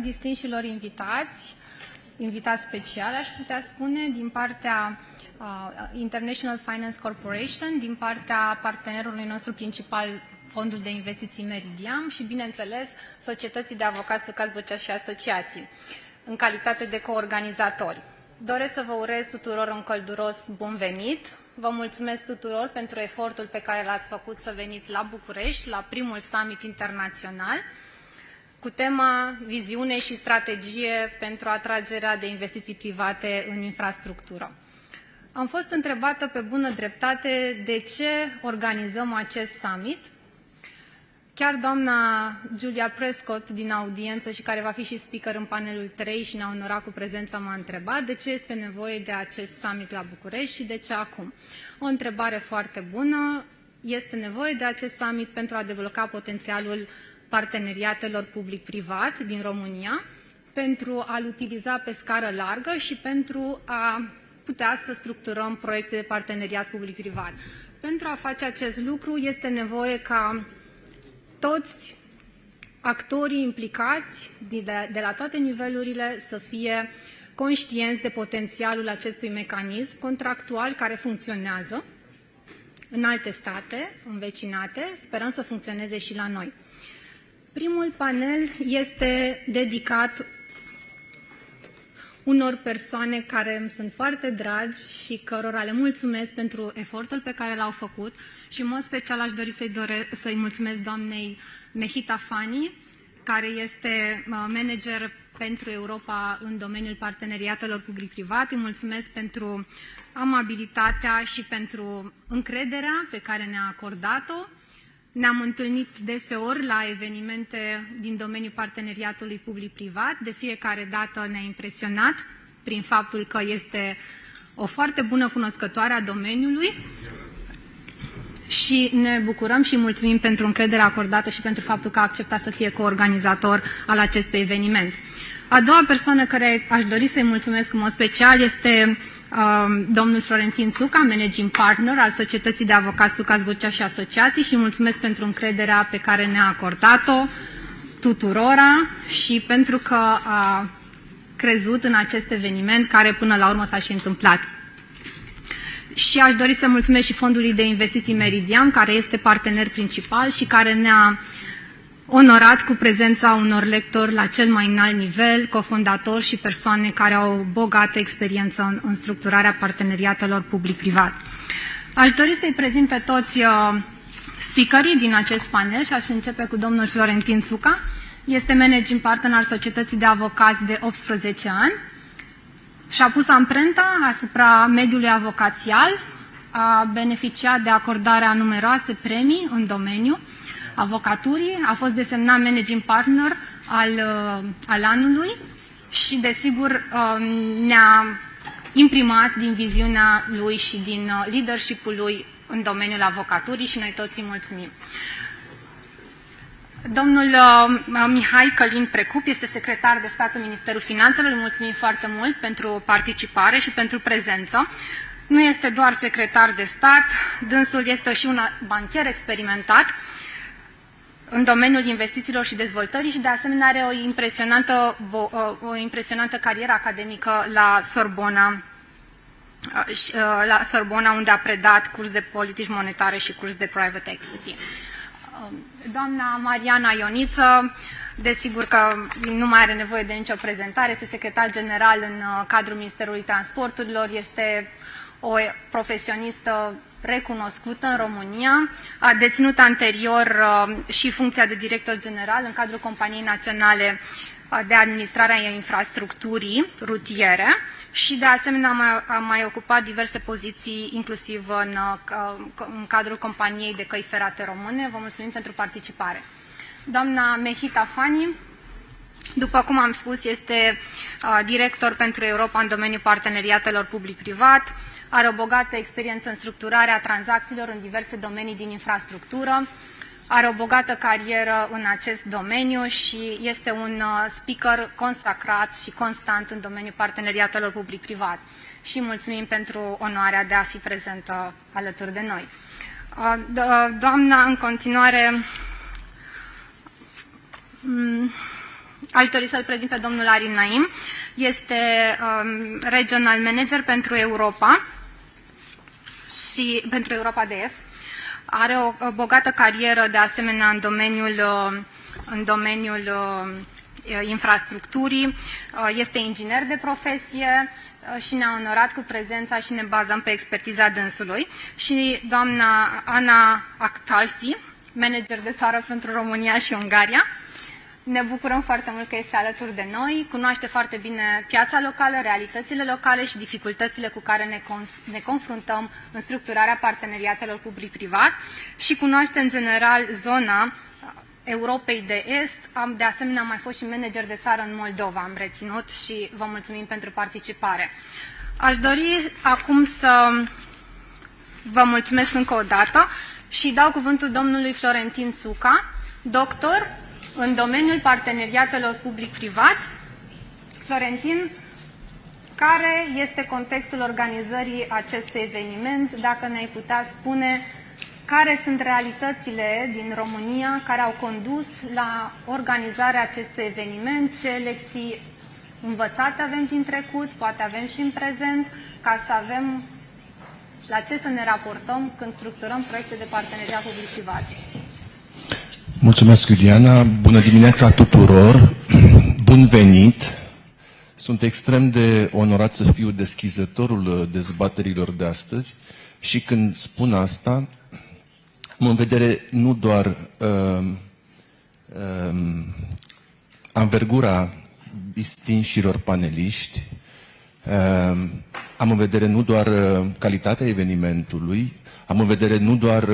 Distinșilor invitați speciali, aș putea spune, din partea International Finance Corporation, din partea partenerului nostru principal, Fondul de Investiții Meridian și, bineînțeles, Societății de Avocați Sucați Băcea și Asociații, în calitate de coorganizatori. Doresc să vă urez tuturor un călduros bun venit. Vă mulțumesc tuturor pentru efortul pe care l-ați făcut să veniți la București, la primul summit internațional, cu tema Viziune și strategie pentru atragerea de investiții private în infrastructură. Am fost întrebată pe bună dreptate de ce organizăm acest summit. Chiar doamna Julia Prescott din audiență și care va fi și speaker în panelul 3 și ne-a onorat cu prezența m-a întrebat de ce este nevoie de acest summit la București și de ce acum. O întrebare foarte bună. Este nevoie de acest summit pentru a debloca potențialul parteneriatelor public-privat din România, pentru a-l utiliza pe scară largă și pentru a putea să structurăm proiecte de parteneriat public-privat. Pentru a face acest lucru este nevoie ca toți actorii implicați de la toate nivelurile să fie conștienți de potențialul acestui mecanism contractual care funcționează în alte state învecinate, sperăm să funcționeze și la noi. Primul panel este dedicat unor persoane care îmi sunt foarte dragi și cărora le mulțumesc pentru efortul pe care l-au făcut și în mod special aș dori să-i mulțumesc doamnei Mehita Fani, care este manager pentru Europa în domeniul parteneriatelor public-privat. Îi mulțumesc pentru amabilitatea și pentru încrederea pe care ne-a acordat-o. Ne-am întâlnit deseori la evenimente din domeniul parteneriatului public-privat. De fiecare dată ne-a impresionat prin faptul că este o foarte bună cunoscătoare a domeniului și ne bucurăm și mulțumim pentru încrederea acordată și pentru faptul că a acceptat să fie coorganizator al acestui eveniment. A doua persoană care aș dori să-i mulțumesc în mod special este domnul Florentin Țuca, managing partner al Societății de Avocați Sucați Băcea și Asociații și mulțumesc pentru încrederea pe care ne-a acordat-o tuturora și pentru că a crezut în acest eveniment care până la urmă s-a și întâmplat. Și aș dori să mulțumesc și Fondului de Investiții Meridian, care este partener principal și care ne-a onorat cu prezența unor lectori la cel mai înalt nivel, cofondatori și persoane care au o bogată experiență în structurarea parteneriatelor public-privat. Aș dori să-i prezint pe toți speakerii din acest panel și aș începe cu domnul Florentin Țuca. Este managing partner al Societății de Avocați de 18 ani. Și-a pus amprenta asupra mediului avocațial, a beneficiat de acordarea a numeroase premii în domeniu avocaturii, a fost desemnat managing partner al anului și, desigur, ne-a imprimat din viziunea lui și din leadership-ul lui în domeniul avocaturii și noi toți îi mulțumim. Domnul Mihai Călin Precup este secretar de stat în Ministerul Finanțelor. Îi mulțumim foarte mult pentru participare și pentru prezență. Nu este doar secretar de stat, dânsul este și un bancher experimentat în domeniul investițiilor și dezvoltării și de asemenea are o impresionantă carieră academică la Sorbona, unde a predat curs de politici monetare și curs de private equity. Doamna Mariana Ioniță, desigur că nu mai are nevoie de nicio prezentare, este secretar general în cadrul Ministerului Transporturilor, este o profesionistă recunoscută în România, a deținut anterior și funcția de director general în cadrul Companiei Naționale de Administrare a Infrastructurii Rutiere și de asemenea a mai ocupat diverse poziții, inclusiv în cadrul Companiei de Căi Ferate Române. Vă mulțumim pentru participare. Doamna Mehita Fani, după cum am spus, este director pentru Europa în domeniul parteneriatelor public-privat, are o bogată experiență în structurarea tranzacțiilor în diverse domenii din infrastructură, are o bogată carieră în acest domeniu și este un speaker consacrat și constant în domeniul parteneriatelor public-privat. Și mulțumim pentru onoarea de a fi prezentă alături de noi. Doamna, în continuare, Aș dori să-l prezint pe domnul Arin Naim. Este Regional Manager pentru Europa și pentru Europa de Est. Are o bogată carieră de asemenea în domeniul infrastructurii. Este inginer de profesie și ne-a onorat cu prezența și ne bazăm pe expertiza dânsului. Și doamna Ana Actalsi, manager de țară pentru România și Ungaria. Ne bucurăm foarte mult că este alături de noi, cunoaște foarte bine piața locală, realitățile locale și dificultățile cu care ne confruntăm în structurarea parteneriatelor public-privat și cunoaște în general zona Europei de Est. De asemenea, am mai fost și manager de țară în Moldova, am reținut și vă mulțumim pentru participare. Aș dori acum să vă mulțumesc încă o dată și dau cuvântul domnului Florentin Țuca, doctor în domeniul parteneriatelor public-privat. Florentin, care este contextul organizării acestui eveniment? Dacă ne-ai putea spune care sunt realitățile din România care au condus la organizarea acestui eveniment, ce lecții învățate avem din trecut, poate avem și în prezent, ca să avem la ce să ne raportăm când structurăm proiecte de parteneriat public-privat. Mulțumesc, Iuliana. Bună dimineața tuturor. Bun venit. Sunt extrem de onorat să fiu deschizătorul dezbaterilor de astăzi și când spun asta, am în vedere nu doar anvergura distinșilor paneliști, am în vedere nu doar calitatea evenimentului, am în vedere nu doar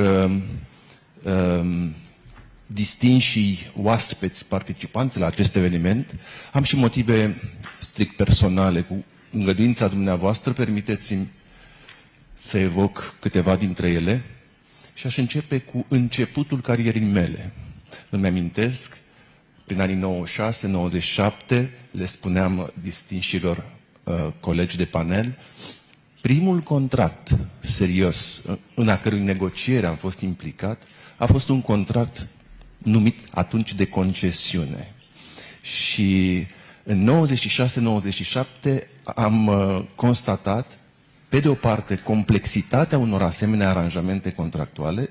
distinșii oaspeți participanți la acest eveniment, am și motive strict personale. Cu îngăduința dumneavoastră, permiteți-mi să evoc câteva dintre ele și aș începe cu începutul carierei mele. Îmi amintesc, prin anii 96-97, le spuneam distinșilor colegi de panel, primul contract serios în a cărui negociere am fost implicat a fost un contract numit atunci de concesiune. Și în 96-97 am constatat, pe de o parte, complexitatea unor asemenea aranjamente contractuale,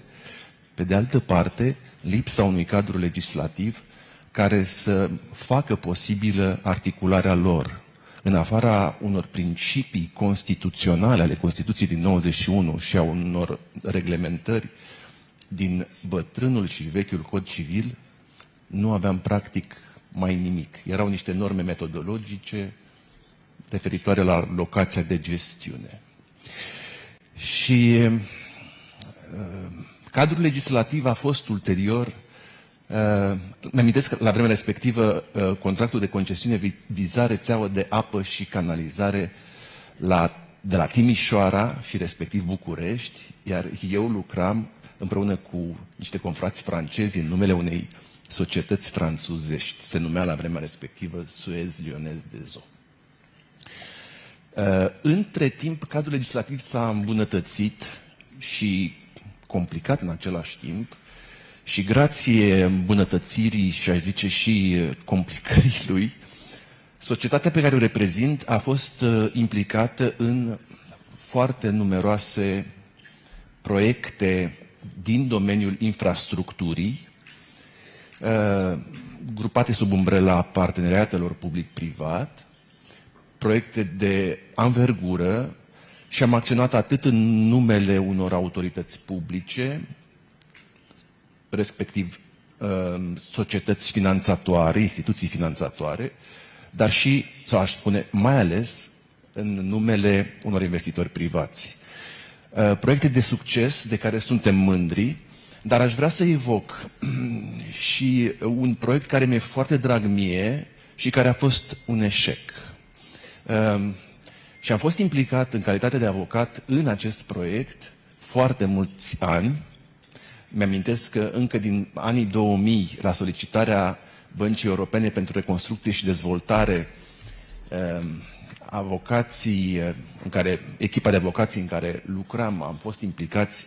pe de altă parte, lipsa unui cadru legislativ care să facă posibilă articularea lor. În afara unor principii constituționale ale Constituției din 91 și a unor reglementări din bătrânul și vechiul cod civil, nu aveam practic mai nimic. Erau niște norme metodologice referitoare la locația de gestiune. Și cadrul legislativ a fost ulterior, mi-amintesc că la vremea respectivă contractul de concesiune viza rețeaua de apă și canalizare de la Timișoara și respectiv București, iar eu lucram împreună cu niște confrați francezi în numele unei societăți franțuzești. Se numea la vremea respectivă Suez Lyonnaise des Eaux. Între timp, cadrul legislativ s-a îmbunătățit și complicat în același timp și grație îmbunătățirii și, aș zice, și complicării lui, societatea pe care o reprezint a fost implicată în foarte numeroase proiecte din domeniul infrastructurii, grupate sub umbrela parteneriatelor public-privat, proiecte de anvergură și am acționat atât în numele unor autorități publice, respectiv societăți finanțatoare, instituții finanțatoare, dar și, sau aș spune, mai ales în numele unor investitori privați. Proiecte de succes de care suntem mândri, dar aș vrea să evoc și un proiect care mi-e foarte drag mie și care a fost un eșec. Și am fost implicat în calitate de avocat în acest proiect foarte mulți ani. Mi-amintesc că încă din anii 2000, la solicitarea Băncii Europene pentru Reconstrucție și Dezvoltare, echipa de avocații în care lucram, am fost implicați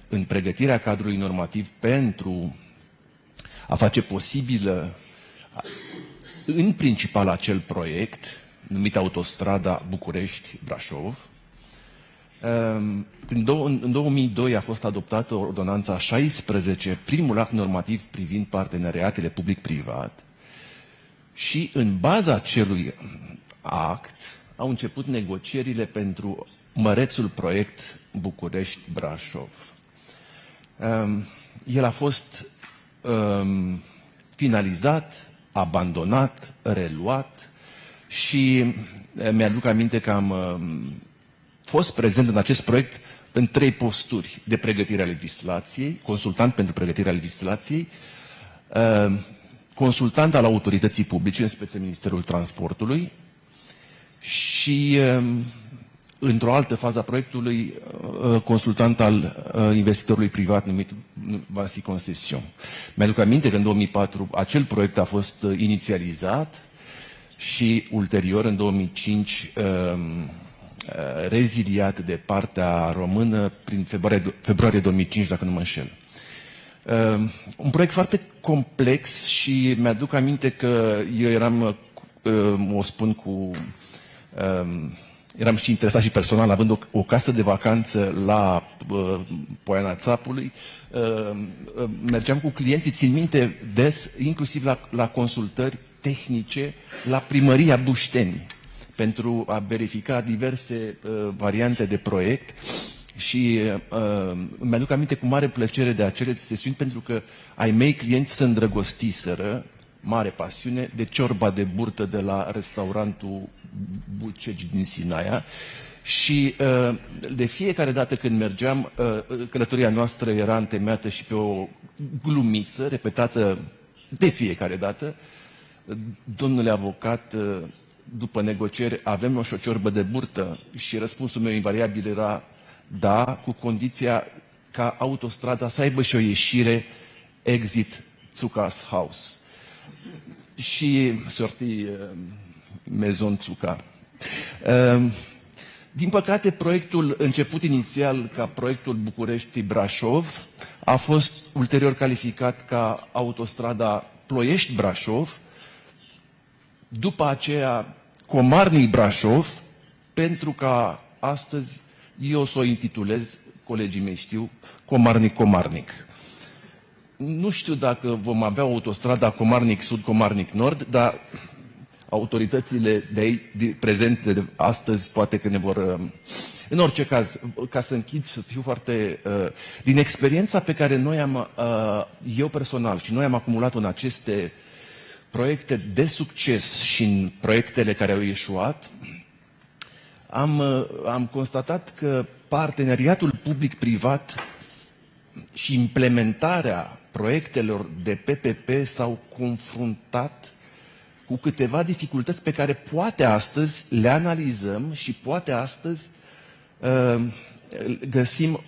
în pregătirea cadrului normativ pentru a face posibilă în principal acel proiect, numit Autostrada București-Brașov. În 2002 a fost adoptată ordonanța 16, primul act normativ privind parteneriatele public-privat, și în baza acelui act au început negocierile pentru mărețul proiect București-Brașov. El a fost finalizat, abandonat, reluat și mi-aduc aminte că am fost prezent în acest proiect în 3 posturi: de pregătire a legislației, consultant pentru pregătirea legislației, consultant al autorității publice, în speță Ministerul Transportului, și într-o altă fază a proiectului, consultant al investitorului privat numit Vansi Concession. Mi-aduc aminte că în 2004 acel proiect a fost inițializat și ulterior, în 2005, reziliat de partea română prin februarie 2005, dacă nu mă înșel. Un proiect foarte complex și mi-aduc aminte că eu eram, o spun cu... eram și interesat și personal, având o casă de vacanță la Poiana Țapului, mergeam cu clienții, țin minte des, inclusiv la consultări tehnice, la primăria Bușteni, pentru a verifica diverse variante de proiect. Și mi-aduc aminte cu mare plăcere de acele sesiuni, pentru că ai mei clienți se îndrăgostiseră, mare pasiune, de ciorba de burtă de la restaurantul Bucegi din Sinaia. Și de fiecare dată când mergeam, călătoria noastră era întemeiată și pe o glumiță repetată de fiecare dată: domnule avocat, după negocieri, avem o ciorbă de burtă? Și răspunsul meu invariabil era: da, cu condiția ca autostrada să aibă și o ieșire, exit Tsuka's House. Și sorti Maison Tsuka. Din păcate, proiectul început inițial ca proiectul București-Brașov a fost ulterior calificat ca autostrada Ploiești-Brașov, după aceea Comarnic-Brașov, pentru ca astăzi eu o să o intitulez, colegii mei știu, Comarnic-Comarnic. Nu știu dacă vom avea autostrada Comarnic-Sud, Comarnic-Nord, dar autoritățile de aici, prezente de astăzi, poate că ne vor... În orice caz, ca să închid, să fiu foarte... Din experiența pe care noi am, eu personal, și noi am acumulat în aceste proiecte de succes și în proiectele care au ieșuat, am constatat că parteneriatul public-privat și implementarea proiectelor de PPP s-au confruntat cu câteva dificultăți pe care poate astăzi le analizăm și poate astăzi găsim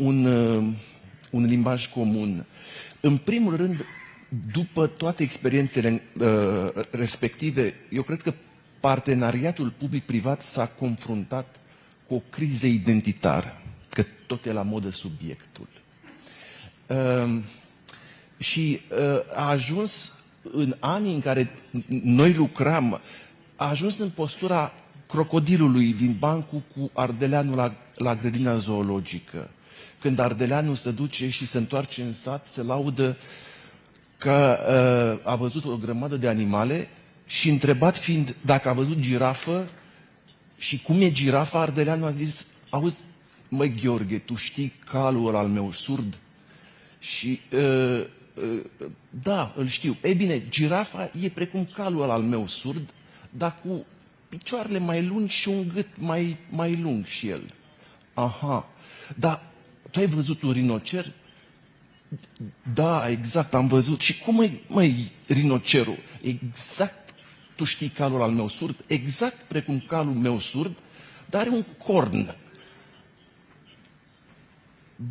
un limbaj comun. În primul rând, după toate experiențele respective, eu cred că parteneriatul public-privat s-a confruntat cu o criză identitară, că tot e la modă subiectul. Și a ajuns, în anii în care noi lucram, a ajuns în postura crocodilului din bancul cu Ardeleanul la grădina zoologică. Când Ardeleanul se duce și se întoarce în sat, se laudă că a văzut o grămadă de animale și, întrebat fiind dacă a văzut girafă și cum e girafa, Ardeleanul a zis: auzi, măi Gheorghe, tu știi calul ăla al meu surd? Și da, îl știu. Ei bine, girafa e precum calul ăla al meu surd, dar cu picioarele mai lungi și un gât mai lung și el. Aha, dar tu ai văzut un rinocer? Da, exact, am văzut. Și cum e, măi, rinocerul? Exact, tu știi calul al meu surd? Exact precum calul meu surd, dar are un corn.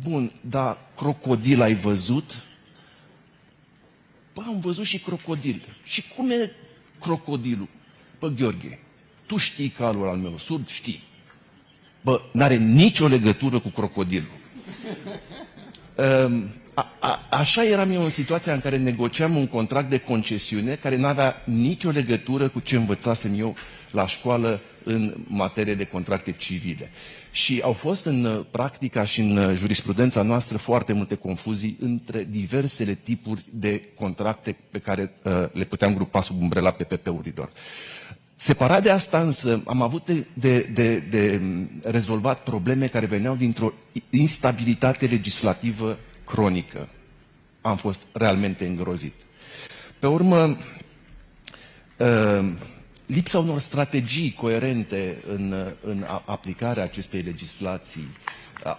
Bun, dar crocodil ai văzut? Bă, am văzut și crocodil. Și cum e crocodilul? Bă, Gheorghe, tu știi calul al meu surd? Știi. Bă, n-are nicio legătură cu crocodilul. așa eram eu în situația în care negociam un contract de concesiune care nu avea nicio legătură cu ce învățasem eu la școală în materie de contracte civile. Și au fost în practica și în jurisprudența noastră foarte multe confuzii între diversele tipuri de contracte pe care le puteam grupa sub umbrela PPP-urilor. Separat de asta însă, am avut de rezolvat probleme care veneau dintr-o instabilitate legislativă cronică. Am fost realmente îngrozit. Pe urmă, lipsa unor strategii coerente în aplicarea acestei legislații.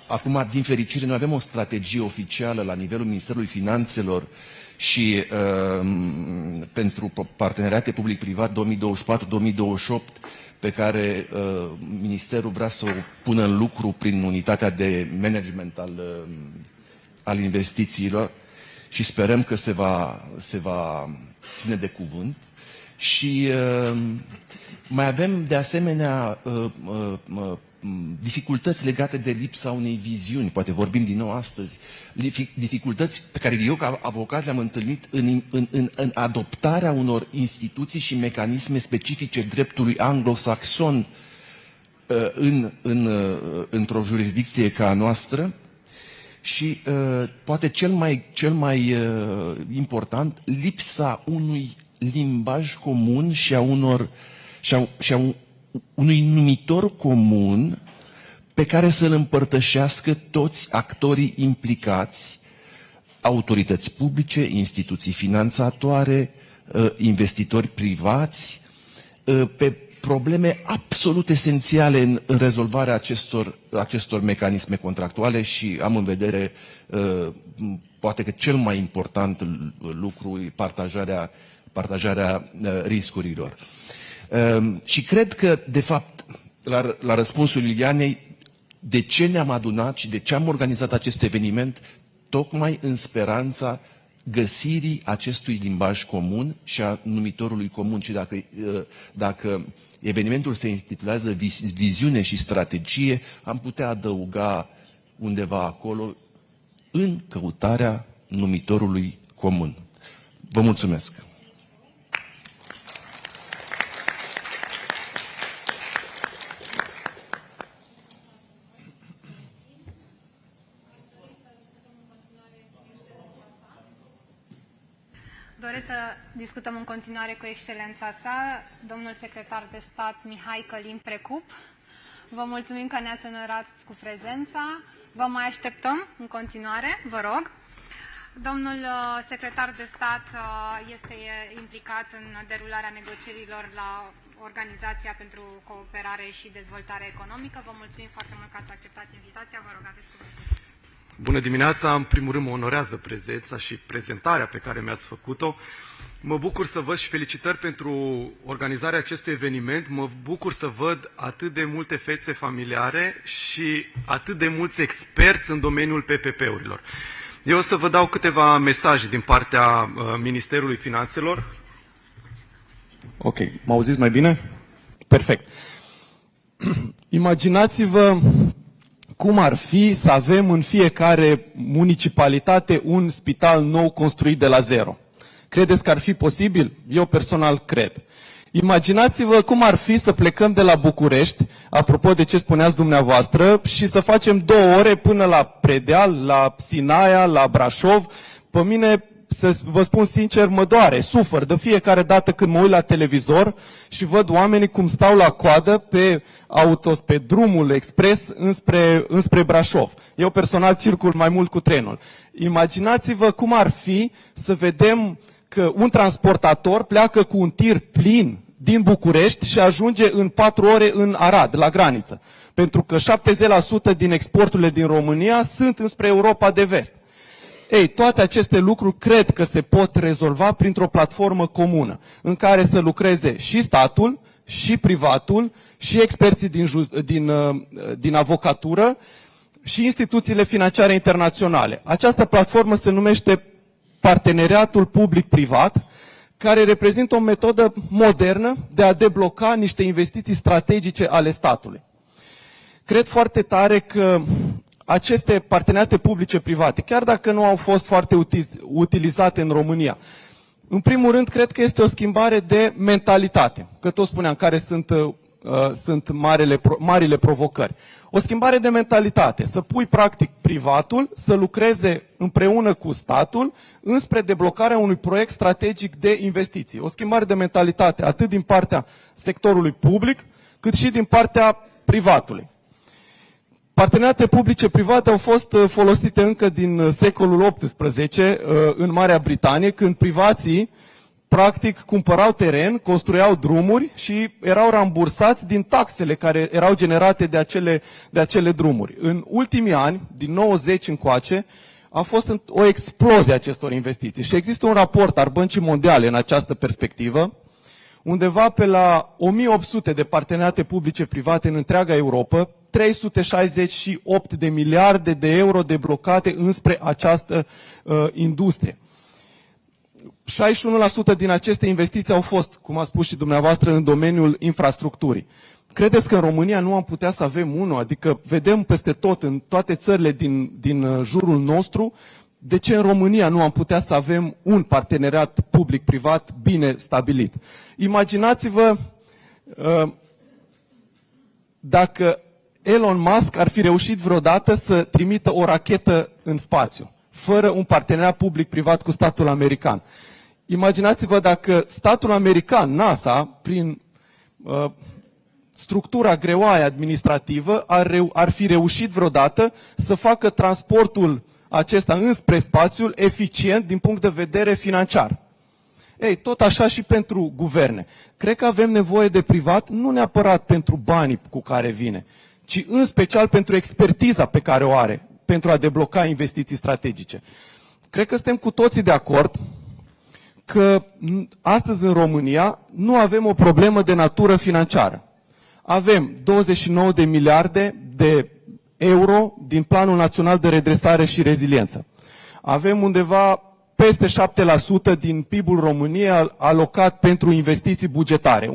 Acum, din fericire, noi avem o strategie oficială la nivelul Ministerului Finanțelor și pentru parteneriate public-privat 2024-2028, pe care Ministerul vrea să o pună în lucru prin unitatea de management al investițiilor și sperăm că se va ține de cuvânt. Și mai avem de asemenea dificultăți legate de lipsa unei viziuni, poate vorbim din nou astăzi, dificultăți pe care eu ca avocat le-am întâlnit în adoptarea unor instituții și mecanisme specifice dreptului anglosaxon într-o jurisdicție ca a noastră și poate cel mai important, lipsa unui limbaj comun și a unui numitor comun pe care să-l împărtășească toți actorii implicați, autorități publice, instituții finanțatoare, investitori privați, pe probleme absolut esențiale în rezolvarea acestor mecanisme contractuale și am în vedere poate că cel mai important lucru e partajarea riscurilor. Și cred că, de fapt, la răspunsul Lilianei, de ce ne-am adunat și de ce am organizat acest eveniment, tocmai în speranța găsirii acestui limbaj comun și a numitorului comun. Și dacă evenimentul se intitulează Viziune și strategie, am putea adăuga undeva acolo în căutarea numitorului comun. Vă mulțumesc! Doresc să discutăm în continuare cu excelența sa, domnul secretar de stat Mihai Călim Precup. Vă mulțumim că ne-ați onorat cu prezența. Vă mai așteptăm în continuare, vă rog. Domnul secretar de stat este implicat în derularea negocierilor la Organizația pentru Cooperare și Dezvoltare Economică. Vă mulțumim foarte mult că ați acceptat invitația. Vă rog, aveți cuvântul. Bună dimineața! În primul rând mă onorează prezența și prezentarea pe care mi-ați făcut-o. Mă bucur să văd și felicitări pentru organizarea acestui eveniment. Mă bucur să văd atât de multe fețe familiare și atât de mulți experți în domeniul PPP-urilor. Eu o să vă dau câteva mesaje din partea Ministerului Finanțelor. Ok, mă auziți mai bine? Perfect. Imaginați-vă cum ar fi să avem în fiecare municipalitate un spital nou construit de la zero. Credeți că ar fi posibil? Eu personal cred. Imaginați-vă cum ar fi să plecăm de la București, apropo de ce spuneați dumneavoastră, și să facem 2 ore până la Predeal, la Sinaia, la Brașov. Pe mine, să vă spun sincer, mă doare, sufăr de fiecare dată când mă uit la televizor și văd oamenii cum stau la coadă pe drumul expres înspre Brașov. Eu personal circul mai mult cu trenul. Imaginați-vă cum ar fi să vedem că un transportator pleacă cu un tir plin din București și ajunge în 4 ore în Arad, la graniță. Pentru că 70% din exporturile din România sunt înspre Europa de Vest. Ei, toate aceste lucruri cred că se pot rezolva printr-o platformă comună, în care să lucreze și statul, și privatul, și experții din avocatură, și instituțiile financiare internaționale. Această platformă se numește Parteneriatul Public-Privat, care reprezintă o metodă modernă de a debloca niște investiții strategice ale statului. Cred foarte tare că aceste parteneriate publice-private, chiar dacă nu au fost foarte utilizate în România, în primul rând, cred că este o schimbare de mentalitate, că tot spuneam care sunt marile provocări. O schimbare de mentalitate, să pui practic privatul să lucreze împreună cu statul înspre deblocarea unui proiect strategic de investiții. O schimbare de mentalitate atât din partea sectorului public, cât și din partea privatului. Parteneriate publice-private au fost folosite încă din secolul XVIII în Marea Britanie, când privații practic cumpărau teren, construiau drumuri și erau rambursați din taxele care erau generate de acele drumuri. În ultimii ani, din 90 încoace, a fost o explozie a acestor investiții și există un raport al Băncii Mondiale în această perspectivă, undeva pe la 1800 de parteneriate publice-private în întreaga Europa, 368 de miliarde de euro deblocate înspre această industrie. 61% din aceste investiții au fost, cum a spus și dumneavoastră, în domeniul infrastructurii. Credeți că în România nu am putea să avem unul? Adică vedem peste tot, în toate țările din jurul nostru, de ce în România nu am putea să avem un parteneriat public-privat bine stabilit? Imaginați-vă dacă Elon Musk ar fi reușit vreodată să trimită o rachetă în spațiu, fără un parteneriat public-privat cu statul american. Imaginați-vă dacă statul american, NASA, prin structura greoaie administrativă, ar fi reușit vreodată să facă transportul acesta înspre spațiul eficient din punct de vedere financiar. Ei, tot așa și pentru guverne. Cred că avem nevoie de privat, nu neapărat pentru banii cu care vine, ci în special pentru expertiza pe care o are, pentru a debloca investiții strategice. Cred că suntem cu toții de acord că astăzi în România nu avem o problemă de natură financiară. Avem 29 de miliarde de euro din Planul Național de Redresare și Reziliență. Avem undeva peste 7% din PIB-ul României alocat pentru investiții bugetare.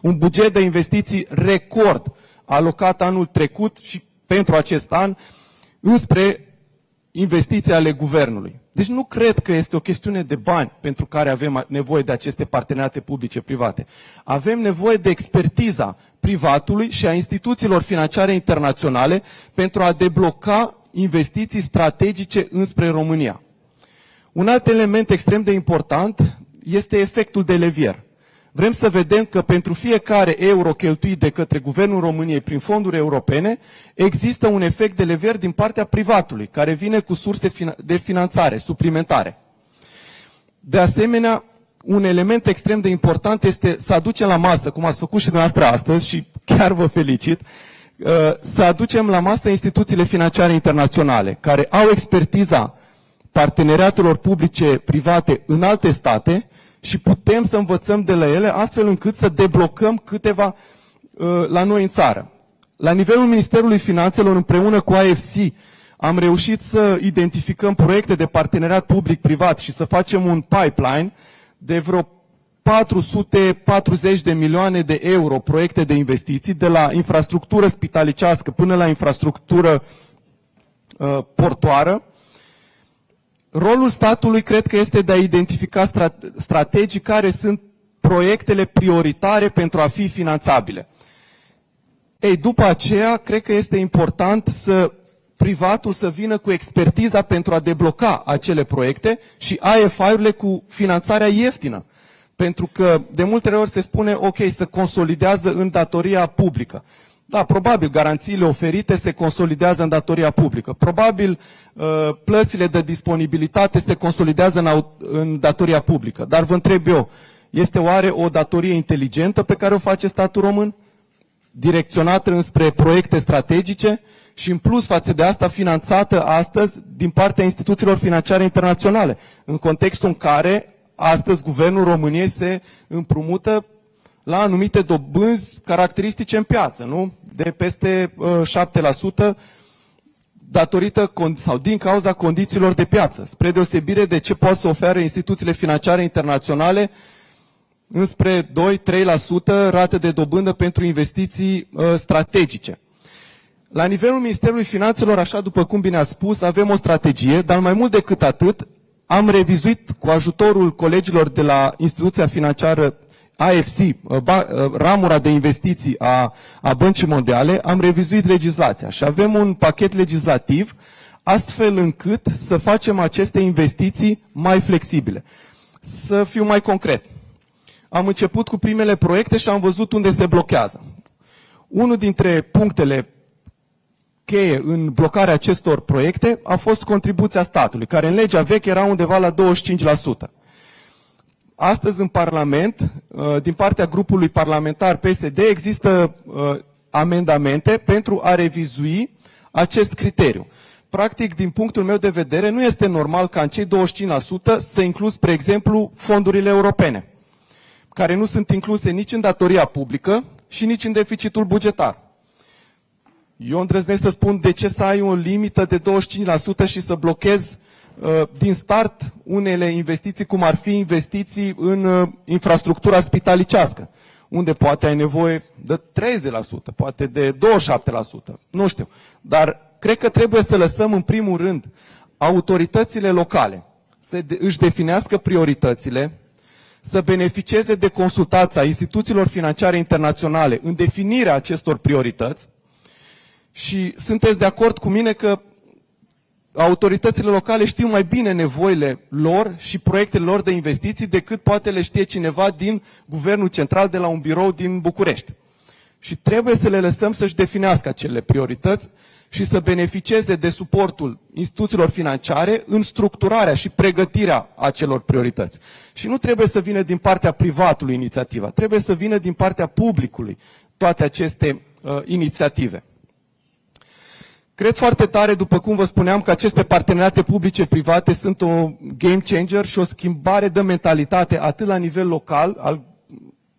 Un buget de investiții record alocat anul trecut și pentru acest an înspre investiții ale guvernului. Deci nu cred că este o chestiune de bani pentru care avem nevoie de aceste parteneriate publice-private. Avem nevoie de expertiza privatului și a instituțiilor financiare internaționale pentru a debloca investiții strategice înspre România. Un alt element extrem de important este efectul de levier. Vrem să vedem că pentru fiecare euro cheltuit de către Guvernul României prin fonduri europene, există un efect de levier din partea privatului, care vine cu surse de finanțare suplimentare. De asemenea, un element extrem de important este să aducem la masă, cum ați făcut și dumneavoastră astăzi, și chiar vă felicit, să aducem la masă instituțiile financiare internaționale, care au expertiza parteneriatelor publice-private în alte state și putem să învățăm de la ele astfel încât să deblocăm câteva la noi în țară. La nivelul Ministerului Finanțelor, împreună cu AFC, am reușit să identificăm proiecte de parteneriat public-privat și să facem un pipeline de vreo 440 de milioane de euro proiecte de investiții, de la infrastructură spitalicească până la infrastructură portoară. Rolul statului cred că este de a identifica strategii care sunt proiectele prioritare pentru a fi finanțabile. Ei, după aceea, cred că este important privatul să vină cu expertiza pentru a debloca acele proiecte și AFI-urile cu finanțarea ieftină. Pentru că de multe ori se spune, ok, se consolidează în datoria publică. Da, probabil garanțiile oferite se consolidează în datoria publică. Probabil plățile de disponibilitate se consolidează în datoria publică. Dar vă întreb eu, este oare o datorie inteligentă pe care o face statul român? Direcționată înspre proiecte strategice și în plus față de asta finanțată astăzi din partea instituțiilor financiare internaționale, în contextul în care astăzi Guvernul României se împrumută la anumite dobânzi caracteristice în piață, nu? De peste 7% datorită sau din cauza condițiilor de piață, spre deosebire de ce pot să ofere instituțiile financiare internaționale înspre 2-3% rate de dobândă pentru investiții strategice. La nivelul Ministerului Finanțelor, așa după cum bine ați spus, avem o strategie, dar mai mult decât atât, am revizuit cu ajutorul colegilor de la instituția financiară AFC, ramura de investiții a Băncii Mondiale, am revizuit legislația și avem un pachet legislativ astfel încât să facem aceste investiții mai flexibile. Să fiu mai concret. Am început cu primele proiecte și am văzut unde se blochează. Unul dintre punctele cheie în blocarea acestor proiecte a fost contribuția statului, care în legea veche era undeva la 25%. Astăzi în Parlament, din partea grupului parlamentar PSD, există amendamente pentru a revizui acest criteriu. Practic, din punctul meu de vedere, nu este normal ca în cei 25% să inclus, spre exemplu, fondurile europene, care nu sunt incluse nici în datoria publică și nici în deficitul bugetar. Eu îndrăznesc să spun de ce să ai o limită de 25% și să blochezi din start unele investiții, cum ar fi investiții în infrastructura spitalicească, unde poate ai nevoie de 30%, poate de 27%, nu știu. Dar cred că trebuie să lăsăm în primul rând autoritățile locale să își definească prioritățile, să beneficieze de consultația instituțiilor financiare internaționale în definirea acestor priorități. Și sunteți de acord cu mine că autoritățile locale știu mai bine nevoile lor și proiectele lor de investiții decât poate le știe cineva din Guvernul Central de la un birou din București. Și trebuie să le lăsăm să-și definească acele priorități și să beneficieze de suportul instituțiilor financiare în structurarea și pregătirea acelor priorități. Și nu trebuie să vină din partea privatului inițiativa, trebuie să vină din partea publicului toate aceste inițiative. Cred foarte tare, după cum vă spuneam, că aceste parteneriate publice-private sunt o game changer și o schimbare de mentalitate atât la nivel local, al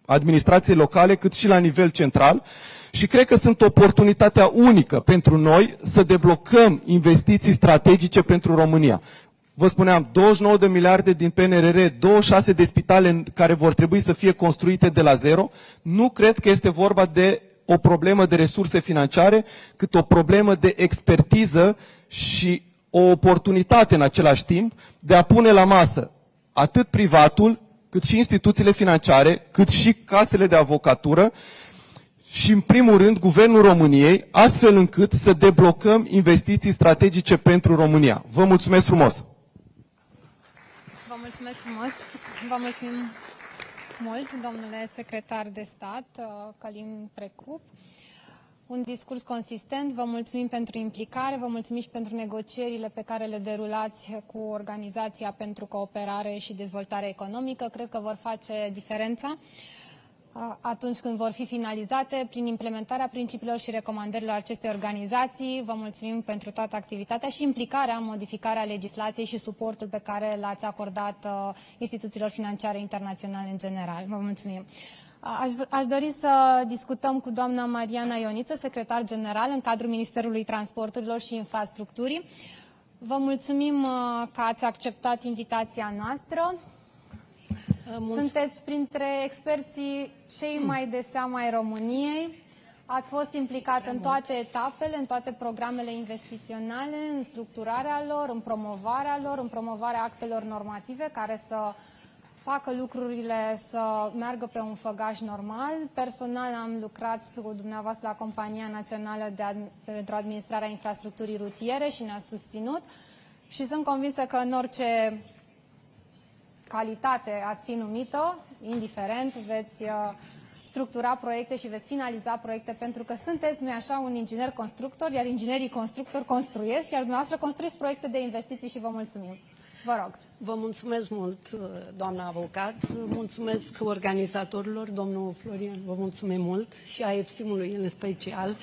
administrației locale, cât și la nivel central. Și cred că sunt oportunitatea unică pentru noi să deblocăm investiții strategice pentru România. Vă spuneam, 29 de miliarde din PNRR, 26 de spitale care vor trebui să fie construite de la zero. Nu cred că este vorba de o problemă de resurse financiare, cât o problemă de expertiză și o oportunitate în același timp de a pune la masă atât privatul, cât și instituțiile financiare, cât și casele de avocatură și, în primul rând, Guvernul României, astfel încât să deblocăm investiții strategice pentru România. Vă mulțumesc frumos! Vă mulțumesc frumos! Vă mulțumim mult, domnule secretar de stat, Călin Precup. Un discurs consistent, vă mulțumim pentru implicare, vă mulțumim și pentru negocierile pe care le derulați cu Organizația pentru Cooperare și Dezvoltare Economică. Cred că vor face diferența atunci când vor fi finalizate prin implementarea principiilor și recomandărilor acestei organizații. Vă mulțumim pentru toată activitatea și implicarea în modificarea legislației și suportul pe care l-ați acordat instituțiilor financiare internaționale în general. Vă mulțumim. Aș dori să discutăm cu doamna Mariana Ioniță, secretar general în cadrul Ministerului Transporturilor și Infrastructurii. Vă mulțumim că ați acceptat invitația noastră. Sunteți printre experții cei mai de seamă ai României. Ați fost implicat în toate etapele, în toate programele investiționale, în structurarea lor, în promovarea lor, în promovarea actelor normative care să facă lucrurile să meargă pe un făgaș normal. Personal am lucrat cu dumneavoastră la Compania Națională pentru Administrarea Infrastructurii Rutiere și ne-a susținut și sunt convinsă că în orice calitate ați fi numită, indiferent, veți structura proiecte și veți finaliza proiecte pentru că sunteți, nu-i așa, un inginer constructor, iar inginerii constructori construiesc, iar dumneavoastră construiți proiecte de investiții și vă mulțumim. Vă rog. Vă mulțumesc mult, doamna avocat, mulțumesc organizatorilor, domnul Florian, vă mulțumim mult și AFSIM-ului în special.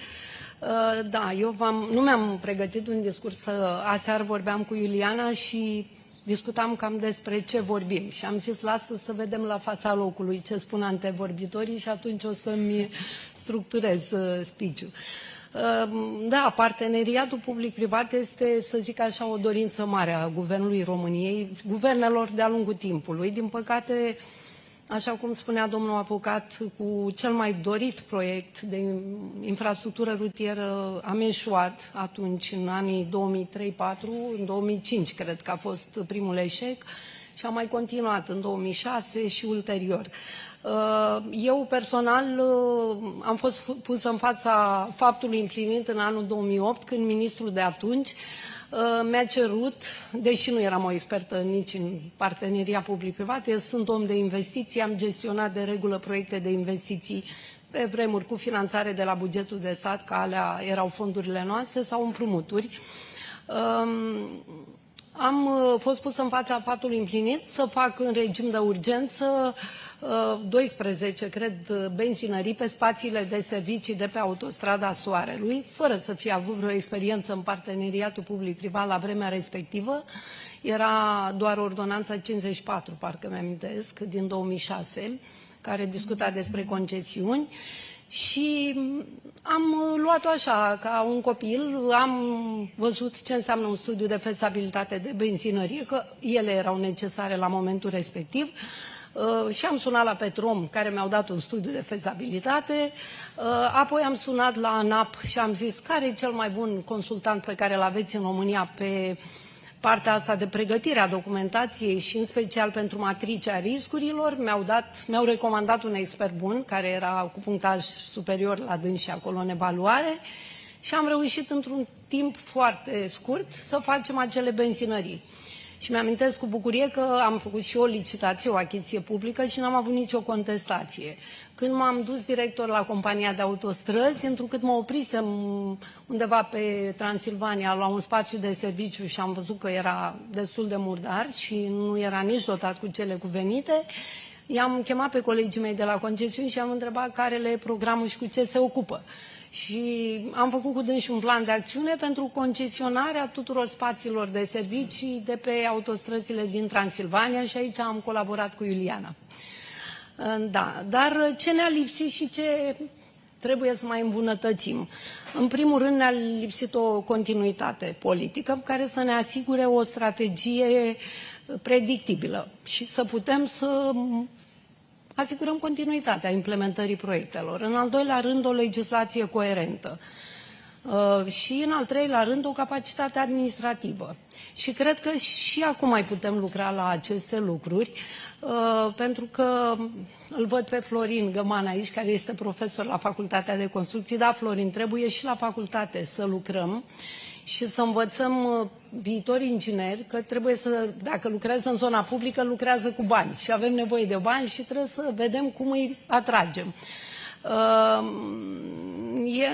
Da, eu nu mi-am pregătit un discurs, aseară vorbeam cu Iuliana și discutam cam despre ce vorbim și am zis lasă să vedem la fața locului ce spun antevorbitorii și atunci o să-mi structurez speech-ul. Da, parteneriatul public-privat este, să zic așa, o dorință mare a Guvernului României, guvernelor de-a lungul timpului. Din păcate, așa cum spunea domnul avocat, cu cel mai dorit proiect de infrastructură rutieră am eșuat atunci, în anii 2003-2004, în 2005 cred că a fost primul eșec și am mai continuat în 2006 și ulterior. Eu personal am fost pusă în fața faptului împlinit în anul 2008, când ministrul de atunci mi-a cerut, deși nu eram o expertă nici în parteneria public-privat, eu sunt om de investiții, am gestionat de regulă proiecte de investiții pe vremuri cu finanțare de la bugetul de stat, că alea erau fondurile noastre, sau împrumuturi. Am fost pus în fața faptului împlinit să fac în regim de urgență 12, cred, benzinării pe spațiile de servicii de pe autostrada Soarelui, fără să fi avut vreo experiență în parteneriatul public-privat la vremea respectivă. Era doar ordonanța 54, parcă mi-amintesc, din 2006, care discuta despre concesiuni. Și am luat-o așa, ca un copil, am văzut ce înseamnă un studiu de fezabilitate de benzinărie, că ele erau necesare la momentul respectiv, și am sunat la Petrom, care mi-au dat un studiu de fezabilitate, apoi am sunat la ANAP și am zis care e cel mai bun consultant pe care îl aveți în România pe partea asta de pregătire a documentației și în special pentru matricea riscurilor. Mi-au recomandat un expert bun, care era cu punctaj superior la dânsii acolo în evaluare, și am reușit într-un timp foarte scurt să facem acele benzinării. Și mi-amintesc cu bucurie că am făcut și o licitație, o achiziție publică și n-am avut nicio contestație. Când m-am dus director la compania de autostrăzi, întrucât mă oprisem undeva pe Transilvania la un spațiu de serviciu și am văzut că era destul de murdar și nu era nici dotat cu cele cuvenite, i-am chemat pe colegii mei de la concesiuni și am întrebat care le e programul și cu ce se ocupă. Și am făcut cu dânsi un plan de acțiune pentru concesionarea tuturor spațiilor de servicii de pe autostrăzile din Transilvania și aici am colaborat cu Iuliana. Da, dar ce ne-a lipsit și ce trebuie să mai îmbunătățim? În primul rând ne-a lipsit o continuitate politică care să ne asigure o strategie predictibilă și să putem să asigurăm continuitatea implementării proiectelor. În al doilea rând, o legislație coerentă. Și în al treilea rând, o capacitate administrativă. Și cred că și acum mai putem lucra la aceste lucruri, pentru că îl văd pe Florin Găman aici, care este profesor la Facultatea de Construcții. Da, Florin, trebuie și la facultate să lucrăm și să învățăm viitorii ingineri că trebuie să, dacă lucrează în zona publică, lucrează cu bani și avem nevoie de bani și trebuie să vedem cum îi atragem.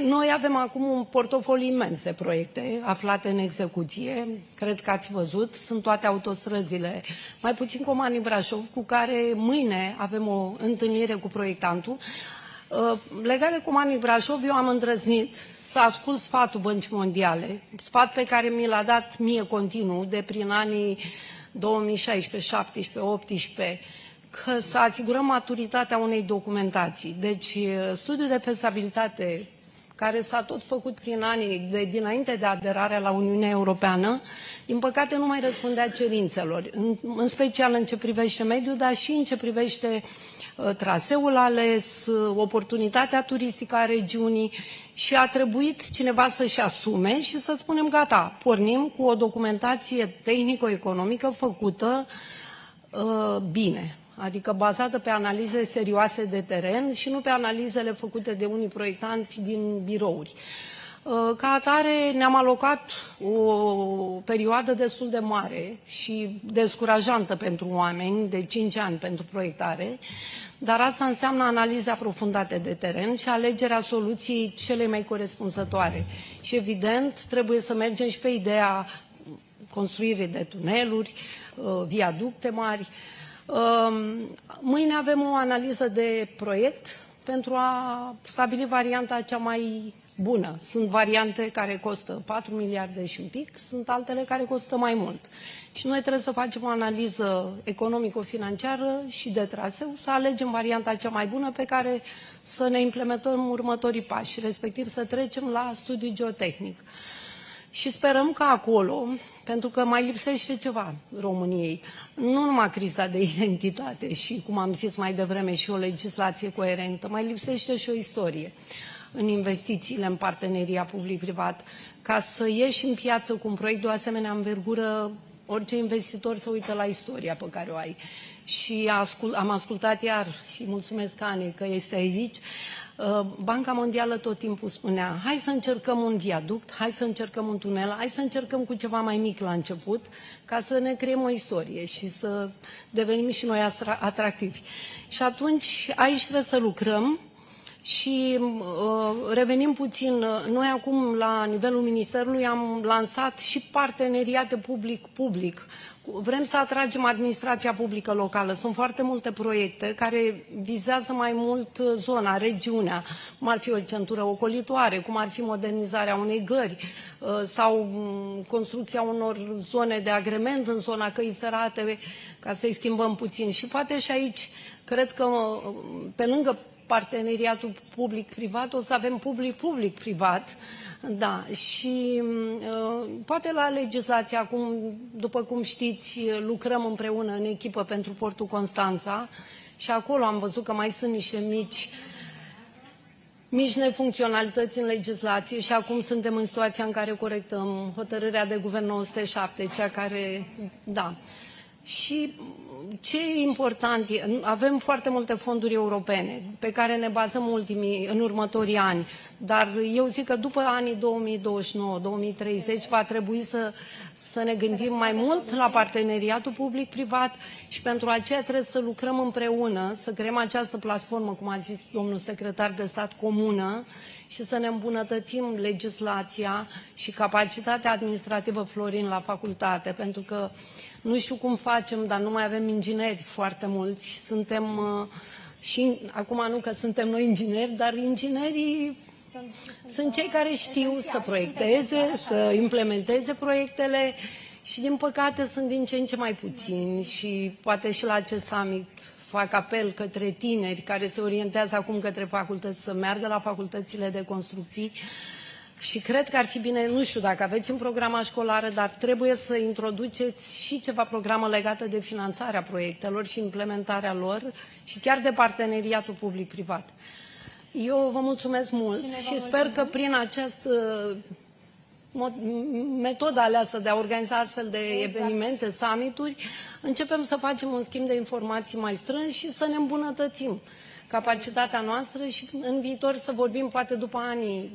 Noi avem acum un portofoliu imens de proiecte aflate în execuție, cred că ați văzut, sunt toate autostrăzile, mai puțin Comanii Brașov, cu care mâine avem o întâlnire cu proiectantul. Legat de Comanii Brașov, eu am îndrăznit să ascult sfatul Băncii Mondiale, sfat pe care mi l-a dat mie continuu de prin anii 2016, 17, 18, că să asigurăm maturitatea unei documentații. Deci, studiul de fezabilitate care s-a tot făcut prin anii dinainte de aderarea la Uniunea Europeană, din păcate nu mai răspundea cerințelor, în special în ce privește mediul, dar și în ce privește traseul ales, oportunitatea turistică a regiunii, și a trebuit cineva să-și asume și să spunem gata, pornim cu o documentație tehnico-economică făcută bine, adică bazată pe analize serioase de teren și nu pe analizele făcute de unii proiectanți din birouri. Ca atare ne-am alocat o perioadă destul de mare și descurajantă pentru oameni, de 5 ani pentru proiectare, dar asta înseamnă analize aprofundate de teren și alegerea soluției cele mai corespunzătoare. Și evident trebuie să mergem și pe ideea construirii de tuneluri, viaducte mari. Mâine avem o analiză de proiect pentru a stabili varianta cea mai bună. Sunt variante care costă 4 miliarde și un pic, sunt altele care costă mai mult. Și noi trebuie să facem o analiză economico-financiară și de traseu, să alegem varianta cea mai bună pe care să ne implementăm următorii pași, respectiv să trecem la studiu geotehnic. Și sperăm că acolo, pentru că mai lipsește ceva României. Nu numai criza de identitate și, cum am zis mai devreme, și o legislație coerentă, mai lipsește și o istorie în investițiile în parteneria public-privat. Ca să ieși în piață cu un proiect de o asemenea învergură, orice investitor se uită la istoria pe care o ai. Și am ascultat iar, și mulțumesc Anei că este aici, Banca Mondială tot timpul spunea, hai să încercăm un viaduct, hai să încercăm un tunel, hai să încercăm cu ceva mai mic la început, ca să ne creăm o istorie și să devenim și noi atractivi. Și atunci aici trebuie să lucrăm. Și revenim puțin, noi acum la nivelul Ministerului am lansat și parteneriate public-public. Vrem să atragem administrația publică locală. Sunt foarte multe proiecte care vizează mai mult zona, regiunea, cum ar fi o centură ocolitoare, cum ar fi modernizarea unei gări sau construcția unor zone de agrement în zona căii ferate, ca să-i schimbăm puțin. Și poate și aici, cred că pe lângă parteneriatul public-privat, o să avem public-public-privat, da, și poate la legislație, acum, după cum știți, lucrăm împreună în echipă pentru portul Constanța și acolo am văzut că mai sunt niște mici nefuncționalități în legislație și acum suntem în situația în care corectăm hotărârea de guvern 907, cea care, da. Și ce e important, avem foarte multe fonduri europene pe care ne bazăm în următorii ani, dar eu zic că după anii 2029-2030 va trebui să ne gândim mai mult la parteneriatul public-privat și pentru aceea trebuie să lucrăm împreună, să creăm această platformă, cum a zis domnul secretar de stat, comună și să ne îmbunătățim legislația și capacitatea administrativă, Florin, la facultate, pentru că nu știu cum facem, dar nu mai avem ingineri foarte mulți. Suntem și acum nu că suntem noi ingineri, dar inginerii sunt cei care știu să proiecteze, să implementeze proiectele și din păcate sunt din ce în ce mai puțini și poate și la acest summit fac apel către tineri care se orientează acum către facultăți să meargă la facultățile de construcții. Și cred că ar fi bine, nu știu dacă aveți în programa școlară, dar trebuie să introduceți și ceva programă legată de finanțarea proiectelor și implementarea lor și chiar de parteneriatul public-privat. Eu vă mulțumesc mult și sper că prin această metodă aleasă de a organiza astfel de evenimente, summit-uri, începem să facem un schimb de informații mai strâns și să ne îmbunătățim capacitatea noastră și în viitor să vorbim, poate după anii 2026-2027,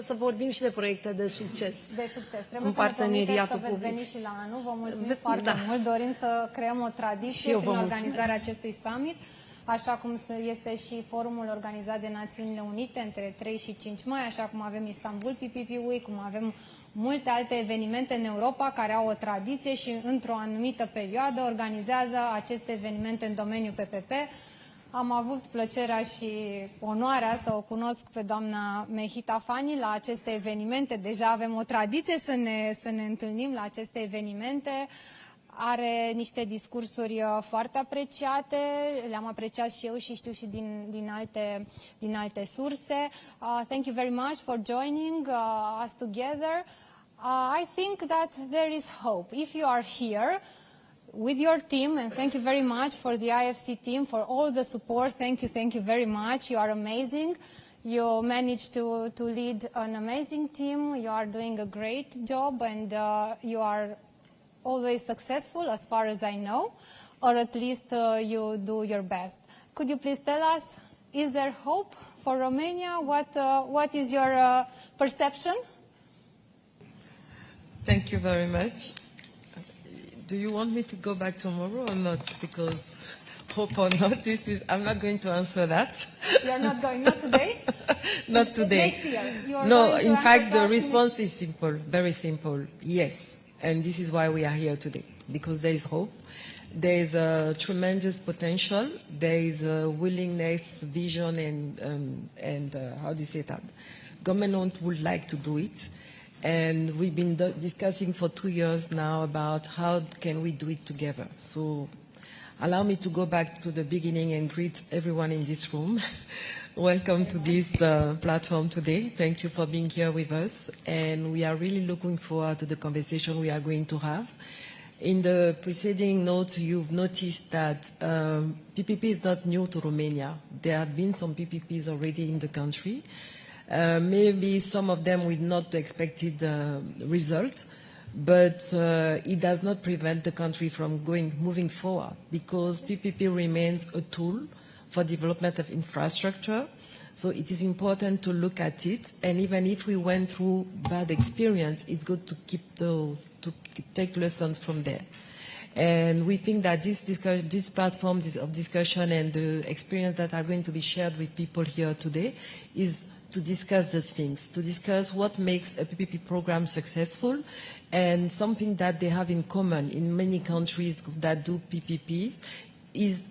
să vorbim și de proiecte de succes. De succes. Trebuie în parteneriatul să public. Veți veni și la anul. Vă mulțumim foarte mult. Dorim să creăm o tradiție prin organizarea acestui summit, așa cum este și forumul organizat de Națiunile Unite între 3 și 5 mai, așa cum avem Istanbul PPP Week, cum avem multe alte evenimente în Europa care au o tradiție și într-o anumită perioadă organizează aceste evenimente în domeniul PPP. Am avut plăcerea și onoarea să o cunosc pe doamna Mehita Fani la aceste evenimente. Deja avem o tradiție să ne întâlnim la aceste evenimente. Are niște discursuri foarte apreciate, le-am apreciat și eu și știu și din alte surse. Thank you very much for joining us together. I think that there is hope. If you are here with your team, and thank you very much for the IFC team for all the support. Thank you very much. You are amazing. You managed to lead an amazing team. You are doing a great job, and you are always successful as far as I know, or at least you do your best. Could you please tell us, is there hope for Romania? What is your perception? Thank you very much. Do you want me to go back tomorrow or not? Because hope or not, I'm not going to answer that. You're not going, not today? Not today. Next year. No, in fact, the response is simple, very simple. Yes. And this is why we are here today, because there is hope. There is a tremendous potential. There is a willingness, vision, and how do you say that? Government would like to do it. And we've been discussing for 2 years now about how can we do it together. So allow me to go back to the beginning and greet everyone in this room. Welcome to this platform today. Thank you for being here with us. And we are really looking forward to the conversation we are going to have. In the preceding notes, you've noticed that PPP is not new to Romania. There have been some PPPs already in the country. Maybe some of them with not the expected results, but it does not prevent the country from moving forward, because PPP remains a tool for development of infrastructure. So it is important to look at it, and even if we went through bad experience, it's good to take lessons from there. And we think that this platform of discussion and the experience that are going to be shared with people here today is to discuss these things, to discuss what makes a PPP program successful, and something that they have in common in many countries that do PPP is,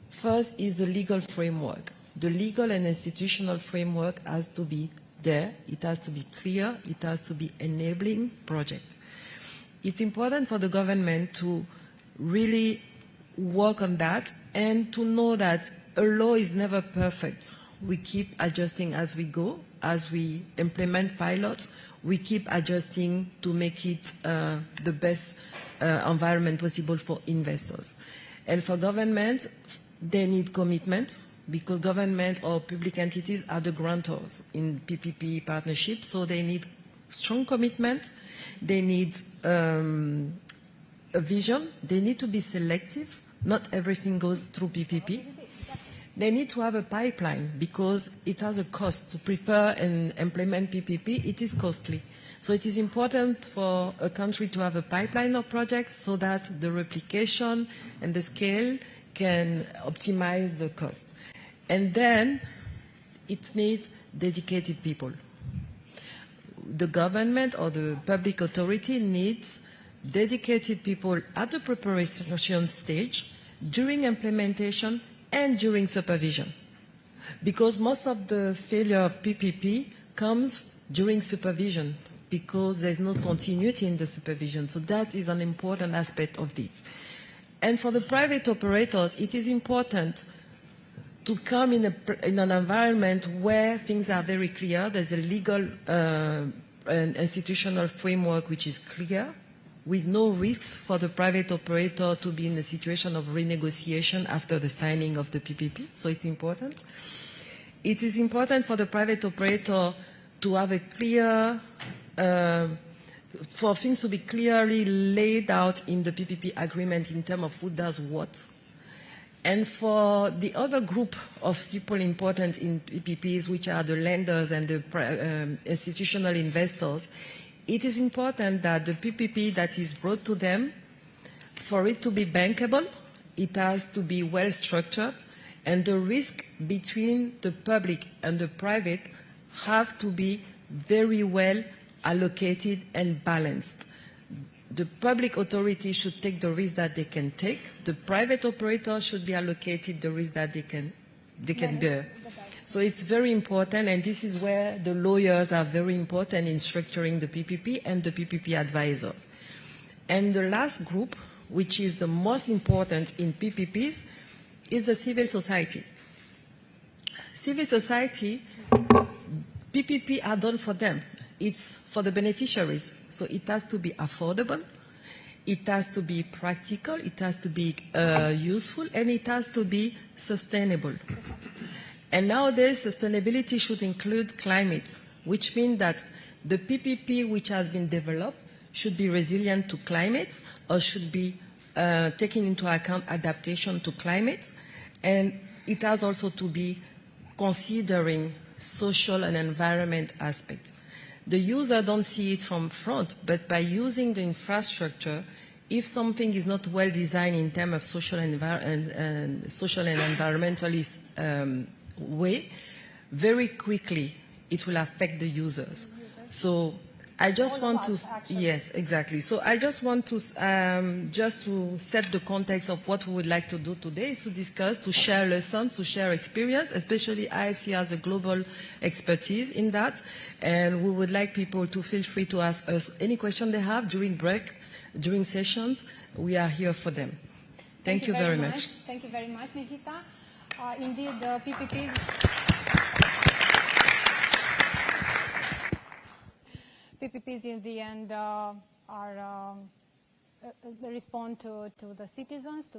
first, is the legal framework. The legal and institutional framework has to be there. It has to be clear. It has to be enabling projects. It's important for the government to really work on that and to know that a law is never perfect. We keep adjusting as we go. As we implement pilots, we keep adjusting to make it the best environment possible for investors. And for government, they need commitment, because government or public entities are the grantors in PPP partnerships, so they need strong commitment, they need a vision, they need to be selective. Not everything goes through PPP. They need to have a pipeline, because it has a cost to prepare and implement PPP. It is costly. So it is important for a country to have a pipeline of projects so that the replication and the scale can optimize the cost. And then it needs dedicated people. The government or the public authority needs dedicated people at the preparation stage, during implementation, and during supervision. Because most of the failure of PPP comes during supervision, because there's no continuity in the supervision. So that is an important aspect of this. And for the private operators, it is important to come in an environment where things are very clear. There's a legal and institutional framework which is clear, with no risks for the private operator to be in a situation of renegotiation after the signing of the PPP. So it's important. It is important for the private operator to have a clear, for things to be clearly laid out in the PPP agreement in terms of who does what. And for the other group of people important in PPPs, which are the lenders and the institutional investors, it is important that the PPP that is brought to them, for it to be bankable, it has to be well structured, and the risk between the public and the private have to be very well allocated and balanced. The public authority should take the risk that they can take. The private operator should be allocated the risk that they can bear. So it's very important, and this is where the lawyers are very important in structuring the PPP, and the PPP advisors. And the last group, which is the most important in PPPs, is the civil society. Civil society, PPP are done for them. It's for the beneficiaries. So it has to be affordable, it has to be practical, it has to be useful, and it has to be sustainable. And nowadays, sustainability should include climate, which means that the PPP which has been developed should be resilient to climate, or should be taking into account adaptation to climate. And it has also to be considering social and environment aspects. The user don't see it from front, but by using the infrastructure, if something is not well designed in terms of social and environmentalist way, very quickly it will affect the users. So I just want to, yes, exactly. So I just want to, just to set the context of what we would like to do today is to discuss, to share lessons, to share experience, especially IFC has a global expertise in that. And we would like people to feel free to ask us any question they have during break, during sessions. We are here for them. Thank you very much. Thank you very much, Nikita. Indeed, the PPPs... PPPs in the end respond to the citizens, to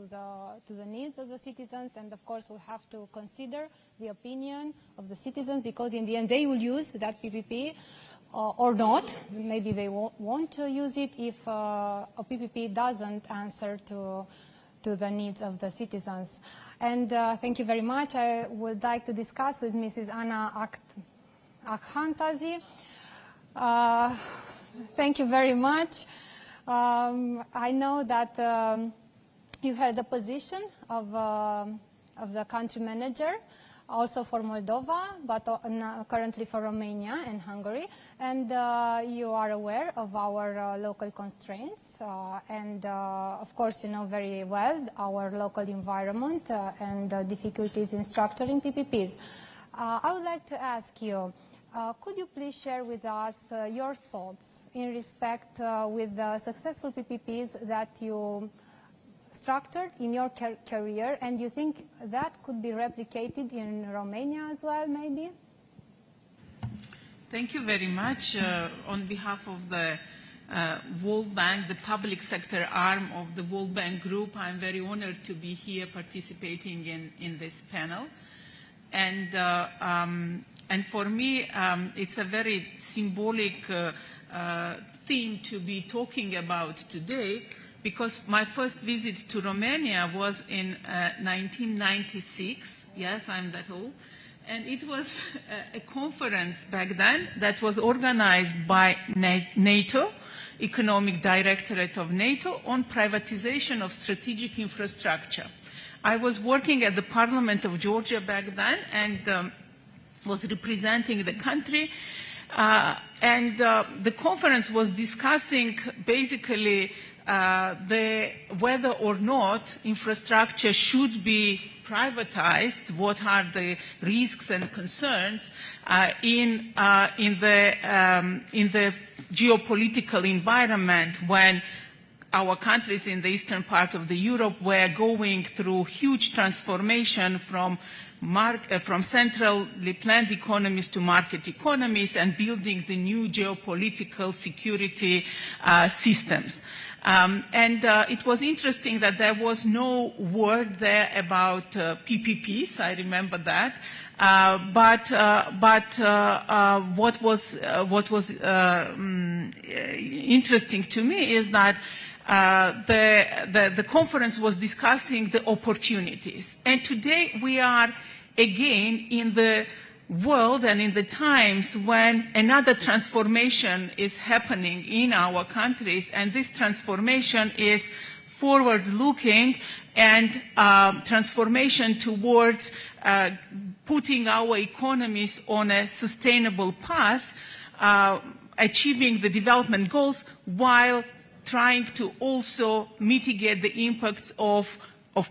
the needs of the citizens, and of course we have to consider the opinion of the citizens, because in the end they will use that PPP or not. Maybe they won't use it if a PPP doesn't answer to the needs of the citizens. And thank you very much. I would like to discuss with Mrs. Anna Akhantazi. Thank you very much. I know that you had the position of the country manager, also for Moldova, but currently for Romania and Hungary. And you are aware of our local constraints. And of course, you know very well our local environment and difficulties in structuring PPPs. I would like to ask you, could you please share with us your thoughts in respect with the successful PPPs that you structured in your career, and you think that could be replicated in Romania as well, maybe? Thank you very much. On behalf of the World Bank, the public sector arm of the World Bank Group, I'm very honored to be here participating in this panel. And for me, it's a very symbolic theme to be talking about today, because my first visit to Romania was in 1996. Yes, I'm that old. And it was a conference back then that was organized by NATO, Economic Directorate of NATO, on privatization of strategic infrastructure. I was working at the Parliament of Georgia back then, and was representing the country, and the conference was discussing basically whether or not infrastructure should be privatized, what are the risks and concerns in the geopolitical environment when our countries in the eastern part of the Europe were going through huge transformation from centrally planned economies to market economies, and building the new geopolitical security systems. It was interesting that there was no word there about PPPs. I remember that. But what was interesting to me is that the conference was discussing the opportunities. And today we are again in the world and in the times when another transformation is happening in our countries, and this transformation is forward-looking and transformation towards putting our economies on a sustainable path, achieving the development goals while trying to also mitigate the impacts of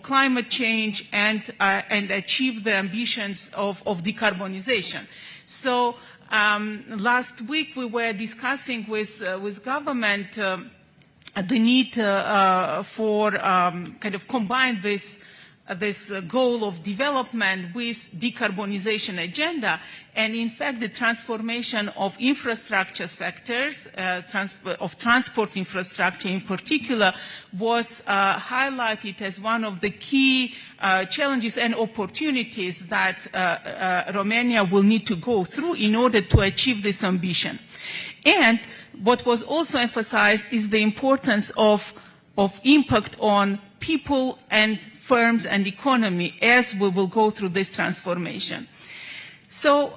climate change and achieve the ambitions of decarbonization. So last week we were discussing with government the need for kind of combine this goal of development with decarbonization agenda, and in fact the transformation of infrastructure sectors, of transport infrastructure in particular, was highlighted as one of the key challenges and opportunities that Romania will need to go through in order to achieve this ambition. And what was also emphasized is the importance of impact on people and firms and economy as we will go through this transformation. So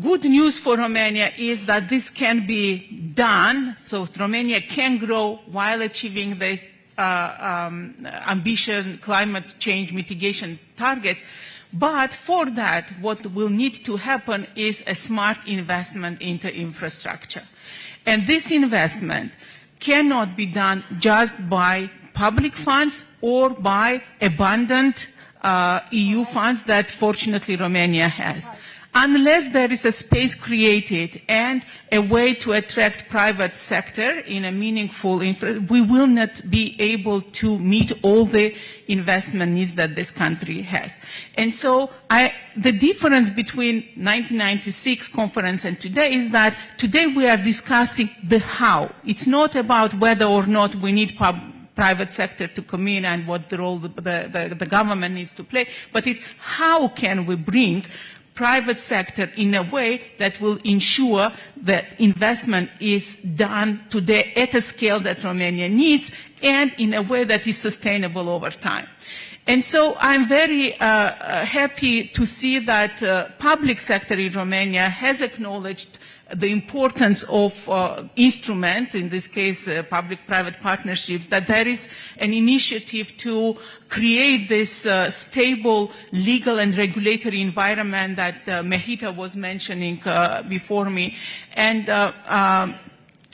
good news for Romania is that this can be done. So Romania can grow while achieving this ambition, climate change mitigation targets. But for that, what will need to happen is a smart investment into infrastructure. And this investment cannot be done just by public funds or by abundant EU funds that fortunately Romania has. unless there is a space created and a way to attract private sector in a meaningful we will not be able to meet all the investment needs that this country has. And so the difference between 1996 conference and today is that today we are discussing the how. It's not about whether or not we need private sector to come in and what the role the government needs to play, but it's how can we bring private sector in a way that will ensure that investment is done today at a scale that Romania needs and in a way that is sustainable over time. And so I'm very happy to see that public sector in Romania has acknowledged the importance of instrument, in this case public-private partnerships, that there is an initiative to create this stable legal and regulatory environment that Mehita was mentioning before me. And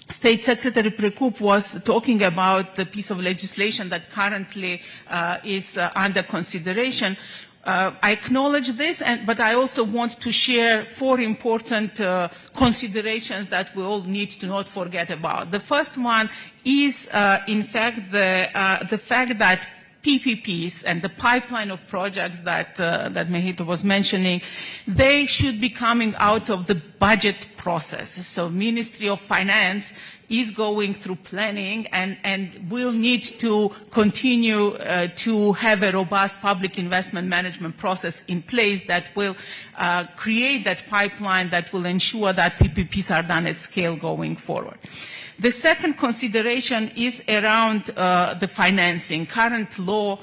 State Secretary Prekup was talking about the piece of legislation that currently is under consideration. I acknowledge this, but I also want to share 4 important considerations that we all need to not forget about. The first one is, in fact, the fact that PPPs and the pipeline of projects that Mehita was mentioning, they should be coming out of the budget process. So Ministry of Finance is going through planning and will need to continue to have a robust public investment management process in place that will create that pipeline that will ensure that PPPs are done at scale going forward. The second consideration is around the financing. Current law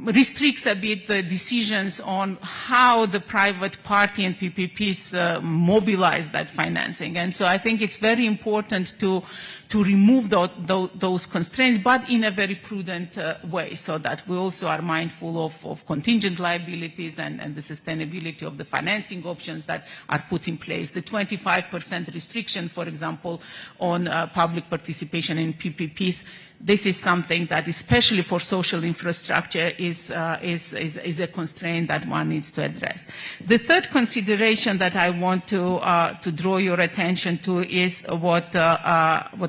restricts a bit the decisions on how the private party and PPPs mobilize that financing. And so I think it's very important to remove those constraints, but in a very prudent way, so that we also are mindful of contingent liabilities and the sustainability of the financing options that are put in place. The 25% restriction, for example, on public participation in PPPs, this is something that, especially for social infrastructure, is a constraint that one needs to address. The third consideration that I want to draw your attention to is what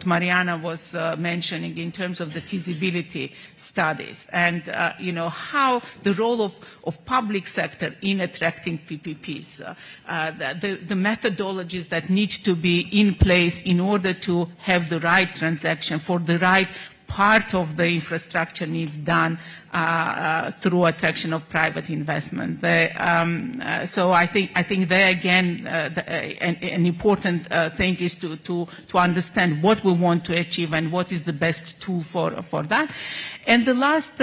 Mariana was mentioning in terms of the feasibility studies and how the role of public sector in attracting PPPs, the methodologies that need to be in place in order to have the right transaction for the right part of the infrastructure needs done through attraction of private investment. So I think there again an important thing is to understand what we want to achieve and what is the best tool for that. And the last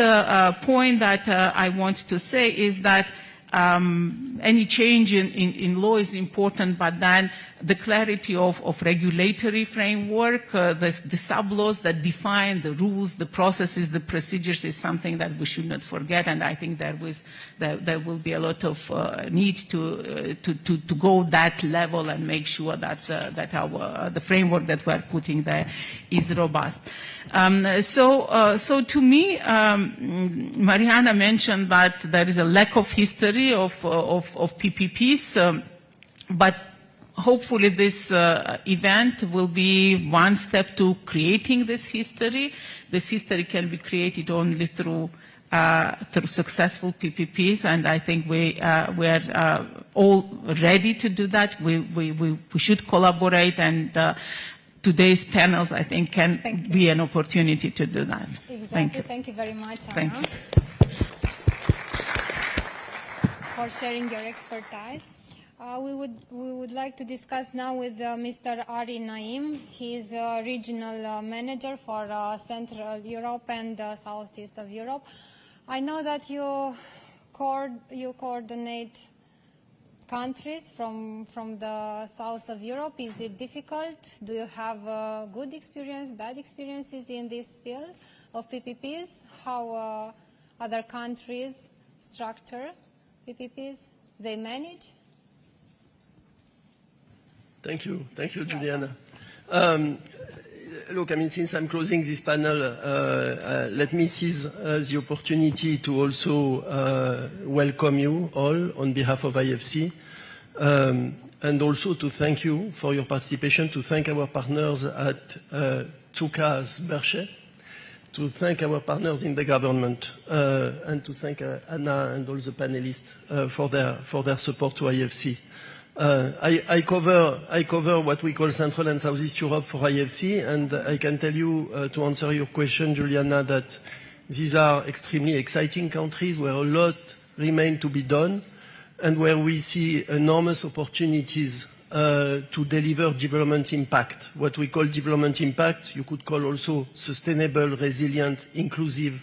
point that I want to say is that any change in law is important, but then the clarity of regulatory framework, the sub-laws that define the rules, the processes, the procedures is something that we should not forget, and I think there will be a lot of need to go that level and make sure that the framework that we are putting there is robust. So to me, Mariana mentioned that there is a lack of history of PPPs, but hopefully this event will be one step to creating this history. This history can be created only through successful PPPs, and I think we are all ready to do that. We should collaborate, and today's panels, I think, can be an opportunity to do that. Exactly. Thank you. Thank you very much, Anna, Thank you. for sharing your expertise. We would like to discuss now with Mr. Ari Naim. He is regional manager for Central Europe and Southeast of Europe. I know that you coordinate countries from the south of Europe. Is it difficult? Do you have good experience, bad experiences in this field of PPPs? How other countries structure PPPs? They manage? Thank you, Juliana. look, I mean, since I'm closing this panel, let me seize the opportunity to also welcome you all on behalf of IFC, and also to thank you for your participation, to thank our partners at Tukas Berche, to thank our partners in the government, and to thank Anna and all the panelists for their support to IFC. I cover what we call Central and Southeast Europe for IFC, and I can tell you, to answer your question, Juliana, that these are extremely exciting countries where a lot remain to be done, and where we see enormous opportunities to deliver development impact. What we call development impact, you could call also sustainable, resilient, inclusive,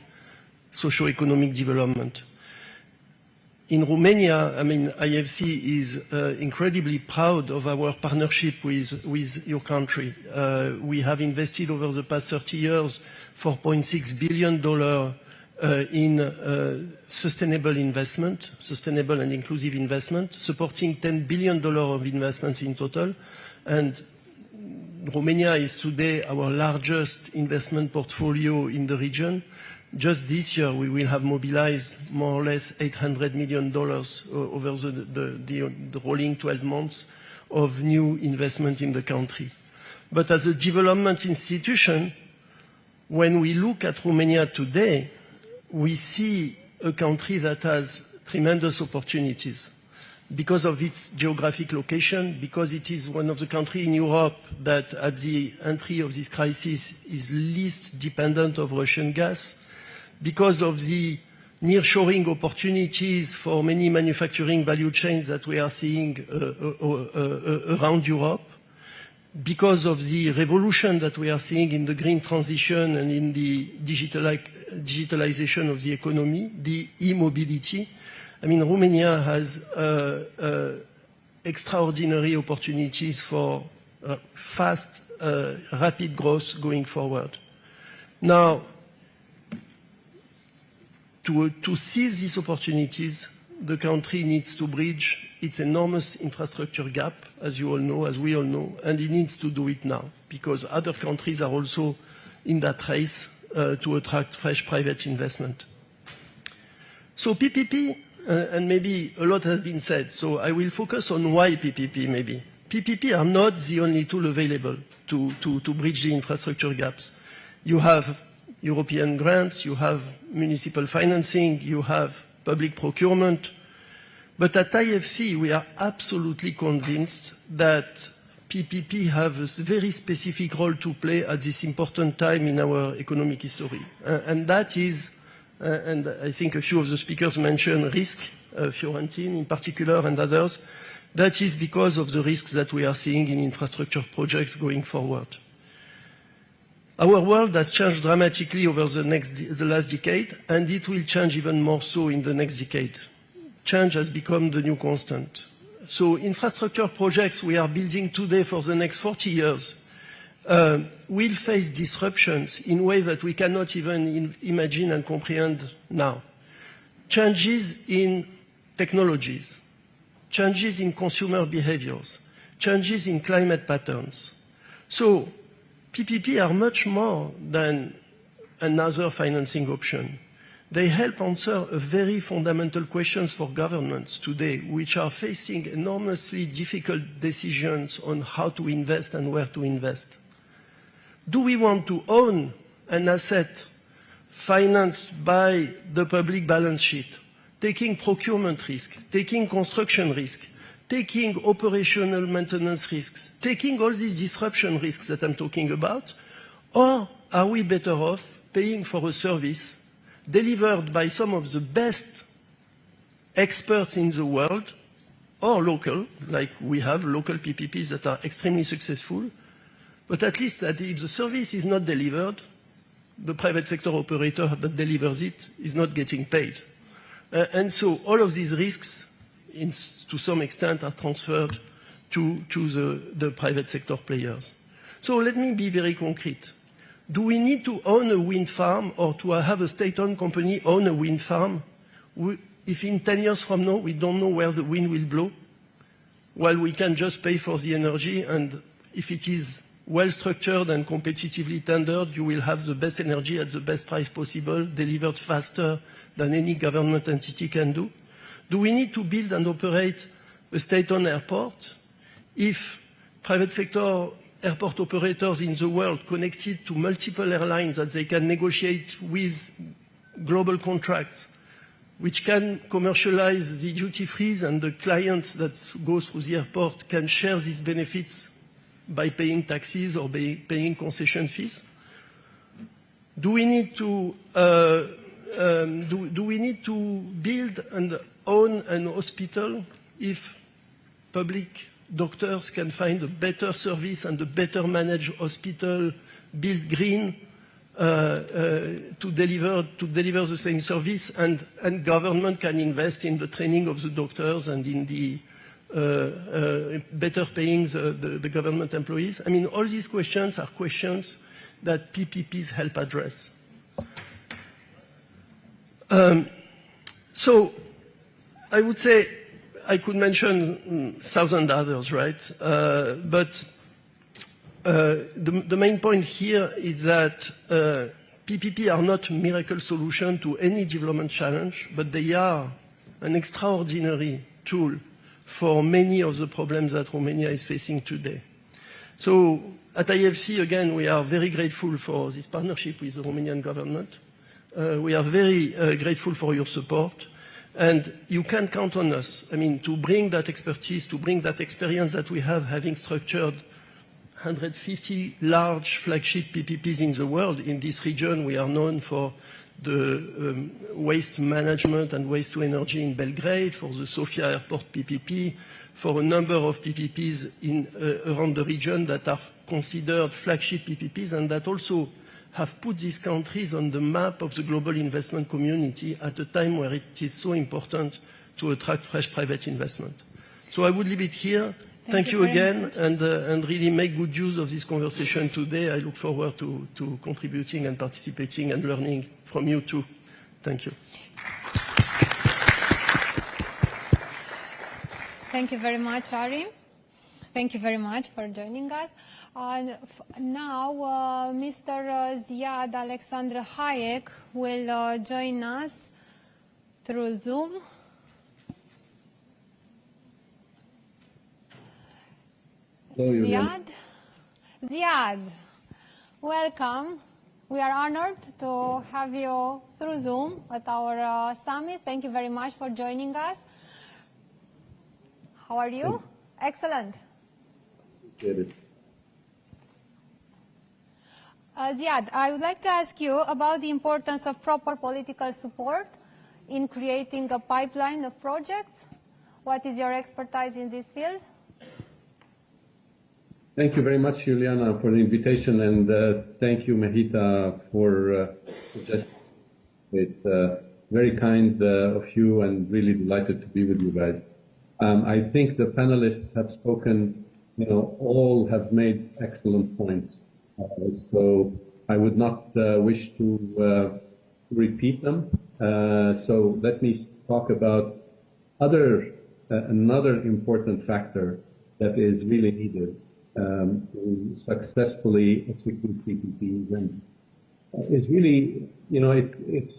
socio-economic development. In Romania, I mean, IFC is incredibly proud of our partnership with your country. We have invested over the past 30 years $4.6 billion in sustainable investment, sustainable and inclusive investment, supporting $10 billion of investments in total. And Romania is today our largest investment portfolio in the region. Just this year, we will have mobilized more or less $800 million over the rolling 12 months of new investment in the country. But as a development institution, when we look at Romania today, we see a country that has tremendous opportunities because of its geographic location, because it is one of the countries in Europe that at the entry of this crisis is least dependent of Russian gas, because of the nearshoring opportunities for many manufacturing value chains that we are seeing around Europe, because of the revolution that we are seeing in the green transition and in the digitalization of the economy, the e-mobility. I mean, Romania has extraordinary opportunities for fast, rapid growth going forward. Now, to seize these opportunities, the country needs to bridge its enormous infrastructure gap, as you all know, as we all know, and it needs to do it now, because other countries are also in that race to attract fresh private investment. So PPP, and maybe a lot has been said, so I will focus on why PPP maybe. PPP are not the only tool available to bridge the infrastructure gaps. You have European grants, you have municipal financing, you have public procurement. But at IFC, we are absolutely convinced that PPP have a very specific role to play at this important time in our economic history. And that is, and I think a few of the speakers mentioned risk, Fiorentin in particular and others, that is because of the risks that we are seeing in infrastructure projects going forward. Our world has changed dramatically over the last decade, and it will change even more so in the next decade. Change has become the new constant. So infrastructure projects we are building today for the next 40 years will face disruptions in ways that we cannot even imagine and comprehend now. Changes in technologies, changes in consumer behaviors, changes in climate patterns. So PPP are much more than another financing option. They help answer a very fundamental questions for governments today, which are facing enormously difficult decisions on how to invest and where to invest. Do we want to own an asset financed by the public balance sheet, taking procurement risk, taking construction risk, taking operational maintenance risks, taking all these disruption risks that I'm talking about, or are we better off paying for a service delivered by some of the best experts in the world, or local, like we have local PPPs that are extremely successful, but at least that if the service is not delivered, the private sector operator that delivers it is not getting paid. And so all of these risks, to some extent, are transferred to the private sector players. So let me be very concrete. Do we need to own a wind farm or to have a state-owned company own a wind farm if in 10 years from now we don't know where the wind will blow, while we can just pay for the energy, and if it is well-structured and competitively tendered, you will have the best energy at the best price possible, delivered faster than any government entity can do? Do we need to build and operate a state-owned airport? If private sector airport operators in the world connected to multiple airlines that they can negotiate with global contracts, which can commercialize the duty-frees, and the clients that go through the airport can share these benefits by paying taxes or by paying concession fees? Do we need to build and own an hospital if public doctors can find a better service and a better managed hospital, build green, to deliver the same service, and government can invest in the training of the doctors and in the better paying the government employees? I mean, all these questions are questions that PPPs help address. So I would say I could mention 1,000 others, right? But the main point here is that PPP are not a miracle solution to any development challenge, but they are an extraordinary tool for many of the problems that Romania is facing today. So at IFC, again, we are very grateful for this partnership with the Romanian government. We are very grateful for your support. And you can count on us, I mean, to bring that expertise, to bring that experience that we have, having structured 150 large flagship PPPs in the world. In this region, we are known for the waste management and waste to energy in Belgrade, for the Sofia Airport PPP, for a number of PPPs around the region that are considered flagship PPPs and that also have put these countries on the map of the global investment community at a time where it is so important to attract fresh private investment. So I would leave it here. Thank you again, and really make good use of this conversation today. I look forward to contributing and participating and learning from you too. Thank you. Thank you very much, Ari. Thank you very much for joining us. Now, Mr. Ziad Alexandru Hayek will join us through Zoom. Ziad, welcome. We are honored to have you through Zoom at our summit. Thank you very much for joining us. How are you? Excellent. Ziad, I would like to ask you about the importance of proper political support in creating a pipeline of projects. What is your expertise in this field? Thank you very much, Juliana, for the invitation, and thank you, Mehita, for suggesting it. Very kind of you, and really delighted to be with you guys. I think the panelists have spoken, all have made excellent points. So I would not wish to repeat them. So let me talk about another important factor that is really needed to successfully execute PPPs, and is really, it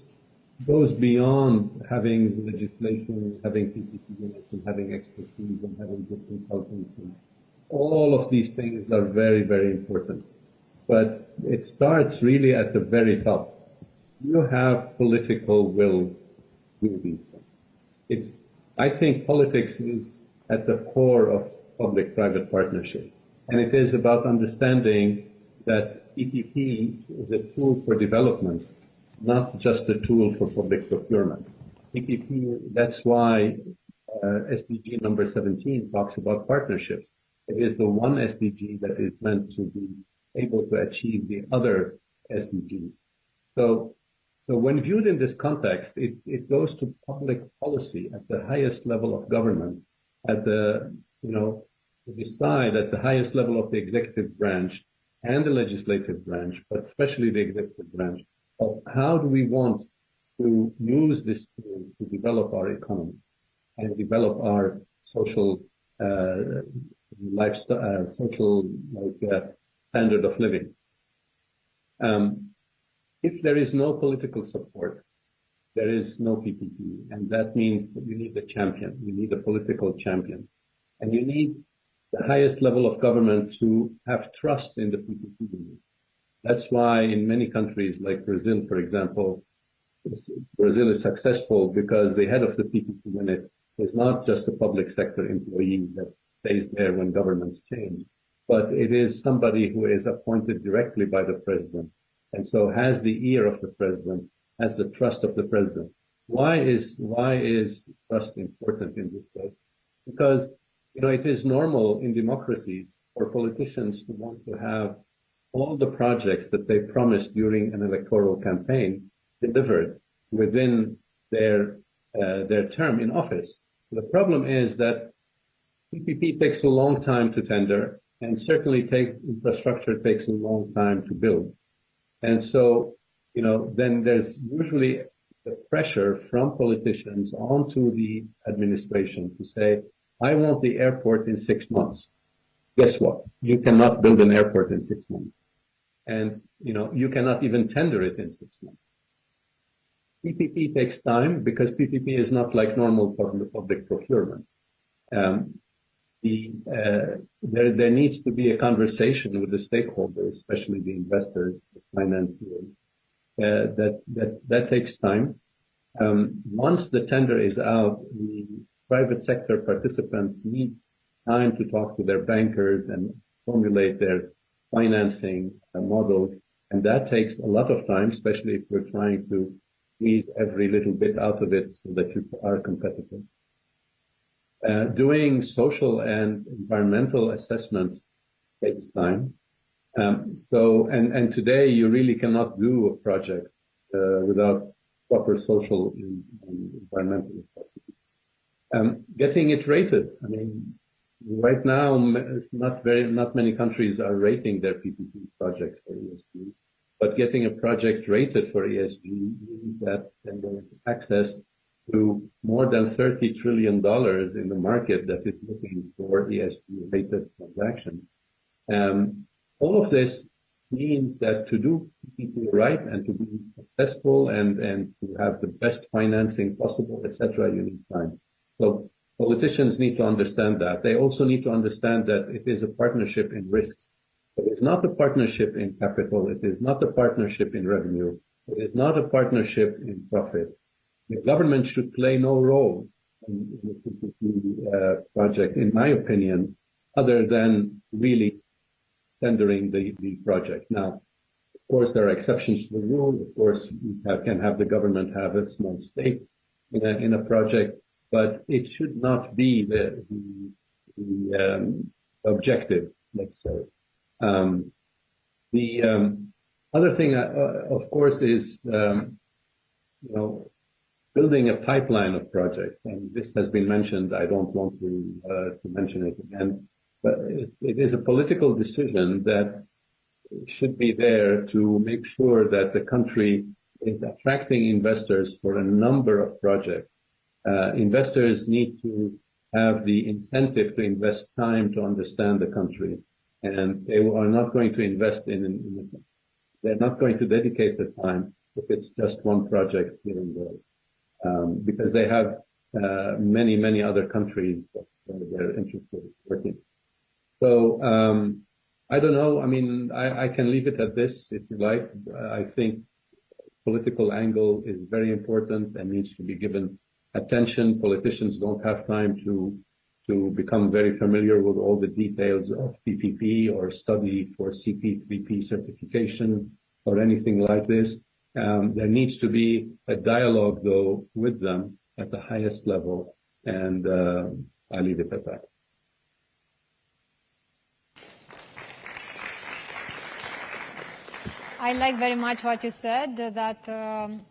goes beyond having legislation, having PPP units, and having expertise, and having good consultants. And all of these things are very, very important. But it starts really at the very top. You have political will to do these things. I think politics is at the core of public-private partnership. And it is about understanding that PPP is a tool for development, not just a tool for public procurement. PPP, that's why SDG number 17 talks about partnerships. It is the one SDG that is meant to be able to achieve the other SDGs. So when viewed in this context, it goes to public policy at the highest level of government, at the, to decide at the highest level of the executive branch and the legislative branch, but especially the executive branch, of how do we want to use this tool to develop our economy and develop our social lifestyle, standard of living. If there is no political support, there is no PPP, and that means that you need a champion. You need a political champion, and you need the highest level of government to have trust in the PPP. That's why in many countries like Brazil, for example, Brazil is successful because the head of the PPP unit is not just a public sector employee that stays there when governments change, but it is somebody who is appointed directly by the president, and so has the ear of the president, has the trust of the president. Why is trust important in this case? Because, you know, it is normal in democracies for politicians to want to have all the projects that they promised during an electoral campaign delivered within their term in office. The problem is that PPP takes a long time to tender, and certainly infrastructure takes a long time to build. And so, you know, then there's usually the pressure from politicians onto the administration to say, I want the airport in 6 months. Guess what? You cannot build an airport in 6 months. And, you know, you cannot even tender it in 6 months. PPP takes time because PPP is not like normal public procurement. There needs to be a conversation with the stakeholders, especially the investors, the financiers. That takes time. Once the tender is out, the private sector participants need time to talk to their bankers and formulate their financing models, and that takes a lot of time, especially if we're trying to squeeze every little bit out of it so that you are competitive. Doing social and environmental assessments takes time. And today you really cannot do a project without proper social and environmental assessment. Getting it rated. I mean, right now, not many countries are rating their PPP projects for ESG, but getting a project rated for ESG means that then there is access to more than $30 trillion in the market that is looking for ESG-rated transactions. All of this means that to do PPP right and to be successful and to have the best financing possible, etc., you need time. So politicians need to understand that. They also need to understand that it is a partnership in risks. It is not a partnership in capital. It is not a partnership in revenue. It is not a partnership in profit. The government should play no role in the PPP project, in my opinion, other than really tendering the project. Now, of course, there are exceptions to the rule. Of course, you can have the government have a small stake in a project, but it should not be the objective, let's say. The other thing, of course, is building a pipeline of projects, and this has been mentioned. I don't want to mention it again, but it is a political decision that should be there to make sure that the country is attracting investors for a number of projects. Investors need to have the incentive to invest time to understand the country, and they are not going to invest they're not going to dedicate the time if it's just one project here and there, because they have many other countries that they're interested in working. So I don't know. I mean, I can leave it at this if you like. I think political angle is very important and needs to be given attention. Politicians don't have time to become very familiar with all the details of PPP or study for CP3P certification or anything like this. There needs to be a dialogue, though, with them at the highest level, and I leave it at that. I like very much what you said, that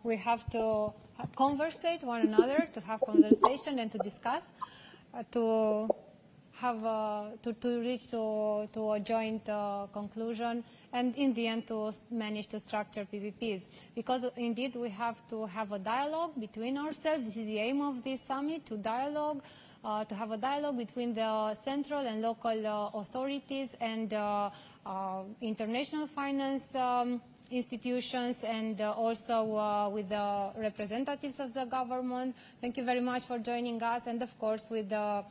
we have to conversate one another, to have conversation and to discuss, to have to reach to a joint conclusion, and in the end to manage to structure PPPs. Because indeed we have to have a dialogue between ourselves. This is the aim of this summit, to dialogue to have a dialogue between the central and local authorities and international finance institutions and also with the representatives of the government. Thank you very much for joining us, and of course with the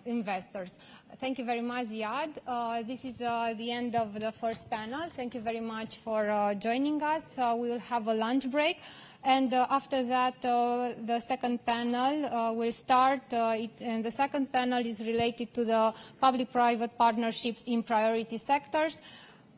investors. Thank you very much, Ziad. This is the end of the first panel. Thank you very much for joining us. We will have a lunch break. And after that, the second panel will start, and the second panel is related to the public-private partnerships in priority sectors,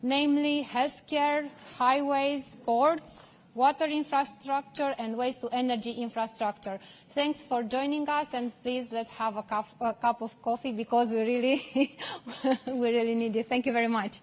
namely healthcare, highways, ports, water infrastructure, and waste-to-energy infrastructure. Thanks for joining us, and please let's have a cup of coffee because we really, we really need it. Thank you very much.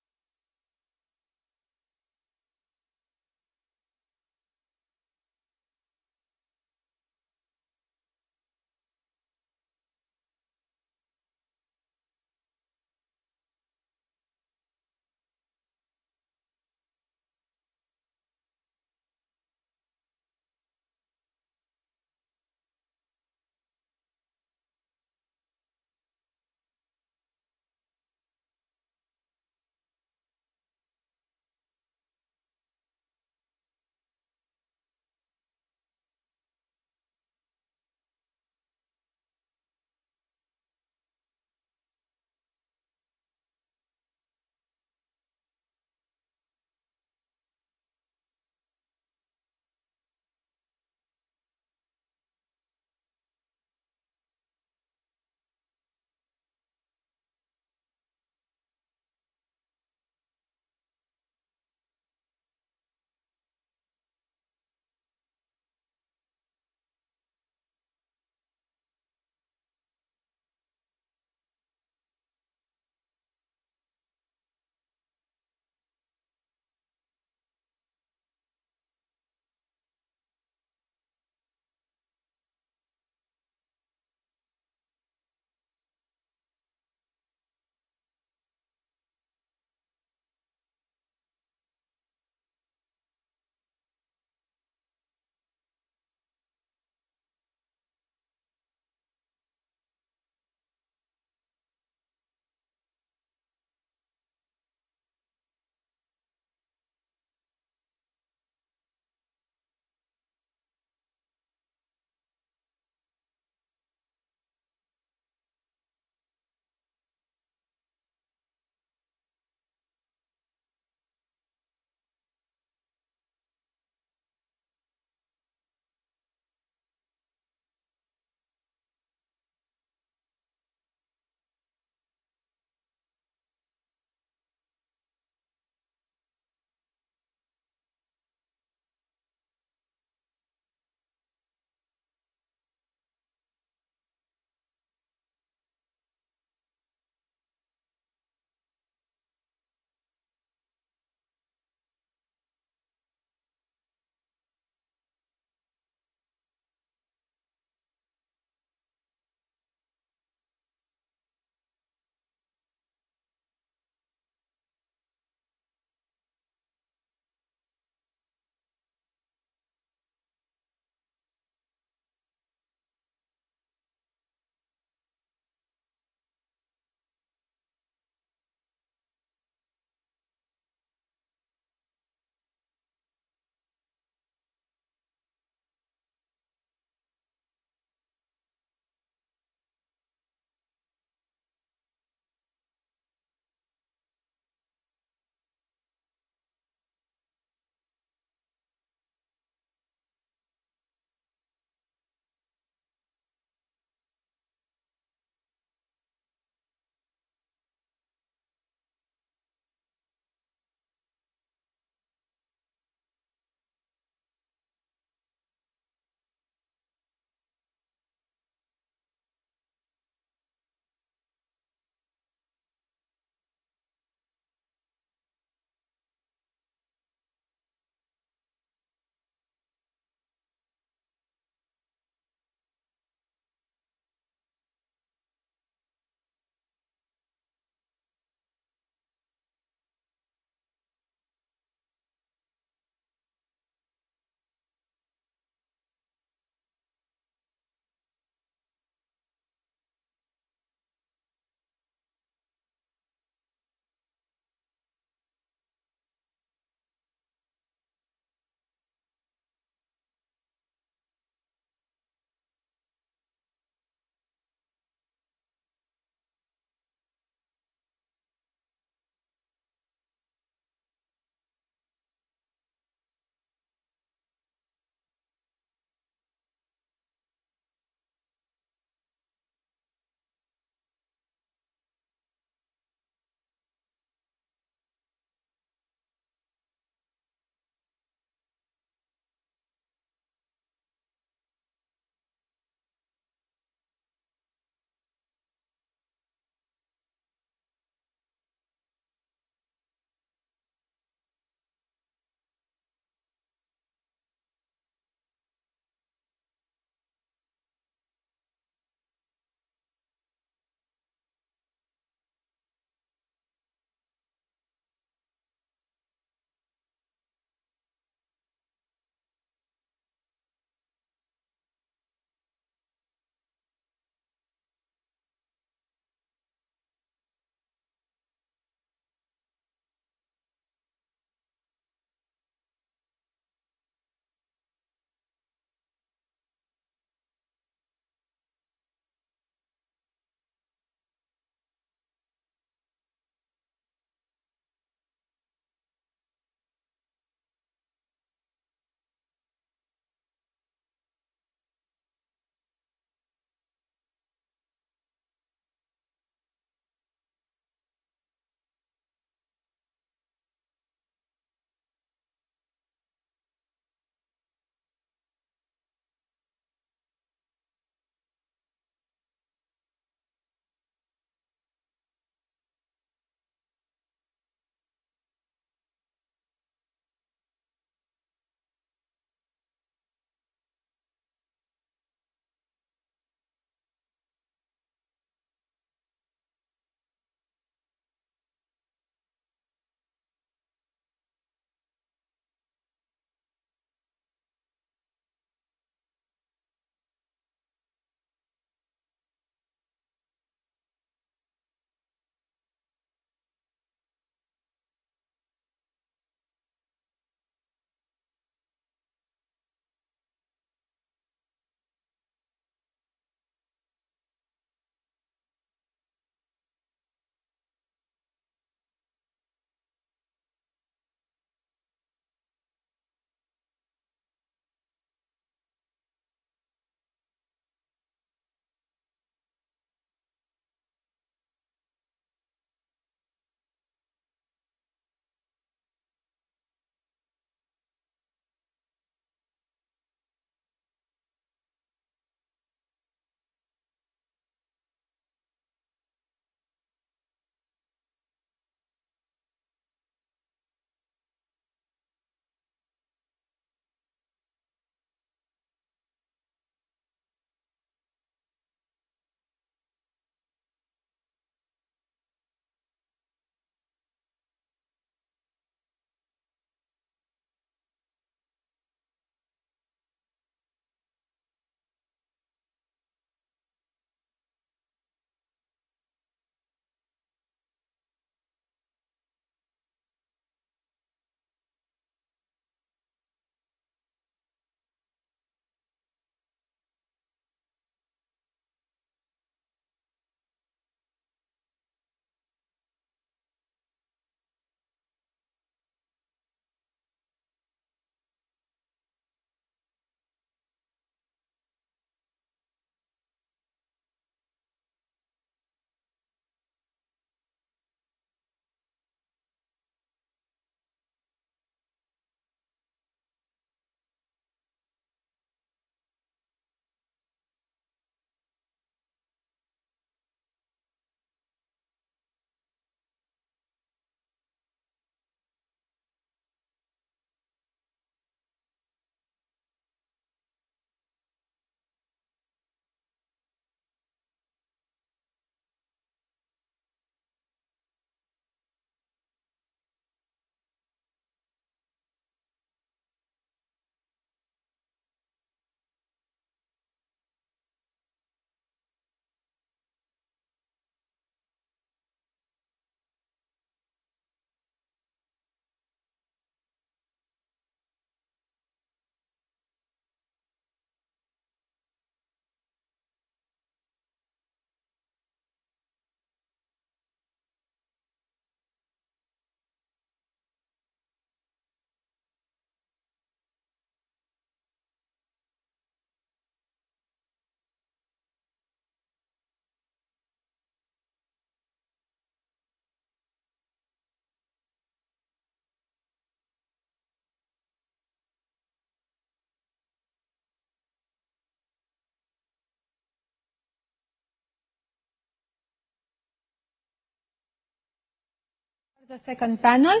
The second panel,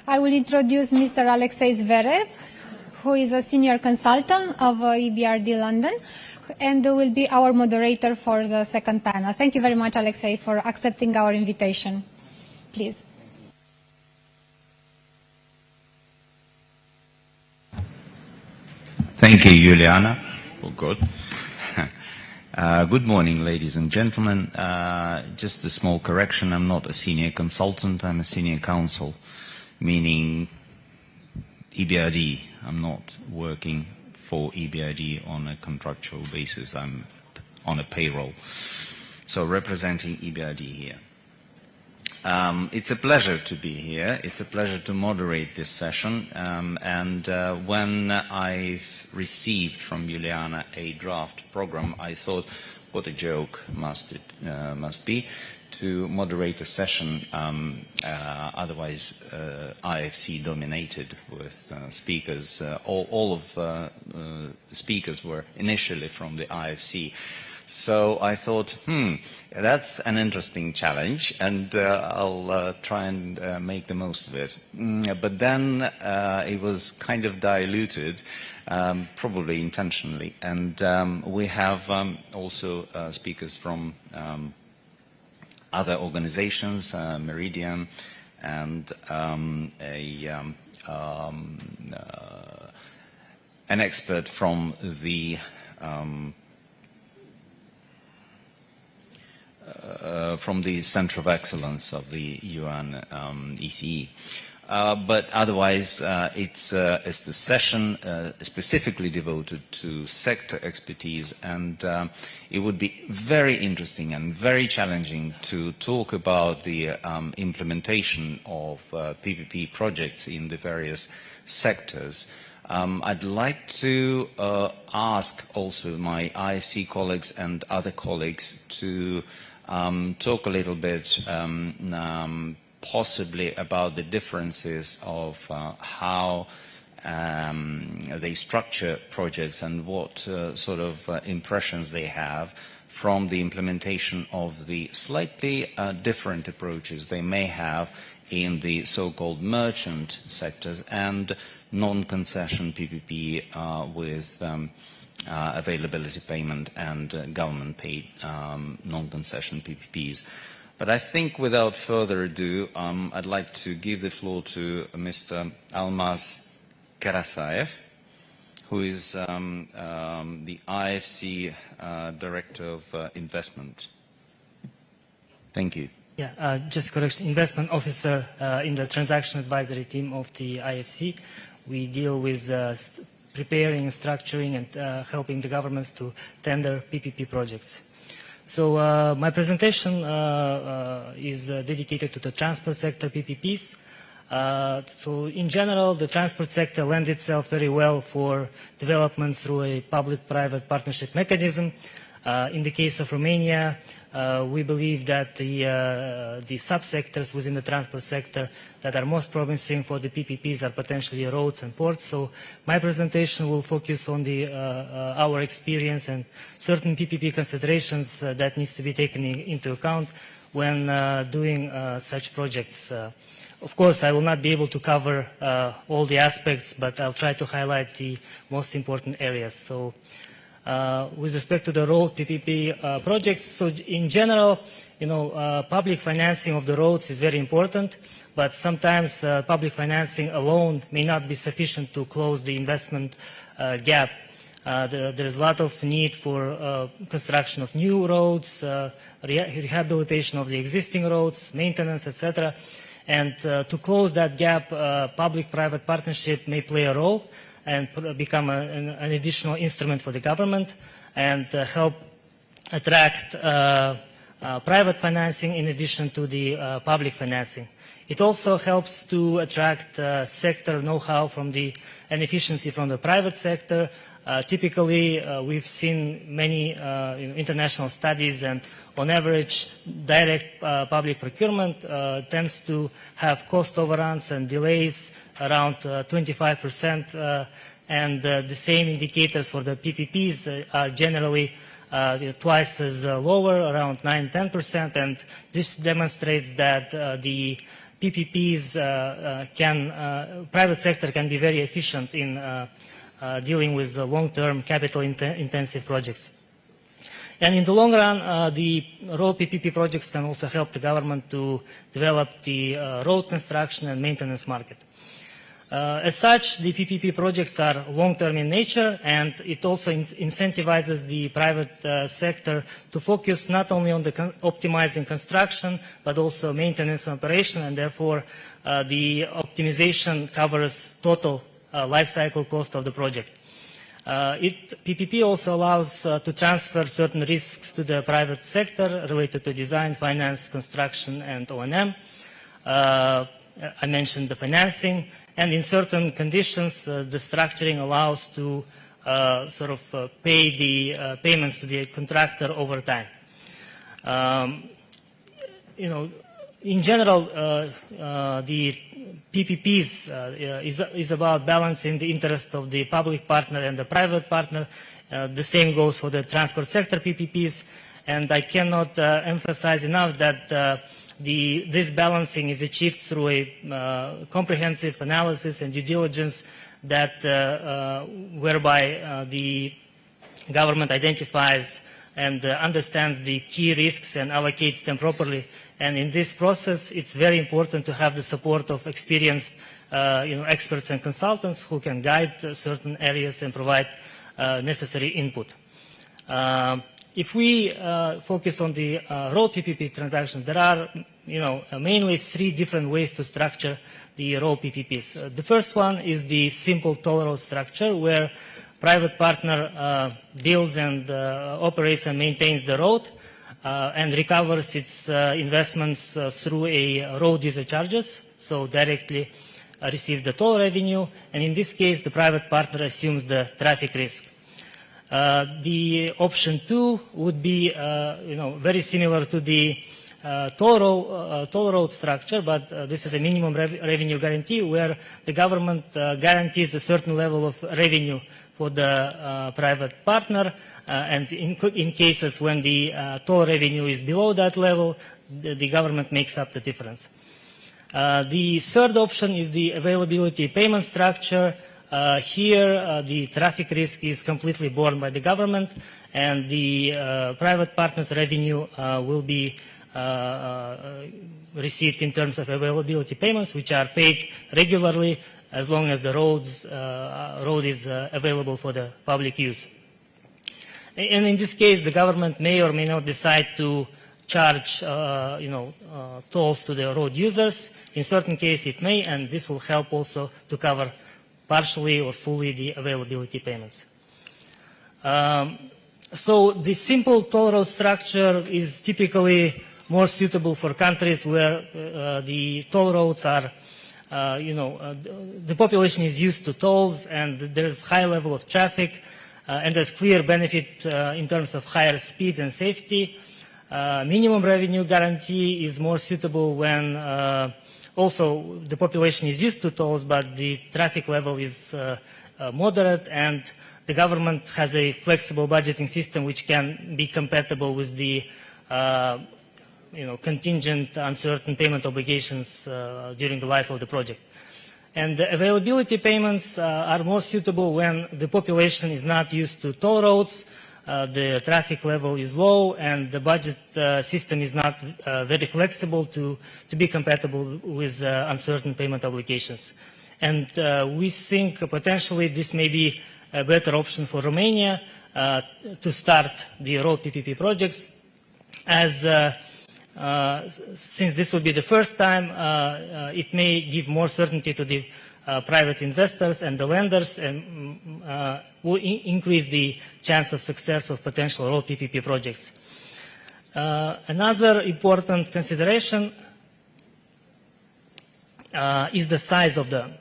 I will introduce Mr. Alexei Zverev, who is a senior consultant of EBRD London, and will be our moderator for the second panel. Thank you very much, Alexei, for accepting our invitation. Please. Thank you, Juliana. Oh, good. Good morning, ladies and gentlemen. Just a small correction. I'm not a senior consultant. I'm a senior counsel, meaning EBRD. I'm not working for EBRD on a contractual basis. I'm on a payroll. So representing EBRD here. It's a pleasure to be here. It's a pleasure to moderate this session. When I've received from Juliana a draft program, I thought, what a joke must be to moderate a session otherwise IFC dominated with speakers. All of the speakers were initially from the IFC. So I thought, that's an interesting challenge, and I'll try and make the most of it. But then it was kind of diluted, probably intentionally. And we have also speakers from other organizations, Meridian, and an expert from the Center of Excellence of the UN ECE. But otherwise, it's the session specifically devoted to sector expertise, and it would be very interesting and very challenging to talk about the implementation of PPP projects in the various sectors. I'd like to ask also my IFC colleagues and other colleagues to talk a little bit possibly about the differences of how they structure projects and what sort of impressions they have from the implementation of the slightly different approaches they may have in the so-called merchant sectors and non-concession PPP with availability payment and government-paid non-concession PPPs. But I think without further ado, I'd like to give the floor to Mr. Almaz Karasayev, who is the IFC Director of Investment. Thank you. Yeah, just correction, investment officer in the transaction advisory team of the IFC. We deal with preparing, structuring, and helping the governments to tender PPP projects. So my presentation is dedicated to the transport sector PPPs. So in general, the transport sector lends itself very well for development through a public-private partnership mechanism. In the case of Romania, we believe that the subsectors within the transport sector that are most promising for the PPPs are potentially roads and ports. So my presentation will focus on our experience and certain PPP considerations that needs to be taken into account when doing such projects. Of course, I will not be able to cover all the aspects, but I'll try to highlight the most important areas. So with respect to the road PPP projects, so in general, public financing of the roads is very important, but sometimes public financing alone may not be sufficient to close the investment gap. There is a lot of need for construction of new roads, rehabilitation of the existing roads, maintenance, etc. And to close that gap, public-private partnership may play a role and become an additional instrument for the government and help attract private financing in addition to the public financing. It also helps to attract sector know-how and efficiency from the private sector. Typically, we've seen many international studies, and on average, direct public procurement tends to have cost overruns and delays around 25%, and the same indicators for the PPPs are generally twice as lower, around 9-10%, and this demonstrates that the PPPs private sector can be very efficient in dealing with long-term capital-intensive projects. And in the long run, the road PPP projects can also help the government to develop the road construction and maintenance market. As such, the PPP projects are long-term in nature, and it also incentivizes the private sector to focus not only on the optimizing construction, but also maintenance and operation, and therefore the optimization covers total life cycle cost of the project. PPP also allows to transfer certain risks to the private sector related to design, finance, construction, and O&M. I mentioned the financing, and in certain conditions, the structuring allows to pay the payments to the contractor over time. In general, the PPPs is about balancing the interest of the public partner and the private partner. The same goes for the transport sector PPPs, and I cannot emphasize enough that this balancing is achieved through a comprehensive analysis and due diligence that whereby the government identifies and understands the key risks and allocates them properly. And in this process, it's very important to have the support of experienced experts and consultants who can guide certain areas and provide necessary input. If we focus on the road PPP transactions, there are mainly 3 different ways to structure the road PPPs. The first one is the simple toll road structure, where private partner builds and operates and maintains the road and recovers its investments through a road user charges, so directly receives the toll revenue, and in this case the private partner assumes the traffic risk. The option 2 would be very similar to the toll road structure, but this is a minimum revenue guarantee where the government guarantees a certain level of revenue for the private partner, and in cases when the toll revenue is below that level, the government makes up the difference. The third option is the availability payment structure. Here, the traffic risk is completely borne by the government, and the private partner's revenue will be received in terms of availability payments, which are paid regularly as long as the road is available for the public use. And in this case, the government may or may not decide to charge tolls to the road users. In certain cases, it may, and this will help also to cover partially or fully the availability payments. So the simple toll road structure is typically more suitable for countries where the toll roads are, the population is used to tolls and there's high level of traffic and there's clear benefit in terms of higher speed and safety. Minimum revenue guarantee is more suitable when also the population is used to tolls, but the traffic level is moderate, and the government has a flexible budgeting system which can be compatible with the contingent uncertain payment obligations during the life of the project. And the availability payments are more suitable when the population is not used to toll roads, the traffic level is low, and the budget system is not very flexible to be compatible with uncertain payment obligations. And we think potentially this may be a better option for Romania to start the road PPP projects, as since this will be the first time, it may give more certainty to the private investors and the lenders, and will increase the chance of success of potential road PPP projects. Another important consideration is the size of the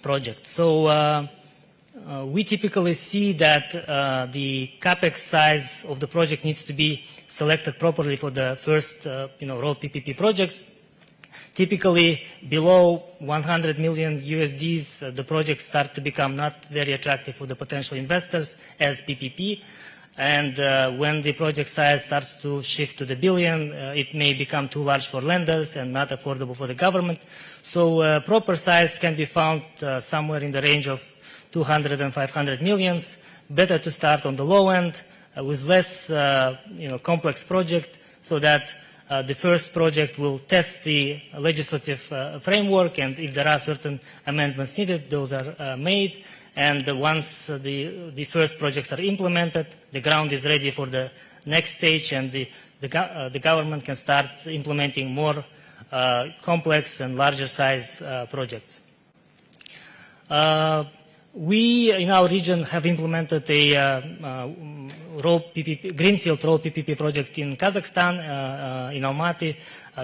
project. So we typically see that the capex size of the project needs to be selected properly for the first road PPP projects. Typically, below 100 million USDs, the projects start to become not very attractive for the potential investors as PPP. And when the project size starts to shift to the billion, it may become too large for lenders and not affordable for the government. So proper size can be found somewhere in the range of 200 and 500 millions. Better to start on the low end with less complex project, so that the first project will test the legislative framework, and if there are certain amendments needed, those are made. And once the first projects are implemented, the ground is ready for the next stage, and the government can start implementing more complex and larger size projects. We, in our region, have implemented a greenfield road PPP project in Kazakhstan, in Almaty.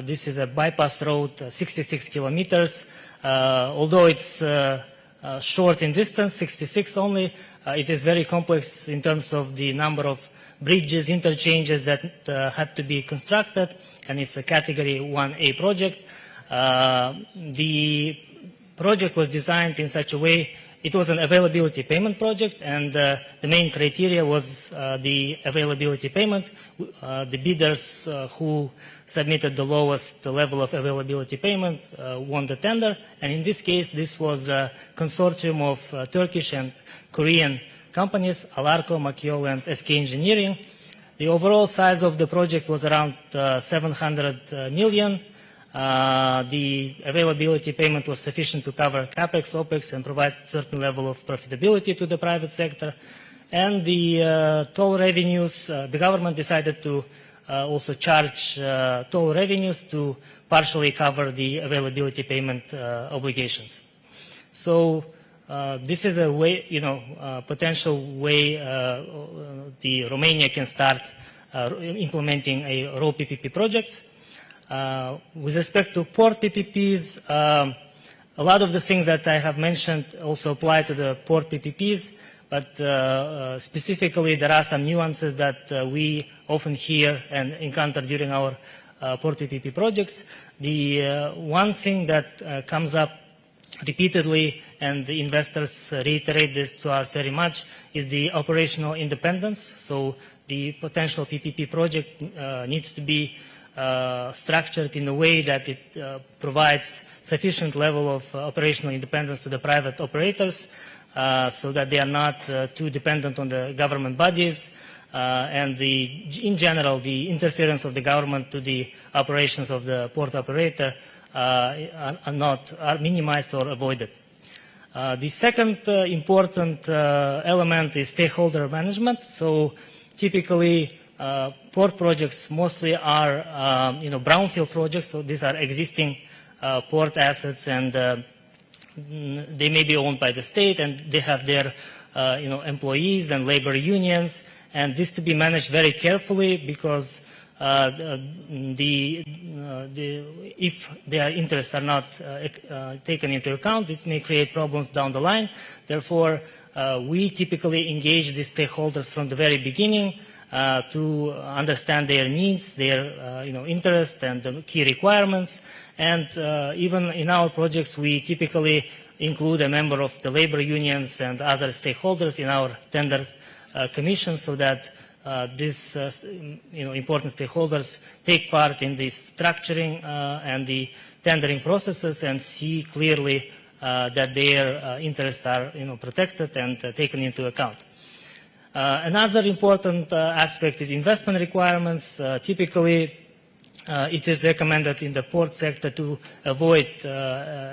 This is a bypass road, 66 kilometers. Although it's short in distance, 66 only, it is very complex in terms of the number of bridges, interchanges that had to be constructed, and it's a category 1A project. The project was designed in such a way. It was an availability payment project, and the main criteria was the availability payment. The bidders who submitted the lowest level of availability payment won the tender, and in this case, this was a consortium of Turkish and Korean companies, Alarko, Makiol, and SK Engineering. The overall size of the project was around 700 million. The availability payment was sufficient to cover CapEx, OpEx, and provide a certain level of profitability to the private sector. And the toll revenues, the government decided to also charge toll revenues to partially cover the availability payment obligations. So this is a way, potential way the Romania can start implementing a road PPP project. With respect to port PPPs, a lot of the things that I have mentioned also apply to the port PPPs, but specifically there are some nuances that we often hear and encounter during our port PPP projects. The one thing that comes up repeatedly, and the investors reiterate this to us very much, is the operational independence. So the potential PPP project needs to be structured in a way that it provides sufficient level of operational independence to the private operators, so that they are not too dependent on the government bodies, and in general, the interference of the government to the operations of the port operator are minimized or avoided. The second important element is stakeholder management. So typically, port projects mostly are, brownfield projects. So these are existing port assets, and they may be owned by the state, and they have their, employees and labor unions, and this to be managed very carefully, because if their interests are not taken into account, it may create problems down the line. Therefore, we typically engage the stakeholders from the very beginning to understand their needs, their interests, and the key requirements. And even in our projects, we typically include a member of the labor unions and other stakeholders in our tender commission, so that these important stakeholders take part in the structuring and the tendering processes, and see clearly that their interests are protected and taken into account. Another important aspect is investment requirements. Typically, it is recommended in the port sector to avoid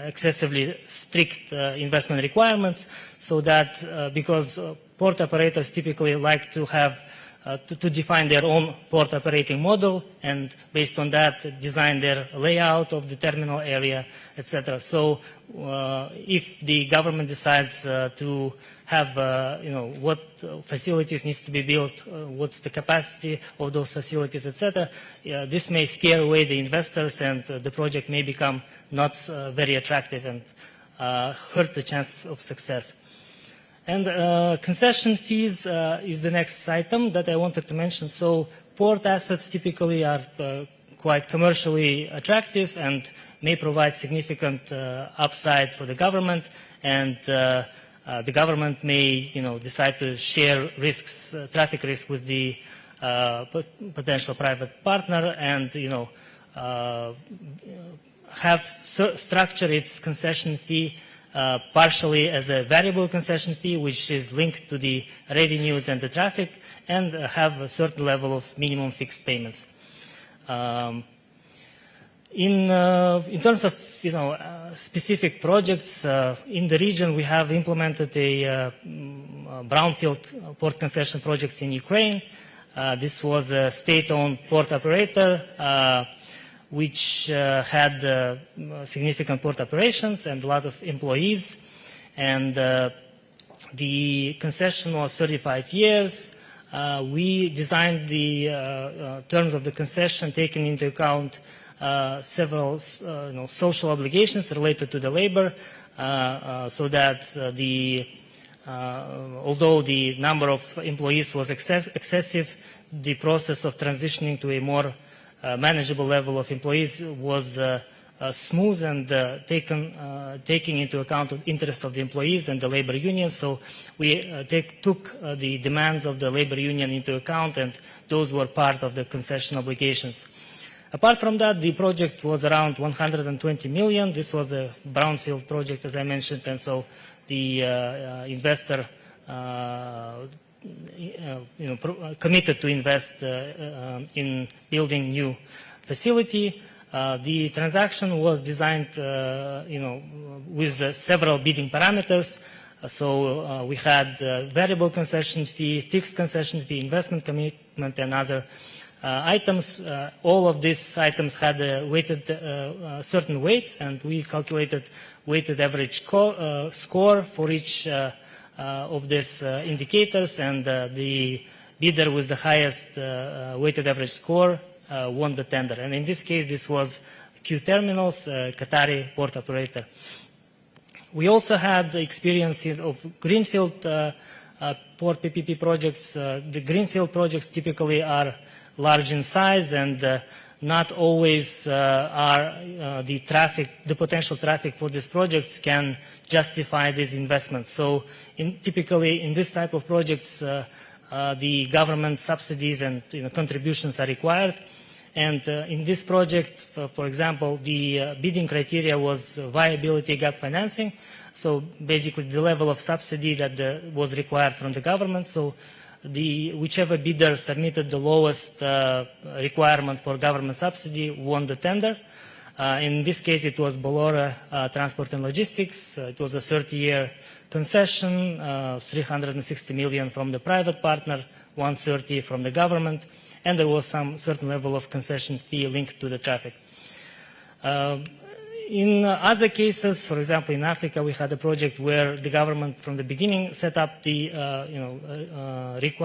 excessively strict investment requirements, so that because port operators typically like to have to define their own port operating model, and based on that design their layout of the terminal area, etc. So if the government decides to have what facilities needs to be built, what's the capacity of those facilities, etc., this may scare away the investors, and the project may become not very attractive and hurt the chance of success. And concession fees is the next item that I wanted to mention. So port assets typically are quite commercially attractive and may provide significant upside for the government. And the government may, decide to share risks, traffic risk with the potential private partner, and have structure its concession fee partially as a variable concession fee, which is linked to the revenues and the traffic, and have a certain level of minimum fixed payments. In terms of specific projects in the region, we have implemented a brownfield port concession projects in Ukraine. This was a state-owned port operator which had significant port operations and a lot of employees, and the concession was 35 years. We designed the terms of the concession taking into account several social obligations related to the labor, so that although the number of employees was excessive, the process of transitioning to a more manageable level of employees was smooth and taking into account the interest of the employees and the labor union. So we took the demands of the labor union into account, and those were part of the concession obligations. Apart from that, the project was around 120 million. This was a brownfield project, as I mentioned, and so the investor committed to invest in building new facility. The transaction was designed, with several bidding parameters. So we had variable concession fee, fixed concession fee, investment commitment, and other items. All of these items had weighted certain weights, and we calculated weighted average score for each of these indicators, and the bidder with the highest weighted average score won the tender. And in this case, this was Q Terminals, Qatari port operator. We also had experience of greenfield port PPP projects. The greenfield projects typically are large in size, and not always the potential traffic for these projects can justify these investments. So typically in this type of projects, the government subsidies and contributions are required. And in this project, for example, the bidding criteria was viability gap financing. So basically the level of subsidy that was required from the government. So whichever bidder submitted the lowest requirement for government subsidy won the tender. In this case, it was Bolora Transport and Logistics. It was a 30-year concession, 360 million from the private partner, 130 from the government, and there was some certain level of concession fee linked to the traffic. In other cases, for example, in Africa, we had a project where the government from the beginning set up the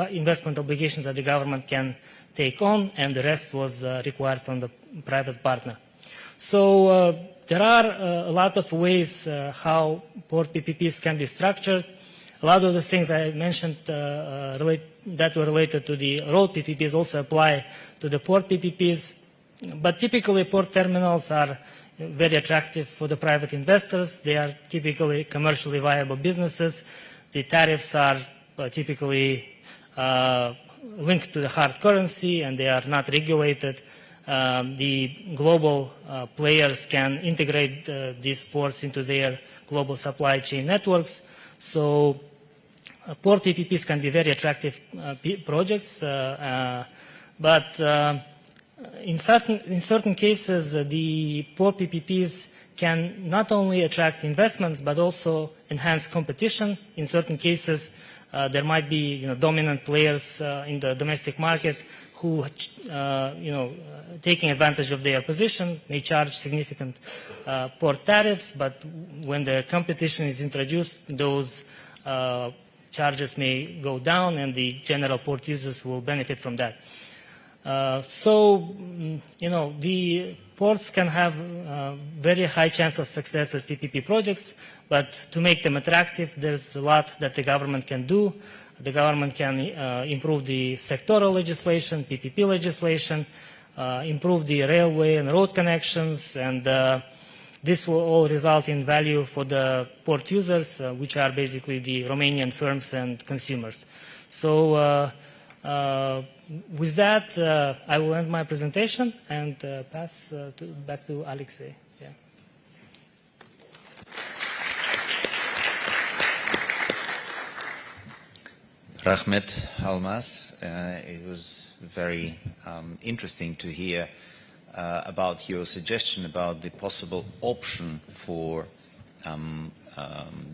investment obligations that the government can take on, and the rest was required from the private partner. So there are a lot of ways how port PPPs can be structured. A lot of the things I mentioned that were related to the road PPPs also apply to the port PPPs. But typically, port terminals are very attractive for the private investors. They are typically commercially viable businesses. The tariffs are typically linked to the hard currency, and they are not regulated. The global players can integrate these ports into their global supply chain networks. So port PPPs can be very attractive projects, but in certain cases, the port PPPs can not only attract investments, but also enhance competition. In certain cases, there might be dominant players in the domestic market who, taking advantage of their position, may charge significant port tariffs, but when the competition is introduced, those charges may go down, and the general port users will benefit from that. The ports can have very high chance of success as PPP projects, but to make them attractive, there's a lot that the government can do. The government can improve the sectoral legislation, PPP legislation, improve the railway and road connections, and this will all result in value for the port users, which are basically the Romanian firms and consumers. So with that, I will end my presentation and pass back to Alexei. Yeah. Rahmet Almas, it was very interesting to hear about your suggestion about the possible option for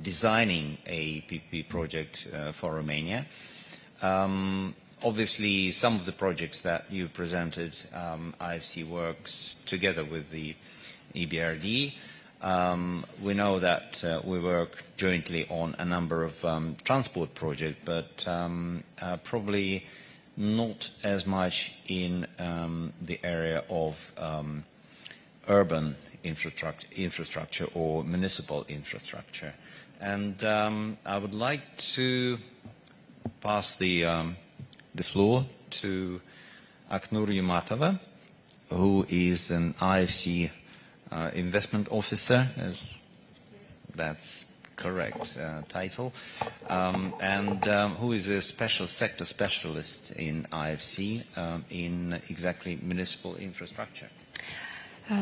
designing a PPP project for Romania. Obviously, some of the projects that you presented, IFC works together with the EBRD. We know that we work jointly on a number of transport projects, but probably not as much in the area of urban infrastructure or municipal infrastructure. And I would like to pass the floor to Aknur Yumatova, who is an IFC investment officer, as that's correct title, and who is a special sector specialist in IFC in exactly municipal infrastructure.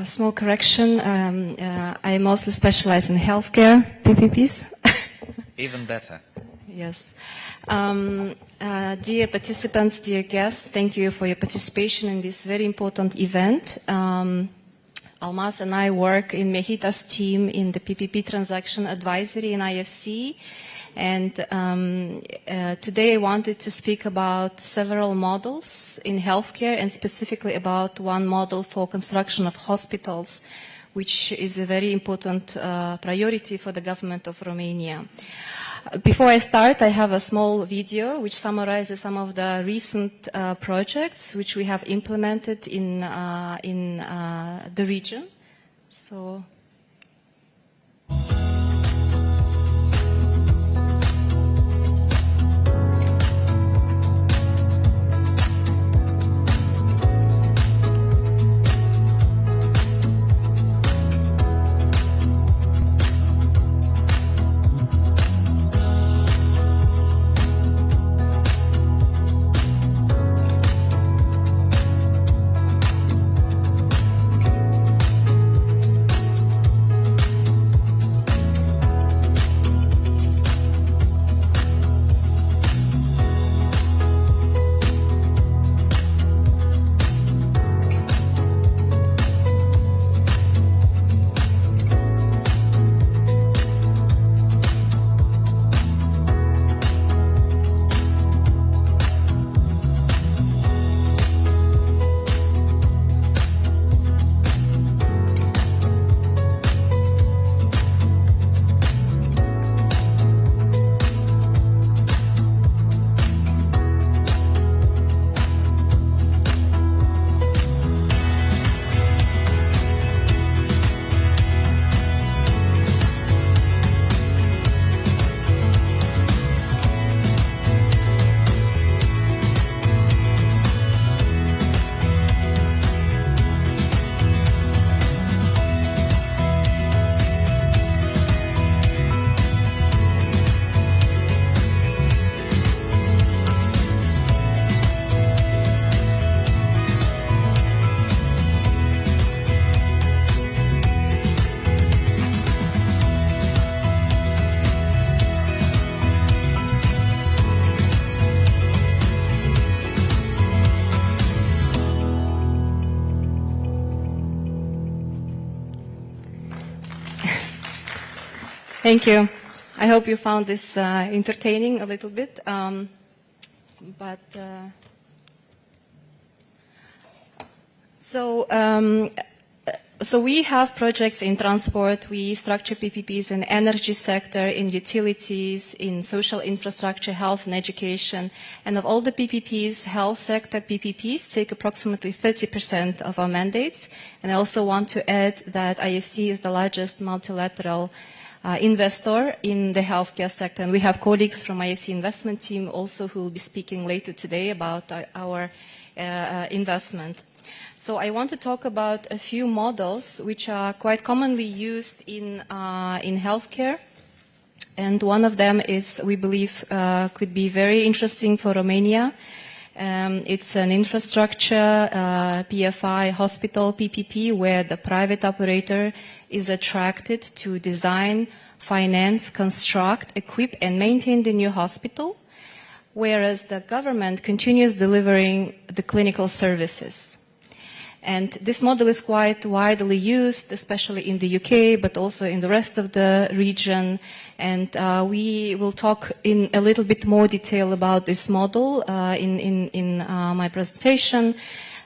Small correction, I mostly specialize in healthcare PPPs. Even better. Yes. Dear participants, dear guests, thank you for your participation in this very important event. Almas and I work in Mehita's team in the PPP transaction advisory in IFC. And today I wanted to speak about several models in healthcare and specifically about one model for construction of hospitals, which is a very important priority for the government of Romania. Before I start, I have a small video which summarizes some of the recent projects which we have implemented in the region. So. Thank you. I hope you found this entertaining a little bit. So we have projects in transport. We structure PPPs in energy sector, in utilities, in social infrastructure, health and education. And of all the PPPs, health sector PPPs take approximately 30% of our mandates. And I also want to add that IFC is the largest multilateral investor in the healthcare sector. And we have colleagues from IFC investment team also who will be speaking later today about our investment. So I want to talk about a few models which are quite commonly used in healthcare. And one of them is, we believe, could be very interesting for Romania. It's an infrastructure, PFI, hospital, PPP, where the private operator is attracted to design, finance, construct, equip, and maintain the new hospital, whereas the government continues delivering the clinical services. And this model is quite widely used, especially in the UK, but also in the rest of the region. And we will talk in a little bit more detail about this model in my presentation.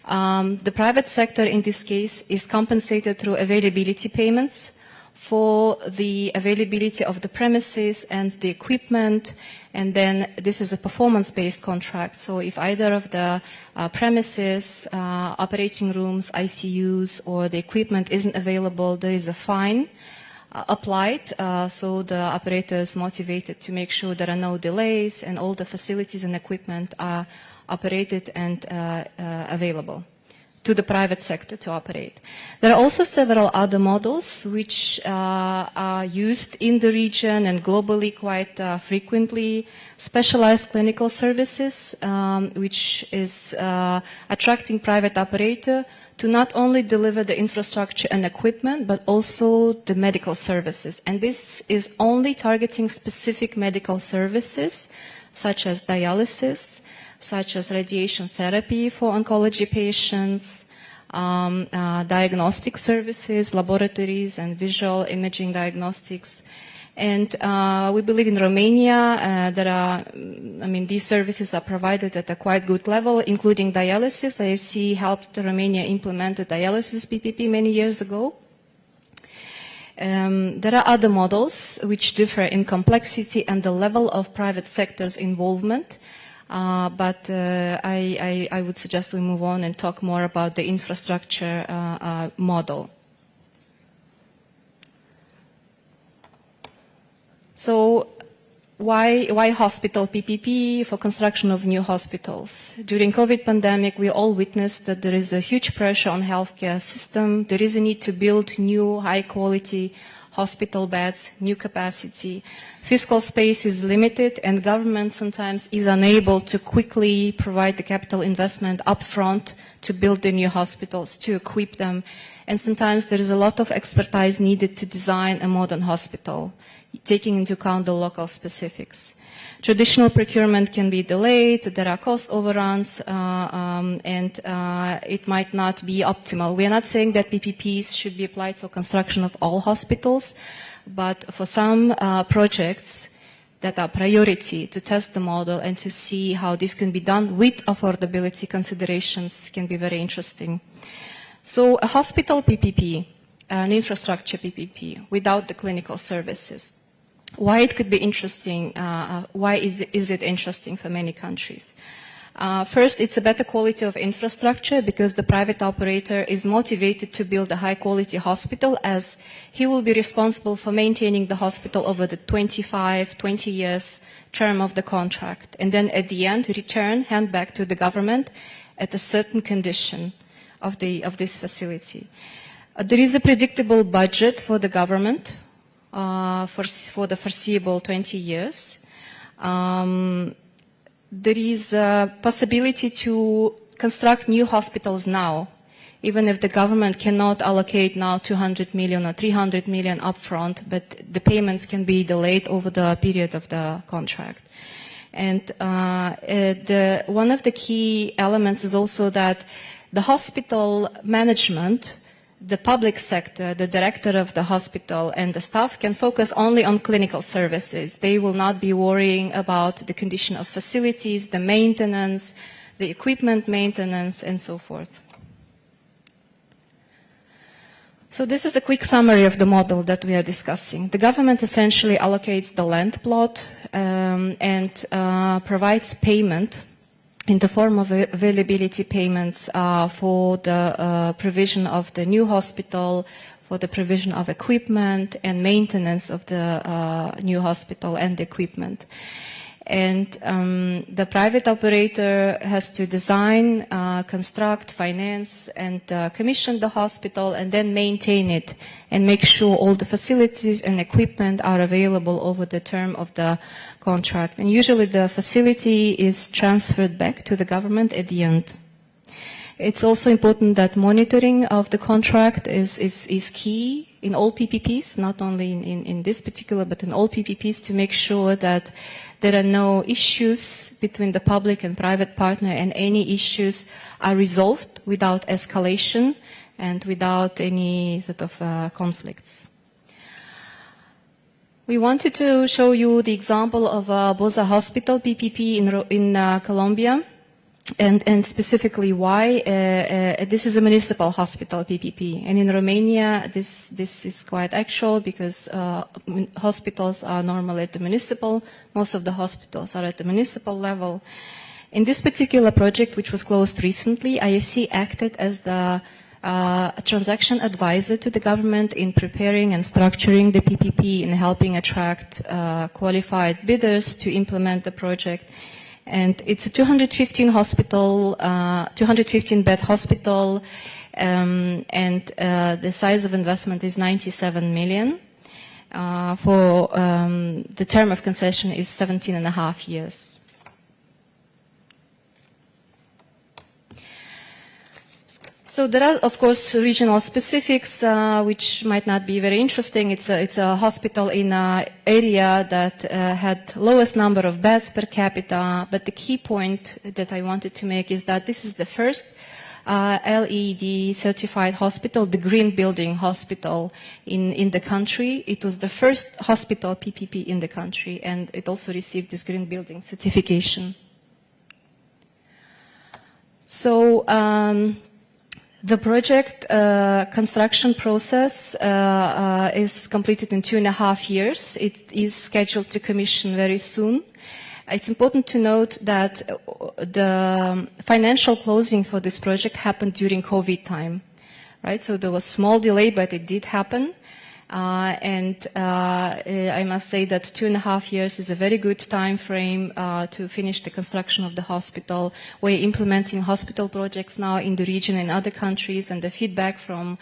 The private sector in this case is compensated through availability payments for the availability of the premises and the equipment, and then this is a performance-based contract. So if either of the premises, operating rooms, ICUs, or the equipment isn't available, there is a fine applied, so the operator is motivated to make sure there are no delays and all the facilities and equipment are operated and available to the private sector to operate. There are also several other models which are used in the region and globally quite frequently. Specialized clinical services, which is attracting private operator to not only deliver the infrastructure and equipment, but also the medical services. And this is only targeting specific medical services, such as dialysis, such as radiation therapy for oncology patients, diagnostic services, laboratories, and visual imaging diagnostics. And we believe in Romania these services are provided at a quite good level, including dialysis. IFC helped Romania implement the dialysis PPP many years ago. There are other models which differ in complexity and the level of private sector's involvement. But I would suggest we move on and talk more about the infrastructure model. So why hospital PPP for construction of new hospitals? During COVID pandemic, we all witnessed that there is a huge pressure on healthcare system. There is a need to build new high quality hospital beds, new capacity. Fiscal space is limited and government sometimes is unable to quickly provide the capital investment upfront to build the new hospitals, to equip them. And sometimes there is a lot of expertise needed to design a modern hospital, taking into account the local specifics. Traditional procurement can be delayed, there are cost overruns, and it might not be optimal. We are not saying that PPPs should be applied for construction of all hospitals, but for some projects that are priority to test the model and to see how this can be done with affordability considerations can be very interesting. So a hospital PPP, an infrastructure PPP without the clinical services. Why it could be interesting, why is it interesting for many countries? First, it's a better quality of infrastructure because the private operator is motivated to build a high-quality hospital as he will be responsible for maintaining the hospital over the 20 years term of the contract. And then at the end, hand back to the government at a certain condition of this facility. There is a predictable budget for the government for the foreseeable 20 years. There is a possibility to construct new hospitals now, even if the government cannot allocate now 200 million or 300 million upfront, but the payments can be delayed over the period of the contract. And one of the key elements is also that the hospital management, the public sector, the director of the hospital and the staff can focus only on clinical services. They will not be worrying about the condition of facilities, the maintenance, the equipment maintenance, and so forth. So this is a quick summary of the model that we are discussing. The government essentially allocates the land plot and provides payment in the form of availability payments for the provision of the new hospital, for the provision of equipment and maintenance of the new hospital and equipment. And the private operator has to design, construct, finance, and commission the hospital, and then maintain it and make sure all the facilities and equipment are available over the term of the contract. And usually the facility is transferred back to the government at the end. It's also important that monitoring of the contract is key in all PPPs, not only in this particular, but in all PPPs, to make sure that there are no issues between the public and private partner, and any issues are resolved without escalation and without any sort of conflicts. We wanted to show you the example of Boza Hospital PPP in Colombia. And specifically why this is a municipal hospital PPP, and in Romania this is quite actual because hospitals are normally at the municipal. Most of the hospitals are at the municipal level. In this particular project, which was closed recently, IFC acted as the transaction advisor to the government in preparing and structuring the PPP and helping attract qualified bidders to implement the project. And it's a 215 bed hospital, and the size of investment is 97 million. For the term of concession is 17.5 years. So there are, of course, regional specifics, which might not be very interesting. It's a hospital in an area that had lowest number of beds per capita. But the key point that I wanted to make is that this is the first LEED certified hospital, the green building hospital in the country. It was the first hospital PPP in the country, and it also received this green building certification. So, the project construction process is completed in 2.5 years. It is scheduled to commission very soon. It's important to note that the financial closing for this project happened during COVID time, right? So there was small delay, but it did happen. I must say that 2.5 years is a very good time frame to finish the construction of the hospital. We're implementing hospital projects now in the region and other countries, and the feedback from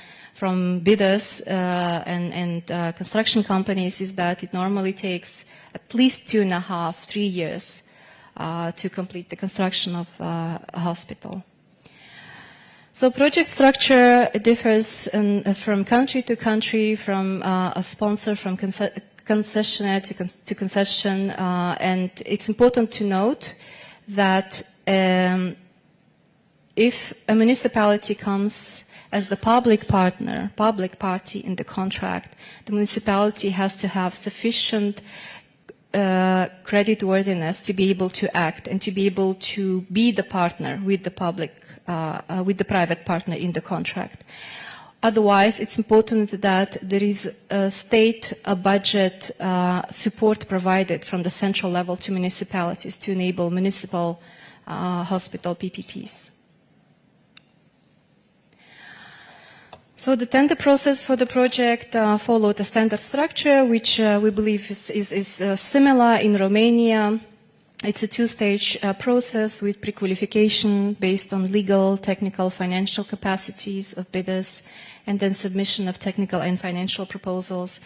bidders and construction companies is that it normally takes at least 2.5-3 years to complete the construction of a hospital. So project structure differs from country to country, from a sponsor, from concessionaire to concession, and it's important to note that if a municipality comes as the public partner, public party in the contract, the municipality has to have sufficient creditworthiness to be able to act and to be able to be the partner with the public, with the private partner in the contract. Otherwise, it's important that there is a state, a budget support provided from the central level to municipalities to enable municipal hospital PPPs. So the tender process for the project followed a standard structure, which we believe is similar in Romania. It's a two-stage process with pre-qualification based on legal, technical, financial capacities of bidders, and then submission of technical and financial proposals.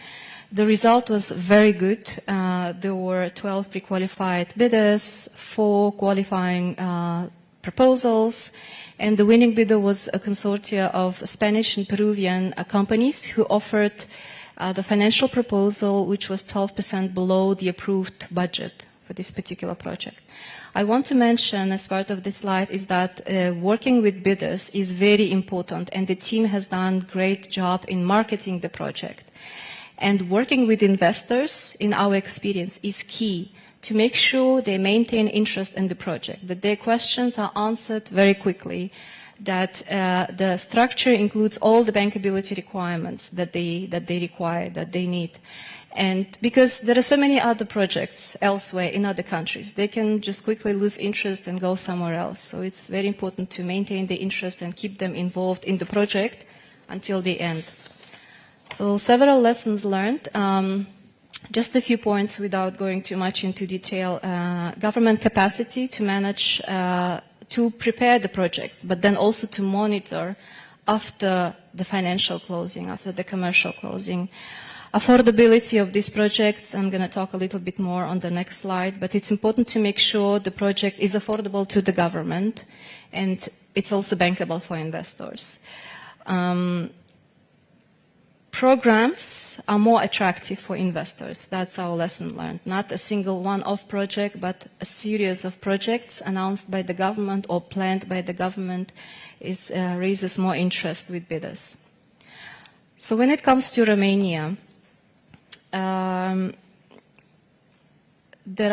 The result was very good. There were 12 pre-qualified bidders, 4 qualifying proposals, and the winning bidder was a consortia of Spanish and Peruvian companies who offered the financial proposal, which was 12% below the approved budget for this particular project. I want to mention as part of this slide is that working with bidders is very important, and the team has done a great job in marketing the project. And working with investors, in our experience, is key to make sure they maintain interest in the project, that their questions are answered very quickly, that the structure includes all the bankability requirements that they require, that they need. And because there are so many other projects elsewhere in other countries, they can just quickly lose interest and go somewhere else. So it's very important to maintain the interest and keep them involved in the project until the end. So several lessons learned. Just a few points without going too much into detail. Government capacity to manage, to prepare the projects, but then also to monitor after the financial closing, after the commercial closing. Affordability of these projects, I'm going to talk a little bit more on the next slide, but it's important to make sure the project is affordable to the government and it's also bankable for investors. Programs are more attractive for investors. That's our lesson learned. Not a single one-off project, but a series of projects announced by the government or planned by the government raises more interest with bidders. So when it comes to Romania, there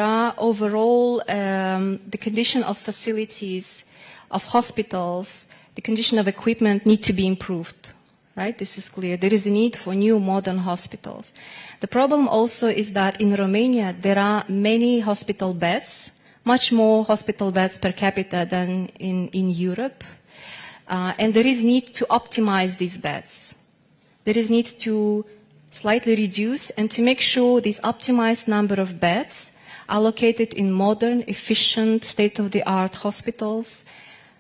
are overall the condition of facilities, of hospitals, the condition of equipment need to be improved. Right? This is clear. There is a need for new modern hospitals. The problem also is that in Romania there are many hospital beds, much more hospital beds per capita than in Europe, and there is need to optimize these beds. There is need to slightly reduce and to make sure this optimized number of beds are located in modern, efficient, state-of-the-art hospitals,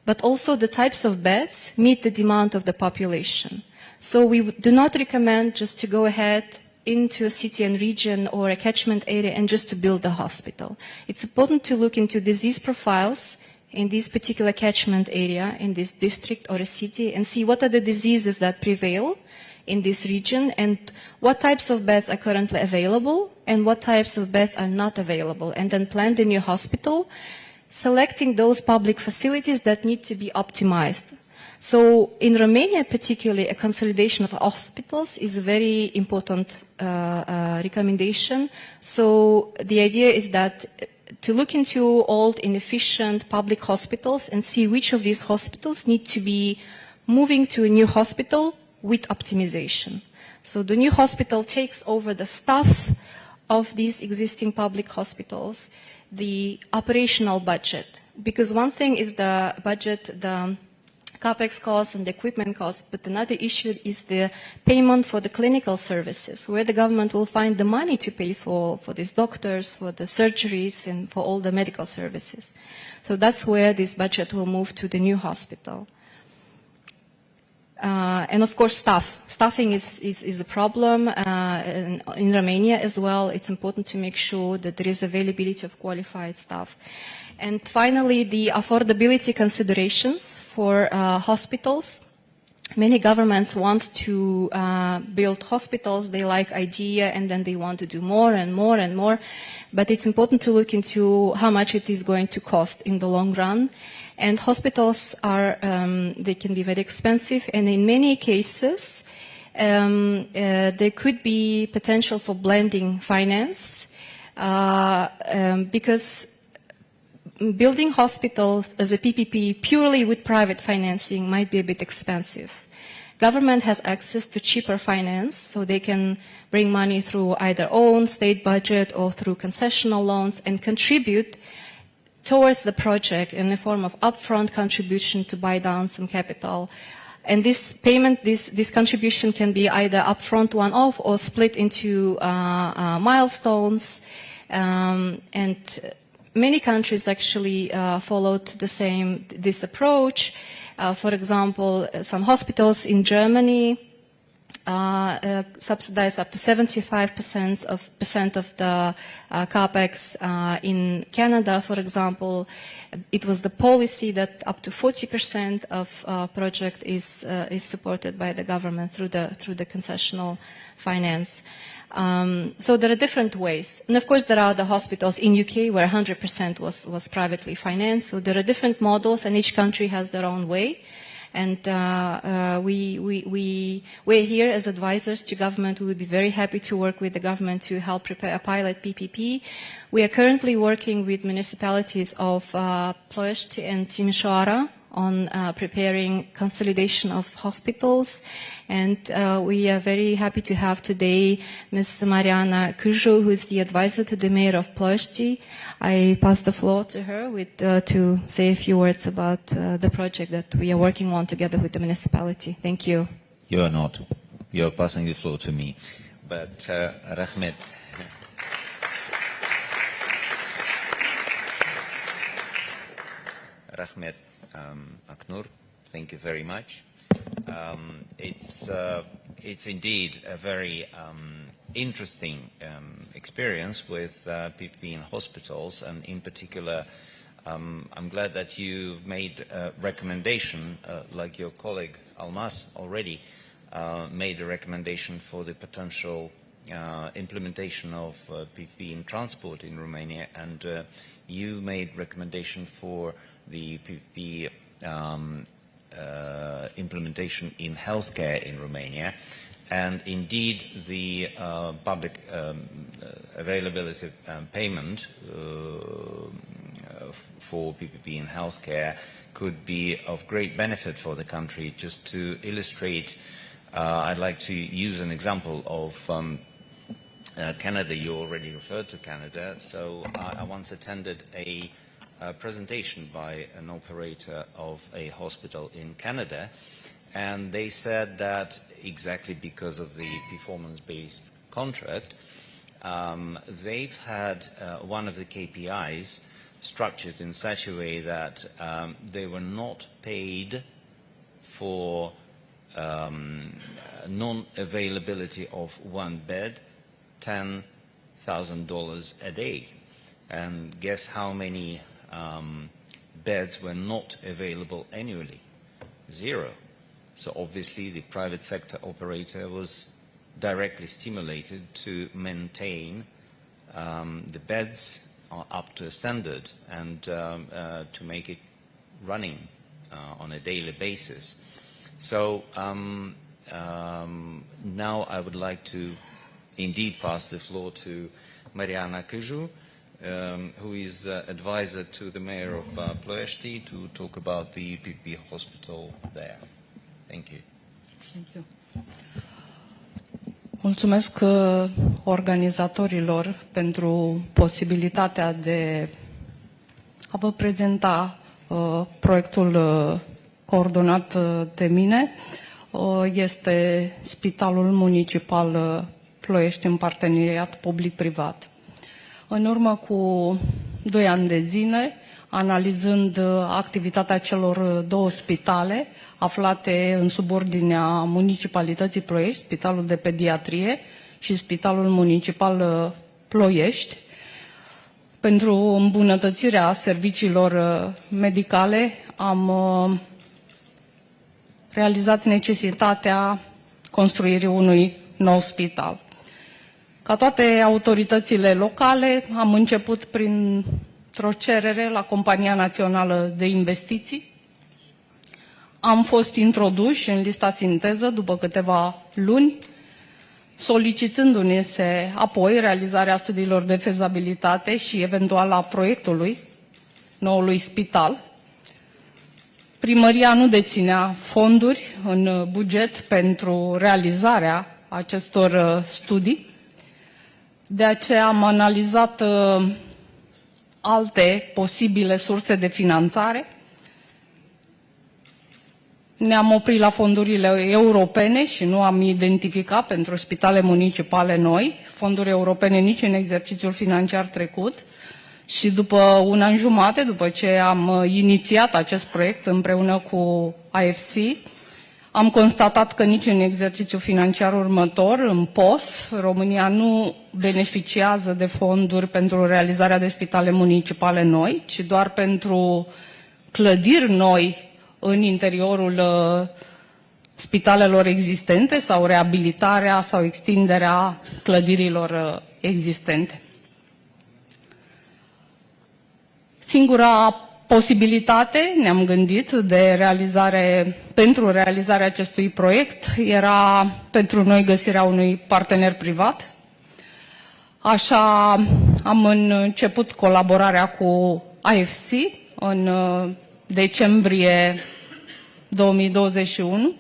but also the types of beds meet the demand of the population. So we do not recommend just to go ahead into a city and region or a catchment area and just to build a hospital. It's important to look into disease profiles in this particular catchment area, in this district or a city, and see what are the diseases that prevail in this region and what types of beds are currently available and what types of beds are not available, and then plan the new hospital, selecting those public facilities that need to be optimized. So in Romania particularly, a consolidation of hospitals is a very important recommendation. So the idea is that to look into old, inefficient public hospitals and see which of these hospitals need to be moving to a new hospital with optimization. So the new hospital takes over the staff of these existing public hospitals, the operational budget. Because one thing is the budget, the CapEx costs and the equipment costs, but another issue is the payment for the clinical services, where the government will find the money to pay for these doctors, for the surgeries, and for all the medical services. So that's where this budget will move to the new hospital. And of course, staffing is a problem in Romania as well. It's important to make sure that there is availability of qualified staff. And finally, the affordability considerations for hospitals. Many governments want to build hospitals. They like idea and then they want to do more and more and more. But it's important to look into how much it is going to cost in the long run. And hospitals are, they can be very expensive, and in many cases, there could be potential for blending finance, because building hospitals as a PPP purely with private financing might be a bit expensive. Government has access to cheaper finance, so they can bring money through either own state budget or through concessional loans and contribute towards the project in the form of upfront contribution to buy down some capital. And this payment, this contribution can be either upfront one-off or split into milestones. And many countries actually followed this approach. For example, some hospitals in Germany subsidize up to 75% of the capex. In Canada, for example, it was the policy that up to 40% of project is supported by the government through the concessional finance. So there are different ways, and of course there are the hospitals in UK where 100% was privately financed. So there are different models, and each country has their own way. And we're here as advisors to government. We would be very happy to work with the government to help prepare a pilot PPP. We are currently working with municipalities of Ploiești and Timișoara on preparing consolidation of hospitals. And we are very happy to have today Ms. Mariana Cujo, who is the advisor to the mayor of Ploiești. I pass the floor to her to say a few words about the project that we are working on together with the municipality. Thank you. You are not. You are passing the floor to me. But Rahmet, Rahmet Aknur, thank you very much. It's indeed a very interesting experience with PPP in hospitals, and in particular, I'm glad that you've made a recommendation, like your colleague Almas already made a recommendation for the potential implementation of PPP in transport in Romania, and you made recommendation for the PPP implementation in healthcare in Romania. And indeed, the public availability payment for PPP in healthcare could be of great benefit for the country. Just to illustrate, I'd like to use an example of Canada. You already referred to Canada. So I once attended a presentation by an operator of a hospital in Canada, and they said that exactly because of the performance-based contract, they've had one of the KPIs structured in such a way that they were not paid for non-availability of one bed, $10,000 a day. And guess how many beds were not available annually? 0. So obviously the private sector operator was directly stimulated to maintain the beds up to a standard and to make it running on a daily basis. So now I would like to indeed pass the floor to Mariana Căju, who is advisor to the mayor of Ploiești, to talk about the PPP hospital there. Thank you. Thank you. Mulțumesc organizatorilor pentru posibilitatea de a vă prezenta proiectul coordonat de mine. Este Spitalul Municipal Ploiești în parteneriat public-privat. În urmă cu 2 ani de zile, analizând activitatea celor 2 spitale aflate în subordinea Municipalității Ploiești, Spitalul de Pediatrie și Spitalul Municipal Ploiești, pentru îmbunătățirea serviciilor medicale, am realizat necesitatea construirii unui nou spital. Ca toate autoritățile locale, am început printr-o cerere la Compania Națională de Investiții. Am fost introduși în lista sinteză după câteva luni, solicitându-ne apoi realizarea studiilor de fezabilitate și eventual a proiectului noului spital. Primăria nu deținea fonduri în buget pentru realizarea acestor studii. De aceea am analizat alte posibile surse de finanțare. Ne-am oprit la fondurile europene și nu am identificat pentru spitale municipale noi fonduri europene nici în exercițiul financiar trecut. Și după 1 an jumate, după ce am inițiat acest proiect împreună cu AFC, am constatat că nici în exercițiul financiar următor, în POS, România nu beneficiază de fonduri pentru realizarea de spitale municipale noi, ci doar pentru clădiri noi în interiorul spitalelor existente sau reabilitarea sau extinderea clădirilor existente. Singura posibilitate, ne-am gândit, de realizare, pentru realizarea acestui proiect era pentru noi găsirea unui partener privat. Așa am început colaborarea cu AFC în decembrie 2021.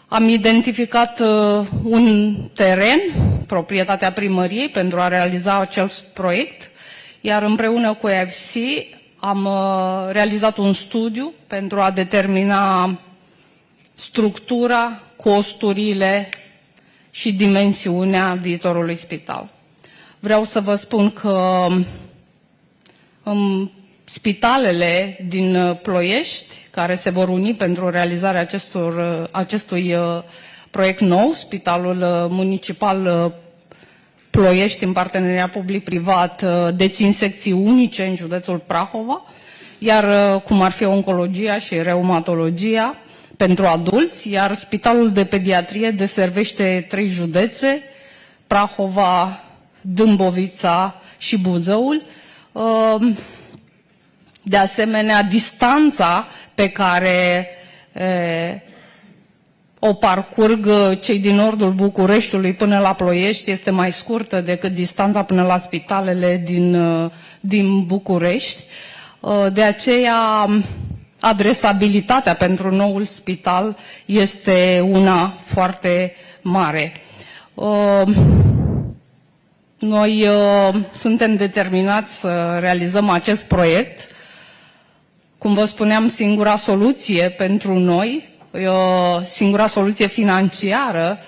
Am identificat un teren, proprietatea primăriei, pentru a realiza acest proiect, iar împreună cu AFC am realizat un studiu pentru a determina structura, costurile și dimensiunea viitorului spital. Vreau să vă spun că în spitalele din Ploiești, care se vor uni pentru realizarea acestui proiect nou, Spitalul Municipal Ploiești, în parteneriat public-privat, dețin secții unice în județul Prahova, iar cum ar fi oncologia și reumatologia pentru adulți, iar Spitalul de Pediatrie deservește 3 județe, Prahova, Dâmbovița și Buzăul. De asemenea, distanța pe care o parcurg cei din nordul Bucureștiului până la Ploiești este mai scurtă decât distanța până la spitalele din București. De aceea, adresabilitatea pentru noul spital este una foarte mare. Noi suntem determinați să realizăm acest proiect. Cum vă spuneam, singura soluție pentru noi, singura soluție financiară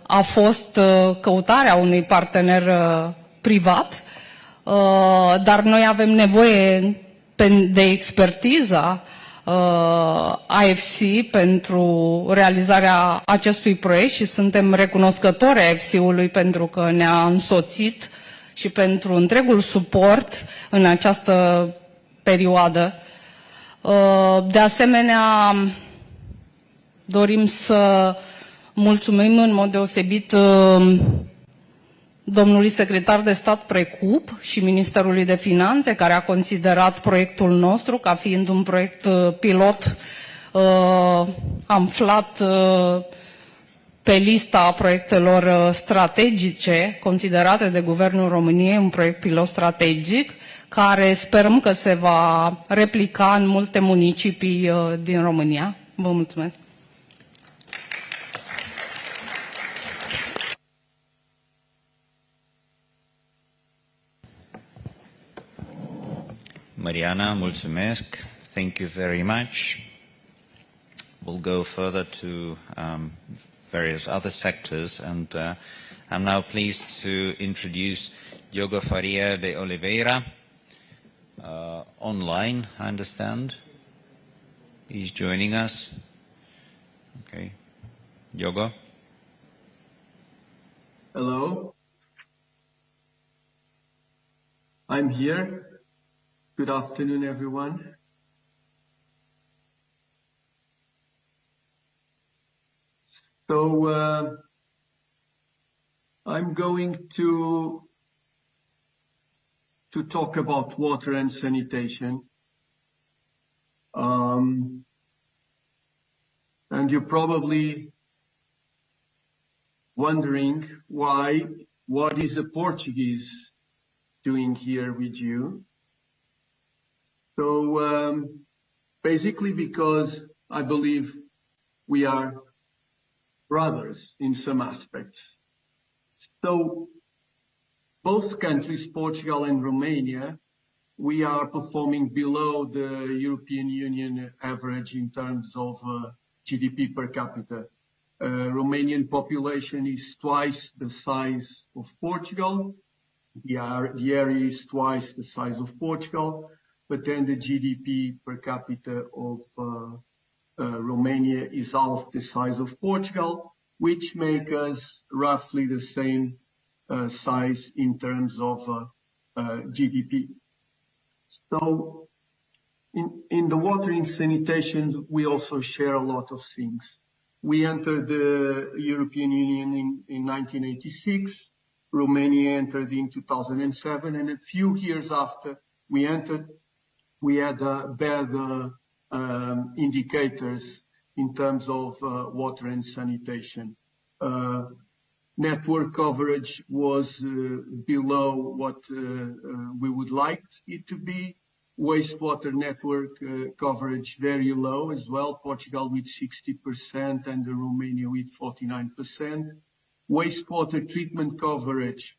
a fost căutarea unui partener privat, dar noi avem nevoie de expertiza AFC pentru realizarea acestui proiect și suntem recunoscători AFC-ului pentru că ne-a însoțit și pentru întregul suport în această perioadă. De asemenea, dorim să mulțumim în mod deosebit domnului secretar de stat Precup și Ministerului de Finanțe, care a considerat proiectul nostru ca fiind un proiect pilot aflat pe lista proiectelor strategice considerate de Guvernul României, un proiect pilot strategic, care sperăm că se va replica în multe municipii din România. Vă mulțumesc! Mariana, mulțumesc. Thank you very much. We'll go further to various other sectors, and I'm now pleased to introduce Diogo Faria de Oliveira, online, I understand. He's joining us. Okay. Diogo? Hello. I'm here. Good afternoon, everyone. So I'm going to talk about water and sanitation. And you're probably wondering what is a Portuguese doing here with you? So basically because I believe we are brothers in some aspects. So both countries, Portugal and Romania, we are performing below the European Union average in terms of GDP per capita. Romanian population is twice the size of Portugal. The area is twice the size of Portugal, but then the GDP per capita of Romania is half the size of Portugal, which make us roughly the same size in terms of GDP. So in the water and sanitation, we also share a lot of things. We entered the European Union in 1986. Romania entered in 2007, and a few years after we entered, we had better indicators in terms of water and sanitation. Network coverage was below what we would like it to be. Wastewater network coverage very low as well. Portugal with 60% and Romania with 49%. Wastewater treatment coverage,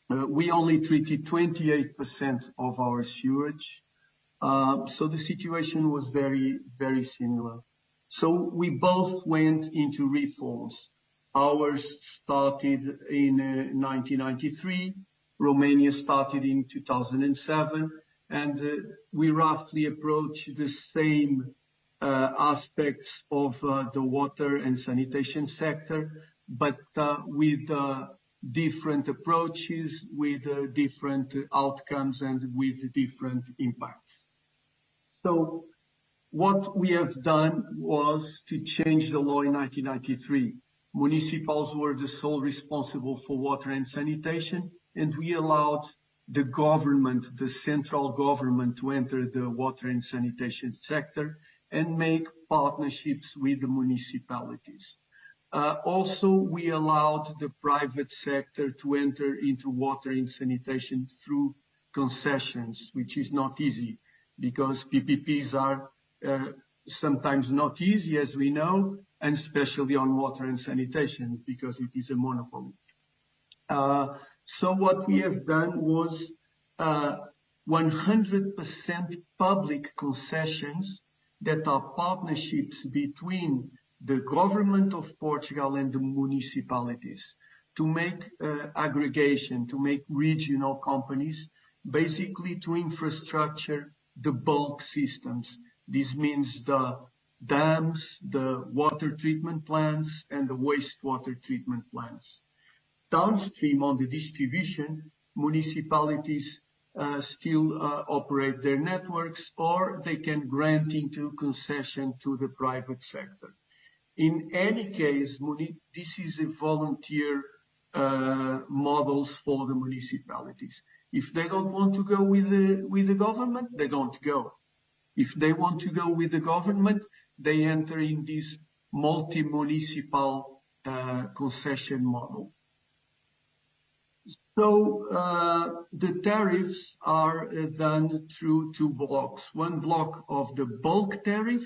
we only treated 28% of our sewage. So the situation was very, very similar. So we both went into reforms. Ours started in 1993. Romania started in 2007. and we roughly approach the same aspects of the water and sanitation sector, but with different approaches, with different outcomes, and with different impacts. So what we have done was to change the law in 1993. Municipals were the sole responsible for water and sanitation, and we allowed the government, the central government, to enter the water and sanitation sector and make partnerships with the municipalities. Also, we allowed the private sector to enter into water and sanitation through concessions, which is not easy because PPPs are sometimes not easy, as we know, and especially on water and sanitation because it is a monopoly. So what we have done was 100% public concessions that are partnerships between the government of Portugal and the municipalities to make aggregation, to make regional companies, basically to infrastructure the bulk systems. This means the dams, the water treatment plants, and the wastewater treatment plants. Downstream on the distribution, municipalities still operate their networks, or they can grant into concession to the private sector. In any case, this is a volunteer models for the municipalities. If they don't want to go with the government, they don't go. If they want to go with the government, they enter in this multi-municipal concession model. So the tariffs are done through two blocks. One block of the bulk tariff,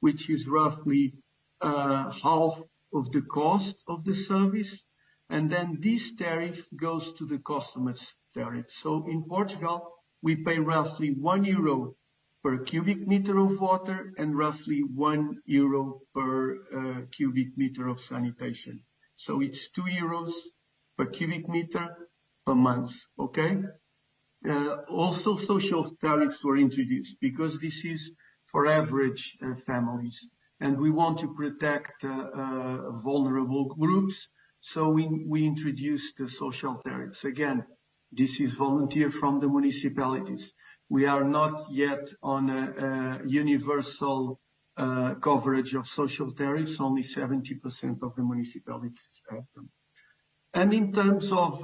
which is roughly half of the cost of the service, and then this tariff goes to the customer's tariff. So in Portugal, we pay roughly €1 per cubic meter of water and roughly €1 per cubic meter of sanitation. So it's €2 per cubic meter per month, okay? Also, social tariffs were introduced because this is for average families, and we want to protect vulnerable groups, so we introduced the social tariffs. Again, this is volunteer from the municipalities. We are not yet on a universal coverage of social tariffs, only 70% of the municipalities have them. And in terms of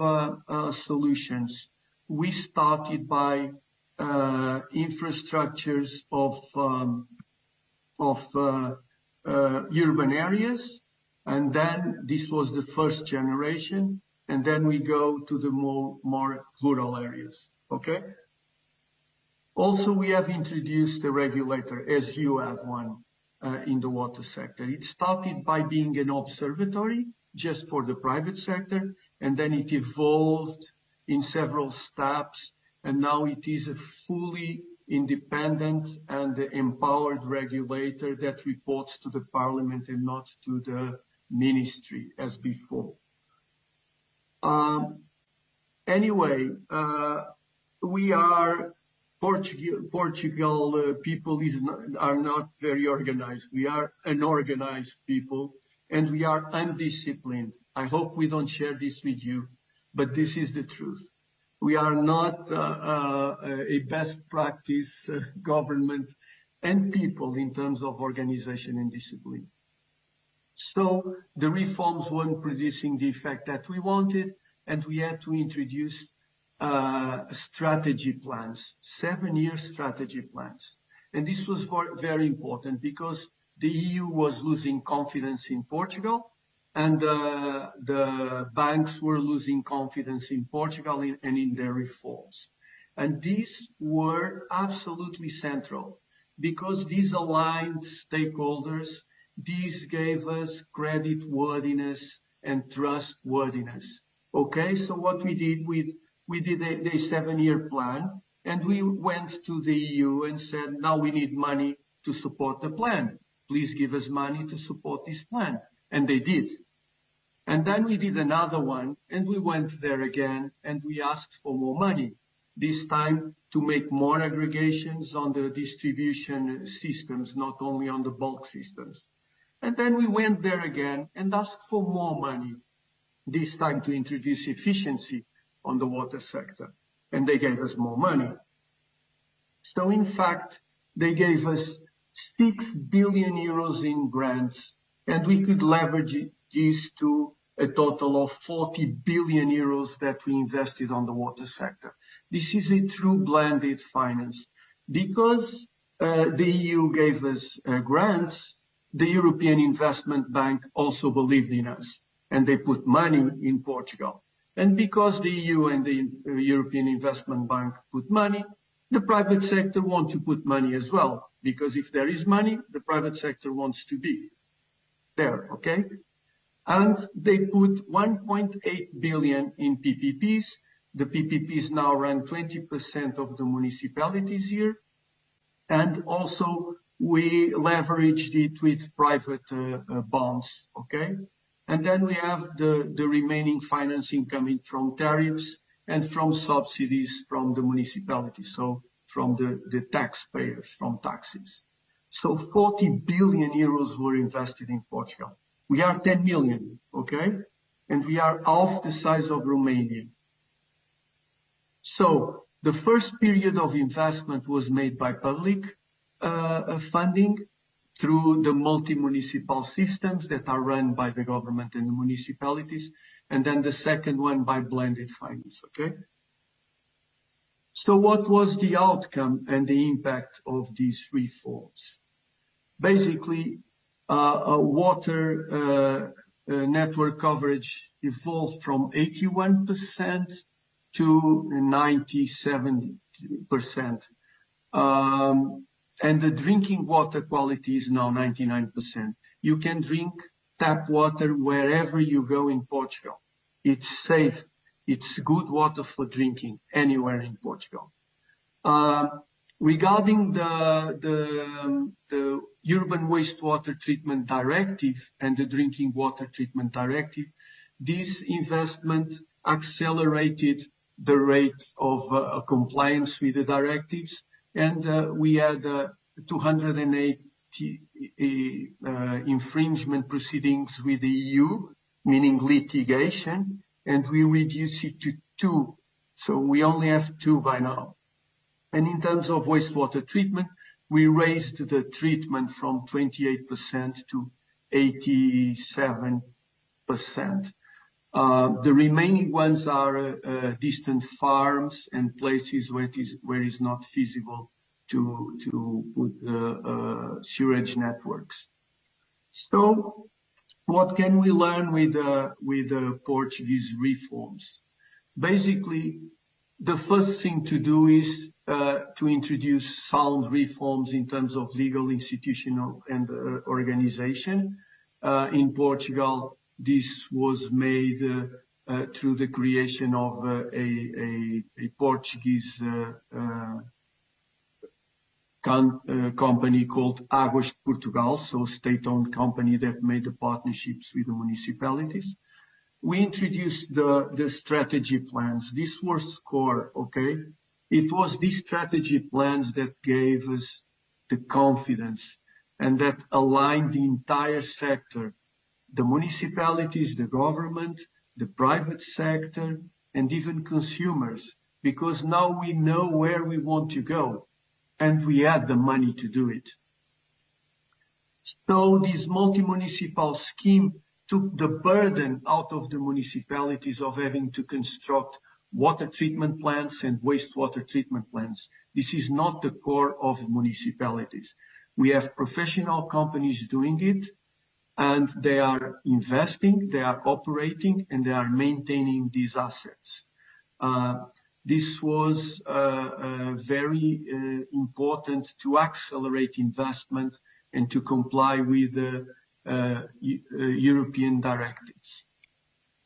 solutions, we started by infrastructures of urban areas, and then this was the first generation, and then we go to the more rural areas, okay? Also, we have introduced a regulator, as you have one in the water sector. It started by being an observatory, just for the private sector, and then it evolved in several steps, and now it is a fully independent and empowered regulator that reports to the parliament and not to the ministry as before. Anyway, we are Portugal people are not very organized. We are unorganized people, and we are undisciplined. I hope we don't share this with you, but this is the truth. We are not a best practice government and people in terms of organization and discipline. So the reforms weren't producing the effect that we wanted, and we had to introduce strategy plans, 7-year strategy plans. And this was very important because the EU was losing confidence in Portugal, and the banks were losing confidence in Portugal and in their reforms. And these were absolutely central because these aligned stakeholders, these gave us creditworthiness and trustworthiness. Okay, so what we did, we did a 7-year plan, and we went to the EU and said, now we need money to support the plan. Please give us money to support this plan. And they did. And then we did another one, and we went there again, and we asked for more money. this time to make more aggregations on the distribution systems, not only on the bulk systems. And then we went there again and asked for more money, this time to introduce efficiency on the water sector. And they gave us more money. So in fact, they gave us 6 billion euros in grants, and we could leverage this to a total of 40 billion euros that we invested on the water sector. This is a true blended finance. Because the EU gave us grants, the European Investment Bank also believed in us, and they put money in Portugal. And because the EU and the European Investment Bank put money, the private sector wants to put money as well, because if there is money, the private sector wants to be there, okay? And they put 1.8 billion in PPPs. The PPPs now run 20% of the municipalities here. And also we leveraged it with private bonds, okay? And then we have the remaining financing coming from tariffs and from subsidies from the municipalities, so from the taxpayers, from taxes. So 40 billion euros were invested in Portugal. We are 10 million, okay? And we are half the size of Romania. So the first period of investment was made by public funding through the multi-municipal systems that are run by the government and the municipalities, and then the second one by blended finance, okay? So what was the outcome and the impact of these reforms? Basically, water network coverage evolved from 81% to 97%. And the drinking water quality is now 99%. You can drink tap water wherever you go in Portugal. It's safe. It's good water for drinking anywhere in Portugal. Regarding the Urban Wastewater Treatment Directive and the Drinking Water Treatment Directive, this investment accelerated the rate of compliance with the directives, and we had 280 infringement proceedings with the EU, meaning litigation, and we reduced it to 2. So we only have 2 by now. And in terms of wastewater treatment, we raised the treatment from 28% to 87%. The remaining ones are distant farms and places where it's not feasible to put sewage networks. So what can we learn with the Portuguese reforms? Basically, the first thing to do is to introduce sound reforms in terms of legal, institutional, and organization. In Portugal, this was made through the creation of a Portuguese company called Águas de Portugal, so a state-owned company that made the partnerships with the municipalities. We introduced the strategy plans. This was core, okay? It was these strategy plans that gave us the confidence and that aligned the entire sector, the municipalities, the government, the private sector, and even consumers, because now we know where we want to go and we had the money to do it. So this multi-municipal scheme took the burden out of the municipalities of having to construct water treatment plants and wastewater treatment plants. This is not the core of municipalities. We have professional companies doing it, and they are investing, they are operating, and they are maintaining these assets. This was very important to accelerate investment and to comply with the European directives.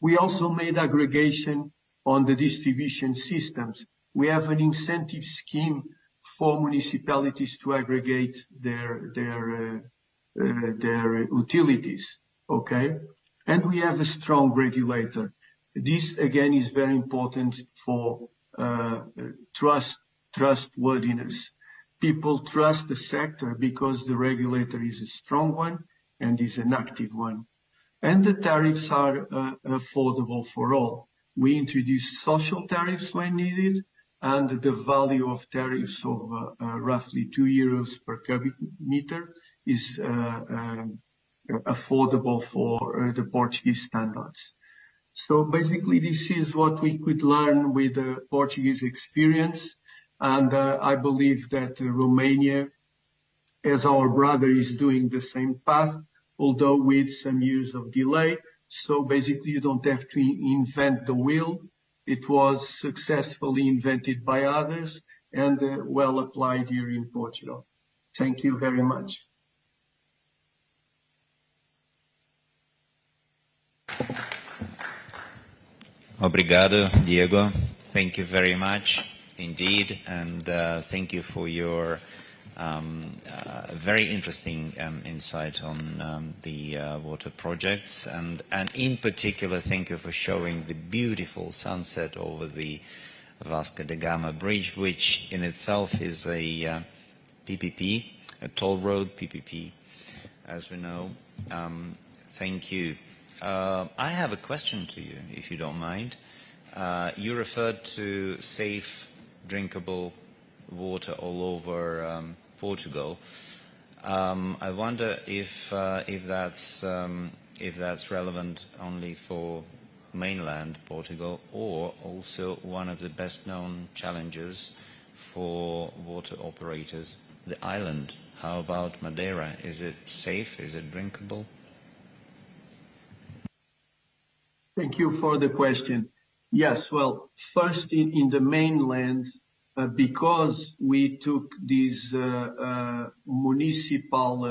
We also made aggregation on the distribution systems. We have an incentive scheme for municipalities to aggregate their utilities, okay? And we have a strong regulator. This, again, is very important for trustworthiness. People trust the sector because the regulator is a strong one and is an active one. And the tariffs are affordable for all. We introduce social tariffs when needed, and the value of tariffs of roughly €2 per cubic meter is affordable for the Portuguese standards. So basically, this is what we could learn with the Portuguese experience. And I believe that Romania, as our brother, is doing the same path, although with some years of delay. So basically, you don't have to invent the wheel. It was successfully invented by others and well applied here in Portugal. Thank you very much. Obrigado, Diego. Thank you very much indeed, and thank you for your very interesting insight on the water projects, and in particular, thank you for showing the beautiful sunset over the Vasco da Gama Bridge, which in itself is a PPP, a toll road PPP, as we know. Thank you. I have a question to you, if you don't mind. You referred to safe, drinkable water all over Portugal. I wonder if that's relevant only for mainland Portugal, or also one of the best-known challenges for water operators, the island. How about Madeira? Is it safe? Is it drinkable? Thank you for the question. Yes, well, first in the mainland, because we took this municipal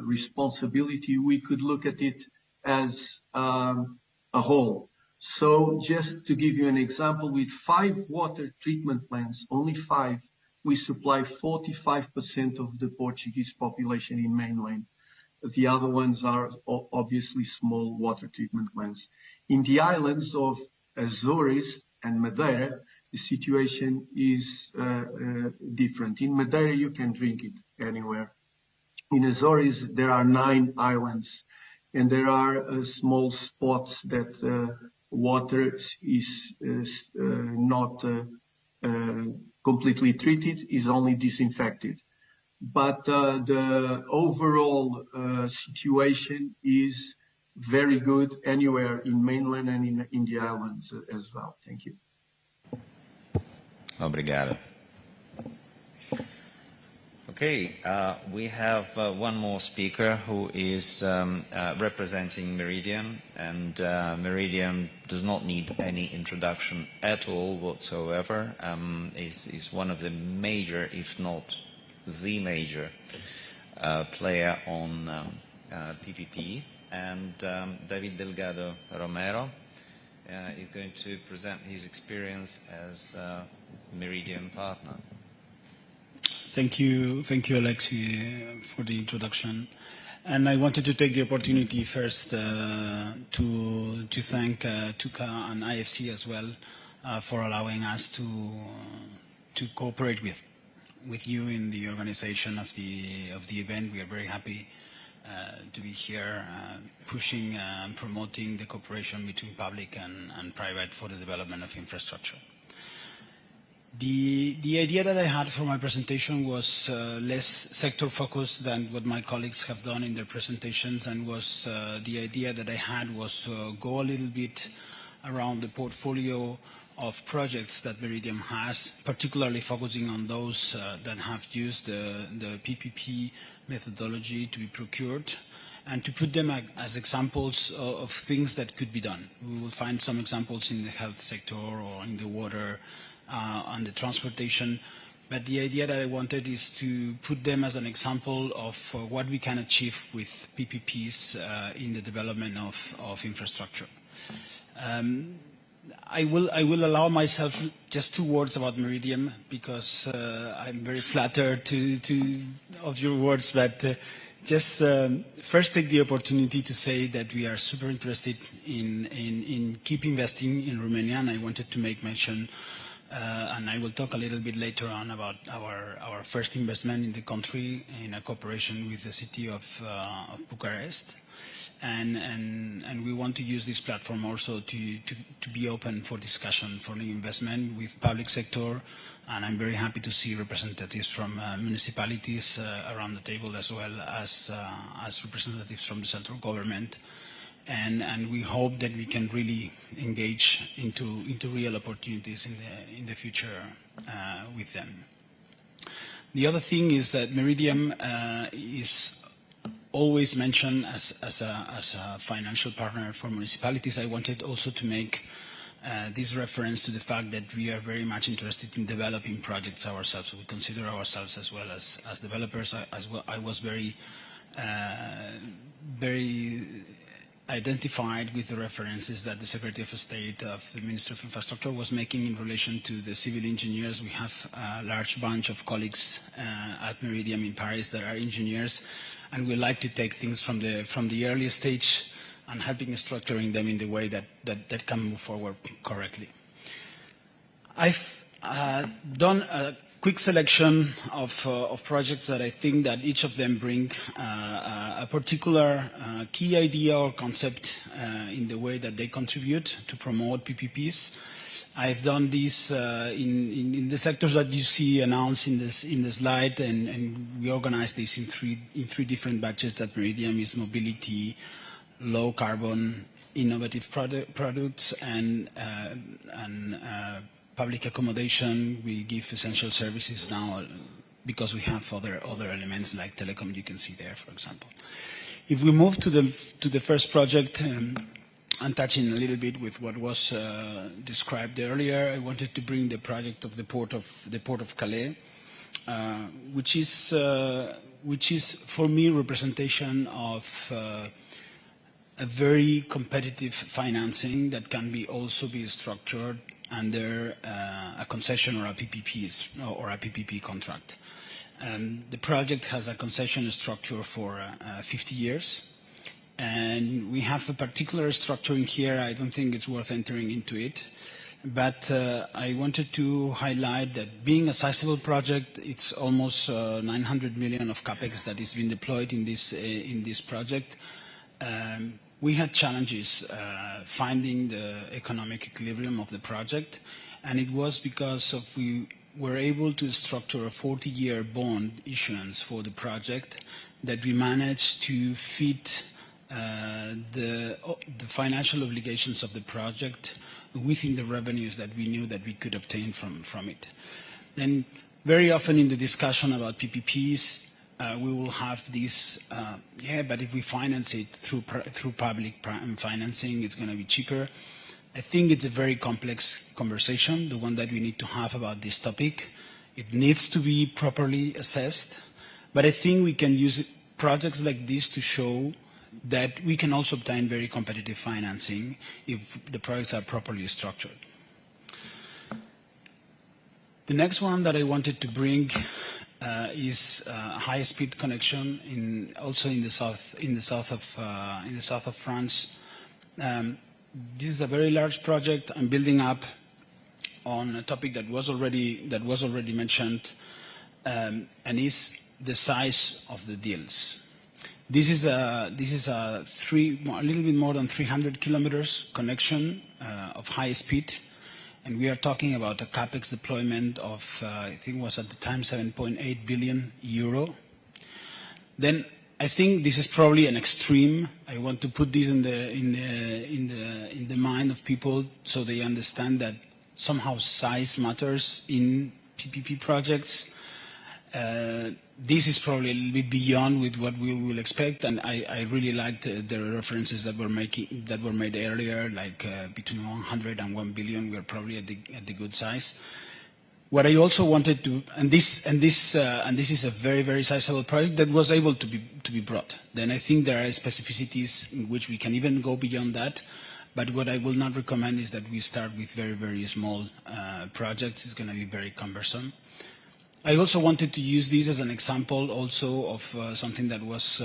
responsibility, we could look at it as a whole. So just to give you an example, with 5 water treatment plants, only 5, we supply 45% of the Portuguese population in mainland. The other ones are obviously small water treatment plants. In the islands of Azores and Madeira, the situation is different. In Madeira, you can drink it anywhere. In Azores, there are 9 islands, and there are small spots that water is not completely treated, is only disinfected. But the overall situation is very good anywhere in mainland and in the islands as well. Thank you. Obrigado. Okay, we have one more speaker who is representing Meridian, and Meridian does not need any introduction at all whatsoever. Is one of the major, if not the major, player on PPP, and David Delgado Romero is going to present his experience as Meridian partner. Thank you, Alexi, for the introduction. And I wanted to take the opportunity first to thank TUCA and IFC as well for allowing us to cooperate with you in the organization of the event. We are very happy to be here pushing and promoting the cooperation between public and private for the development of infrastructure. The idea that I had for my presentation was less sector focused than what my colleagues have done in their presentations, and was the idea that I had was go a little bit around the portfolio of projects that Meridian has, particularly focusing on those that have used the PPP methodology to be procured, and to put them as examples of things that could be done. We will find some examples in the health sector or in the water, on the transportation, but the idea that I wanted is to put them as an example of what we can achieve with PPPs in the development of infrastructure. I will allow myself just 2 words about Meridian, because I'm very flattered of your words, but just first take the opportunity to say that we are super interested in keep investing in Romania, and I wanted to make mention and I will talk a little bit later on about our first investment in the country in a cooperation with the city of Bucharest. And we want to use this platform also to be open for discussion for new investment with public sector, and I'm very happy to see representatives from municipalities around the table, as well as representatives from the central government, and we hope that we can really engage into real opportunities in the future with them. The other thing is that Meridiam is always mentioned as a financial partner for municipalities. I wanted also to make this reference to the fact that we are very much interested in developing projects ourselves. So we consider ourselves as well as developers. I was very identified with the references that the Secretary of State of the Ministry of Infrastructure was making in relation to the civil engineers. We have a large bunch of colleagues at Meridiam in Paris that are engineers, and we like to take things from the early stage and helping structuring them in the way that can move forward correctly. I've done a quick selection of projects that I think that each of them bring a particular key idea or concept in the way that they contribute to promote PPPs. I've done this in the sectors that you see announced in the slide, and we organize this in three different batches. That Meridiam is mobility, low carbon, innovative products, and public accommodation. We give essential services now because we have other elements like telecom. You can see there, for example. If we move to the first project. And touching a little bit with what was described earlier, I wanted to bring the project of the port of Calais, which is for me representation of a very competitive financing that can also be structured under a concession or a PPP contract. The project has a concession structure for 50 years. And we have a particular structuring here. I don't think it's worth entering into it. But I wanted to highlight that being a sizable project, it's almost 900 million of capex that is being deployed in this project. We had challenges finding the economic equilibrium of the project, and it was because we were able to structure a 40-year bond issuance for the project that we managed to fit the financial obligations of the project within the revenues that we knew that we could obtain from it. Then very often in the discussion about PPPs, we will have this, but if we finance it through public financing, it's going to be cheaper. I think it's a very complex conversation, the one that we need to have about this topic. It needs to be properly assessed, but I think we can use projects like this to show that we can also obtain very competitive financing if the projects are properly structured. The next one that I wanted to bring is high-speed connection also in the south of France. This is a very large project. I'm building up on a topic that was already mentioned, and is the size of the deals. This is a little bit more than 300 kilometers connection of high speed, and we are talking about a capex deployment of I think was at the time 7.8 billion euro. Then I think this is probably an extreme. I want to put this in the mind of people so they understand that somehow size matters in PPP projects. This is probably a little bit beyond with what we will expect, and I really liked the references that were made earlier, like between 100 and 1 billion. We are probably at the good size. What I also wanted to, and this is a very, very sizable project that was able to be brought. Then I think there are specificities in which we can even go beyond that. But what I will not recommend is that we start with very, very small projects. It's going to be very cumbersome. I also wanted to use this as an example also of something that was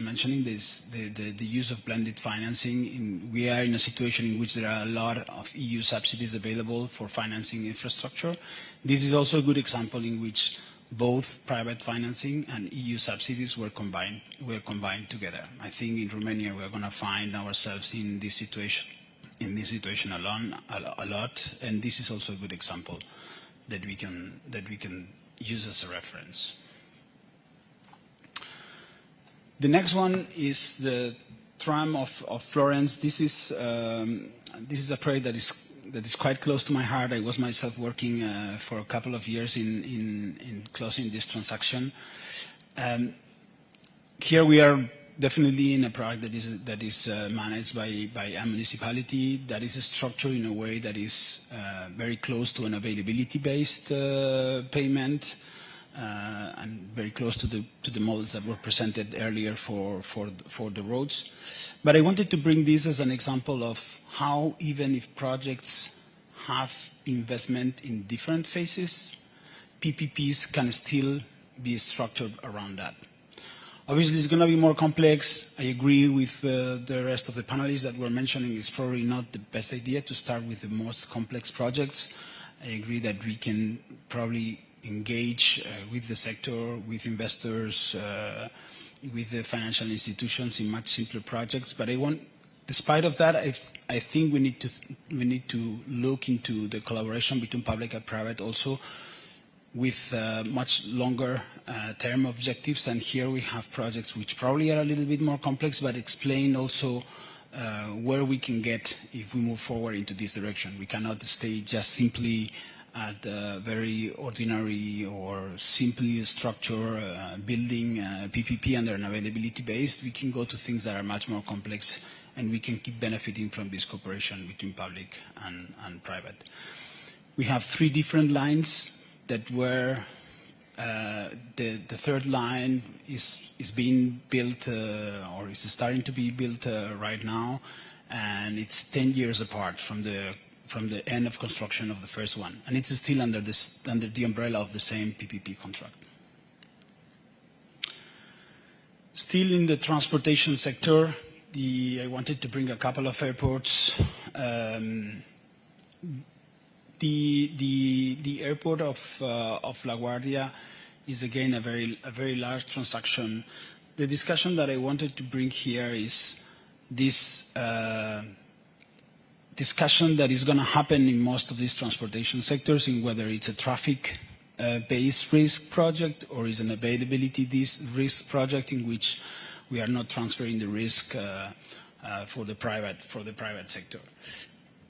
mentioning, the use of blended financing. We are in a situation in which there are a lot of EU subsidies available for financing infrastructure. This is also a good example in which both private financing and EU subsidies were combined together. I think in Romania we are going to find ourselves in this situation a lot, and this is also a good example that we can use as a reference. The next one is the tram of Florence. This is a project that is quite close to my heart. I was myself working for a couple of years in closing this transaction. Here we are definitely in a project that is managed by a municipality that is structured in a way that is very close to an availability-based payment and very close to the models that were presented earlier for the roads. But I wanted to bring this as an example of how even if projects have investment in different phases, PPPs can still be structured around that. Obviously, it's going to be more complex. I agree with the rest of the panelists that were mentioning it's probably not the best idea to start with the most complex projects. I agree that we can probably engage with the sector, with investors, with the financial institutions in much simpler projects. But despite of that, I think we need to look into the collaboration between public and private also, with much longer term objectives. And here we have projects which probably are a little bit more complex, but explain also where we can get if we move forward into this direction. We cannot stay just simply at very ordinary or simply structure building PPP under an availability based. We can go to things that are much more complex, and we can keep benefiting from this cooperation between public and private. We have 3 different lines that were, the third line is being built or is starting to be built right now, and it's 10 years apart from the end of construction of the first one, and it's still under the umbrella of the same PPP contract. Still in the transportation sector, I wanted to bring a couple of airports. The airport of LaGuardia is again a very large transaction. The discussion that I wanted to bring here is this discussion that is going to happen in most of these transportation sectors, in whether it's a traffic-based risk project or is an availability risk project in which we are not transferring the risk for the private sector.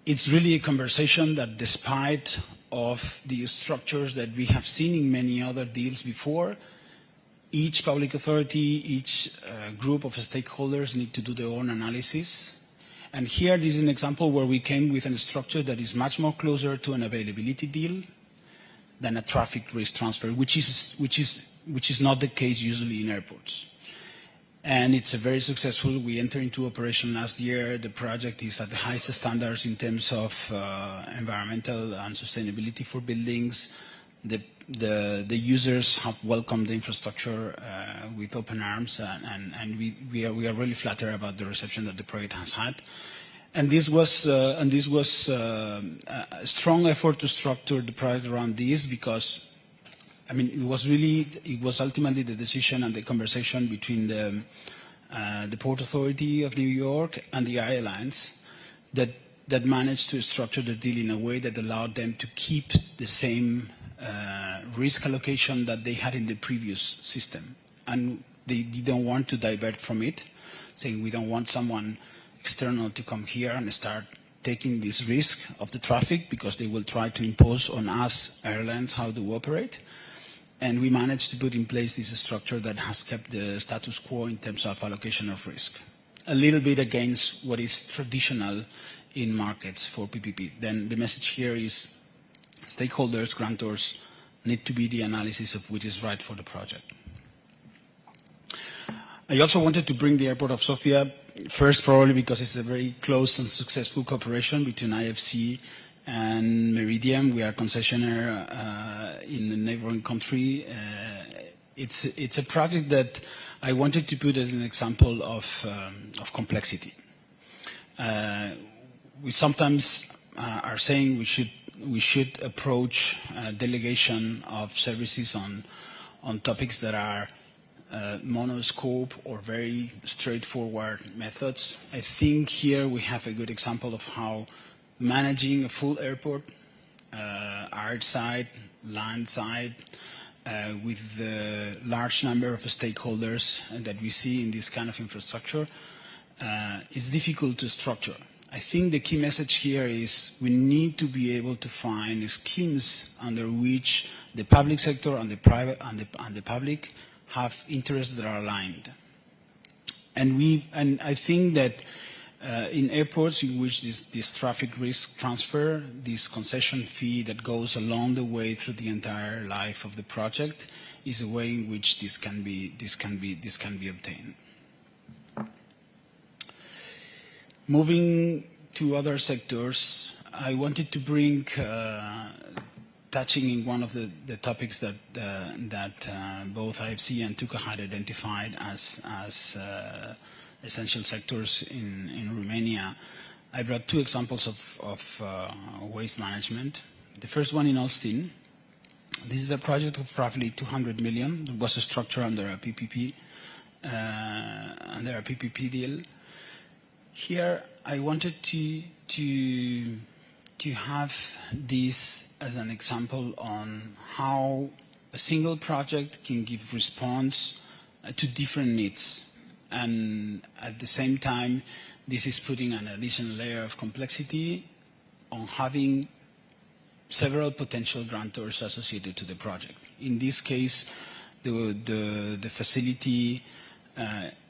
It's really a conversation that, despite of the structures that we have seen in many other deals before, each public authority, each group of stakeholders need to do their own analysis. And here, this is an example where we came with a structure that is much more closer to an availability deal than a traffic risk transfer, which is not the case usually in airports. And it's a very successful. We entered into operation last year. The project is at the highest standards in terms of environmental and sustainability for buildings. The users have welcomed the infrastructure with open arms, and we are really flattered about the reception that the project has had. And this was a strong effort to structure the project around this, because I mean, it was ultimately the decision and the conversation between the Port Authority of New York and the airlines that managed to structure the deal in a way that allowed them to keep the same risk allocation that they had in the previous system. And they didn't want to divert from it, saying we don't want someone external to come here and start taking this risk of the traffic, because they will try to impose on us airlines how to operate. And we managed to put in place this structure that has kept the status quo in terms of allocation of risk, a little bit against what is traditional in markets for PPP. Then the message here is stakeholders, grantors, need to be the analysis of which is right for the project. I also wanted to bring the airport of Sofia, first probably because it's a very close and successful cooperation between IFC and Meridian, we are concessionaire in the neighboring country. It's a project that I wanted to put as an example of complexity. We sometimes are saying we should approach delegation of services on topics that are monoscope or very straightforward methods. I think here we have a good example of how managing a full airport, art side, land side, with the large number of stakeholders that we see in this kind of infrastructure, is difficult to structure. I think the key message here is we need to be able to find schemes under which the public sector and the private and the public have interests that are aligned. And I think that in airports in which this traffic risk transfer, this concession fee that goes along the way through the entire life of the project, is a way in which this can be obtained. Moving to other sectors, I wanted to bring, touching in one of the topics that both IFC and TUCA had identified as essential sectors in Romania. I brought two examples of waste management. The first one in Austin. This is a project of roughly 200 million. It was a structure under a PPP, deal. Here, I wanted to have this as an example on how a single project can give response to different needs. And at the same time, this is putting an additional layer of complexity on having several potential grantors associated to the project. In this case, the facility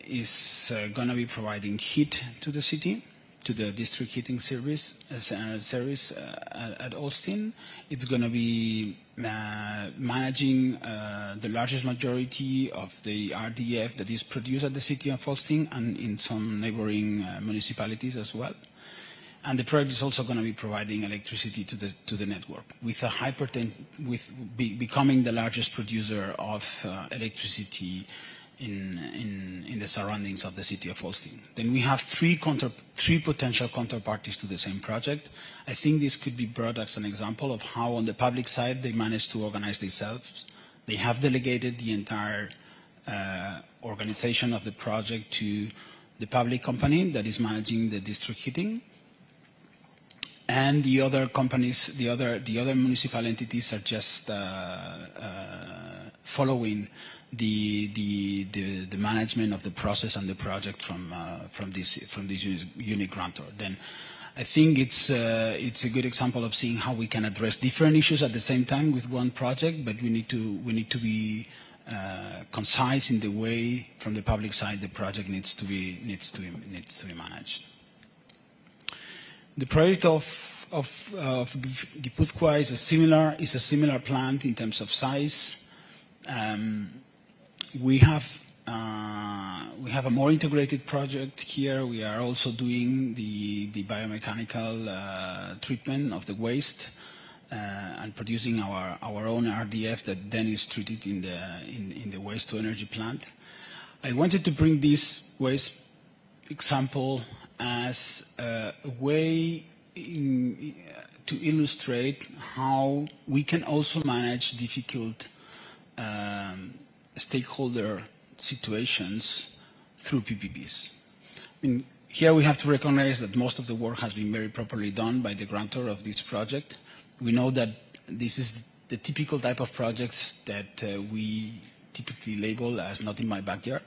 is going to be providing heat to the city, to the district heating service at Austin. It's going to be managing the largest majority of the RDF that is produced at the city of Austin and in some neighboring municipalities as well. And the project is also going to be providing electricity to the network, with becoming the largest producer of electricity in the surroundings of the city of Austin. Then we have three potential counterparties to the same project. I think this could be brought as an example of how on the public side they managed to organize themselves. They have delegated the entire organization of the project to the public company that is managing the district heating. And the other companies, the other municipal entities are just following the management of the process and the project from this unique grantor. Then I think it's a good example of seeing how we can address different issues at the same time with one project, but we need to be concise in the way from the public side the project needs to be managed. The project of Gipuzkoa is a similar plant in terms of size. We have a more integrated project here. We are also doing the biomechanical treatment of the waste and producing our own RDF that then is treated in the waste to energy plant. I wanted to bring this waste example as a way to illustrate how we can also manage difficult stakeholder situations through PPPs. I mean, here we have to recognize that most of the work has been very properly done by the grantor of this project. We know that this is the typical type of projects that we typically label as not in my backyard,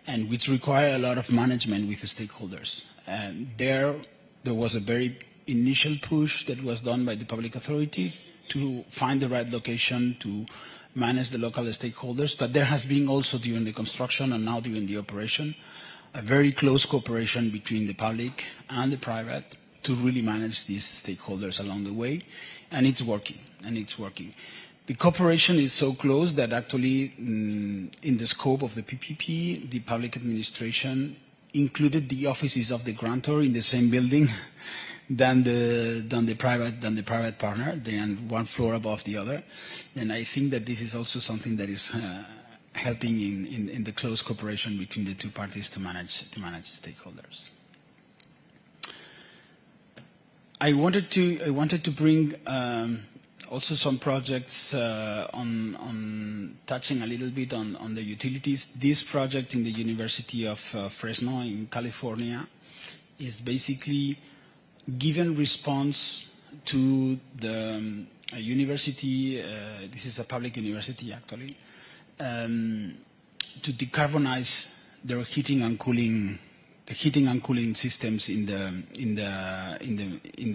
and which require a lot of management with the stakeholders. And there was a very initial push that was done by the public authority to find the right location to manage the local stakeholders, but there has been also during the construction and now during the operation a very close cooperation between the public and the private to really manage these stakeholders along the way, and it's working. The cooperation is so close that actually in the scope of the PPP, the public administration included the offices of the grantor in the same building than the private partner, than one floor above the other. And I think that this is also something that is helping in the close cooperation between the two parties to manage stakeholders. I wanted to bring also some projects on touching a little bit on the utilities. This project in the University of Fresno in California is basically given response to the university, this is a public university actually, to decarbonize their heating and cooling systems in the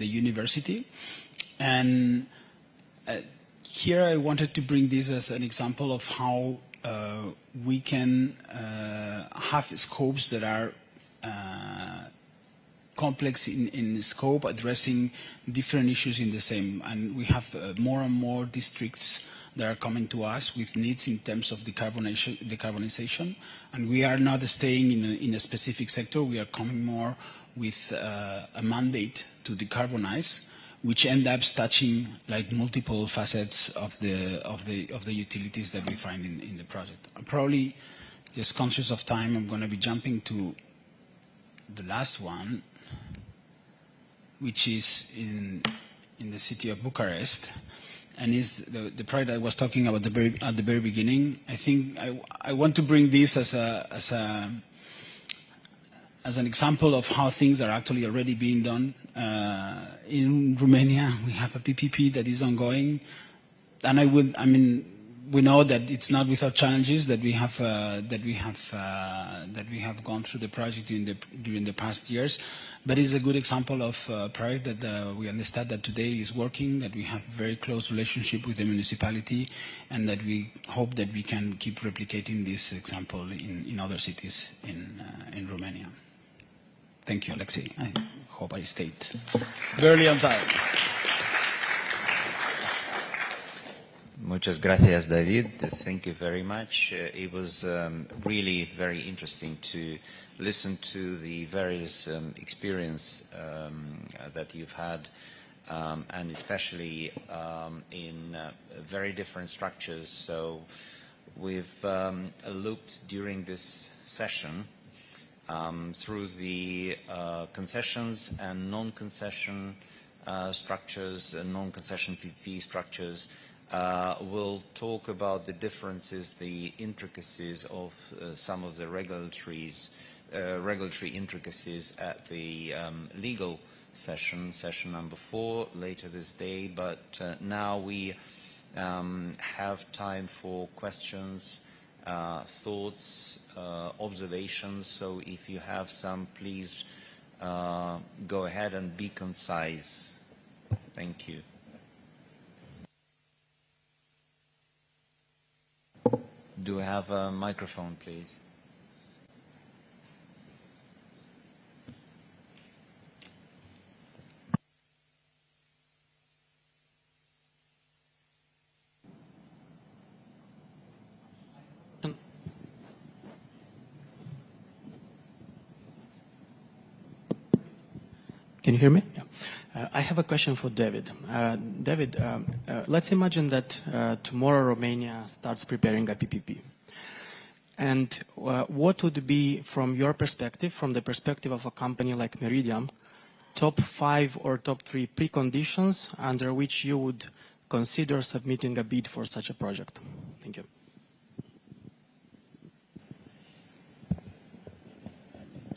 university. And here I wanted to bring this as an example of how we can have scopes that are complex in scope, addressing different issues in the same. And we have more and more districts that are coming to us with needs in terms of decarbonization. And we are not staying in a specific sector. We are coming more with a mandate to decarbonize, which end up touching like multiple facets of the utilities that we find in the project. I'm probably just conscious of time. I'm going to be jumping to the last one, which is in the city of Bucharest, and is the project I was talking about at the very beginning. I think I want to bring this as an example of how things are actually already being done. In Romania, we have a PPP that is ongoing, and we know that it's not without challenges that we have gone through the project during the past years, but it's a good example of a project that we understand that today is working, that we have a very close relationship with the municipality, and that we hope that we can keep replicating this example in other cities in Romania. Thank you, Alexei. I hope I stayed barely on time. Muchas gracias, David. Thank you very much. It was really very interesting to listen to the various experience that you've had, and especially in very different structures. So we've looked during this session through the concessions and non-concession structures, non-concession PP structures. We'll talk about the differences, the intricacies of some of the regulatory intricacies at the legal session number 4, later this day. But now we have time for questions, thoughts, observations. So if you have some, please go ahead and be concise. Thank you. Do we have a microphone, please? Can you hear me? Yeah. I have a question for David. David, let's imagine that tomorrow Romania starts preparing a PPP. And what would be, from your perspective, from the perspective of a company like Meridiam, top 5 or top 3 preconditions under which you would consider submitting a bid for such a project? Thank you.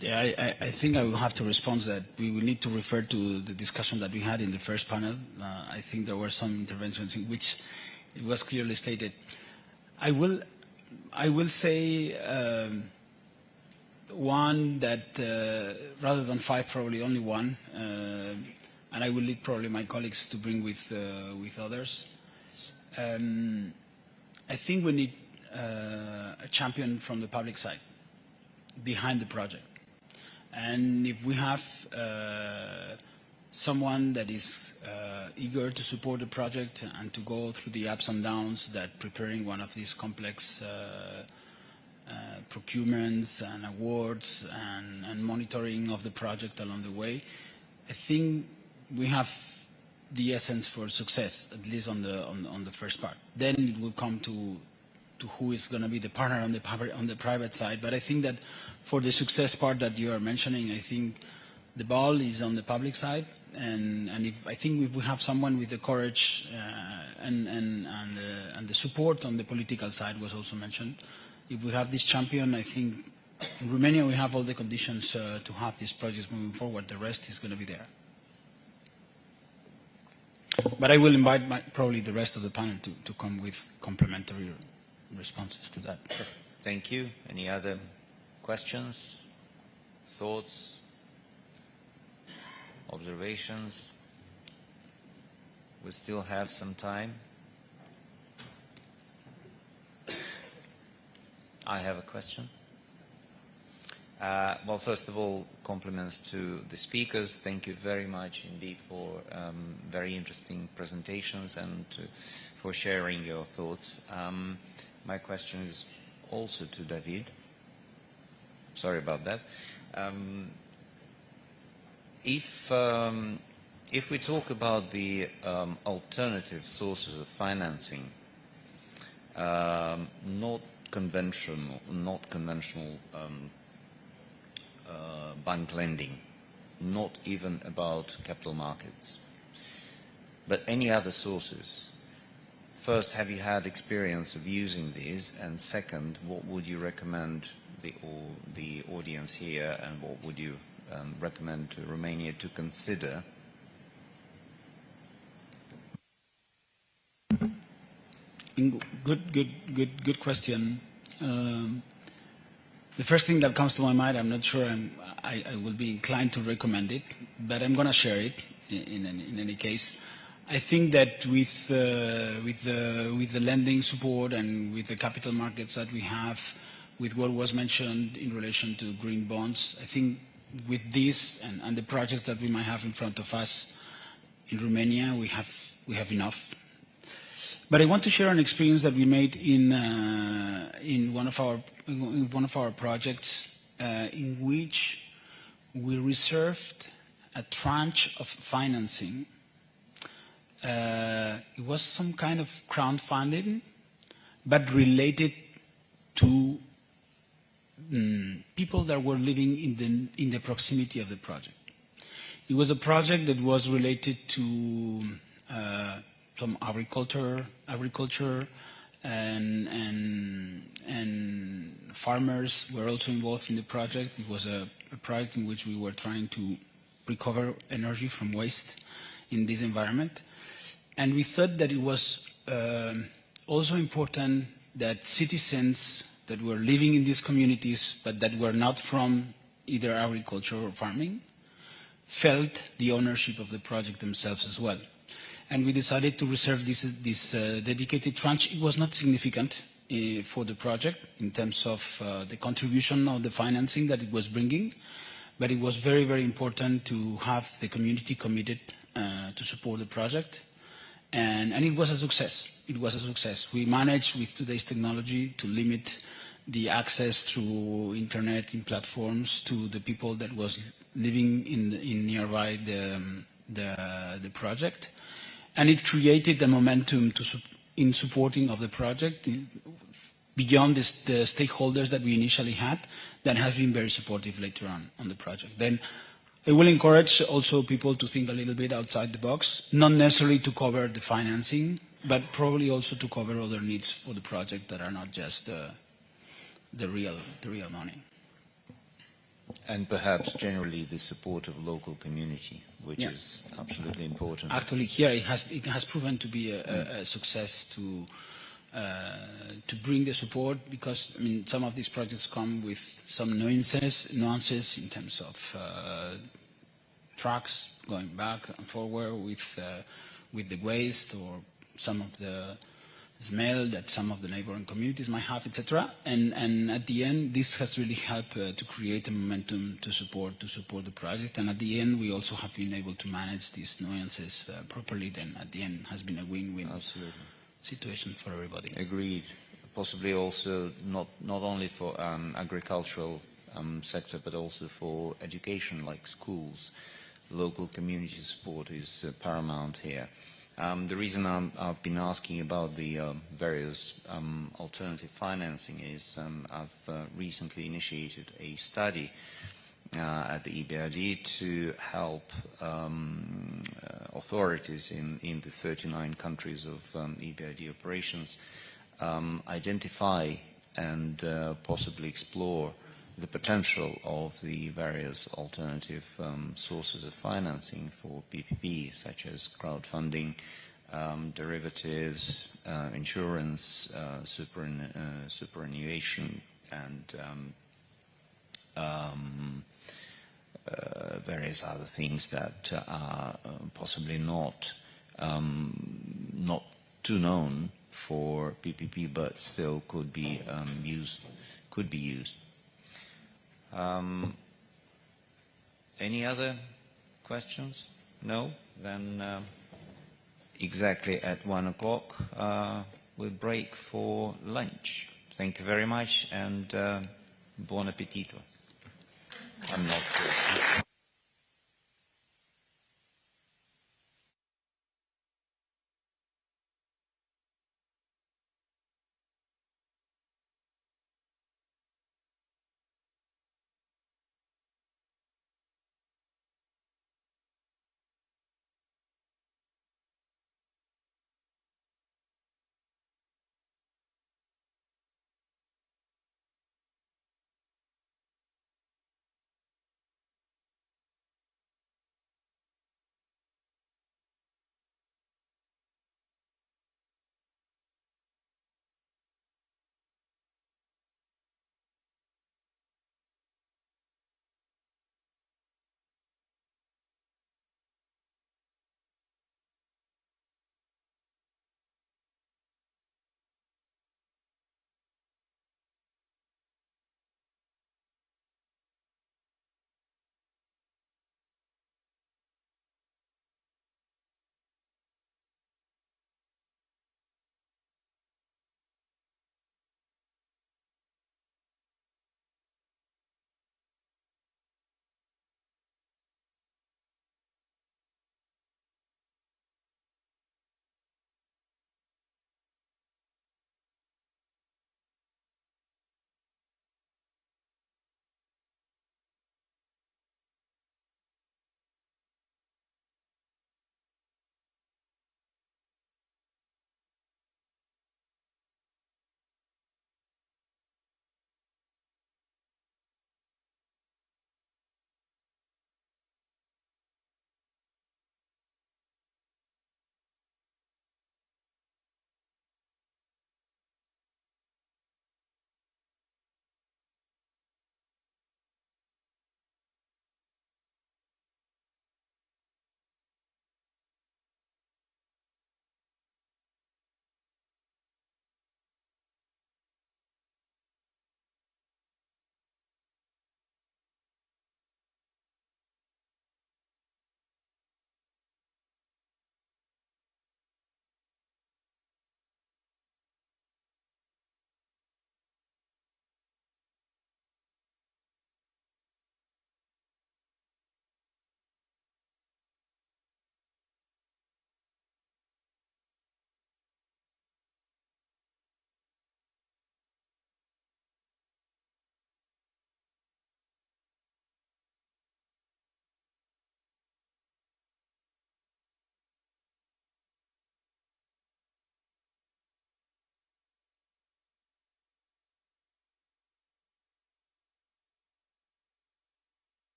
Yeah, I think I will have to respond that we will need to refer to the discussion that we had in the first panel. I think there were some interventions in which it was clearly stated. I will say one that rather than 5, probably only one, and I will lead probably my colleagues to bring with others. I think we need a champion from the public side behind the project. And if we have someone that is eager to support the project and to go through the ups and downs that preparing one of these complex procurements and awards and monitoring of the project along the way, I think we have the essence for success, at least on the first part. Then it will come to who is going to be the partner on the private side. But I think that for the success part that you are mentioning, I think the ball is on the public side, and I think if we have someone with the courage and the support on the political side was also mentioned. If we have this champion, I think in Romania we have all the conditions to have these projects moving forward. The rest is going to be there. But I will invite probably the rest of the panel to come with complementary responses to that. Thank you. Any other questions, thoughts, observations? We still have some time. I have a question. Well, first of all, compliments to the speakers. Thank you very much indeed for very interesting presentations and for sharing your thoughts. My question is also to David. Sorry about that. If we talk about the alternative sources of financing, not conventional bank lending, not even about capital markets, but any other sources. First, have you had experience of using these? And second, what would you recommend the audience here, and what would you recommend to Romania to consider? Good question. The first thing that comes to my mind, I'm not sure I will be inclined to recommend it, but I'm going to share it in any case. I think that with the lending support and with the capital markets that we have, with what was mentioned in relation to green bonds, I think with this and the projects that we might have in front of us in Romania, we have enough. But I want to share an experience that we made in one of our projects, in which we reserved a tranche of financing. It was some kind of crowdfunding, but related to people that were living in the proximity of the project. It was a project that was related to some agriculture and farmers were also involved in the project. It was a project in which we were trying to recover energy from waste in this environment. And we thought that it was also important that citizens that were living in these communities but that were not from either agriculture or farming felt the ownership of the project themselves as well. And we decided to reserve this dedicated tranche. It was not significant for the project in terms of the contribution of the financing that it was bringing, but it was very, very important to have the community committed to support the project. And it was a success. It was a success. We managed with today's technology to limit the access through internet in platforms to the people that was living in nearby the project. And it created a momentum in supporting of the project beyond the stakeholders that we initially had, that has been very supportive later on the project. Then I will encourage also people to think a little bit outside the box, not necessarily to cover the financing, but probably also to cover other needs for the project that are not just the real money. And perhaps generally the support of local community, which is absolutely important. Actually, here it has proven to be a success to bring the support, because I mean some of these projects come with some nuances in terms of trucks going back and forward with the waste, or some of the smell that some of the neighboring communities might have, etc. And at the end, this has really helped to create a momentum to support the project. And at the end, we also have been able to manage these nuances properly. Then at the end, has been a win-win situation for everybody. Agreed. Possibly also not only for agricultural sector, but also for education, like schools, local community support is paramount here. The reason I've been asking about the various alternative financing is I've recently initiated a study at the EBRD to help authorities in the 39 countries of EBRD operations identify and possibly explore the potential of the various alternative sources of financing for PPP, such as crowdfunding, derivatives, insurance, superannuation, and various other things that are possibly not too known for PPP, but still could be used. Any other questions? No? Then exactly at 1 o'clock we'll break for lunch. Thank you very much, and buon appetito. I'm not sure.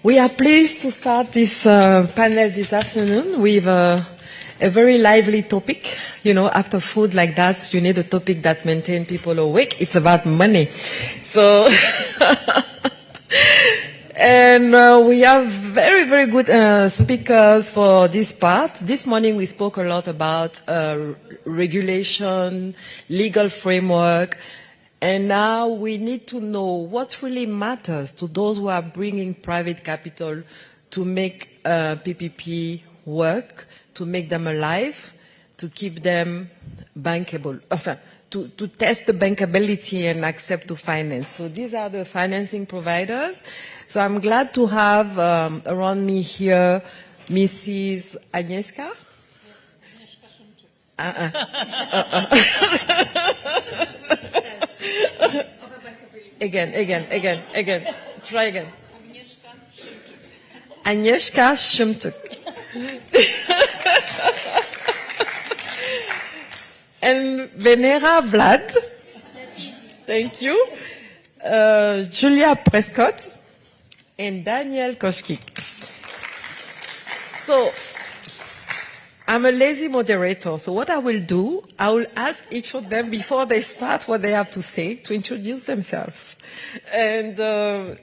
We are pleased to start this panel this afternoon with a very lively topic. You know, after food like that, you need a topic that maintains people awake. It's about money. So, and we have very, very good speakers for this part. This morning we spoke a lot about regulation, legal framework, and now we need to know what really matters to those who are bringing private capital to make PPP work, to make them alive, to keep them bankable, to test the bankability and accept to finance. So these are the financing providers. So I'm glad to have around me here Mrs. Agnieszka. Again. Try again. Agnieszka Szymczyk. And Venera Vlad. Thank you. Julia Prescott. And Daniel Koschik. So, I'm a lazy moderator, so what I will do, I will ask each of them before they start what they have to say to introduce themselves. And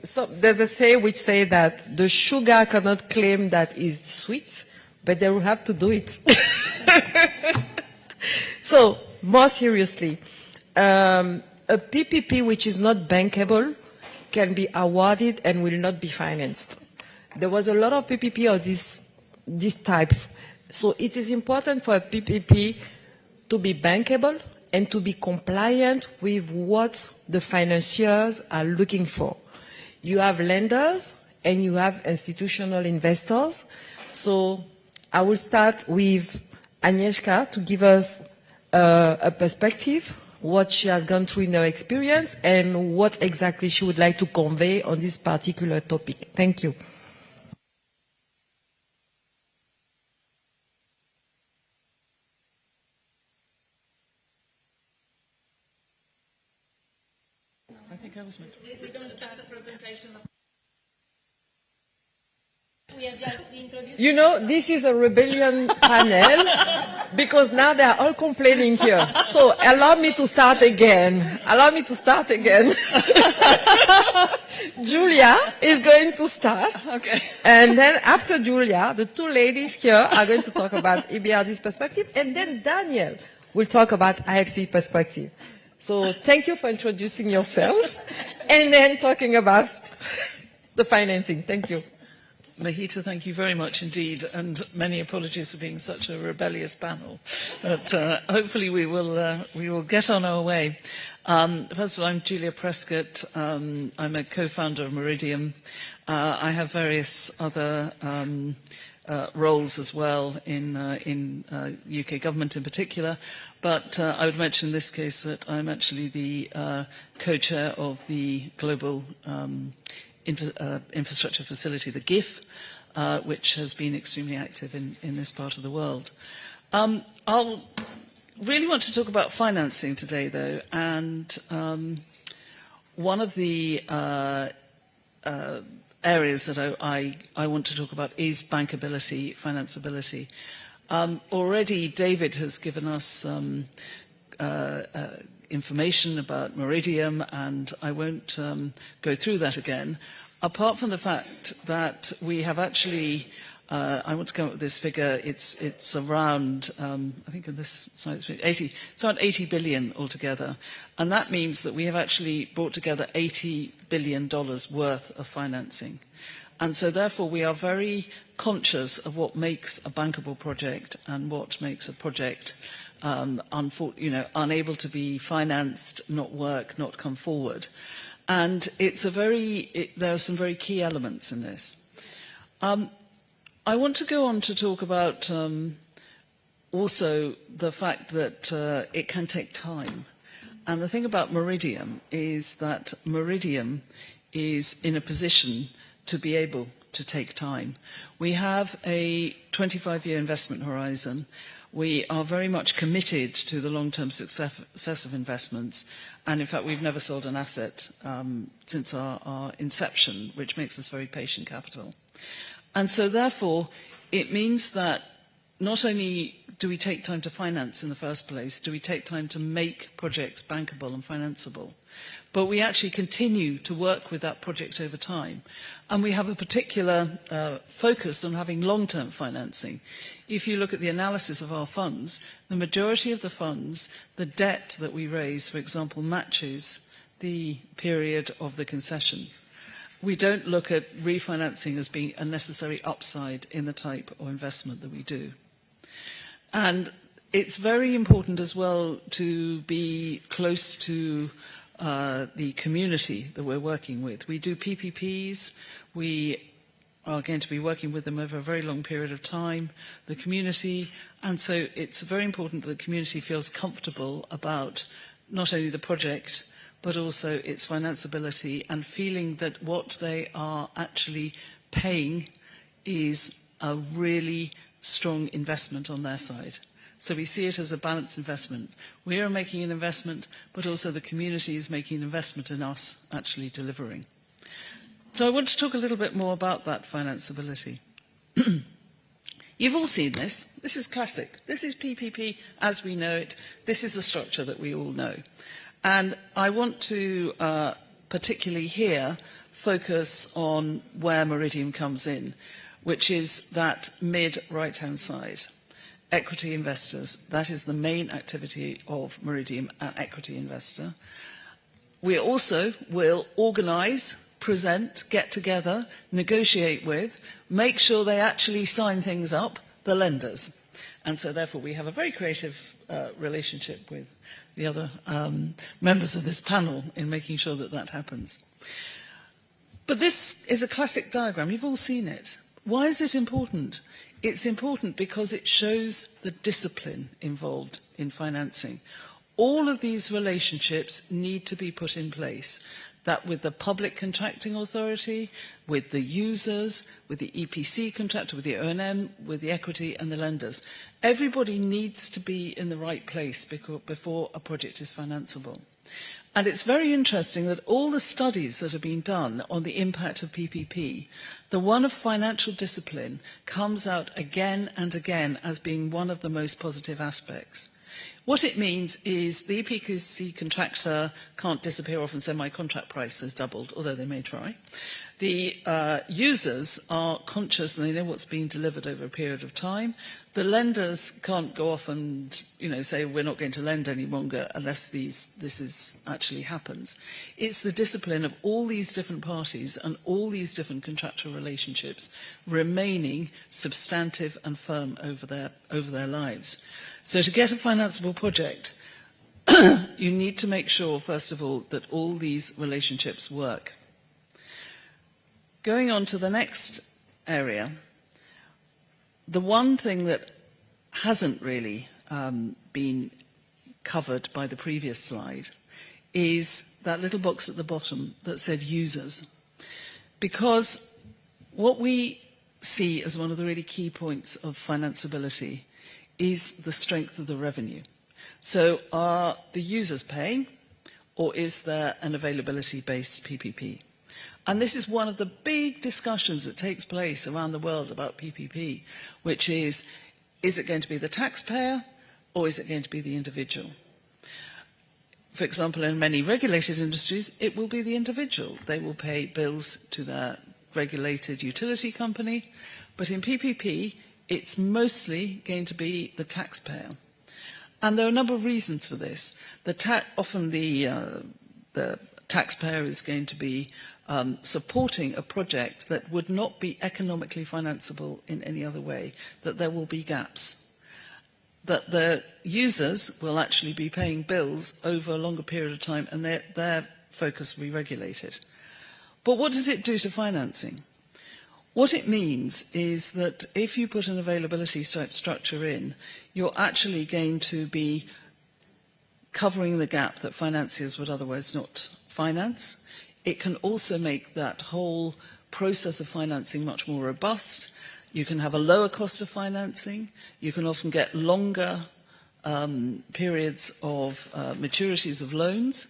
so there's a saying which say that the sugar cannot claim that it's sweet, but they will have to do it. So, more seriously, a PPP which is not bankable can be awarded and will not be financed. There was a lot of PPP of this type. So it is important for a PPP to be bankable and to be compliant with what the financiers are looking for. You have lenders and you have institutional investors. So I will start with Agnieszka to give us a perspective, what she has gone through in her experience and what exactly she would like to convey on this particular topic. Thank you. You know, this is a rebellion panel because now they are all complaining here. So allow me to start again. Julia is going to start. Okay. And then after Julia, the two ladies here are going to talk about EBRD's perspective. And then Daniel will talk about IFC perspective. So thank you for introducing yourself and then talking about the financing. Thank you. Mahita, thank you very much indeed, and many apologies for being such a rebellious panel. But hopefully we will get on our way. First of all, I'm Julia Prescott. I'm a co-founder of Meridiam. I have various other roles as well in UK government in particular. But I would mention in this case that I'm actually the co-chair of the Global Infrastructure Facility, the GIF, which has been extremely active in this part of the world. I'll really want to talk about financing today, though, and one of the areas that I want to talk about is bankability, financeability. Already David has given us some information about Meridiam, and I won't go through that again, apart from the fact that we have actually, I want to come up with this figure, it's around, I think in this slide, it's around 80 billion altogether, and that means that we have actually brought together $80 billion worth of financing. And so therefore we are very conscious of what makes a bankable project and what makes a project unable to be financed, not work, not come forward. And there are some very key elements in this. I want to go on to talk about also the fact that it can take time. And the thing about Meridiam is that Meridiam is in a position to be able to take time. We have a 25-year investment horizon. We are very much committed to the long-term success of investments, and in fact we've never sold an asset since our inception, which makes us very patient capital. And so therefore it means that not only do we take time to finance in the first place, do we take time to make projects bankable and financeable, but we actually continue to work with that project over time. And we have a particular focus on having long-term financing. If you look at the analysis of our funds, the majority of the funds, the debt that we raise, for example, matches the period of the concession. We don't look at refinancing as being a necessary upside in the type of investment that we do. And it's very important as well to be close to the community that we're working with. We do PPPs. We are going to be working with them over a very long period of time, the community, and so it's very important that the community feels comfortable about not only the project, but also its financeability, and feeling that what they are actually paying is a really strong investment on their side. So we see it as a balanced investment. We are making an investment, but also the community is making an investment in us actually delivering. So I want to talk a little bit more about that financeability. You've all seen this. This is classic. This is PPP as we know it. This is a structure that we all know. And I want to particularly here focus on where Meridian comes in, which is that mid-right-hand side. Equity investors, that is the main activity of Meridian, an equity investor. We also will organise, present, get together, negotiate with, make sure they actually sign things up, the lenders. And so therefore we have a very creative relationship with the other members of this panel in making sure that that happens. But this is a classic diagram. You've all seen it. Why is it important? It's important because it shows the discipline involved in financing. All of these relationships need to be put in place, that with the public contracting authority, with the users, with the EPC contractor, with the O&M, with the equity and the lenders. Everybody needs to be in the right place before a project is financeable. And it's very interesting that all the studies that have been done on the impact of PPP, the one of financial discipline comes out again and again as being one of the most positive aspects. What it means is the EPC contractor can't disappear off and say my contract price has doubled, although they may try. The users are conscious and they know what's being delivered over a period of time. The lenders can't go off and say we're not going to lend any longer unless this actually happens. It's the discipline of all these different parties and all these different contractual relationships remaining substantive and firm over their lives. So to get a financeable project, you need to make sure, first of all, that all these relationships work. Going on to the next area, the one thing that hasn't really been covered by the previous slide is that little box at the bottom that said users. Because what we see as one of the really key points of financeability is the strength of the revenue. So are the users paying, or is there an availability-based PPP? And this is one of the big discussions that takes place around the world about PPP, which is it going to be the taxpayer or is it going to be the individual? For example, in many regulated industries, it will be the individual. They will pay bills to their regulated utility company, but in PPP, it's mostly going to be the taxpayer. And there are a number of reasons for this. Often the taxpayer is going to be supporting a project that would not be economically financeable in any other way, that there will be gaps, that the users will actually be paying bills over a longer period of time and their focus will be regulated. But what does it do to financing? What it means is that if you put an availability type structure in, you're actually going to be covering the gap that financiers would otherwise not finance. It can also make that whole process of financing much more robust. You can have a lower cost of financing. You can often get longer periods of maturities of loans.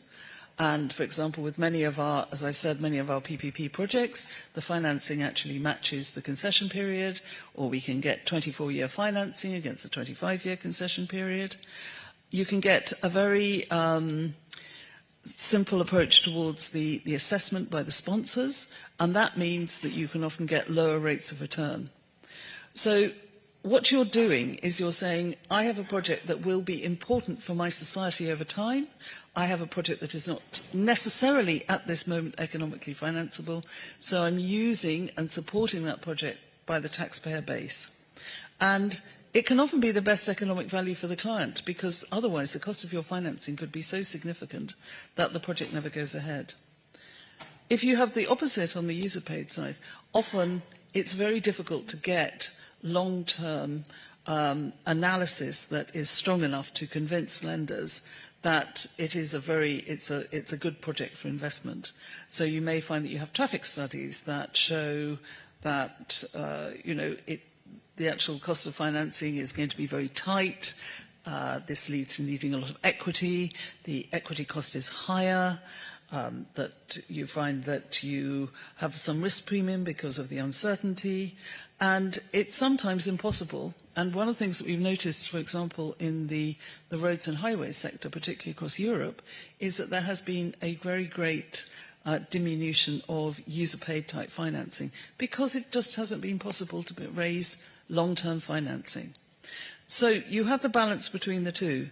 And, for example, with many of our, as I've said, many of our PPP projects, the financing actually matches the concession period, or we can get 24-year financing against a 25-year concession period. You can get a very simple approach towards the assessment by the sponsors, and that means that you can often get lower rates of return. So what you're doing is you're saying, I have a project that will be important for my society over time. I have a project that is not necessarily at this moment economically financeable, so I'm using and supporting that project by the taxpayer base. And it can often be the best economic value for the client, because otherwise the cost of your financing could be so significant that the project never goes ahead. If you have the opposite on the user-paid side, often it's very difficult to get long-term analysis that is strong enough to convince lenders that it is it's a good project for investment. So you may find that you have traffic studies that show that the actual cost of financing is going to be very tight. This leads to needing a lot of equity. The equity cost is higher. That you find that you have some risk premium because of the uncertainty. And it's sometimes impossible. And one of the things that we've noticed, for example, in the roads and highways sector, particularly across Europe, is that there has been a very great diminution of user-paid type financing because it just hasn't been possible to raise long-term financing. So you have the balance between the two.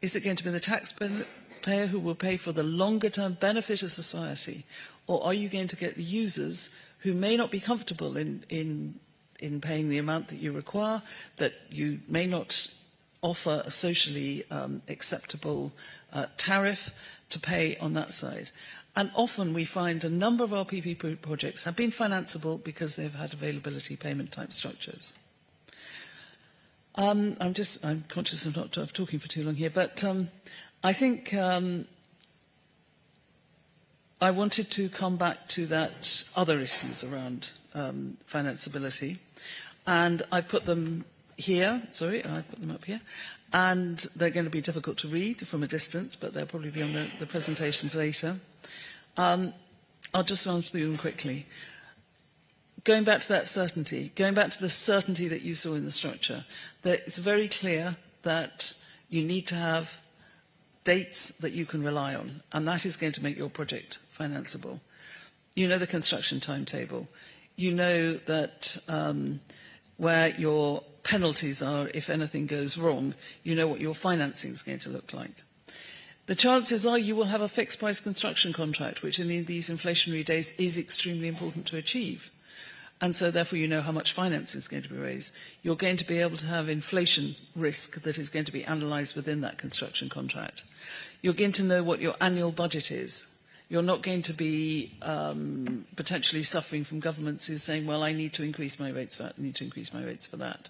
Is it going to be the taxpayer who will pay for the longer-term benefit of society, or are you going to get the users who may not be comfortable in paying the amount that you require, that you may not offer a socially acceptable tariff to pay on that side? And often we find a number of our PPP projects have been financeable because they've had availability payment type structures. I'm conscious of not talking for too long here, but I think I wanted to come back to that other issues around financeability, and I put them here. Sorry, I put them up here, and they're going to be difficult to read from a distance, but they'll probably be on the presentations later. I'll just run through them quickly. Going back to that certainty, going back to the certainty that you saw in the structure, that it's very clear that you need to have dates that you can rely on, and that is going to make your project financeable. You know the construction timetable. You know that where your penalties are if anything goes wrong. You know what your financing is going to look like. The chances are you will have a fixed price construction contract, which in these inflationary days is extremely important to achieve. And so therefore you know how much finance is going to be raised. You're going to be able to have inflation risk that is going to be analysed within that construction contract. You're going to know what your annual budget is. You're not going to be potentially suffering from governments who are saying, well, I need to increase my rates for that, I need to increase my rates for that.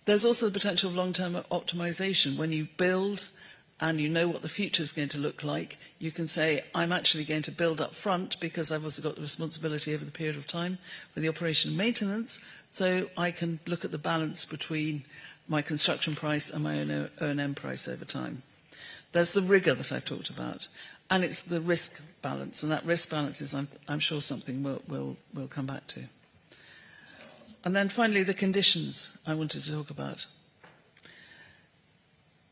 There's also the potential of long-term optimisation. When you build and you know what the future is going to look like, you can say, I'm actually going to build up front because I've also got the responsibility over the period of time for the operation and maintenance, so I can look at the balance between my construction price and my own O&M price over time. There's the rigour that I've talked about, and it's the risk balance, and that risk balance is, I'm sure, something we'll come back to. And then finally, the conditions I wanted to talk about.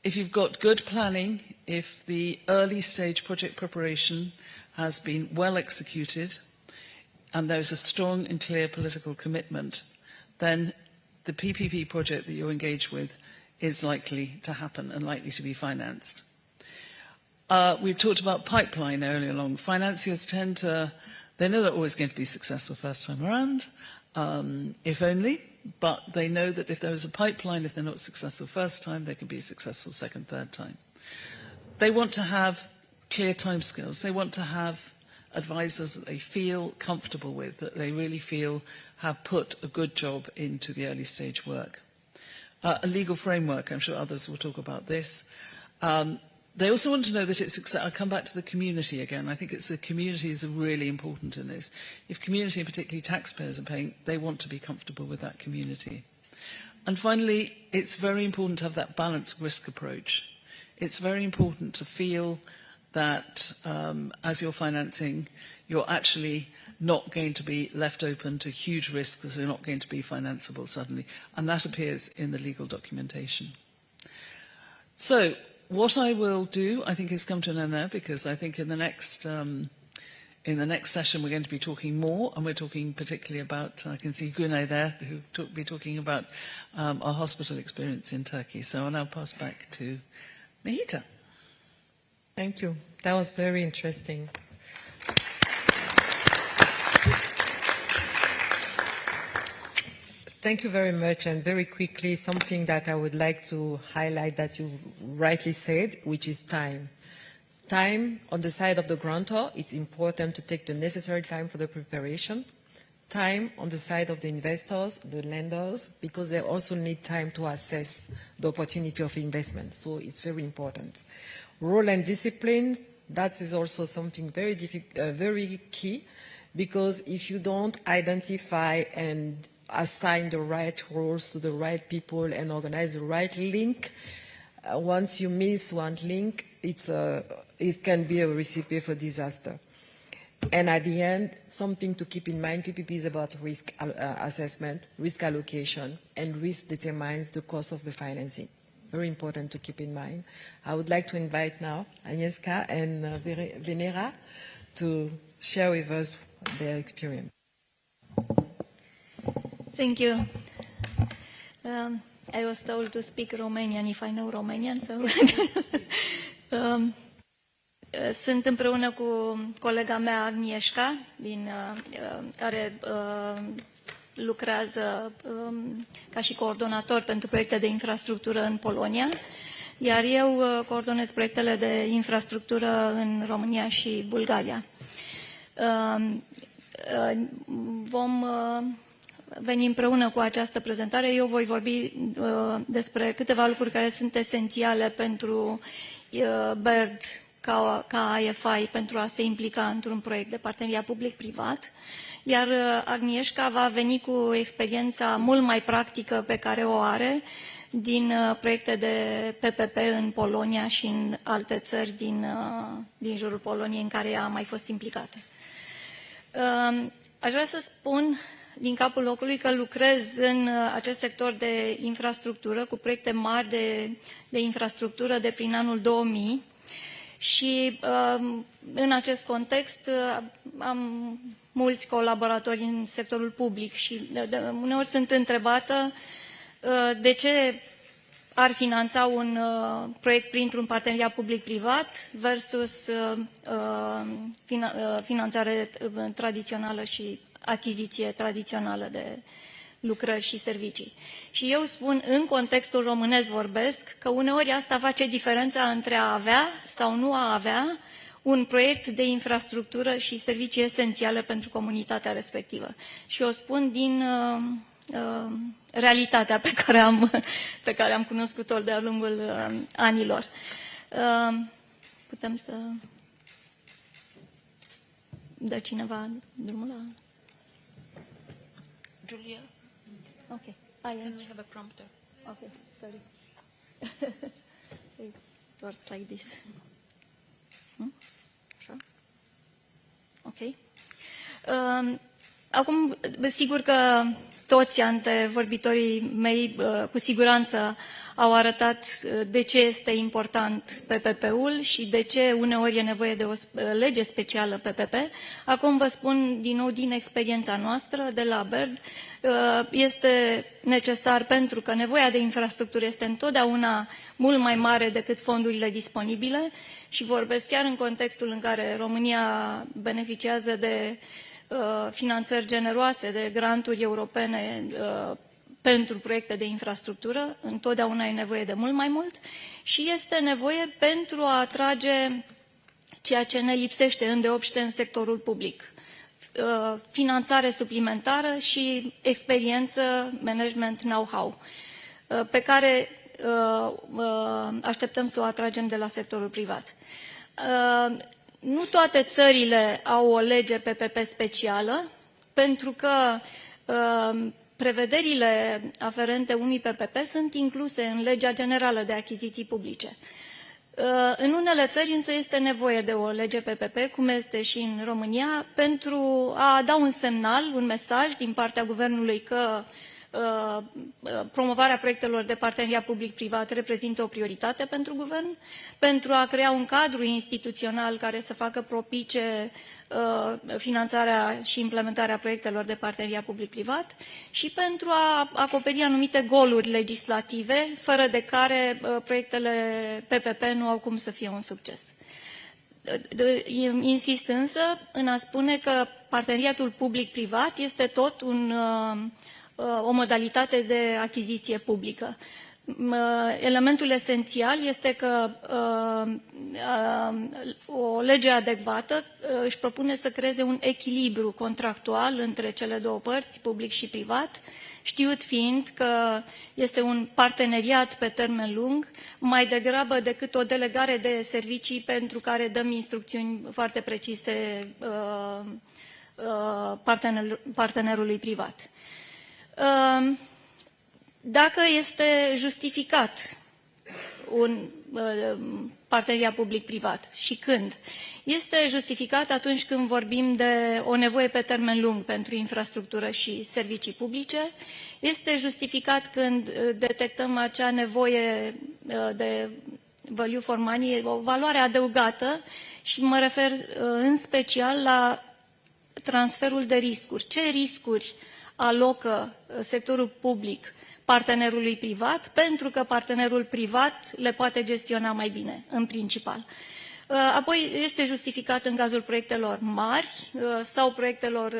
If you've got good planning, if the early stage project preparation has been well executed, and there's a strong and clear political commitment, then the PPP project that you're engaged with is likely to happen and likely to be financed. We've talked about pipeline earlier along. Financiers tend to, they know they're always going to be successful first time around, if only. But they know that if there is a pipeline, if they're not successful first time, they can be successful second, third time. They want to have clear timescales. They want to have advisors that they feel comfortable with, that they really feel have put a good job into the early stage work. A legal framework, I'm sure others will talk about this. They also want to know that it's, I'll come back to the community again. I think the communities are really important in this. If community, and particularly taxpayers, are paying, they want to be comfortable with that community. And finally, it's very important to have that balanced risk approach. It's very important to feel that as you're financing, you're actually not going to be left open to huge risks that are not going to be financeable suddenly. And that appears in the legal documentation. So what I will do, I think, is come to an end there, because I think in the next session we're going to be talking more, and we're talking particularly about, I can see Güney there, who will be talking about our hospital experience in Turkey. So I'll now pass back to Mehita. Thank you. That was very interesting. Thank you very much. And very quickly, something that I would like to highlight that you rightly said, which is time. Time on the side of the grantor, it's important to take the necessary time for the preparation. Time on the side of the investors, the lenders, because they also need time to assess the opportunity of investment. So it's very important. Role and discipline, that is also something very key, because if you don't identify and assign the right roles to the right people and organize the right link, once you miss one link, it can be a recipe for disaster. And at the end, something to keep in mind, PPP is about risk assessment, risk allocation, and risk determines the cost of the financing. Very important to keep in mind. I would like to invite now Agnieszka and Venera to share with us their experience. Thank you. I was told to speak Romanian if I know Romanian, so sunt împreună cu colega mea Agnieszka, care lucrează ca și coordonator pentru proiecte de infrastructură în Polonia, iar eu coordonez proiectele de infrastructură în România și Bulgaria. Vom veni împreună cu această prezentare. Eu voi vorbi despre câteva lucruri care sunt esențiale pentru BERD ca IFI pentru a se implica într-un proiect de parteneriat public-privat, iar Agnieszka va veni cu experiența mult mai practică pe care o are din proiecte de PPP în Polonia și în alte țări din jurul Poloniei în care ea a mai fost implicată. Aș vrea să spun din capul locului că lucrez în acest sector de infrastructură cu proiecte mari de infrastructură de prin anul 2000 și în acest context am mulți colaboratori în sectorul public și uneori sunt întrebată de ce ar finanța un proiect printr-un parteneriat public-privat versus finanțare tradițională și achiziție tradițională de lucrări și servicii. Și eu spun, în contextul românesc vorbesc, că uneori asta face diferența între a avea sau nu a avea un proiect de infrastructură și servicii esențiale pentru comunitatea respectivă. Și o spun din realitatea pe care am cunoscut-o de-a lungul anilor. Putem să dă cineva drumul la... Julia? Okay. Can we have a prompter? Okay, sorry. It works like this. Sure. Ok. Acum, sigur că toți antevorbitorii mei cu siguranță au arătat de ce este important PPP-ul și de ce uneori e nevoie de o lege specială PPP. Acum vă spun din nou din experiența noastră de la BERD, este necesar pentru că nevoia de infrastructură este întotdeauna mult mai mare decât fondurile disponibile și vorbesc chiar în contextul în care România beneficiază de finanțări generoase, de granturi europene pentru proiecte de infrastructură, întotdeauna e nevoie de mult mai mult și este nevoie pentru a atrage ceea ce ne lipsește îndeopște în sectorul public. Finanțare suplimentară și experiență, management, know-how, pe care așteptăm să o atragem de la sectorul privat. Nu toate țările au o lege PPP specială, pentru că prevederile aferente unui PPP sunt incluse în Legea Generală de Achiziții Publice. În unele țări însă este nevoie de o lege PPP, cum este și în România, pentru a da un semnal, un mesaj din partea guvernului că promovarea proiectelor de parteneriat public-privat reprezintă o prioritate pentru guvern, pentru a crea un cadru instituțional care să facă propice finanțarea și implementarea proiectelor de parteneriat public-privat și pentru a acoperi anumite goluri legislative, fără de care proiectele PPP nu au cum să fie un succes. Insist însă în a spune că parteneriatul public-privat este tot o modalitate de achiziție publică. Elementul esențial este că o lege adecvată își propune să creeze un echilibru contractual între cele două părți, public și privat, știut fiind că este un parteneriat pe termen lung, mai degrabă decât o delegare de servicii pentru care dăm instrucțiuni foarte precise partenerului privat. Dacă este justificat un parteneriat public-privat și când? Este justificat atunci când vorbim de o nevoie pe termen lung pentru infrastructură și servicii publice, este justificat când detectăm acea nevoie de value for money, o valoare adăugată și mă refer în special la transferul de riscuri. Ce riscuri alocă sectorul public partenerului privat, pentru că partenerul privat le poate gestiona mai bine, în principal. Apoi este justificat în cazul proiectelor mari sau proiectelor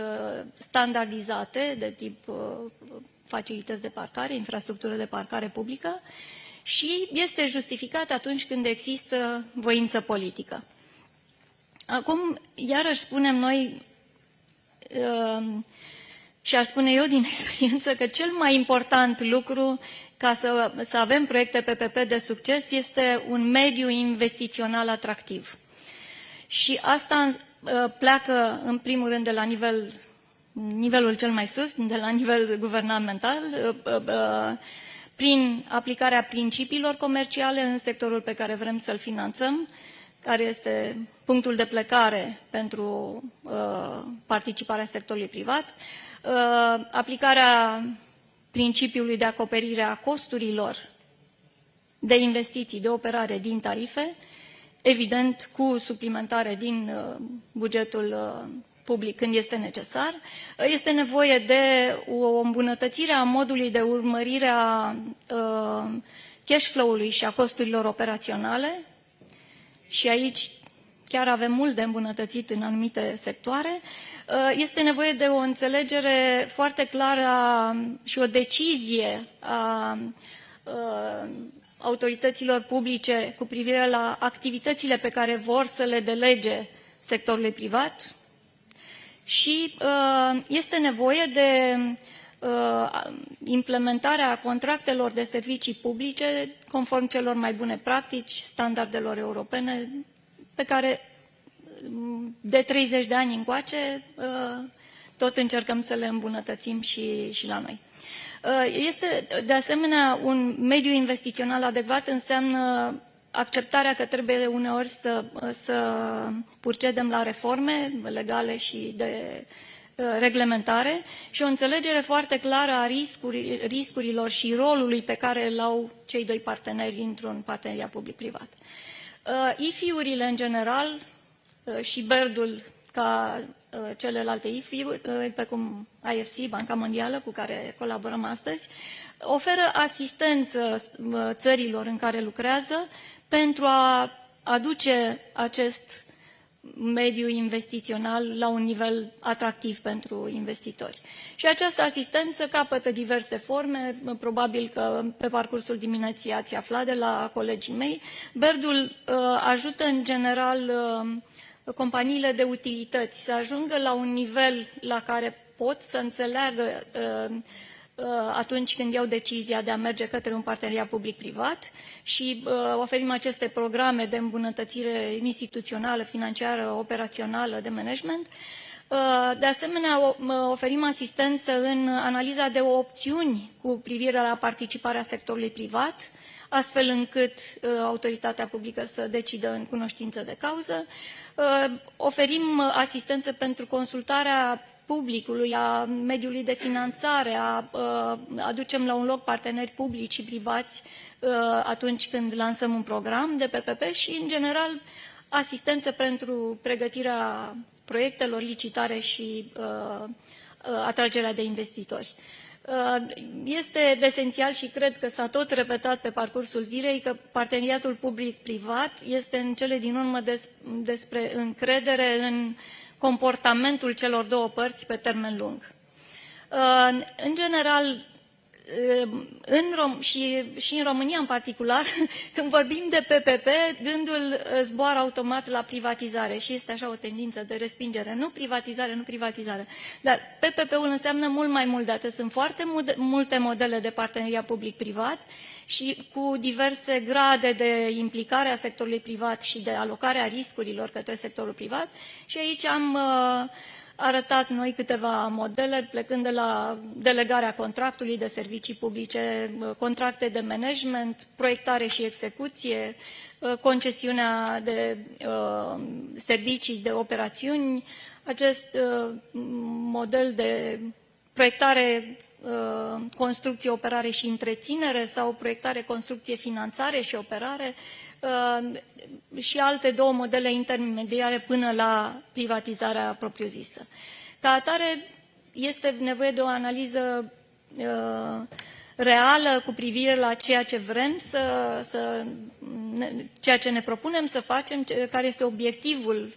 standardizate, de tip facilități de parcare, infrastructură de parcare publică, și este justificat atunci când există voință politică. Acum, iarăși spunem noi, și aș spune eu din experiență că cel mai important lucru ca să avem proiecte PPP de succes este un mediu investițional atractiv. Și asta pleacă în primul rând de la nivelul cel mai sus, de la nivel guvernamental, prin aplicarea principiilor comerciale în sectorul pe care vrem să-l finanțăm, care este punctul de plecare pentru participarea sectorului privat, aplicarea principiului de acoperire a costurilor de investiții, de operare din tarife, evident cu suplimentare din bugetul public când este necesar. Este nevoie de o îmbunătățire a modului de urmărire a cash flow-ului și a costurilor operaționale și aici chiar avem mult de îmbunătățit în anumite sectoare. Este nevoie de o înțelegere foarte clară și o decizie a autorităților publice cu privire la activitățile pe care vor să le delege sectorului privat și este nevoie de implementarea contractelor de servicii publice conform celor mai bune practici, standardelor europene, pe care de 30 de ani încoace tot încercăm să le îmbunătățim și la noi. Este, de asemenea, un mediu investițional adecvat înseamnă acceptarea că trebuie uneori să procedem la reforme legale și de reglementare și o înțelegere foarte clară a riscurilor și rolului pe care îl au cei doi parteneri într-un parteneriat public-privat. IFI-urile în general și BERD-ul ca celelalte IFI-uri, precum IFC, Banca Mondială, cu care colaborăm astăzi, oferă asistență țărilor în care lucrează pentru a aduce acest mediu investițional la un nivel atractiv pentru investitori. Și această asistență capătă diverse forme, probabil că pe parcursul dimineții ați aflat de la colegii mei. BERD-ul ajută în general companiile de utilități să ajungă la un nivel la care pot să înțeleagă atunci când iau decizia de a merge către un parteneriat public-privat și oferim aceste programe de îmbunătățire instituțională, financiară, operațională, de management. De asemenea, oferim asistență în analiza de opțiuni cu privire la participarea sectorului privat, astfel încât autoritatea publică să decidă în cunoștință de cauză. Oferim asistență pentru consultarea publicului, a mediului de finanțare, aducem la un loc parteneri publici și privați atunci când lansăm un program de PPP și, în general, asistență pentru pregătirea proiectelor, licitare și atragerea de investitori. Este esențial și cred că s-a tot repetat pe parcursul zilei că parteneriatul public-privat este în cele din urmă despre încredere în comportamentul celor două părți pe termen lung. În general, și în România în particular, când vorbim de PPP, gândul zboară automat la privatizare și este așa o tendință de respingere. Nu privatizare, nu privatizare. Dar PPP-ul înseamnă mult mai mult de atât. Sunt foarte multe modele de parteneriat public-privat și cu diverse grade de implicare a sectorului privat și de alocare a riscurilor către sectorul privat. Și aici am arătat noi câteva modele, plecând de la delegarea contractului de servicii publice, contracte de management, proiectare și execuție, concesiunea de servicii, de operațiuni, acest model de proiectare, construcție, operare și întreținere sau proiectare, construcție, finanțare și operare și alte două modele intermediare până la privatizarea propriu-zisă. Ca atare, este nevoie de o analiză reală cu privire la ceea ce vrem ceea ce ne propunem să facem, care este obiectivul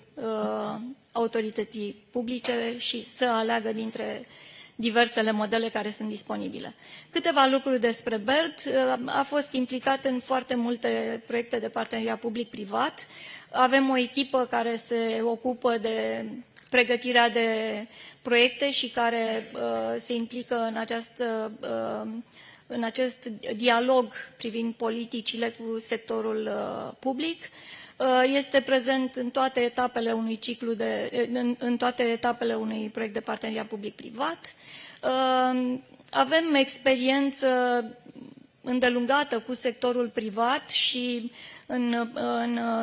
autorității publice și să aleagă dintre diversele modele care sunt disponibile. Câteva lucruri despre BERT. A fost implicat în foarte multe proiecte de parteneriat public-privat. Avem o echipă care se ocupă de pregătirea de proiecte și care se implică în acest dialog privind politicile cu sectorul public. Este prezent în toate etapele unui ciclu în toate etapele unui proiect de parteneriat public-privat. Avem experiență îndelungată cu sectorul privat și în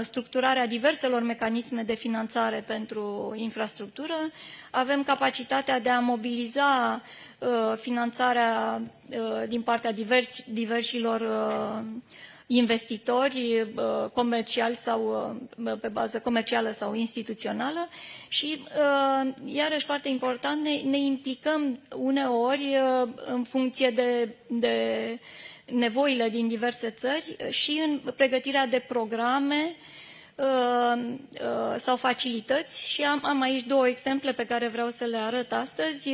structurarea diverselor mecanisme de finanțare pentru infrastructură. Avem capacitatea de a mobiliza finanțarea din partea diversilor investitori comerciali sau pe bază comercială sau instituțională și, iarăși foarte important, ne implicăm uneori în funcție de nevoile din diverse țări și în pregătirea de programe sau facilități și am aici două exemple pe care vreau să le arăt astăzi.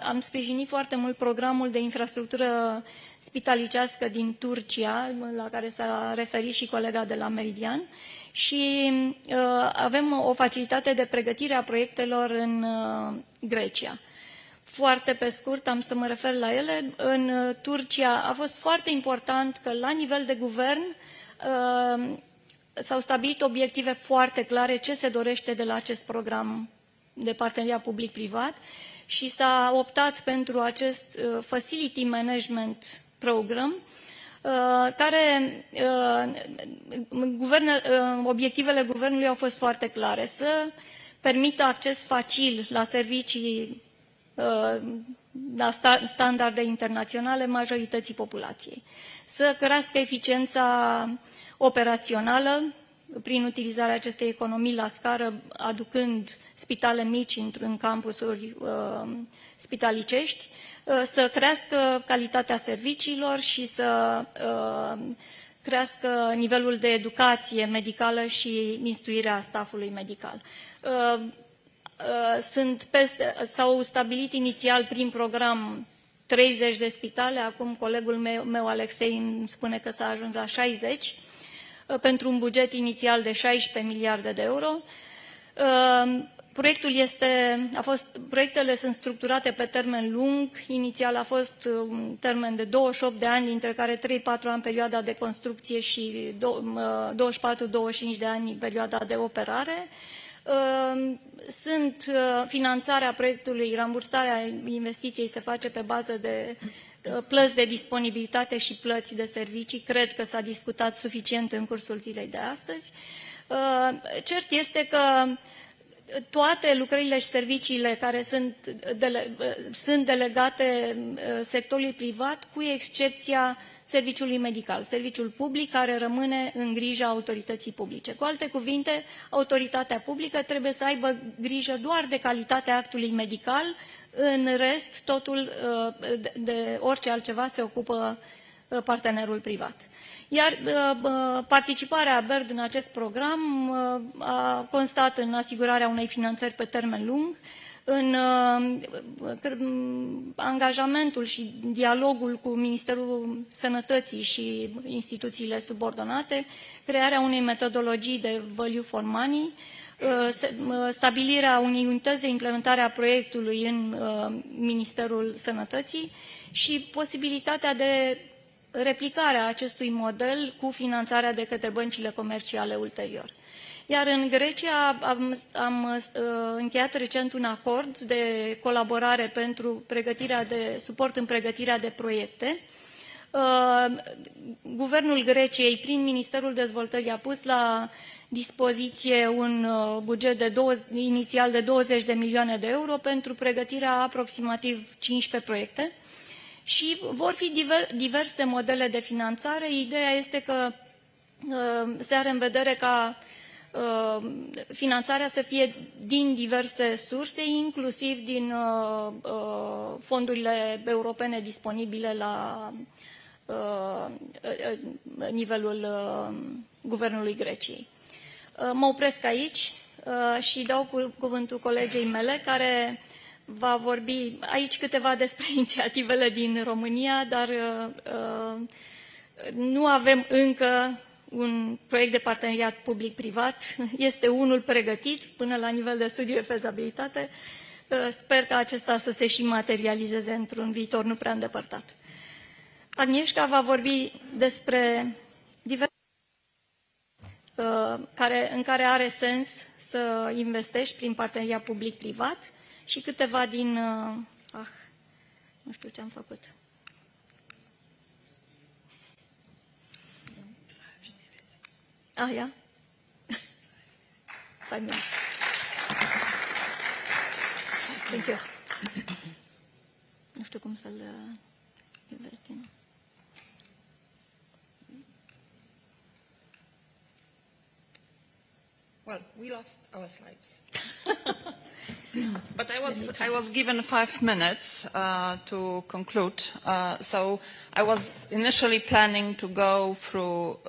Am sprijinit foarte mult programul de infrastructură spitalicească din Turcia, la care s-a referit și colega de la Meridian, și avem o facilitate de pregătire a proiectelor în Grecia. Foarte pe scurt, am să mă refer la ele. În Turcia a fost foarte important că la nivel de guvern s-au stabilit obiective foarte clare ce se dorește de la acest program de parteneriat public-privat și s-a optat pentru acest Facility Management Program, care obiectivele guvernului au fost foarte clare: să permită acces facil la servicii la standarde internaționale majorității populației, să crească eficiența operațională prin utilizarea acestei economii la scară, aducând spitale mici în campusuri spitalicești, să crească calitatea serviciilor și să crească nivelul de educație medicală și instruirea staffului medical. S-au stabilit inițial prin program 30 de spitale, acum colegul meu Alexei îmi spune că s-a ajuns la 60, pentru un buget inițial de 16 miliarde de euro. Proiectele sunt structurate pe termen lung. Inițial a fost un termen de 28 de ani, dintre care 3-4 ani perioada de construcție și 24-25 de ani perioada de operare. Finanțarea proiectului, rambursarea investiției se face pe bază de plăți de disponibilitate și plăți de servicii. Cred că s-a discutat suficient în cursul zilei de astăzi. Cert este că toate lucrările și serviciile care sunt delegate sectorului privat, cu excepția serviciului medical, serviciul public care rămâne în grija autorității publice. Cu alte cuvinte, autoritatea publică trebuie să aibă grijă doar de calitatea actului medical, în rest, totul de orice altceva se ocupă partenerul privat. Iar participarea BERD în acest program a constat în asigurarea unei finanțări pe termen lung, în angajamentul și dialogul cu Ministerul Sănătății și instituțiile subordonate, crearea unei metodologii de value for money, stabilirea unei unități de implementare a proiectului în Ministerul Sănătății și posibilitatea de replicarea acestui model cu finanțarea de către băncile comerciale ulterior. Iar în Grecia am încheiat recent un acord de colaborare pentru suport în pregătirea de proiecte. Guvernul Greciei, prin Ministerul Dezvoltării, a pus la dispoziție un buget inițial de 20 de milioane de euro pentru pregătirea aproximativ 15 proiecte. Și vor fi diverse modele de finanțare. Ideea este că se are în vedere ca finanțarea să fie din diverse surse, inclusiv din fondurile europene disponibile la nivelul Guvernului Greciei. Mă opresc aici și dau cuvântul colegei mele, care va vorbi aici câteva despre inițiativele din România, dar nu avem încă un proiect de parteneriat public-privat. Este unul pregătit până la nivel de studiu de fezabilitate. Sper ca acesta să se și materializeze într-un viitor nu prea îndepărtat. Agnieszka va vorbi despre diverse în care are sens să investești prin parteneriat public-privat și câteva din... nu știu ce am făcut. Yeah? 5 minutes. Thank you. Nu știu cum să-l investim. Well, we lost our slides. But I was given 5 minutes to conclude. So I was initially planning to go through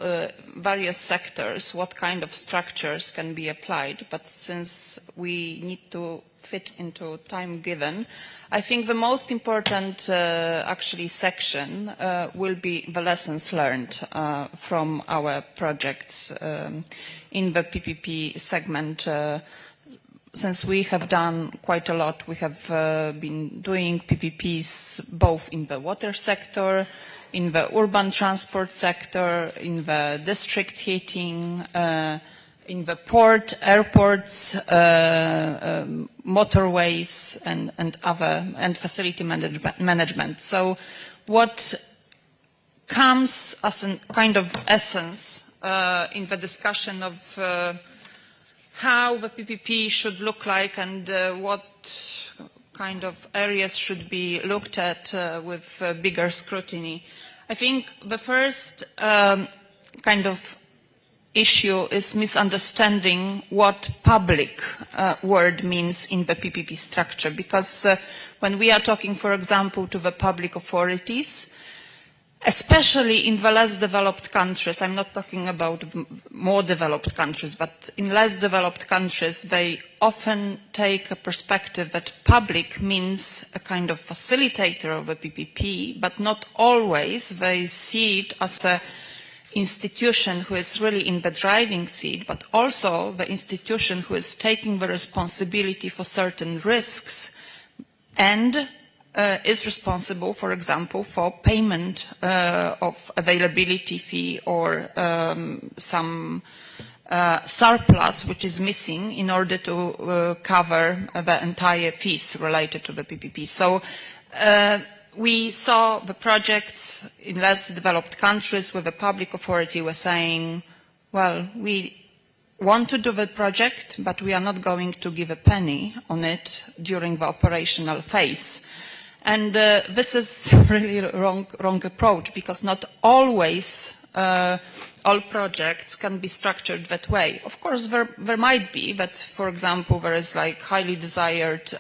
various sectors, what kind of structures can be applied. But since we need to fit into time given, I think the most important actually section will be the lessons learned from our projects in the PPP segment. Since we have done quite a lot, we have been doing PPPs both in the water sector, in the urban transport sector, in the district heating, in the port, airports, motorways, and facility management. So what comes as a kind of essence in the discussion of how the PPP should look like and what kind of areas should be looked at with bigger scrutiny. I think the first kind of issue is misunderstanding what public word means in the PPP structure, because when we are talking, for example, to the public authorities, especially in the less developed countries, I'm not talking about more developed countries, but in less developed countries, they often take a perspective that public means a kind of facilitator of a PPP, but not always. They see it as a institution who is really in the driving seat, but also the institution who is taking the responsibility for certain risks and is responsible, for example, for payment of availability fee or some surplus which is missing in order to cover the entire fees related to the PPP. So we saw the projects in less developed countries where the public authority was saying, well, we want to do the project, but we are not going to give a penny on it during the operational phase. And this is really a wrong approach, because not always all projects can be structured that way. Of course, there might be, but for example, there is like highly desired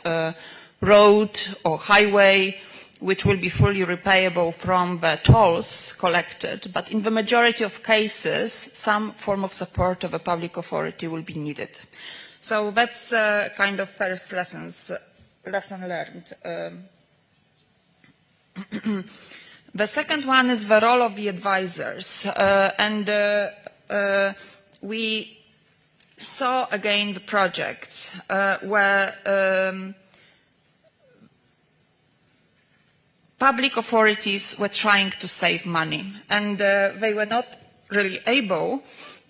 road or highway which will be fully repayable from the tolls collected, but in the majority of cases, some form of support of a public authority will be needed. So that's kind of first lesson learned. The second one is the role of the advisors, and we saw again the projects where public authorities were trying to save money, and they were not really able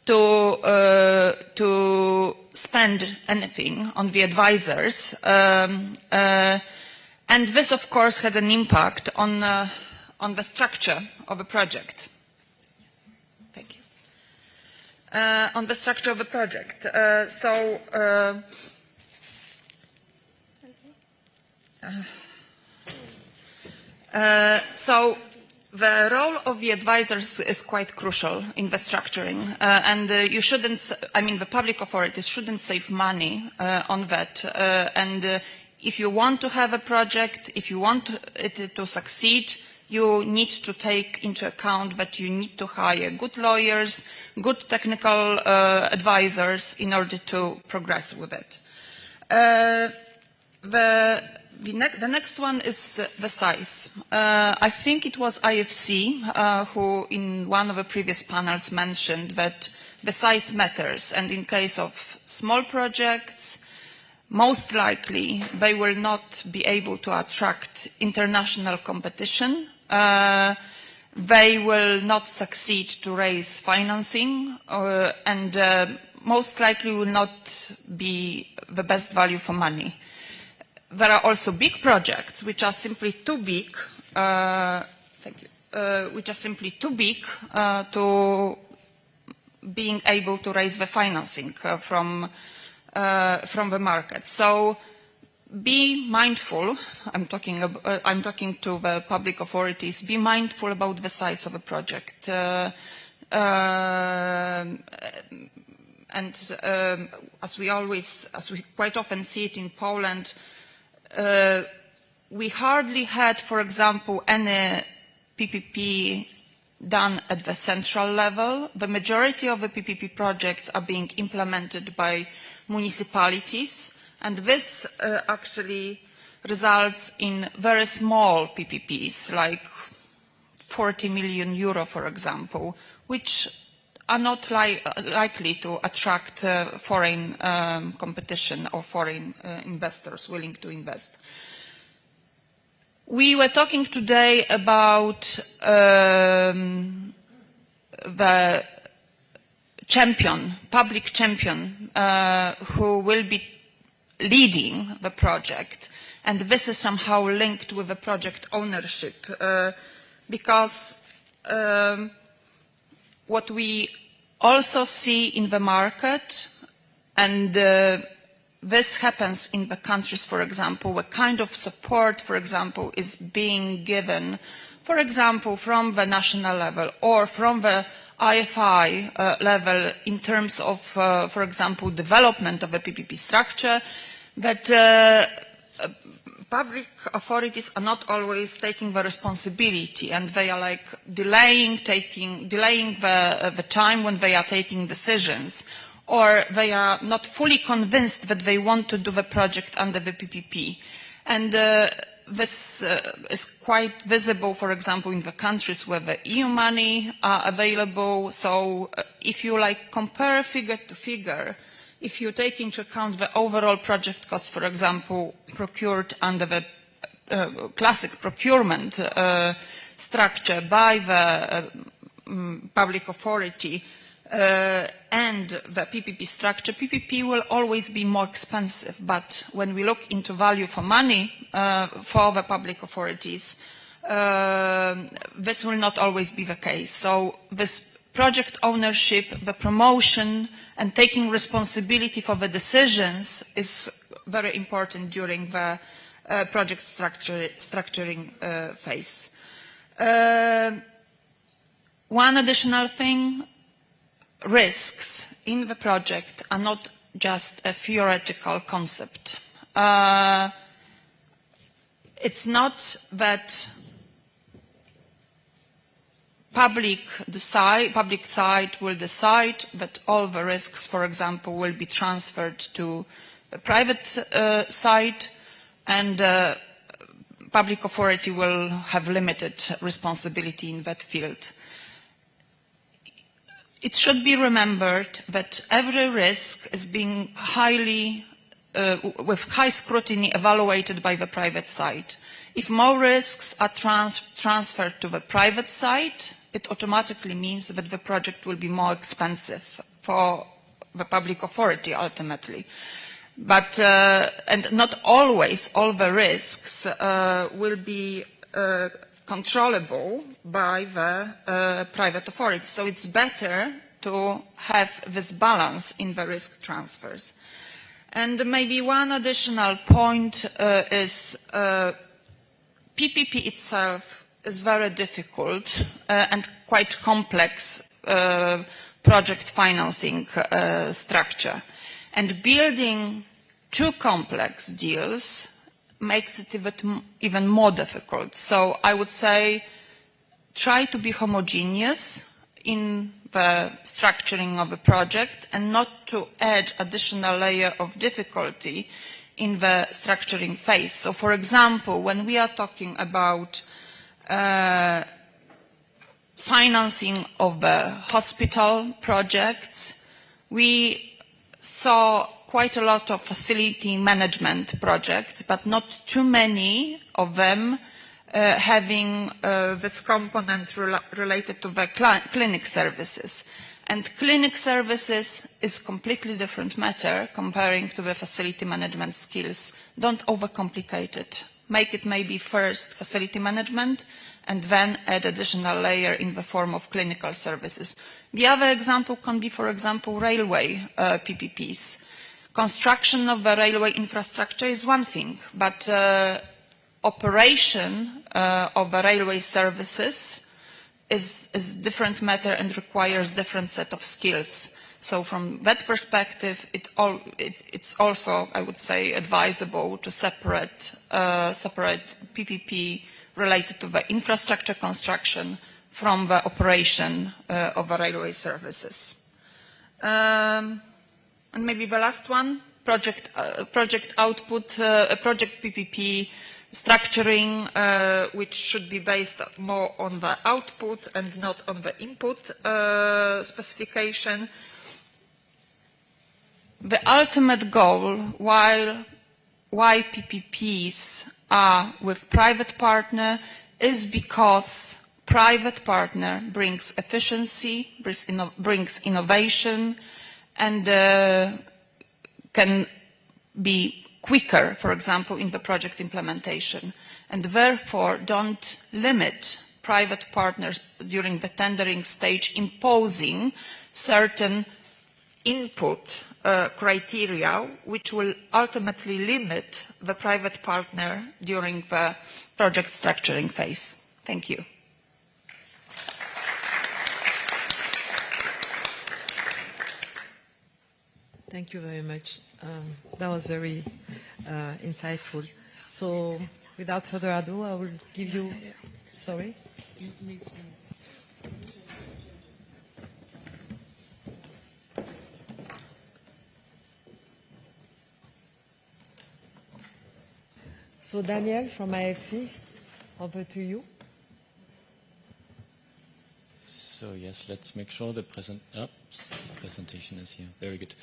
to spend anything on the advisors, and this, of course, had an impact on the structure of a project. Thank you. On the structure of the project. So the role of the advisors is quite crucial in the structuring, and you shouldn't, I mean, the public authorities shouldn't save money on that. And if you want to have a project, if you want it to succeed, you need to take into account that you need to hire good lawyers, good technical advisors in order to progress with it. The next one is the size. I think it was IFC who in one of the previous panels mentioned that the size matters, and in case of small projects, most likely they will not be able to attract international competition. They will not succeed to raise financing, and most likely will not be the best value for money. There are also big projects which are simply too big, which are simply too big to being able to raise the financing from the market. So be mindful. I'm talking to the public authorities. Be mindful about the size of a project, and as we quite often see it in Poland. We hardly had, for example, any PPP done at the central level. The majority of the PPP projects are being implemented by municipalities, and this actually results in very small PPPs, like 40 million euro, for example, which are not likely to attract foreign competition or foreign investors willing to invest. We were talking today about the public champion, who will be leading the project, and this is somehow linked with the project ownership, because what we also see in the market, and this happens in the countries, for example, what kind of support, for example, is being given, for example, from the national level or from the IFI level in terms of, for example, development of a PPP structure, that public authorities are not always taking the responsibility, and they are like delaying the time when they are taking decisions, or they are not fully convinced that they want to do the project under the PPP. And this is quite visible, for example, in the countries where the EU money are available. So if you compare figure to figure, if you take into account the overall project cost, for example, procured under the classic procurement structure by the public authority and the PPP structure, PPP will always be more expensive. But when we look into value for money for the public authorities, this will not always be the case. So this project ownership, the promotion, and taking responsibility for the decisions is very important during the project structuring phase. One additional thing, risks in the project are not just a theoretical concept. It's not that public side will decide that all the risks, for example, will be transferred to the private side, and public authority will have limited responsibility in that field. It should be remembered that every risk is being with high scrutiny evaluated by the private side. If more risks are transferred to the private side, it automatically means that the project will be more expensive for the public authority ultimately. But, and not always all the risks will be controllable by the private authority. So it's better to have this balance in the risk transfers. And maybe one additional point is PPP itself is very difficult and quite complex project financing structure. And building too complex deals makes it even more difficult. So I would say try to be homogeneous in the structuring of a project and not to add additional layer of difficulty in the structuring phase. So for example, when we are talking about financing of the hospital projects, we saw quite a lot of facility management projects, but not too many of them having this component related to the clinic services. And clinic services is a completely different matter comparing to the facility management skills. Don't overcomplicate it. Make it maybe first facility management and then add additional layer in the form of clinical services. The other example can be, for example, railway PPPs. Construction of the railway infrastructure is one thing, but operation of the railway services is a different matter and requires different set of skills. So from that perspective, it's also, I would say, advisable to separate PPP related to the infrastructure construction from the operation of the railway services. And maybe the last one, project output, project PPP structuring, which should be based more on the output and not on the input specification. The ultimate goal, why PPPs are with private partner, is because private partner brings efficiency, brings innovation, and can be quicker, for example, in the project implementation. And therefore, don't limit private partners during the tendering stage imposing certain input criteria, which will ultimately limit the private partner during the project structuring phase. Thank you. Thank you very much. That was very insightful. So without further ado, I will give you, sorry? So Daniel from IFC, over to you. So yes, let's make sure the presentation is here. Very good.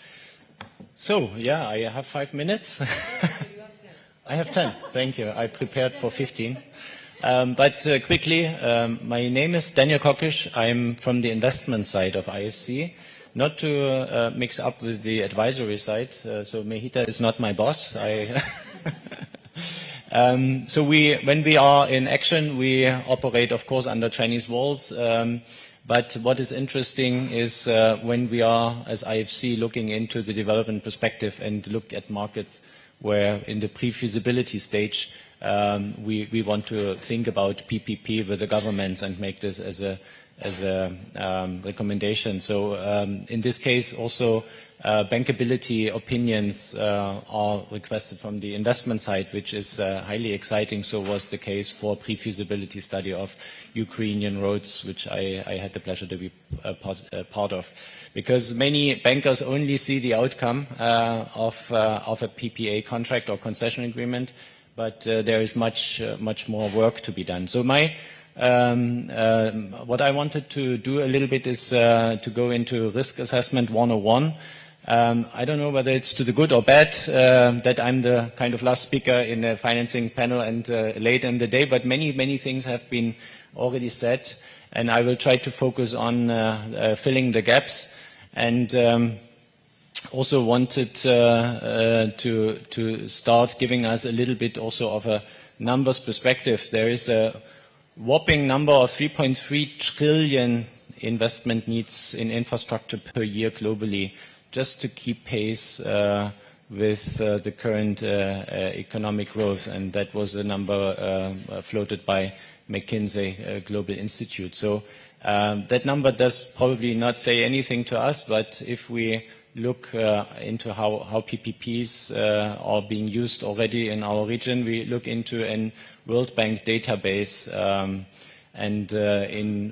So yeah, I have 5 minutes. I have 10. Thank you. I prepared for 15. But quickly, my name is Daniel Kokisch. I'm from the investment side of IFC. Not to mix up with the advisory side. So Mehita is not my boss. So when we are in action, we operate, of course, under Chinese walls. But what is interesting is when we are, as IFC, looking into the development perspective and look at markets where in the pre-feasibility stage we want to think about PPP with the governments and make this as a recommendation. So in this case also bankability opinions are requested from the investment side, which is highly exciting. So was the case for pre-feasibility study of Ukrainian roads, which I had the pleasure to be part of. Because many bankers only see the outcome of a PPA contract or concession agreement, but there is much more work to be done. So what I wanted to do a little bit is to go into risk assessment 101. I don't know whether it's to the good or bad that I'm the kind of last speaker in the financing panel and late in the day, but many things have been already said, and I will try to focus on filling the gaps. And also wanted to start giving us a little bit also of a numbers perspective. There is a whopping number of 3.3 trillion investment needs in infrastructure per year globally, just to keep pace with the current economic growth. And that was a number floated by McKinsey Global Institute. So that number does probably not say anything to us, but if we look into how PPPs are being used already in our region, we look into a World Bank database, and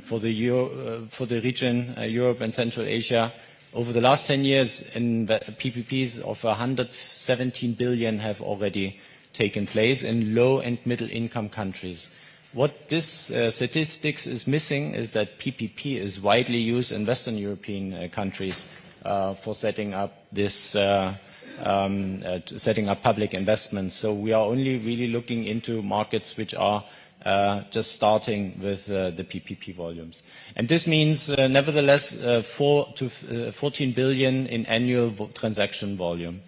for the region, Europe and Central Asia, over the last 10 years, in the PPPs of 117 billion have already taken place in low and middle income countries. What this statistics is missing is that PPP is widely used in Western European countries for setting up setting up public investments. So we are only really looking into markets which are just starting with the PPP volumes. And this means, nevertheless, 4 to 14 billion in annual transaction volume.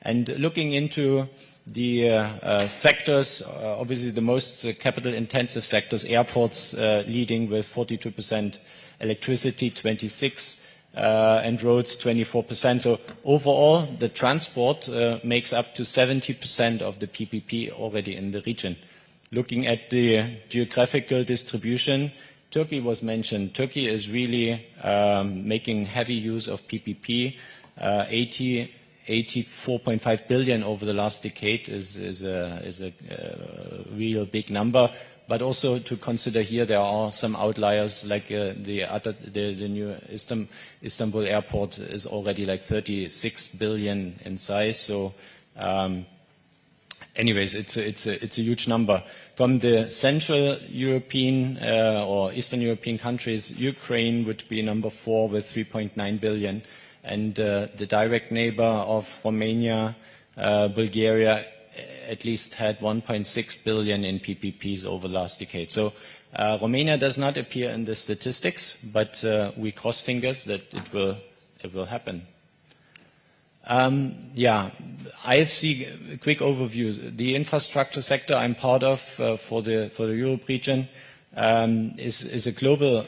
And looking into the sectors, obviously the most capital-intensive sectors, airports leading with 42%, electricity 26%, and roads 24%. So overall, the transport makes up to 70% of the PPP already in the region. Looking at the geographical distribution, Turkey was mentioned. Turkey is really making heavy use of PPP. 84.5 billion over the last decade is a real big number. But also to consider here, there are some outliers, like the new Istanbul airport is already like 36 billion in size. So, anyways, it's a huge number. From the Central European or Eastern European countries, Ukraine would be number 4 with 3.9 billion, and the direct neighbor of Romania, Bulgaria, at least had 1.6 billion in PPPs over the last decade. So Romania does not appear in the statistics, but we cross fingers that it will happen. IFC, quick overview. The infrastructure sector I'm part of for the Europe region is a global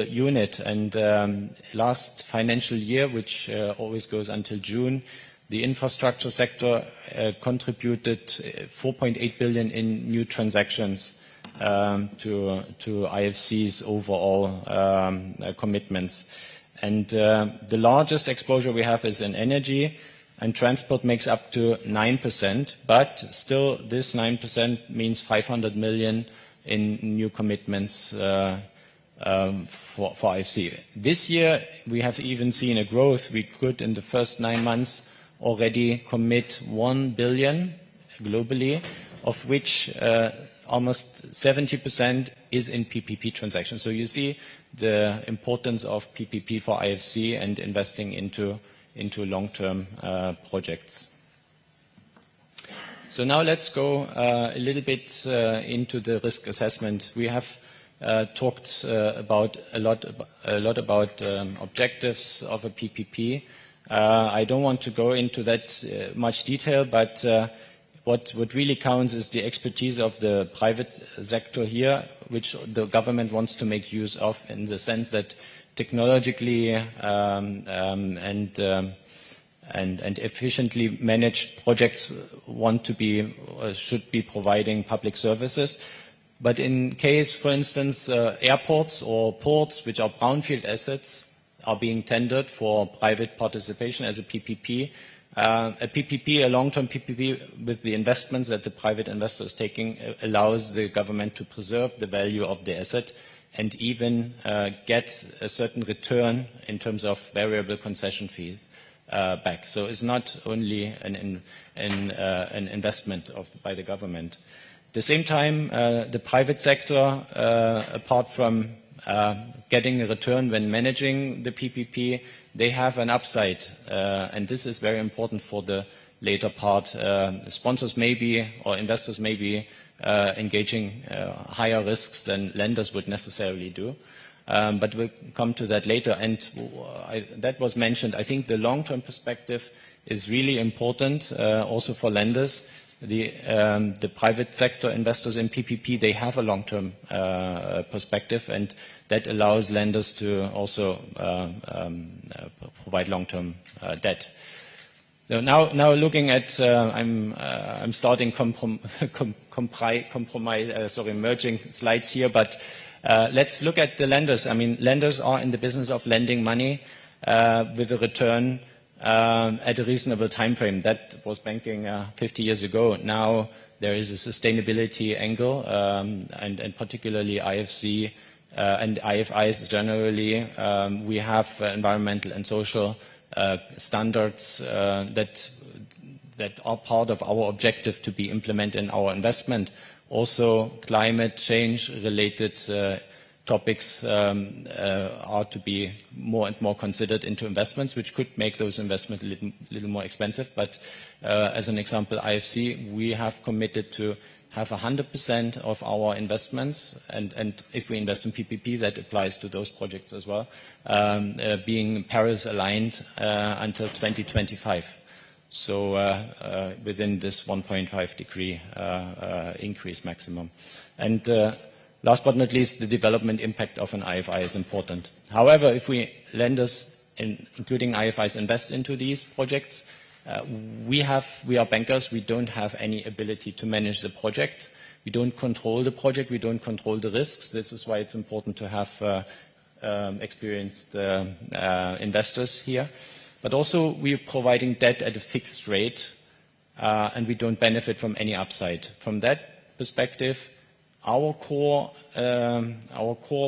unit, and last financial year, which always goes until June, the infrastructure sector contributed 4.8 billion in new transactions to IFC's overall commitments. And the largest exposure we have is in energy, and transport makes up to 9%, but still this 9% means 500 million in new commitments for IFC. This year we have even seen a growth. We could, in the first 9 months, already commit 1 billion globally, of which almost 70% is in PPP transactions. So you see the importance of PPP for IFC and investing into long-term projects. So now let's go a little bit into the risk assessment. We have talked about a lot about objectives of a PPP. I don't want to go into that much detail, but what really counts is the expertise of the private sector here, which the government wants to make use of, in the sense that technologically and efficiently managed projects want to be should be providing public services. But in case, for instance, airports or ports, which are brownfield assets, are being tendered for private participation as a PPP, a long-term PPP with the investments that the private investor is taking allows the government to preserve the value of the asset and even get a certain return in terms of variable concession fees back. So it's not only an investment by the government. At the same time, the private sector, apart from getting a return when managing the PPP, they have an upside, and this is very important for the later part. Sponsors may be, or investors may be, engaging higher risks than lenders would necessarily do. But we'll come to that later. And that was mentioned. I think the long-term perspective is really important, also for lenders. The private sector investors in PPP, they have a long-term perspective, and that allows lenders to also provide long-term debt. So now looking at, I'm starting merging slides here, but let's look at the lenders. I mean, lenders are in the business of lending money with a return at a reasonable time frame. That was banking 50 years ago. Now there is a sustainability angle, and particularly IFC and IFIs generally. We have environmental and social standards that are part of our objective to be implemented in our investment. Also, climate change related topics are to be more and more considered into investments, which could make those investments a little more expensive. But as an example, IFC, we have committed to have 100% of our investments, and if we invest in PPP, that applies to those projects as well, being Paris aligned until 2025. So within this 1.5 degree increase maximum. And last but not least, the development impact of an IFI is important. However, if we lenders, including IFIs, invest into these projects, we are bankers. We don't have any ability to manage the project. We don't control the project. We don't control the risks. This is why it's important to have experienced investors here. But also, we are providing debt at a fixed rate, and we don't benefit from any upside. From that perspective, our core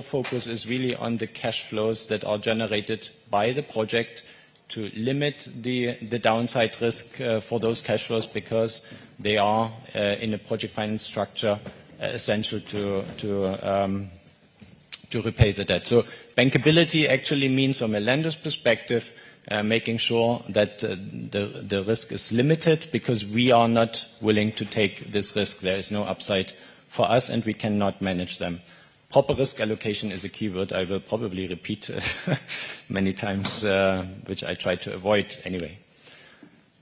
focus is really on the cash flows that are generated by the project to limit the downside risk for those cash flows, because they are in a project finance structure essential to repay the debt. So bankability actually means, from a lender's perspective, making sure that the risk is limited, because we are not willing to take this risk. There is no upside for us, and we cannot manage them. Proper risk allocation is a keyword I will probably repeat many times, which I try to avoid anyway.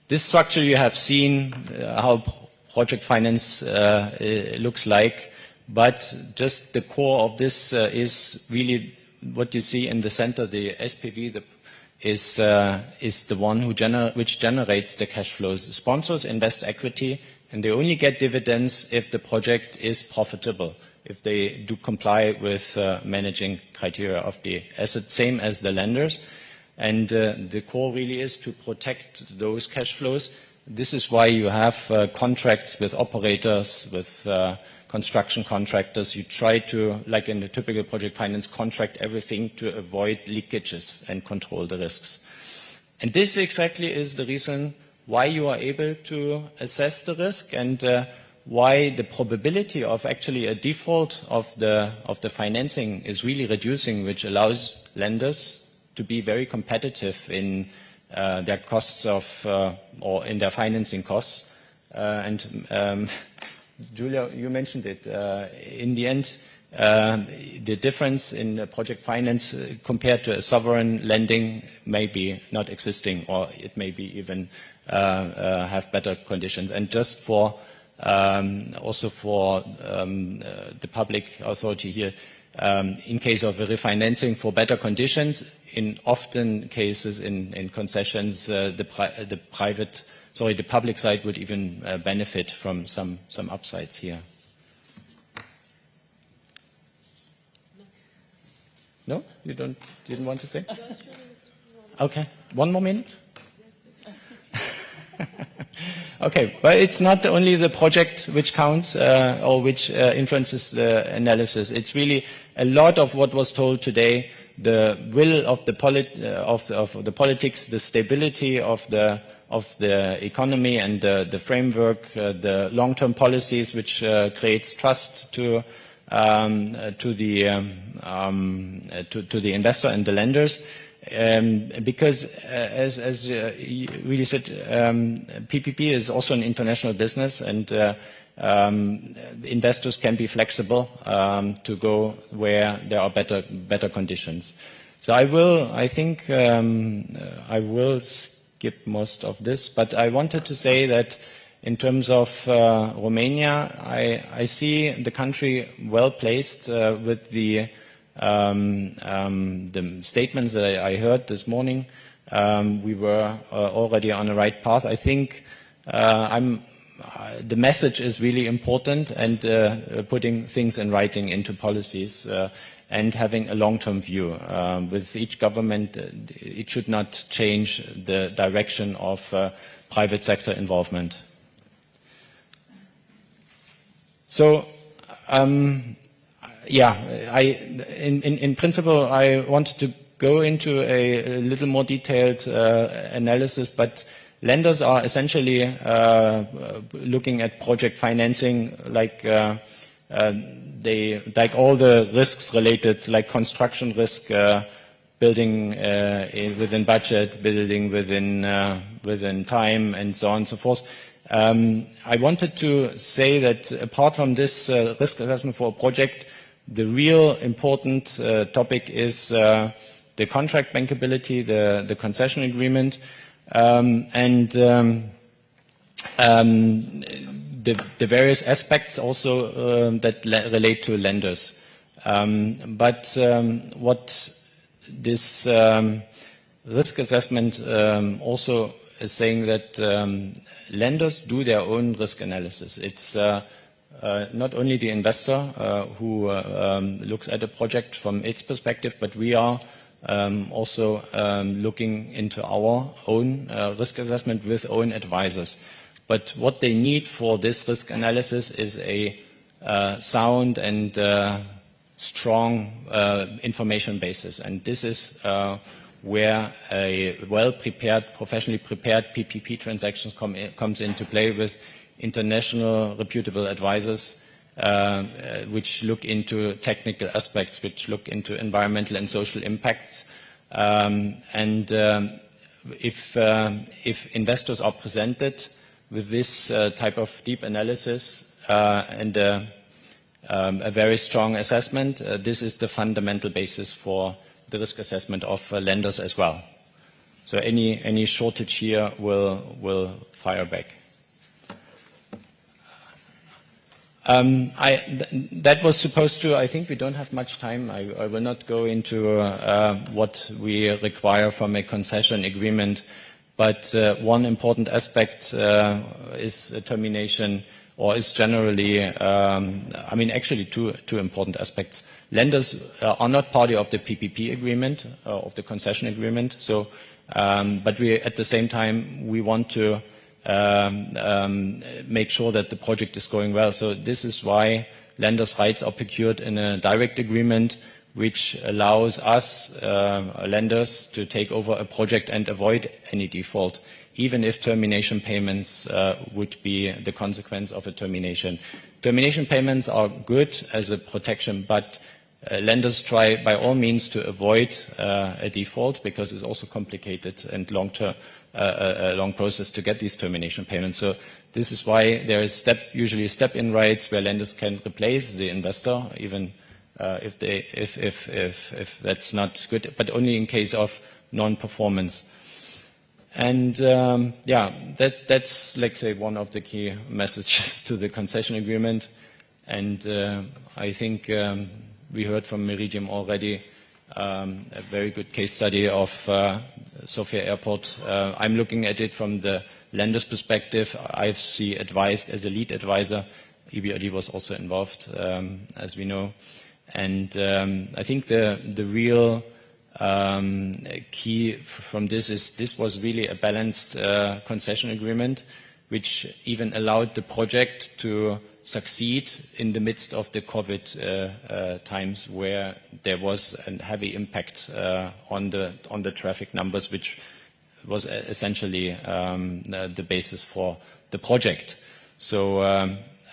This structure you have seen, how project finance looks like, but just the core of this is really what you see in the center. The SPV is the one which generates the cash flows. The sponsors invest equity, and they only get dividends if the project is profitable, if they do comply with managing criteria of the asset, same as the lenders. And the core really is to protect those cash flows. This is why you have contracts with operators, with construction contractors. You try to, like in the typical project finance, contract everything to avoid leakages and control the risks. And this exactly is the reason why you are able to assess the risk and why the probability of actually a default of the financing is really reducing, which allows lenders to be very competitive in their costs of or in their financing costs. Julia, you mentioned it. In the end, the difference in project finance compared to a sovereign lending may be not existing, or it may be even have better conditions. And just for also for the public authority here, in case of a refinancing for better conditions, in often cases in concessions, the public side would even benefit from some upsides here. No, you didn't want to say? Okay, 1 more minute. Okay, but it's not only the project which counts or which influences the analysis. It's really a lot of what was told today. The will of the politics, the stability of the economy and the framework, the long-term policies which creates trust to the investor and the lenders. Because as you really said, PPP is also an international business, and investors can be flexible to go where there are better conditions. So I think I will skip most of this, but I wanted to say that in terms of Romania, I see the country well placed with the statements that I heard this morning. We were already on the right path. I think the message is really important, and putting things in writing into policies and having a long-term view. With each government, it should not change the direction of private sector involvement. So, in principle, I wanted to go into a little more detailed analysis, but lenders are essentially looking at project financing like all the risks related, like construction risk, building within budget, building within time, and so on and so forth. I wanted to say that apart from this risk assessment for a project, the real important topic is the contract bankability, the concession agreement, and the various aspects also that relate to lenders. But what this risk assessment also is saying that lenders do their own risk analysis. It's not only the investor who looks at a project from its perspective, but we are also looking into our own risk assessment with own advisors. But what they need for this risk analysis is a sound and strong information basis. And this is where a well-prepared, professionally prepared PPP transactions comes into play, with international reputable advisors which look into technical aspects, which look into environmental and social impacts. If investors are presented with this type of deep analysis and a very strong assessment, this is the fundamental basis for the risk assessment of lenders as well. So any shortage here will fire back. That was supposed to, I think we don't have much time. I will not go into what we require from a concession agreement, but one important aspect is a termination, or is generally, actually two important aspects. Lenders are not party of the PPP agreement, of the concession agreement, so, but we, at the same time, we want to make sure that the project is going well. So this is why lenders' rights are procured in a direct agreement, which allows us, lenders, to take over a project and avoid any default, even if termination payments would be the consequence of a termination. Termination payments are good as a protection, but lenders try by all means to avoid a default because it's also complicated and a long process to get these termination payments. So this is why there is usually step-in rights where lenders can replace the investor, even if that's not good, but only in case of non-performance. And that's, let's say, one of the key messages to the concession agreement. And I think we heard from Meridian already a very good case study of Sofia Airport. I'm looking at it from the lender's perspective. IFC advised as a lead advisor. EBRD was also involved, as we know. And I think the real key from this was really a balanced concession agreement, which even allowed the project to succeed in the midst of the COVID times, where there was a heavy impact on the traffic numbers, which was essentially the basis for the project. So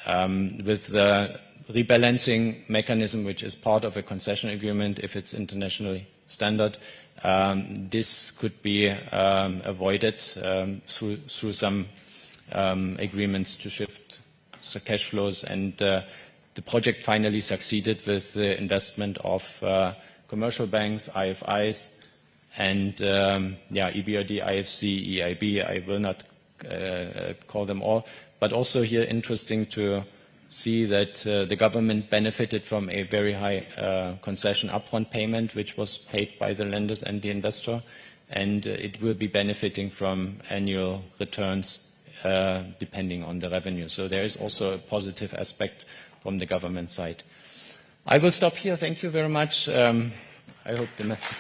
with the rebalancing mechanism, which is part of a concession agreement, if it's internationally standard, this could be avoided through some agreements to shift cash flows, and the project finally succeeded with the investment of commercial banks, IFIs, and EBRD, IFC, EIB. I will not call them all, but also here interesting to see that the government benefited from a very high concession upfront payment, which was paid by the lenders and the investor, and it will be benefiting from annual returns depending on the revenue. So there is also a positive aspect from the government side. I will stop here. Thank you very much. I hope the message.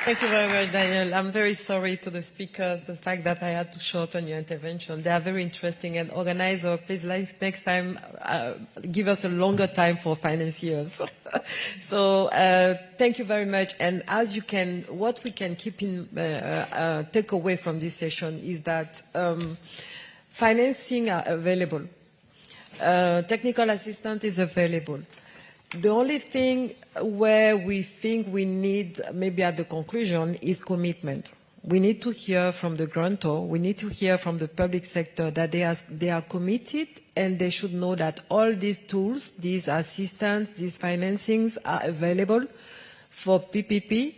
Thank you very much, Daniel. I'm very sorry to the speakers, the fact that I had to shorten your intervention. They are very interesting, and organizer, please next time give us a longer time for financiers. So thank you very much. And as you can, what we can keep in take away from this session is that financing are available. Technical assistance is available. The only thing where we think we need, maybe at the conclusion, is commitment. We need to hear from the grantor, we need to hear from the public sector that they are committed, and they should know that all these tools, these assistance, these financings are available for PPP.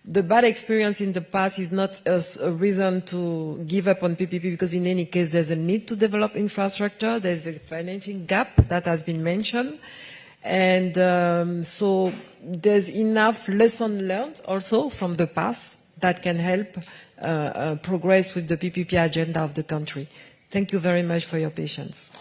The bad experience in the past is not a reason to give up on PPP, because in any case there's a need to develop infrastructure, there's a financing gap that has been mentioned. And so there's enough lesson learned also from the past that can help progress with the PPP agenda of the country. Thank you very much for your patience.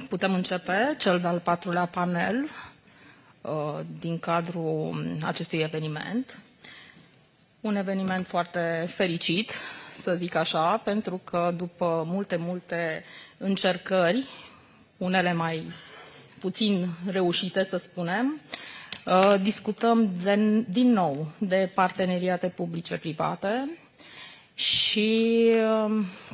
Putem începe cel de-al patrulea panel din cadrul acestui eveniment. Un eveniment foarte fericit, să zic așa, pentru că după multe încercări, unele mai puțin reușite, să spunem, discutăm din nou de parteneriate publice-private și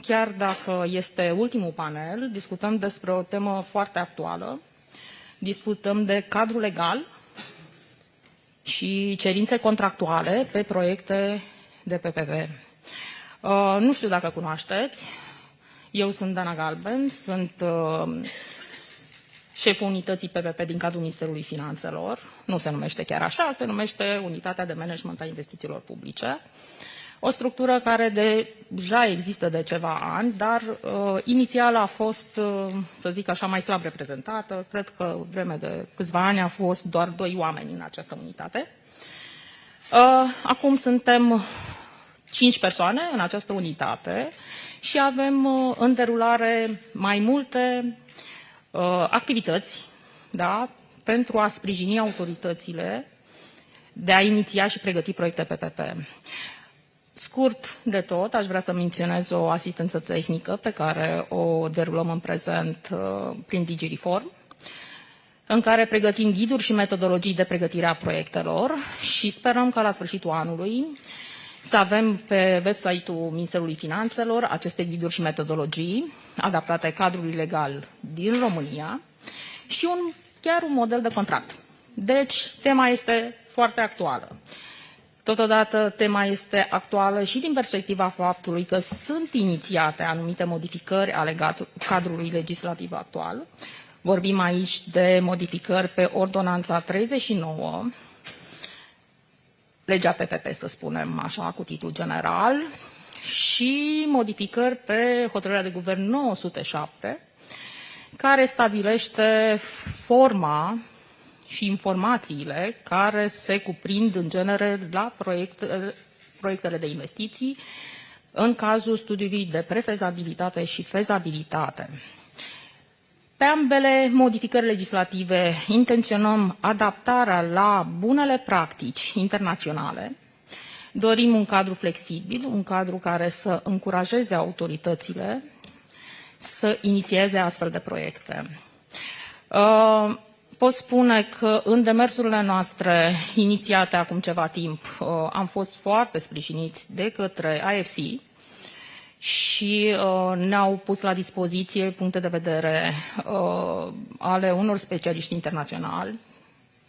chiar dacă este ultimul panel, discutăm despre o temă foarte actuală, discutăm de cadru legal și cerințe contractuale pe proiecte de PPP. Nu știu dacă cunoașteți, eu sunt Dana Galben, sunt șeful unității PPP din cadrul Ministerului Finanțelor. Nu se numește chiar așa, se numește Unitatea de Management a Investițiilor Publice. O structură care deja există de ceva ani, dar inițial a fost, să zic așa, mai slab reprezentată. Cred că vreme de câțiva ani a fost doar 2 oameni în această unitate. Acum suntem 5 persoane în această unitate și avem în derulare mai multe activități, da, pentru a sprijini autoritățile de a iniția și pregăti proiecte PPP. Scurt de tot, aș vrea să menționez o asistență tehnică pe care o derulăm în prezent prin DigiReform, în care pregătim ghiduri și metodologii de pregătire a proiectelor și sperăm că la sfârșitul anului să avem pe website-ul Ministerului Finanțelor aceste ghiduri și metodologii adaptate cadrului legal din România și chiar un model de contract. Deci, tema este foarte actuală. Totodată, tema este actuală și din perspectiva faptului că sunt inițiate anumite modificări ale cadrului legislativ actual. Vorbim aici de modificări pe Ordonanța 39, legea PPP, să spunem așa, cu titlu general, și modificări pe hotărârea de guvern 907, care stabilește forma și informațiile care se cuprind în genere la proiectele de investiții în cazul studiului de prefezabilitate și fezabilitate. Pe ambele modificări legislative intenționăm adaptarea la bunele practici internaționale. Dorim un cadru flexibil, un cadru care să încurajeze autoritățile să inițieze astfel de proiecte. Pot spune că în demersurile noastre inițiate acum ceva timp am fost foarte sprijiniți de către IFC și ne-au pus la dispoziție puncte de vedere ale unor specialiști internaționali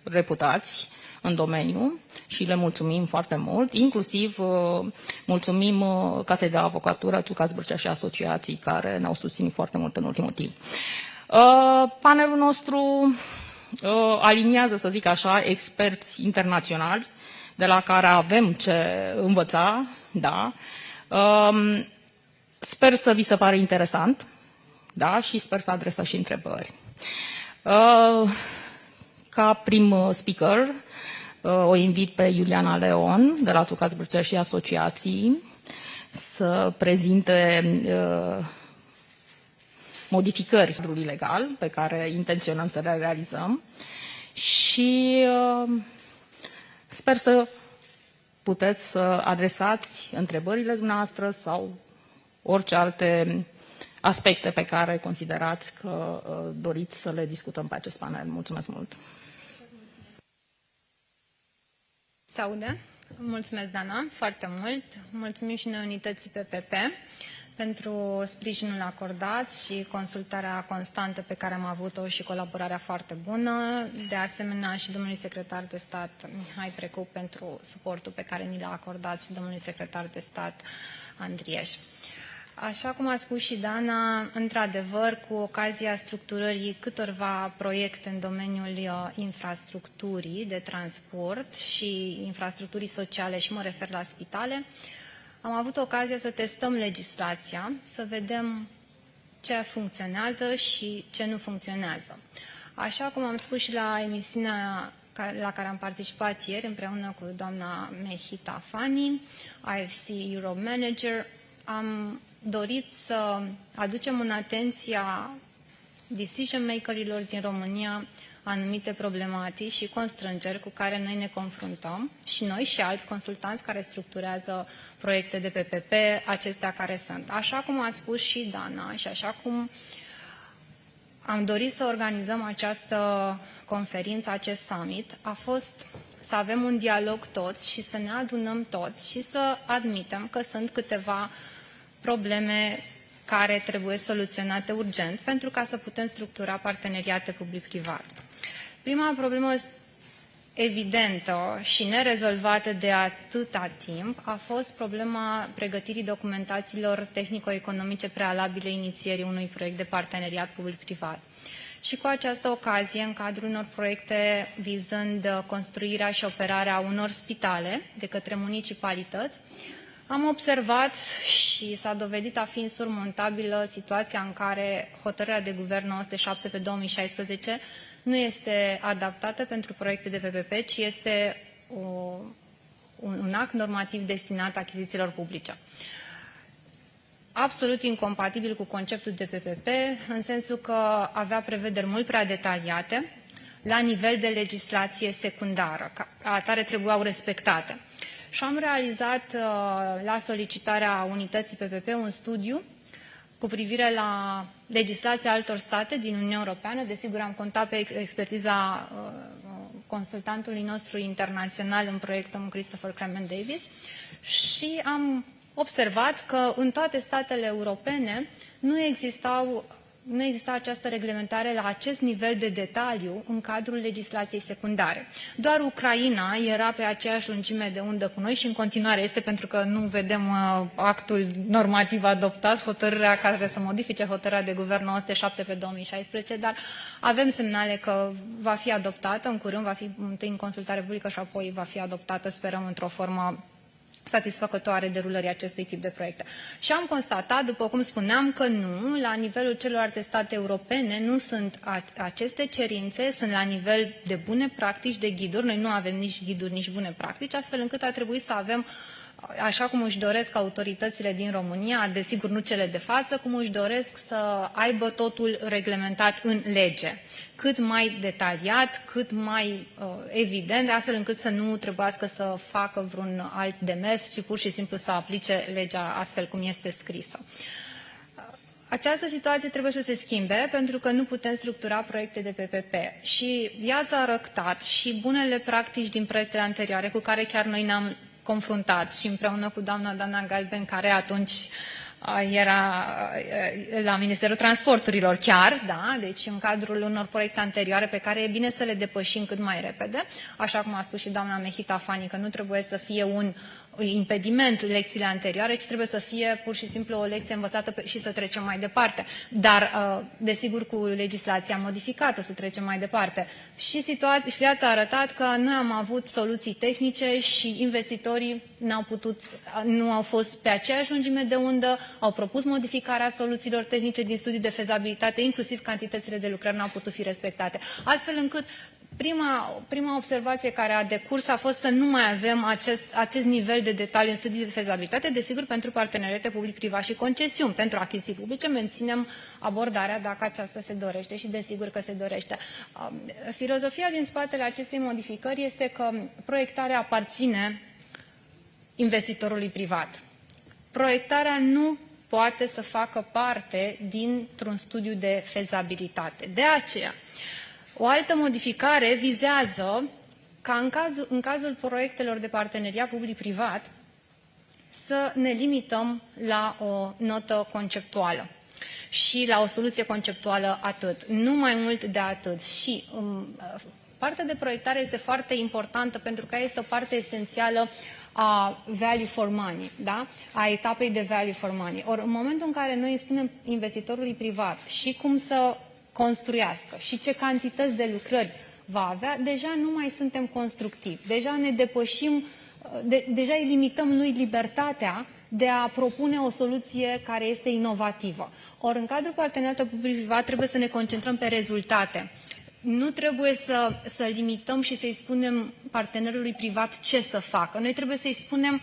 reputați în domeniu și le mulțumim foarte mult, inclusiv mulțumim Casei de Avocatură, Tucas Bârcea și asociații care ne-au susținut foarte mult în ultimul timp. Panelul nostru aliniază, să zic așa, experți internaționali de la care avem ce învăța, da. Sper să vi se pare interesant, da, și sper să adresați și întrebări. Ca prim speaker o invit pe Iuliana Leon de la Tucas Bârcea și asociații să prezinte modificări cadrului legal pe care intenționăm să le realizăm și sper să puteți să adresați întrebările dumneavoastră sau orice alte aspecte pe care considerați că doriți să le discutăm pe acest panel. Mulțumesc mult! Se aude? Mulțumesc, Dana, foarte mult. Mulțumim și noi unității PPP pentru sprijinul acordat și consultarea constantă pe care am avut-o și colaborarea foarte bună. De asemenea și domnului secretar de stat Mihai Precu pentru suportul pe care ni l-a acordat și domnului secretar de stat Andrieș. Așa cum a spus și Dana, într-adevăr, cu ocazia structurării câtorva proiecte în domeniul infrastructurii de transport și infrastructurii sociale, și mă refer la spitale, am avut ocazia să testăm legislația, să vedem ce funcționează și ce nu funcționează. Așa cum am spus și la emisiunea la care am participat ieri împreună cu doamna Mehita Fani, IFC Euro Manager, am dorit să aducem în atenția decision makerilor din România anumite problematici și constrângeri cu care noi ne confruntăm și noi și alți consultanți care structurează proiecte de PPP, acestea care sunt. Așa cum a spus și Dana și așa cum am dorit să organizăm această conferință, acest summit, a fost să avem un dialog toți și să ne adunăm toți și să admitem că sunt câteva probleme care trebuie soluționate urgent pentru ca să putem structura parteneriate public-privat. Prima problemă evidentă și nerezolvată de atâta timp a fost problema pregătirii documentațiilor tehnico-economice prealabile inițierii unui proiect de parteneriat public-privat. Și cu această ocazie, în cadrul unor proiecte vizând construirea și operarea unor spitale de către municipalități, am observat și s-a dovedit a fi insurmontabilă situația în care hotărârea de guvern 907 pe 2016 nu este adaptată pentru proiecte de PPP, ci este un act normativ destinat achizițiilor publice. Absolut incompatibil cu conceptul de PPP, în sensul că avea prevederi mult prea detaliate la nivel de legislație secundară, ca atare trebuiau respectate. Și am realizat, la solicitarea unității PPP, un studiu cu privire la legislația altor state din Uniunea Europeană. Desigur, am contat pe expertiza consultantului nostru internațional în proiectul Christopher Clement Davis și am observat că în toate statele europene nu exista această reglementare la acest nivel de detaliu în cadrul legislației secundare. Doar Ucraina era pe aceeași lungime de undă cu noi și în continuare este, pentru că nu vedem actul normativ adoptat, hotărârea care să modifice hotărârea de guvern 907 pe 2016, dar avem semnale că va fi adoptată în curând, va fi întâi în consultare publică și apoi va fi adoptată, sperăm, într-o formă satisfăcătoare derulării acestui tip de proiecte. Și am constatat, după cum spuneam, că nu, la nivelul celorlalte state europene nu sunt aceste cerințe, sunt la nivel de bune practici, de ghiduri. Noi nu avem nici ghiduri, nici bune practici, astfel încât a trebuit să avem, așa cum își doresc autoritățile din România, desigur nu cele de față, cum își doresc să aibă totul reglementat în lege, cât mai detaliat, cât mai evident, astfel încât să nu trebuiască să facă vreun alt demers, ci pur și simplu să aplice legea astfel cum este scrisă. Această situație trebuie să se schimbe pentru că nu putem structura proiecte de PPP și viața a arătat și bunele practici din proiectele anterioare cu care chiar noi ne-am confruntat și împreună cu doamna Dana Galben, care atunci era la Ministerul Transporturilor chiar, da, deci în cadrul unor proiecte anterioare pe care e bine să le depășim cât mai repede, așa cum a spus și doamna Mehita Fani, că nu trebuie să fie un impediment lecțiile anterioare, ci trebuie să fie pur și simplu o lecție învățată și să trecem mai departe. Dar, desigur, cu legislația modificată să trecem mai departe. Și viața a arătat că noi am avut soluții tehnice și investitorii nu au fost pe aceeași lungime de undă, au propus modificarea soluțiilor tehnice din studiul de fezabilitate, inclusiv cantitățile de lucrări n-au putut fi respectate. Astfel încât prima observație care a decurs a fost să nu mai avem acest nivel de detaliu în studii de fezabilitate, desigur, pentru parteneriate public-privat și concesiuni. Pentru achiziții publice menținem abordarea dacă aceasta se dorește și desigur că se dorește. Filozofia din spatele acestei modificări este că proiectarea aparține investitorului privat. Proiectarea nu poate să facă parte dintr-un studiu de fezabilitate. De aceea, o altă modificare vizează ca în cazul proiectelor de parteneriat public-privat să ne limităm la o notă conceptuală și la o soluție conceptuală atât, nu mai mult de atât. Și partea de proiectare este foarte importantă pentru că este o parte esențială a value for money, da? A etapei de value for money. Ori în momentul în care noi îi spunem investitorului privat și cum să construiască și ce cantități de lucrări va avea, deja nu mai suntem constructivi, deja ne depășim, deja îi limităm lui libertatea de a propune o soluție care este inovativă. Ori în cadrul parteneriatului public-privat trebuie să ne concentrăm pe rezultate. Nu trebuie să limităm și să-i spunem partenerului privat ce să facă. Noi trebuie să-i spunem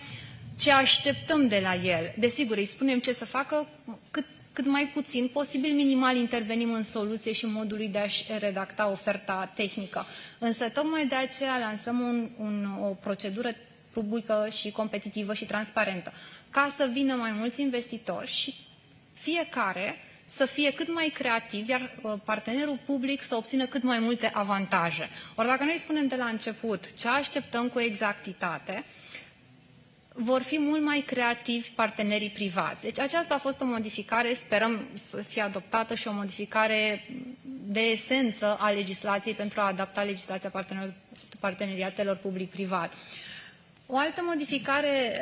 ce așteptăm de la el. Desigur, îi spunem ce să facă cât cât mai puțin, posibil minimal intervenim în soluție și modului de a-și redacta oferta tehnică. Însă tocmai de aceea lansăm o procedură publică și competitivă și transparentă, ca să vină mai mulți investitori și fiecare să fie cât mai creativ, iar partenerul public să obțină cât mai multe avantaje. Ori dacă noi spunem de la început ce așteptăm cu exactitate, vor fi mult mai creativi partenerii privați. Deci aceasta a fost o modificare, sperăm să fie adoptată și o modificare de esență a legislației pentru a adapta legislația parteneriatelor public-privat. O altă modificare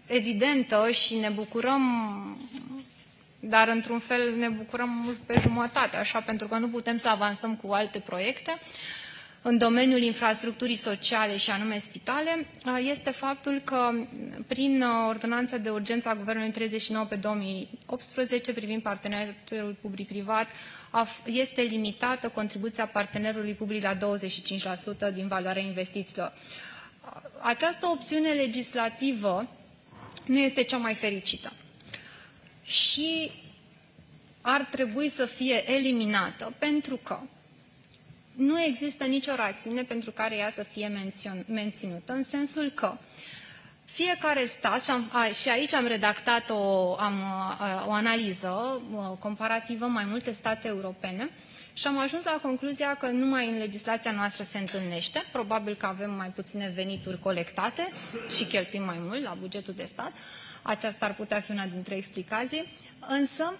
evidentă și ne bucurăm, dar într-un fel ne bucurăm pe jumătate, așa, pentru că nu putem să avansăm cu alte proiecte, în domeniul infrastructurii sociale și anume spitale, este faptul că prin ordonanța de urgență a Guvernului 39 pe 2018 privind parteneriatul public-privat este limitată contribuția partenerului public la 25% din valoarea investițiilor. Această opțiune legislativă nu este cea mai fericită și ar trebui să fie eliminată pentru că nu există nicio rațiune pentru care ea să fie menținută, în sensul că fiecare stat, și aici am redactat o analiză comparativă mai multe state europene și am ajuns la concluzia că numai în legislația noastră se întâlnește, probabil că avem mai puține venituri colectate și cheltuim mai mult la bugetul de stat, aceasta ar putea fi una dintre explicații, însă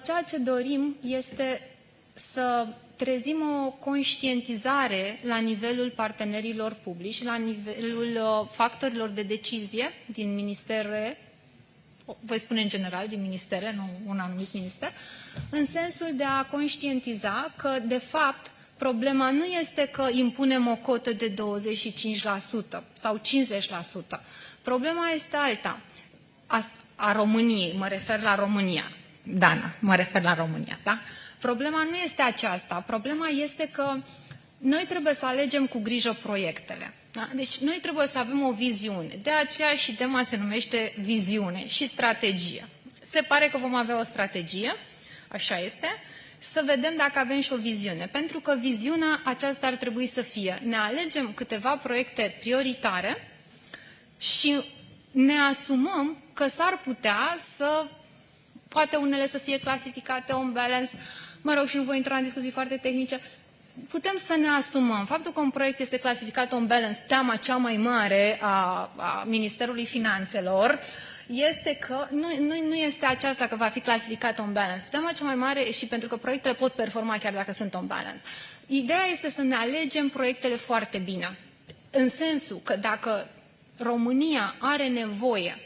ceea ce dorim este să trezim o conștientizare la nivelul partenerilor publici și la nivelul factorilor de decizie din ministere, voi spune în general din ministere, nu un anumit minister, în sensul de a conștientiza că, de fapt, problema nu este că impunem o cotă de 25% sau 50%. Problema este alta. A României, mă refer la România. Dana, mă refer la România, da? Problema nu este aceasta. Problema este că noi trebuie să alegem cu grijă proiectele. Da? Deci noi trebuie să avem o viziune. De aceea și tema se numește viziune și strategie. Se pare că vom avea o strategie, așa este, să vedem dacă avem și o viziune. Pentru că viziunea aceasta ar trebui să fie: ne alegem câteva proiecte prioritare și ne asumăm că s-ar putea să, poate unele să fie clasificate on balance, mă rog, și nu voi intra în discuții foarte tehnice, putem să ne asumăm. Faptul că un proiect este clasificat on balance, teama cea mai mare a Ministerului Finanțelor, este că nu este aceasta că va fi clasificat on balance. Teama cea mai mare, și pentru că proiectele pot performa chiar dacă sunt on balance. Ideea este să ne alegem proiectele foarte bine. În sensul că dacă România are nevoie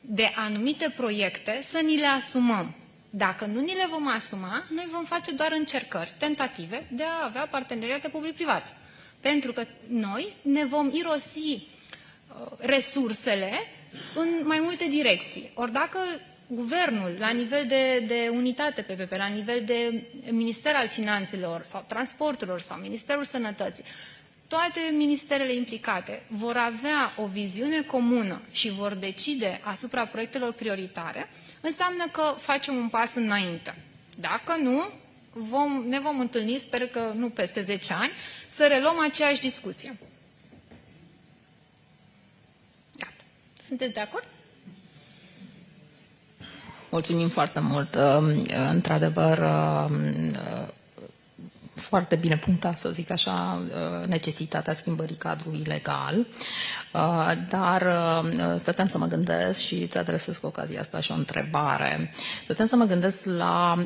de anumite proiecte, să ni le asumăm. Dacă nu ni le vom asuma, noi vom face doar încercări, tentative de a avea parteneriate public-privat. Pentru că noi ne vom irosi resursele în mai multe direcții. Ori dacă guvernul, la nivel de unitate PPP, la nivel de Minister al Finanțelor sau Transporturilor sau Ministerul Sănătății, toate ministerele implicate vor avea o viziune comună și vor decide asupra proiectelor prioritare, înseamnă că facem un pas înainte. Dacă nu, ne vom întâlni, sper că nu peste 10 ani, să reluăm aceeași discuție. Gata. Sunteți de acord? Mulțumim foarte mult. Într-adevăr, foarte bine punctat, să zic așa, necesitatea schimbării cadrului legal, dar stăteam să mă gândesc și îți adresez cu ocazia asta și o întrebare. Stăteam să mă gândesc la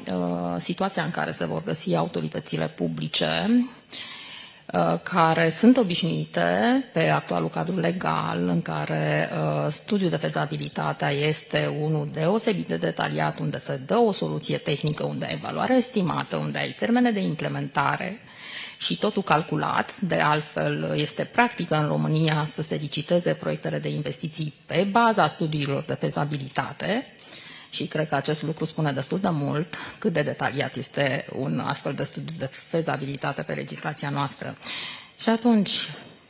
situația în care se vor găsi autoritățile publice care sunt obișnuite pe actualul cadru legal, în care studiul de fezabilitate este unul deosebit de detaliat, unde se dă o soluție tehnică, unde ai evaluare estimată, unde ai termene de implementare și totul calculat. De altfel, este practică în România să se liciteze proiectele de investiții pe baza studiilor de fezabilitate. Și cred că acest lucru spune destul de mult cât de detaliat este un astfel de studiu de fezabilitate pe legislația noastră. Și atunci,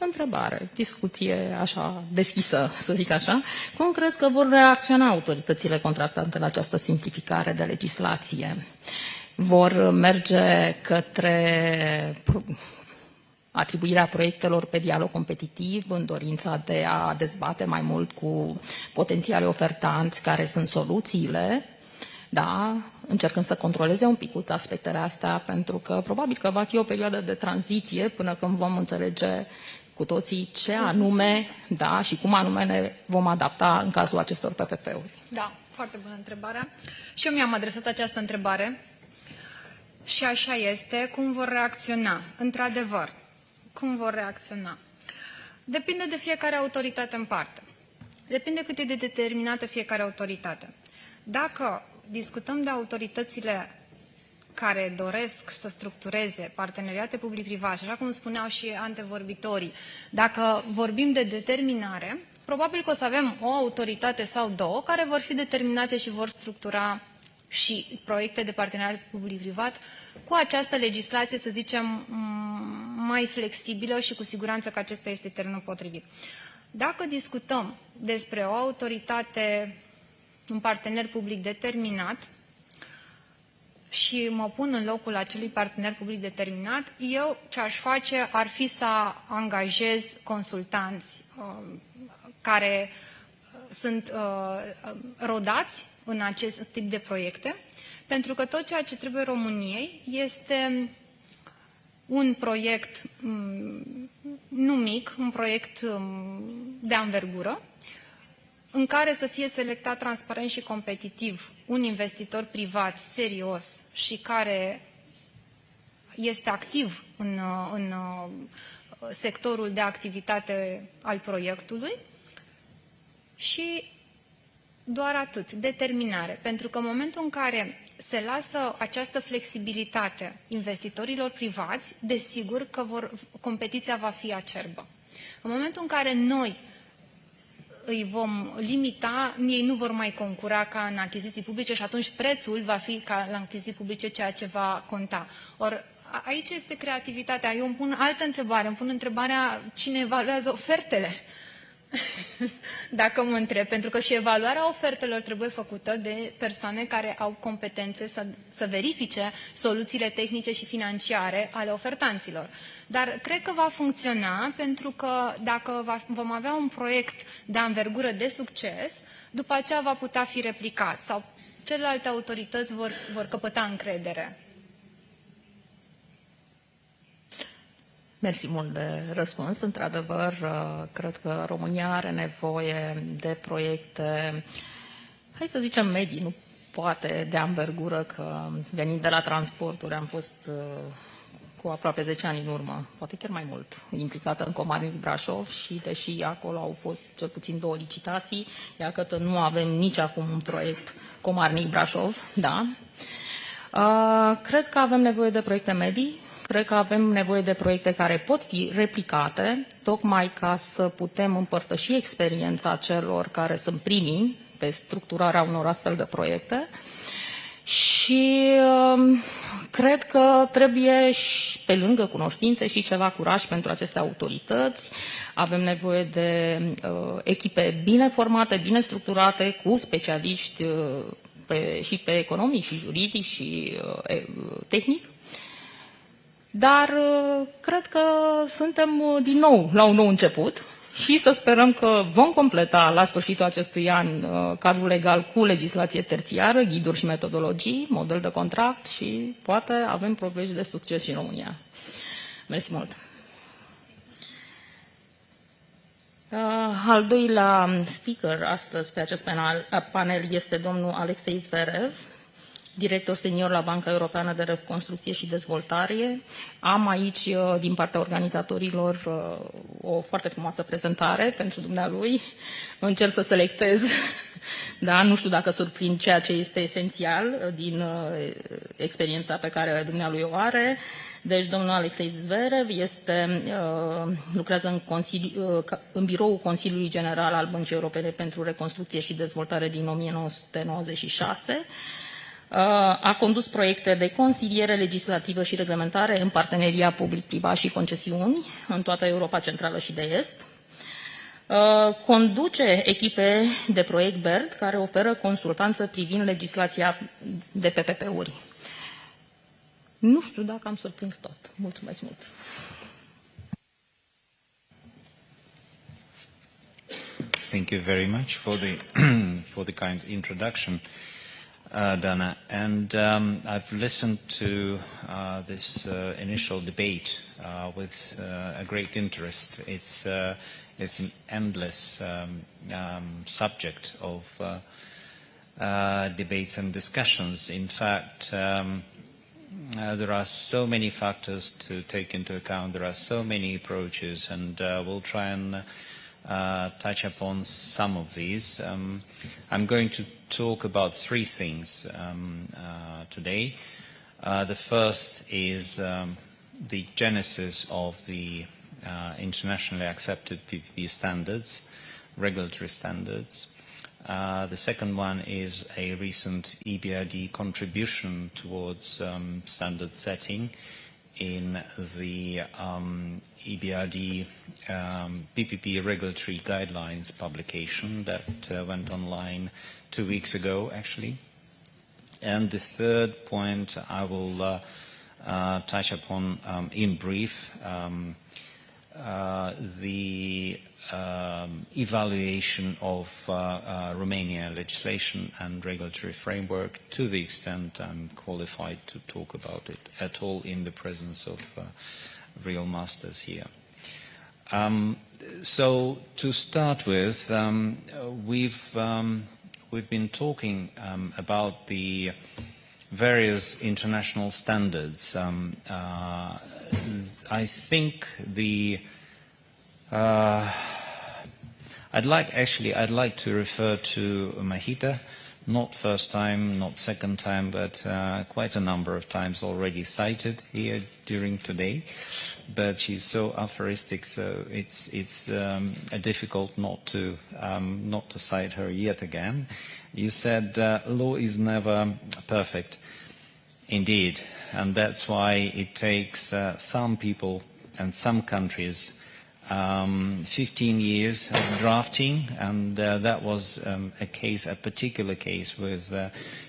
întrebare, discuție așa deschisă, să zic așa. Cum crezi că vor reacționa autoritățile contractante la această simplificare de legislație? Vor merge către atribuirea proiectelor pe dialog competitiv în dorința de a dezbate mai mult cu potențiali ofertanți care sunt soluțiile, da, încercând să controleze un pic aspectele astea, pentru că probabil că va fi o perioadă de tranziție până când vom înțelege cu toții ce anume, da, și cum anume ne vom adapta în cazul acestor PPP-uri. Da, foarte bună întrebarea. Și eu mi-am adresat această întrebare și așa este. Cum vor reacționa? Într-adevăr, cum vor reacționa? Depinde de fiecare autoritate în parte. Depinde cât e de determinată fiecare autoritate. Dacă discutăm de autoritățile care doresc să structureze parteneriate public-privat, și așa cum spuneau și antevorbitorii, dacă vorbim de determinare, probabil că o să avem o autoritate sau două care vor fi determinate și vor structura și proiecte de parteneriat public-privat cu această legislație, să zicem, mai flexibilă și cu siguranță că acesta este termenul potrivit. Dacă discutăm despre o autoritate, un partener public determinat, și mă pun în locul acelui partener public determinat, eu ce aș face ar fi să angajez consultanți care sunt rodați în acest tip de proiecte, pentru că tot ceea ce trebuie României este un proiect nu mic, un proiect de anvergură, în care să fie selectat transparent și competitiv un investitor privat serios și care este activ în sectorul de activitate al proiectului și doar atât, determinare. Pentru că în momentul în care se lasă această flexibilitate investitorilor privați, desigur că competiția va fi acerbă. În momentul în care noi îi vom limita, ei nu vor mai concura ca în achiziții publice și atunci prețul va fi ca la achiziții publice ceea ce va conta. Or, aici este creativitatea. Eu îmi pun altă întrebare. Îmi pun întrebarea cine evaluează ofertele. Dacă mă întreb, pentru că și evaluarea ofertelor trebuie făcută de persoane care au competențe să verifice soluțiile tehnice și financiare ale ofertanților. Dar cred că va funcționa, pentru că dacă vom avea un proiect de anvergură de succes, după aceea va putea fi replicat sau celelalte autorități vor căpăta încredere. Mersi mult de răspuns. Într-adevăr, cred că România are nevoie de proiecte, hai să zicem, medii, nu poate de anvergură, că venind de la transporturi am fost cu aproape 10 ani în urmă, poate chiar mai mult, implicată în Comarnic-Brașov și deși acolo au fost cel puțin 2 licitații, iată că nu avem nici acum un proiect Comarnic-Brașov, da. Cred că avem nevoie de proiecte medii. Cred că avem nevoie de proiecte care pot fi replicate, tocmai ca să putem împărtăși experiența celor care sunt primii pe structurarea unor astfel de proiecte. Și cred că trebuie, și pe lângă cunoștințe, și ceva curaj pentru aceste autorități. Avem nevoie de echipe bine formate, bine structurate, cu specialiști și pe economic, și juridic, și tehnic. Dar cred că suntem din nou la un nou început și să sperăm că vom completa la sfârșitul acestui an cadrul legal cu legislație terțiară, ghiduri și metodologii, model de contract și poate avem povești de succes și în România. Mersi mult! Al doilea speaker astăzi pe acest panel este domnul Alexei Zverev, director senior la Banca Europeană de Reconstrucție și Dezvoltare. Am aici, din partea organizatorilor, o foarte frumoasă prezentare pentru dumnealui. Încerc să selectez, da, nu știu dacă surprind ceea ce este esențial din experiența pe care dumnealui o are. Deci, domnul Alexei Zverev lucrează în biroul Consiliului General al Băncii Europene pentru Reconstrucție și Dezvoltare din 1996. A condus proiecte de consiliere legislativă și reglementare în parteneria public-privat și concesiuni în toată Europa Centrală și de Est. Conduce echipe de proiect BERD care oferă consultanță privind legislația de PPP-uri. Nu știu dacă am surprins tot. Mulțumesc mult! Thank you very much for the kind introduction, Dana. And I've listened to this initial debate with a great interest. It's an endless subject of debates and discussions. In fact, there are so many factors to take into account. There are so many approaches, and we'll try and touch upon some of these. I'm going to talk about three things today. The first is the genesis of the internationally accepted PPP standards, regulatory standards. The second one is a recent EBRD contribution towards standard setting in the EBRD PPP regulatory guidelines publication that went online 2 weeks ago, actually. And the third point I will touch upon in brief, the evaluation of Romania legislation and regulatory framework to the extent I'm qualified to talk about it at all in the presence of real masters here. So to start with, we've been talking about the various international standards. I think the I'd like to refer to Mahita, not first time, not second time, but quite a number of times already cited here during today. But she's so aphoristic, so it's difficult not to cite her yet again. You said law is never perfect, indeed, and that's why it takes some people and some countries 15 years of drafting, and that was a particular case with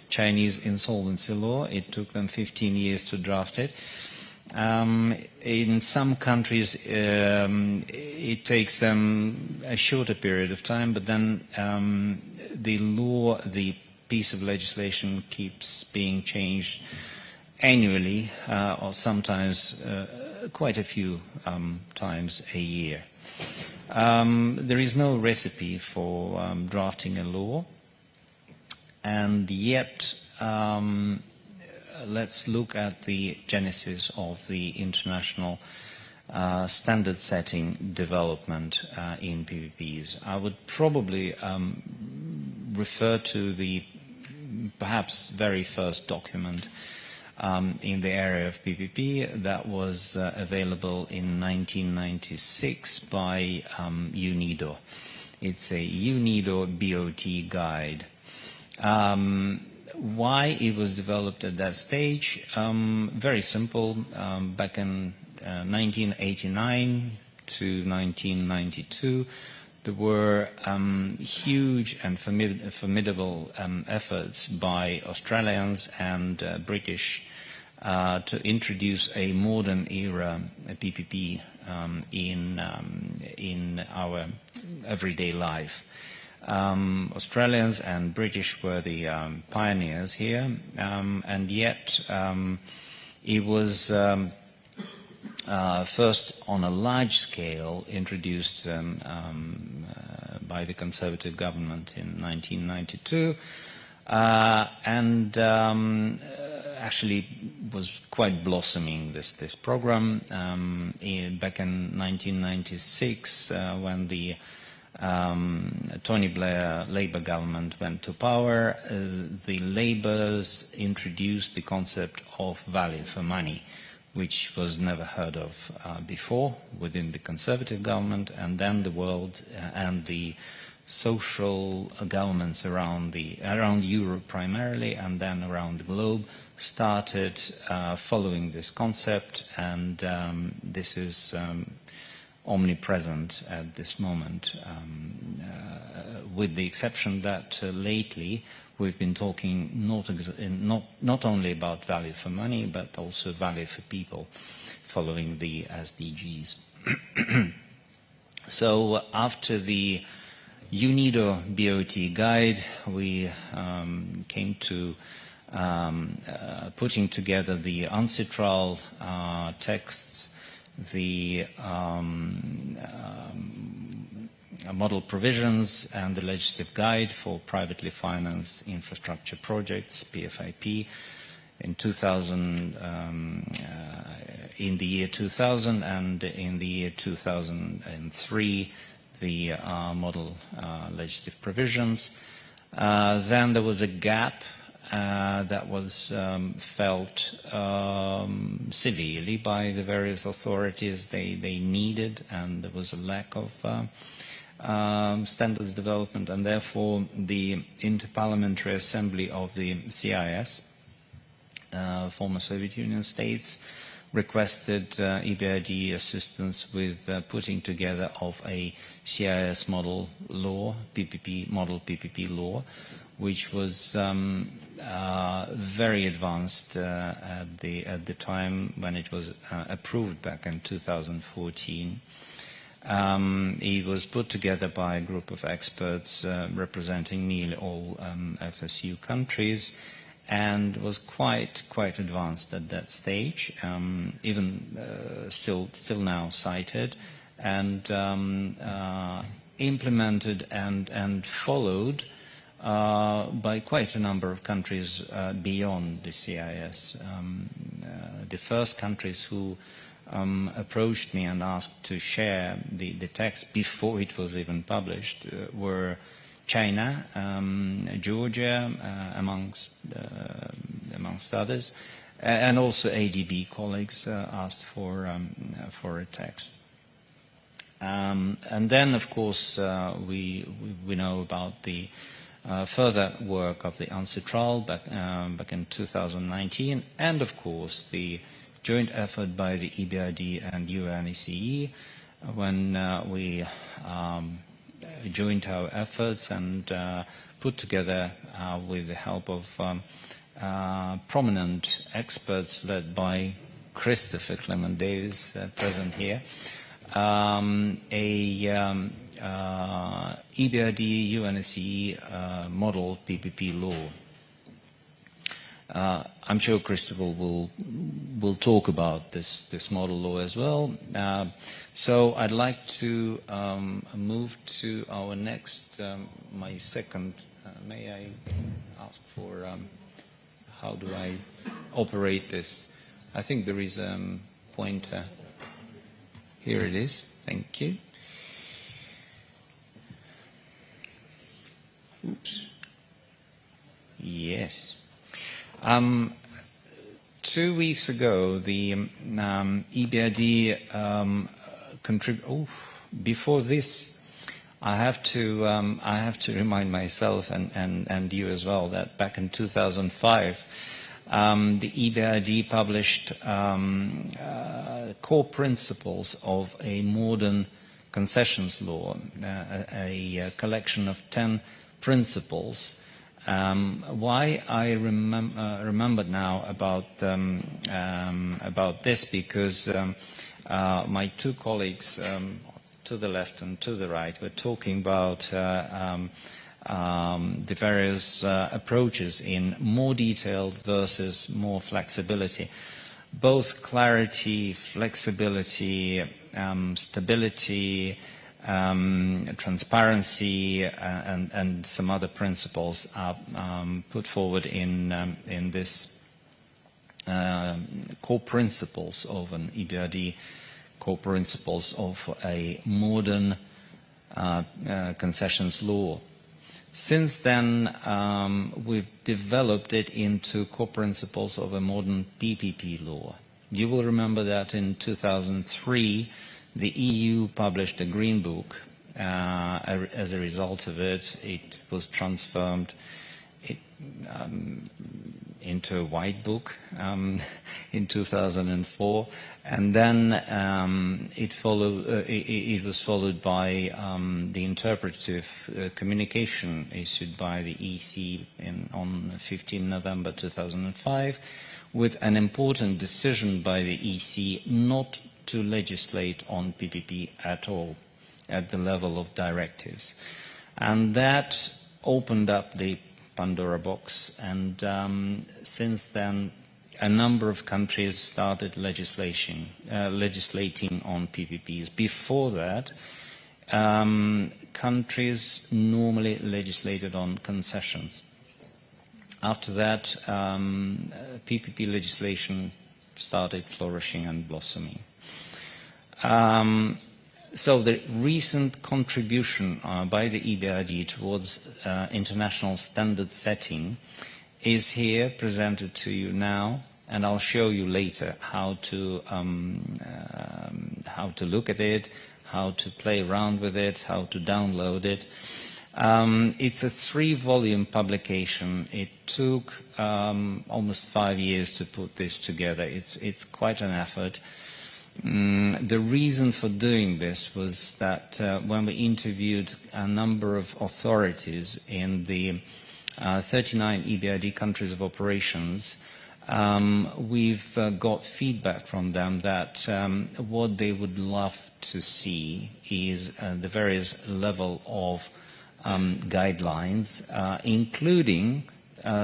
Chinese insolvency law. It took them 15 years to draft it. In some countries, it takes them a shorter period of time, but then the law, the piece of legislation keeps being changed annually, or sometimes quite a few times a year. There is no recipe for drafting a law, and yet let's look at the genesis of the international standard setting development in PPPs. I would probably refer to the perhaps very first document in the area of PPP that was available in 1996 by UNIDO. It's a UNIDO BOT guide. Why it was developed at that stage? Very simple. Back in 1989 to 1992, there were huge and formidable efforts by Australians and British to introduce a modern era PPP in our everyday life. Australians and British were the pioneers here, and yet it was first on a large scale introduced by the Conservative government in 1992, and actually was quite blossoming, this program. Back in 1996, when the Tony Blair Labour government went to power, the Labours introduced the concept of value for money, which was never heard of before within the Conservative government, and then the world and the social governments around Europe primarily, and then around the globe, started following this concept, and this is omnipresent at this moment, with the exception that lately we've been talking not only about value for money, but also value for people, following the SDGs. So after the UNIDO BOT guide, we came to putting together the UNCITRAL texts, the model provisions, and the legislative guide for privately financed infrastructure projects, PFIP, in 2000, in the year 2000, and in the year 2003, the model legislative provisions. Then there was a gap that was felt severely by the various authorities. They needed, and there was a lack of standards development, and therefore the Interparliamentary Assembly of the CIS, former Soviet Union states, requested EBRD assistance with putting together of a CIS model law, model PPP law, which was very advanced at the time when it was approved back in 2014. It was put together by a group of experts representing nearly all FSU countries, and was quite advanced at that stage, even still now cited, and implemented and followed by quite a number of countries beyond the CIS. The first countries who approached me and asked to share the text before it was even published were China, Georgia, amongst others, and also ADB colleagues asked for a text. And then, of course, we know about the further work of the UNCITRAL back in 2019, and of course the joint effort by the EBRD and UNECE when we joined our efforts and put together, with the help of prominent experts led by Christopher Clement Davis, present here, EBRD UNECE model PPP law. I'm sure Christopher will talk about this model law as well. So I'd like to move to our next, my second. May I ask for how do I operate this? I think there is a pointer. Here it is. Thank you. Oops. Yes. 2 weeks ago, the EBRD before this, I have to remind myself and you as well that back in 2005, the EBRD published core principles of a modern concessions law, a collection of 10 principles. Why I remembered now about this, because my two colleagues to the left and to the right were talking about the various approaches in more detailed versus more flexibility. Both clarity, flexibility, stability, transparency, and some other principles are put forward in this core principles of an EBRD, core principles of a modern concessions law. Since then, we've developed it into core principles of a modern PPP law. You will remember that in 2003, the EU published a green book as a result of it, it was transformed into a white book in 2004, and then it was followed by the interpretive communication issued by the EC on 15 November 2005, with an important decision by the EC not to legislate on PPP at all at the level of directives. And that opened up the Pandora box, and since then a number of countries started legislating on PPPs. Before that, countries normally legislated on concessions. After that, PPP legislation started flourishing and blossoming. So the recent contribution by the EBRD towards international standard setting is here presented to you now, and I'll show you later how to look at it, how to play around with it, how to download it. It's a 3-volume publication. It took almost 5 years to put this together. It's quite an effort. The reason for doing this was that when we interviewed a number of authorities in the 39 EBRD countries of operations, we've got feedback from them that what they would love to see is the various level of guidelines, including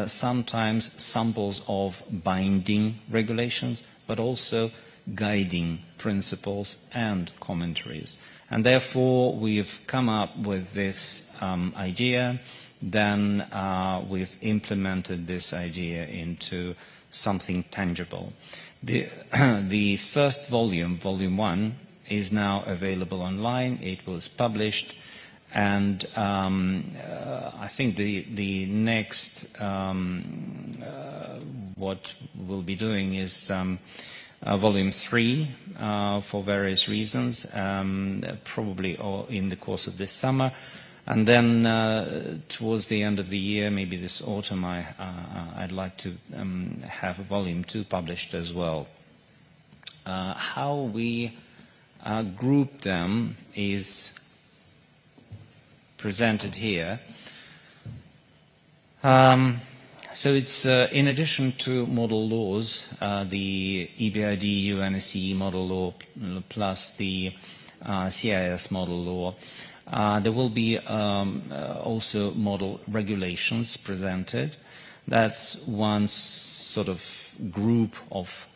sometimes samples of binding regulations, but also guiding principles and commentaries. And therefore, we've come up with this idea, then we've implemented this idea into something tangible. The first volume, volume 1, is now available online. It was published, and I think the next what we'll be doing is Volume 3 for various reasons, probably in the course of this summer. And then towards the end of the year, maybe this autumn, I'd like to have Volume 2 published as well. How we group them is presented here. So it's in addition to model laws, the EBRD UNSCE model law plus the CIS model law, there will be also model regulations presented. That's one sort of group of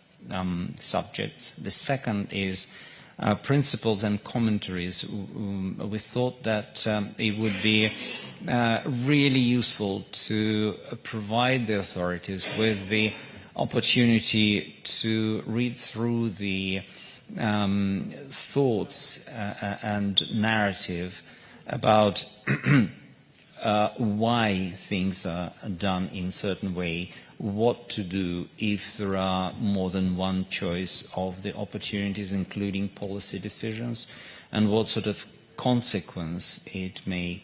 subjects. The second is principles and commentaries. We thought that it would be really useful to provide the authorities with the opportunity to read through the thoughts and narrative about why things are done in a certain way, what to do if there are more than one choice of the opportunities, including policy decisions, and what sort of consequence it may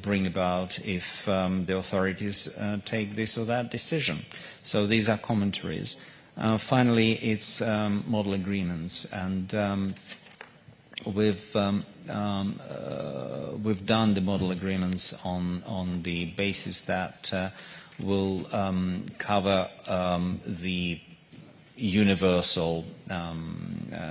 bring about if the authorities take this or that decision. So these are commentaries. Finally, it's model agreements, and we've done the model agreements on the basis that will cover the universal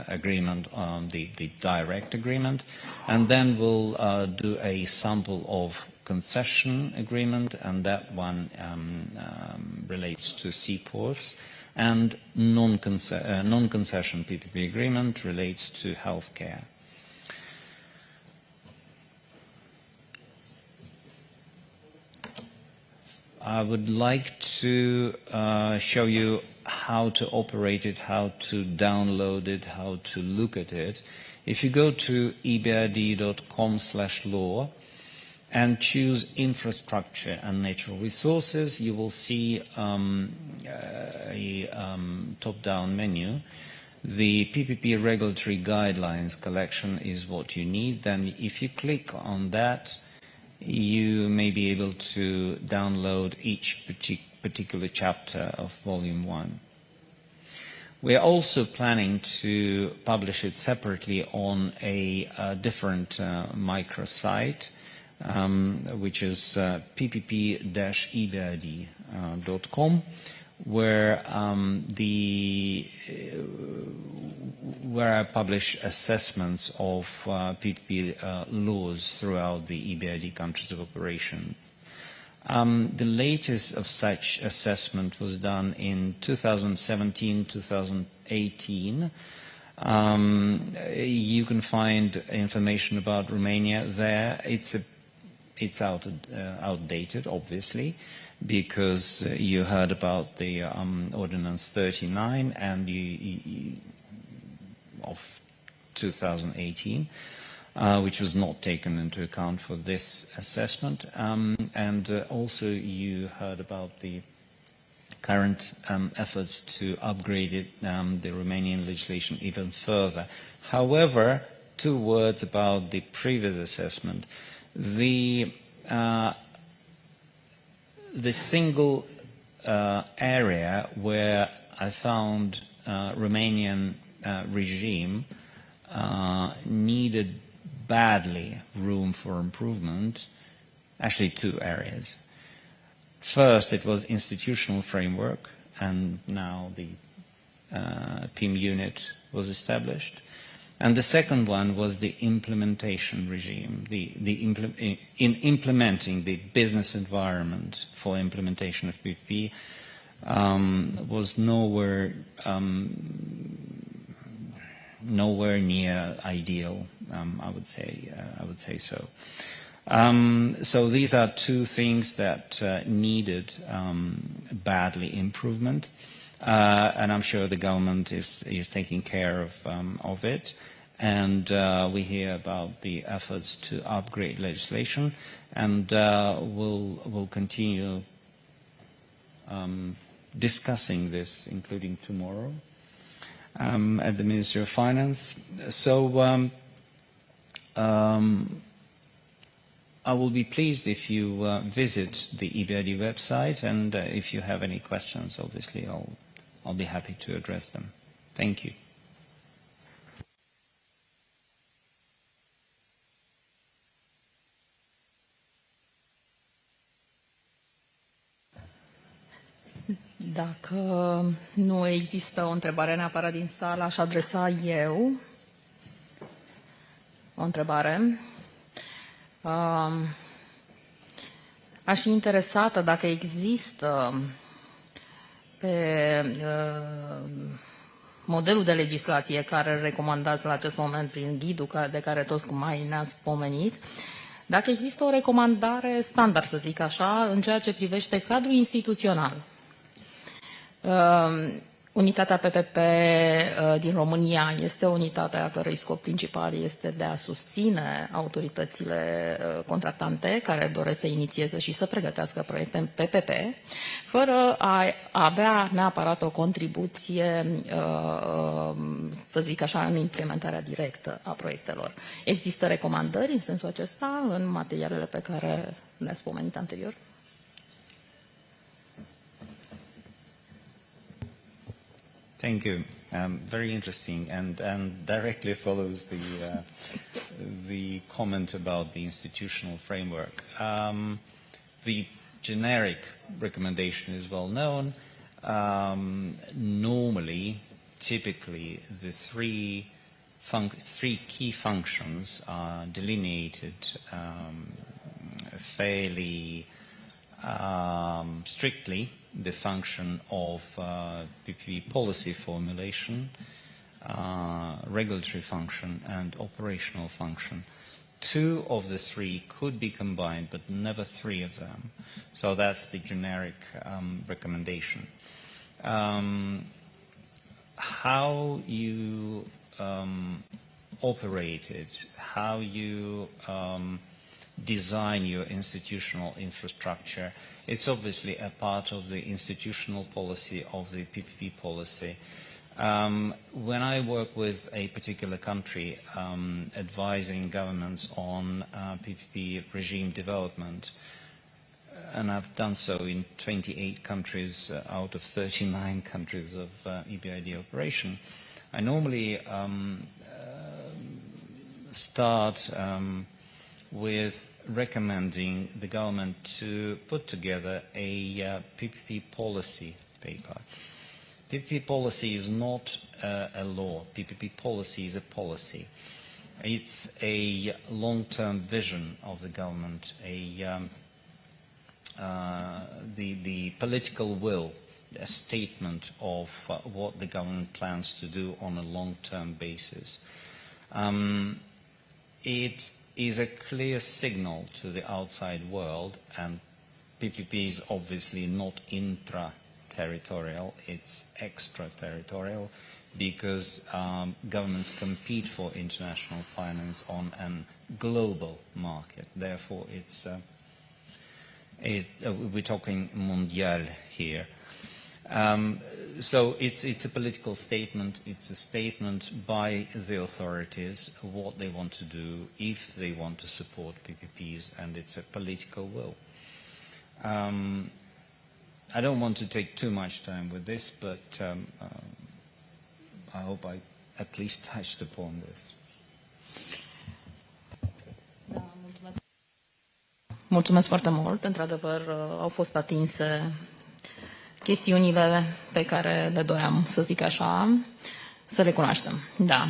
agreement on the direct agreement, and then we'll do a sample of concession agreement, and that one relates to seaports, and non-concession PPP agreement relates to healthcare. I would like to show you how to operate it, how to download it, how to look at it. If you go to ebrd.com/law and choose infrastructure and natural resources, you will see a top-down menu. The PPP regulatory guidelines collection is what you need. Then if you click on that, you may be able to download each particular chapter of Volume 1. We are also planning to publish it separately on a different microsite, which is ppp-ebrd.com, where where I publish assessments of PPP laws throughout the EBRD countries of operation. The latest of such assessment was done in 2017-2018. You can find information about Romania there. It's outdated, obviously, because you heard about the Ordinance 39 and of 2018. Which was not taken into account for this assessment. And also you heard about the current efforts to upgrade the Romanian legislation even further. However, 2 words about the previous assessment. The single area where I found Romanian regime needed badly room for improvement, actually 2 areas. First, it was institutional framework, and now the PIM unit was established. And the second one was the implementation regime, in implementing the business environment for implementation of PPP was nowhere near ideal, I would say so. So these are 2 things that needed badly improvement, and I'm sure the government is taking care of it. And we hear about the efforts to upgrade legislation, and we'll continue discussing this, including tomorrow. At the Ministry of Finance. So I will be pleased if you visit the EBRD website, and if you have any questions, obviously I'll be happy to address them. Thank you. Dacă nu există o întrebare neapărat din sală, aș adresa eu o întrebare. Aș fi interesată dacă există pe modelul de legislație care recomandați la acest moment prin ghidul de care tocmai ne-ați pomenit, dacă există o recomandare standard, să zic așa, în ceea ce privește cadrul instituțional. Unitatea PPP din România este o unitate a cărei scop principal este de a susține autoritățile contractante care doresc să inițieze și să pregătească proiecte în PPP, fără a avea neapărat o contribuție, să zic așa, în implementarea directă a proiectelor. Există recomandări în sensul acesta în materialele pe care le-ați pomenit anterior? Thank you. Very interesting, and directly follows the comment about the institutional framework. The generic recommendation is well known. Normally, typically, the three key functions are delineated fairly strictly. The function of PPP policy formulation, regulatory function, and operational function. 2 of the 3 could be combined, but never 3 of them. So that's the generic recommendation. How you operate it, how you design your institutional infrastructure, it's obviously a part of the institutional policy of the PPP policy. When I work with a particular country, advising governments on PPP regime development, and I've done so in 28 countries out of 39 countries of EBRD operation, I normally start with recommending the government to put together a PPP policy paper. PPP policy is not a law. PPP policy is a policy. It's a long-term vision of the government, the political will, a statement of what the government plans to do on a long-term basis. It is a clear signal to the outside world, and PPP is obviously not intra-territorial, it's extraterritorial, because governments compete for international finance on a global market. Therefore, it's we're talking mondial here. So it's a political statement. It's a statement by the authorities what they want to do if they want to support PPPs, and it's a political will. I don't want to take too much time with this, but I hope I at least touched upon this. Mulțumesc foarte mult. Într-adevăr, au fost atinse chestiunile pe care le doream, să zic așa, să le cunoaștem. Da.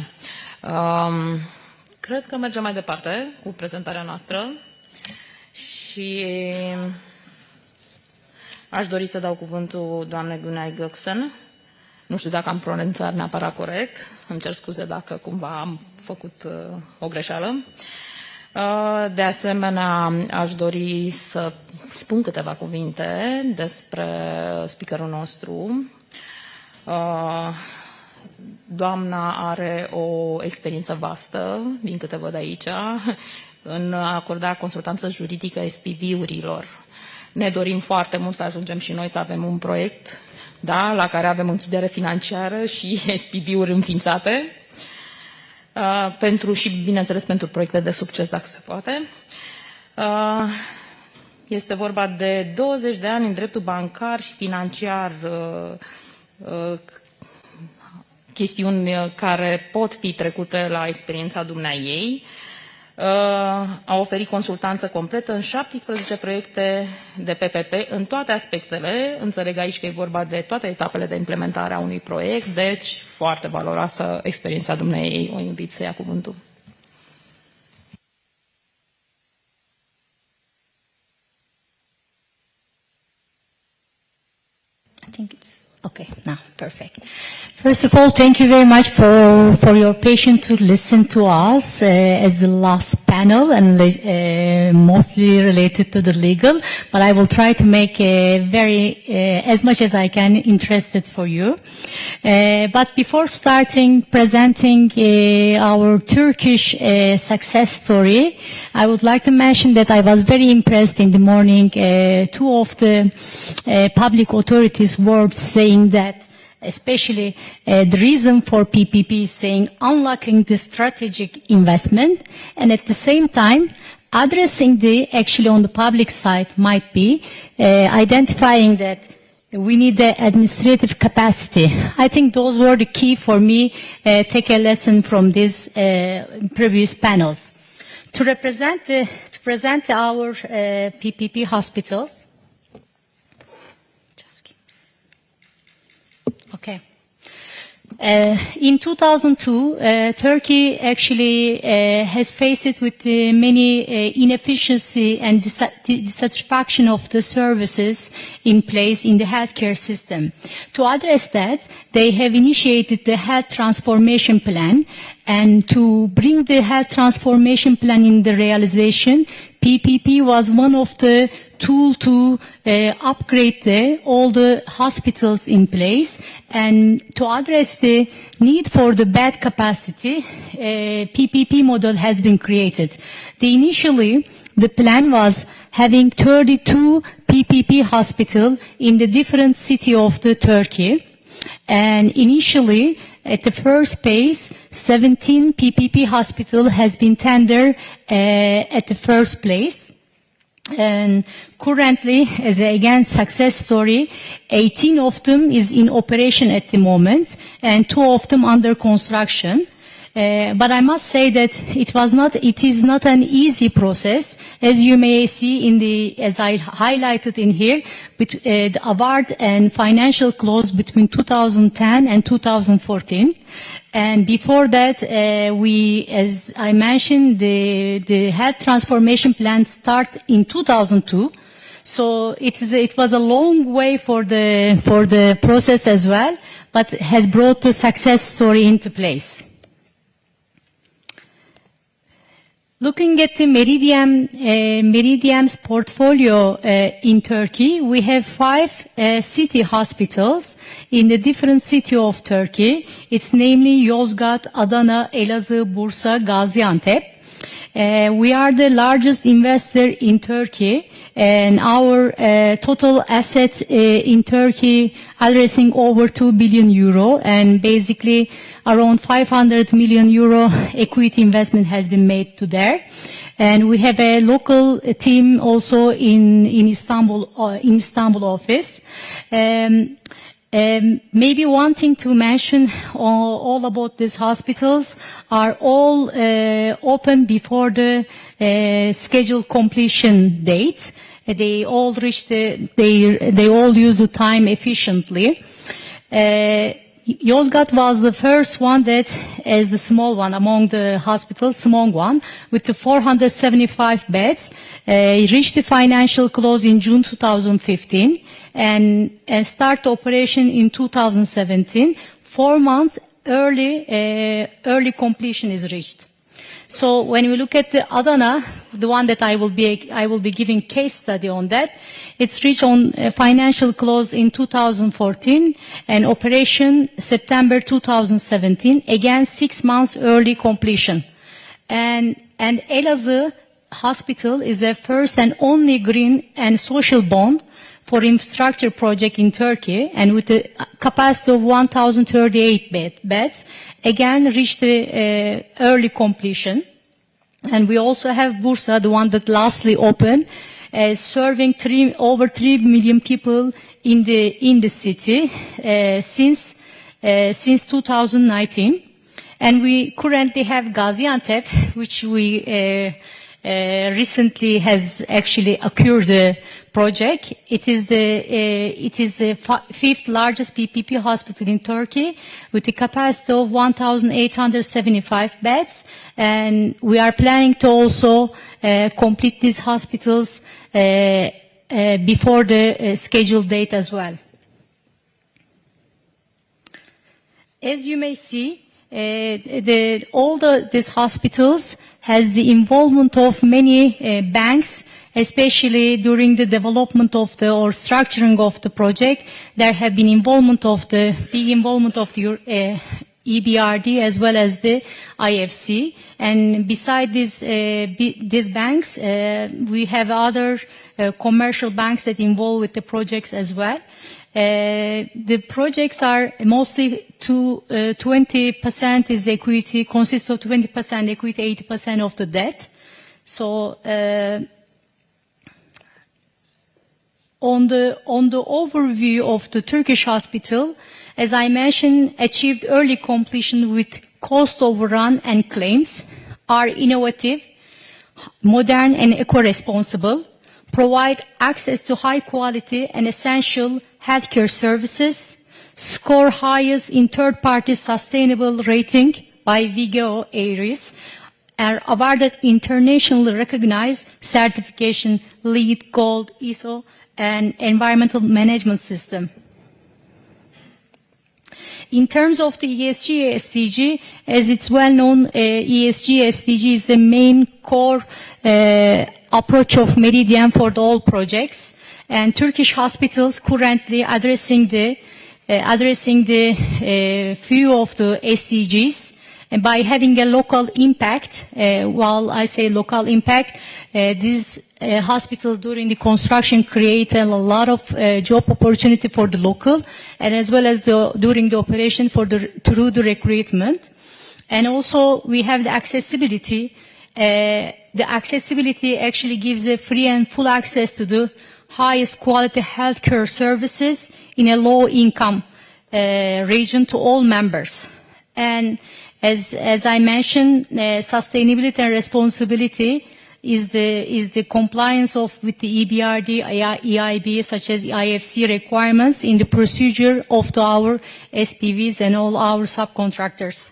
Cred că mergem mai departe cu prezentarea noastră și aș dori să dau cuvântul doamnei Gunay Göksen. Nu știu dacă am pronunțat neapărat corect. Îmi cer scuze dacă cumva am făcut o greșeală. De asemenea, aș dori să spun câteva cuvinte despre speakerul nostru. Doamna are o experiență vastă, din câte văd aici, în a acorda consultanță juridică SPV-urilor. Ne dorim foarte mult să ajungem și noi să avem un proiect, da, la care avem închidere financiară și SPV-uri înființate. Pentru și, bineînțeles, pentru proiecte de succes, dacă se poate. Este vorba de 20 de ani în dreptul bancar și financiar, chestiuni care pot fi trecute la experiența dumneaei. A oferit consultanță completă în 17 proiecte de PPP în toate aspectele. Înțeleg aici că e vorba de toate etapele de implementare a unui proiect, deci foarte valoroasă experiența dumneaei. O invit să ia cuvântul. I think it's okay, now, perfect. First of all, thank you very much for your patience to listen to us as the last panel and mostly related to the legal, but I will try to make as much as I can interested for you. But before starting presenting our Turkish success story, I would like to mention that I was very impressed in the morning. Two of the public authorities were saying that especially the reason for PPP is saying unlocking the strategic investment, and at the same time addressing actually on the public side might be identifying that we need the administrative capacity. I think those were the key for me, take a lesson from these previous panels. To present our PPP hospitals. Okay. In 2002, Turkey actually has faced it with many inefficiency and dissatisfaction of the services in place in the healthcare system. To address that, they have initiated the health transformation plan, and to bring the health transformation plan in the realization, PPP was one of the tools to upgrade all the hospitals in place, and to address the need for the bed capacity, PPP model has been created. Initially, the plan was having 32 PPP hospitals in the different cities of the Turkey. And initially, at the first phase, 17 PPP hospital has been tendered at the first place. And currently, as again success story, 18 of them is in operation at the moment, and 2 of them under construction. But I must say that it is not an easy process, as you may see as I highlighted in here, the award and financial close between 2010 and 2014. And before that, as I mentioned, the health transformation plan start in 2002. So it was a long way for the process as well, but has brought the success story into place. Looking at the Meridian's portfolio in Turkey, we have 5 city hospitals in the different city of Turkey. It's namely Yozgat, Adana, Elazığ, Bursa, Gaziantep. We are the largest investor in Turkey, and our total assets in Turkey addressing over 2 billion euro, and basically around 500 million euro equity investment has been made to there. And we have a local team also in Istanbul office. Maybe one thing to mention all about these hospitals are all open before the scheduled completion dates. They all reach they all use the time efficiently. Yozgat was the first one that, as the small one among the hospitals, small one, with the 475 beds, reached the financial close in June 2015 and start operation in 2017. 4 months early completion is reached. So when we look at the Adana, the one that I will be giving case study on that, it's reached on financial close in 2014 and operation September 2017. Again, 6 months early completion. And Elazığ Hospital is a first and only green and social bond for infrastructure project in Turkey, and with a capacity of 1,038 beds, again reached the early completion. And we also have Bursa, the one that lastly opened, serving over 3 million people in the city since 2019. And we currently have Gaziantep, which we recently has actually occurred the project. It is the 5th largest PPP hospital in Turkey with a capacity of 1,875 beds, and we are planning to also complete these hospitals before the scheduled date as well. As you may see, these hospitals has the involvement of many banks, especially during the development of or structuring of the project. There have been big involvement of the EBRD as well as the IFC. And beside these banks, we have other commercial banks that involve with the projects as well. The projects are mostly 20% is equity, consists of 20% equity, 80% of the debt. So on the overview of the Turkish hospital, as I mentioned, achieved early completion with cost overrun and claims, are innovative, modern and eco-responsible, provide access to high quality and essential healthcare services, score highest in third-party sustainable rating by Vigeo Eiris, are awarded internationally recognized certification LEED, Gold, ISO, and environmental management system. In terms of the ESG SDG, as it's well known, ESG SDG is the main core approach of Meridian for all projects, and Turkish hospitals currently addressing the few of the SDGs, And by having a local impact, while I say local impact, these hospitals during the construction create a lot of job opportunity for the local, and as well as during the operation through the recruitment. And also we have the accessibility. The accessibility actually gives a free and full access to the highest quality healthcare services in a low income region to all members. And as I mentioned, sustainability and responsibility is the compliance with the EBRD, EIB, such as IFC requirements in the procedure of our SPVs and all our subcontractors.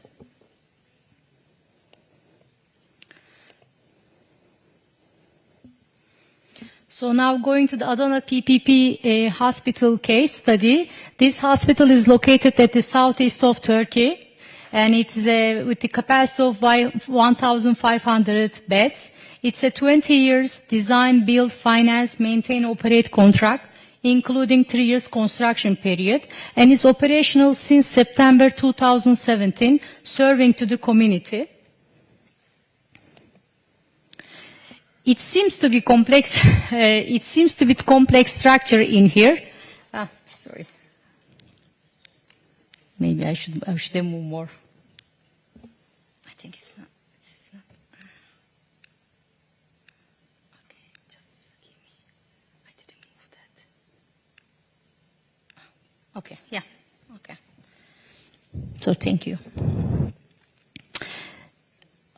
So now going to the Adana PPP hospital case study. This hospital is located at the southeast of Turkey, and it's with the capacity of 1,500 beds. It's a 20 years design, build, finance, maintain, operate contract, including 3 years construction period, and it's operational since September 2017, serving to the community. It seems to be complex. It seems to be complex structure in here. Sorry. Maybe I should move more. I think it's not. Okay, just give me. I didn't move that. Okay. Yeah. Okay. So thank you.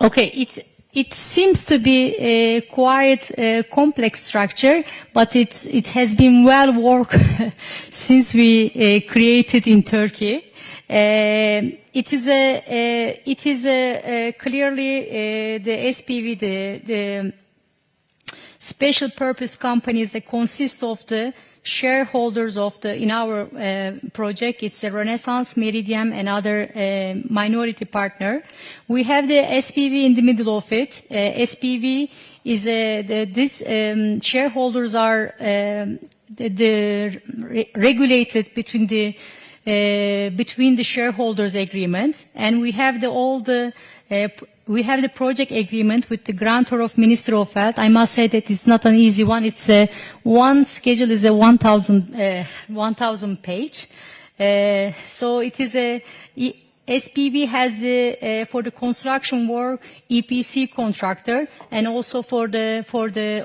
Okay. It seems to be a quite complex structure, but it has been well worked since we created in Turkey. It is clearly the SPV, the special purpose companies that consist of the shareholders in our project. It's the Renaissance, Meridian, and other minority partner. We have the SPV in the middle of it. SPV is these shareholders are regulated between the shareholders agreement, and we have we have the project agreement with the grantor of Ministry of Health. I must say that it's not an easy one. It's one schedule is a 1,000 page. So it is SPV has for the construction work EPC contractor, and also for the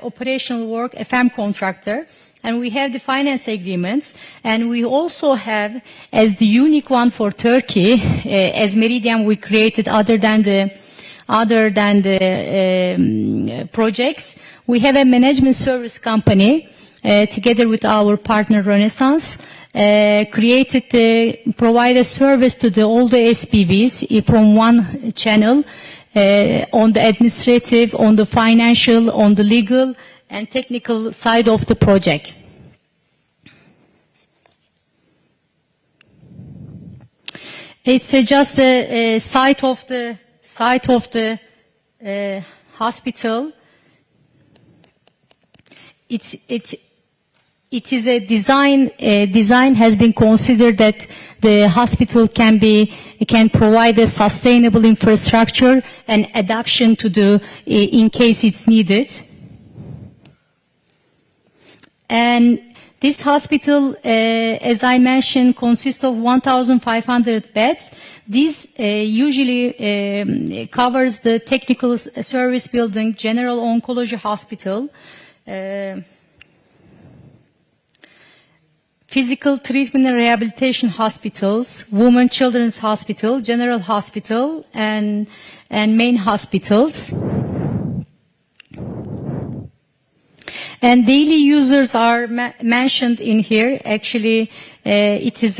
operational work FM contractor. And we have the finance agreements, and we also have, as the unique one for Turkey, as Meridian we created other than the projects, we have a management service company together with our partner Renaissance, created provide a service to all the SPVs from one channel on the administrative, on the financial, on the legal and technical side of the project. It's just a site of the hospital. It is a design. Design has been considered that the hospital can provide a sustainable infrastructure and adaptation to in case it's needed. And this hospital, as I mentioned, consists of 1,500 beds. This usually covers the technical service building, general oncology hospital, physical treatment and rehabilitation hospitals, women children's hospital, general hospital, and main hospitals. And daily users are mentioned in here. Actually, it is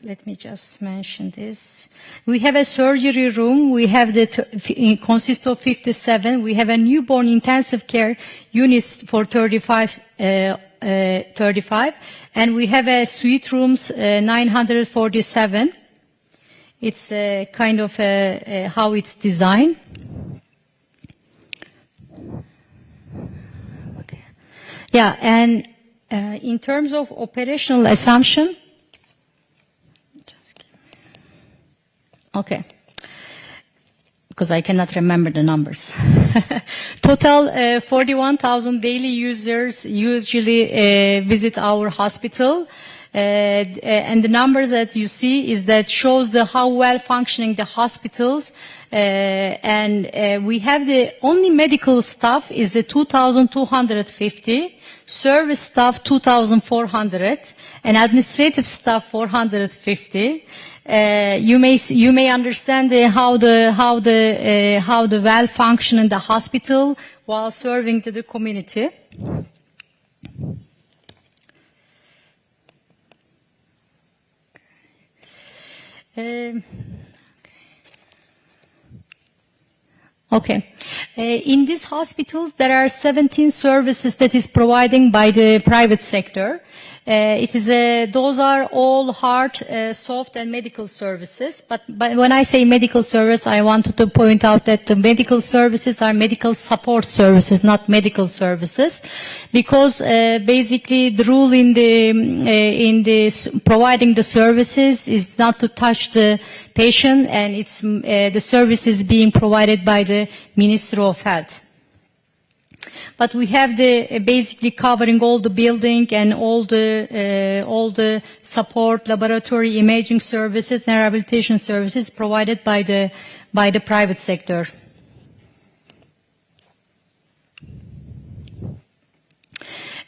let me just mention this. We have a surgery room. We have it consists of 57. We have a newborn intensive care units for 35, and we have a suite rooms 947. It's kind of how it's designed. Yeah, and in terms of operational assumption, Okay. Because I cannot remember the numbers. Total 41,000 daily users usually visit our hospital. And the numbers that you see is that shows how well functioning the hospitals. And we have the only medical staff is 2,250, service staff 2,400, and administrative staff 450. You may understand how the well function in the hospital while serving to the community. Okay. In these hospitals, there are 17 services that is providing by the private sector. Those are all hard, soft, and medical services. But when I say medical service, I wanted to point out that the medical services are medical support services, not medical services, because basically the rule in the providing the services is not to touch the patient, and it's the service is being provided by the Ministry of Health. But we have basically covering all the building and all the support, laboratory, imaging services, and rehabilitation services provided by the private sector.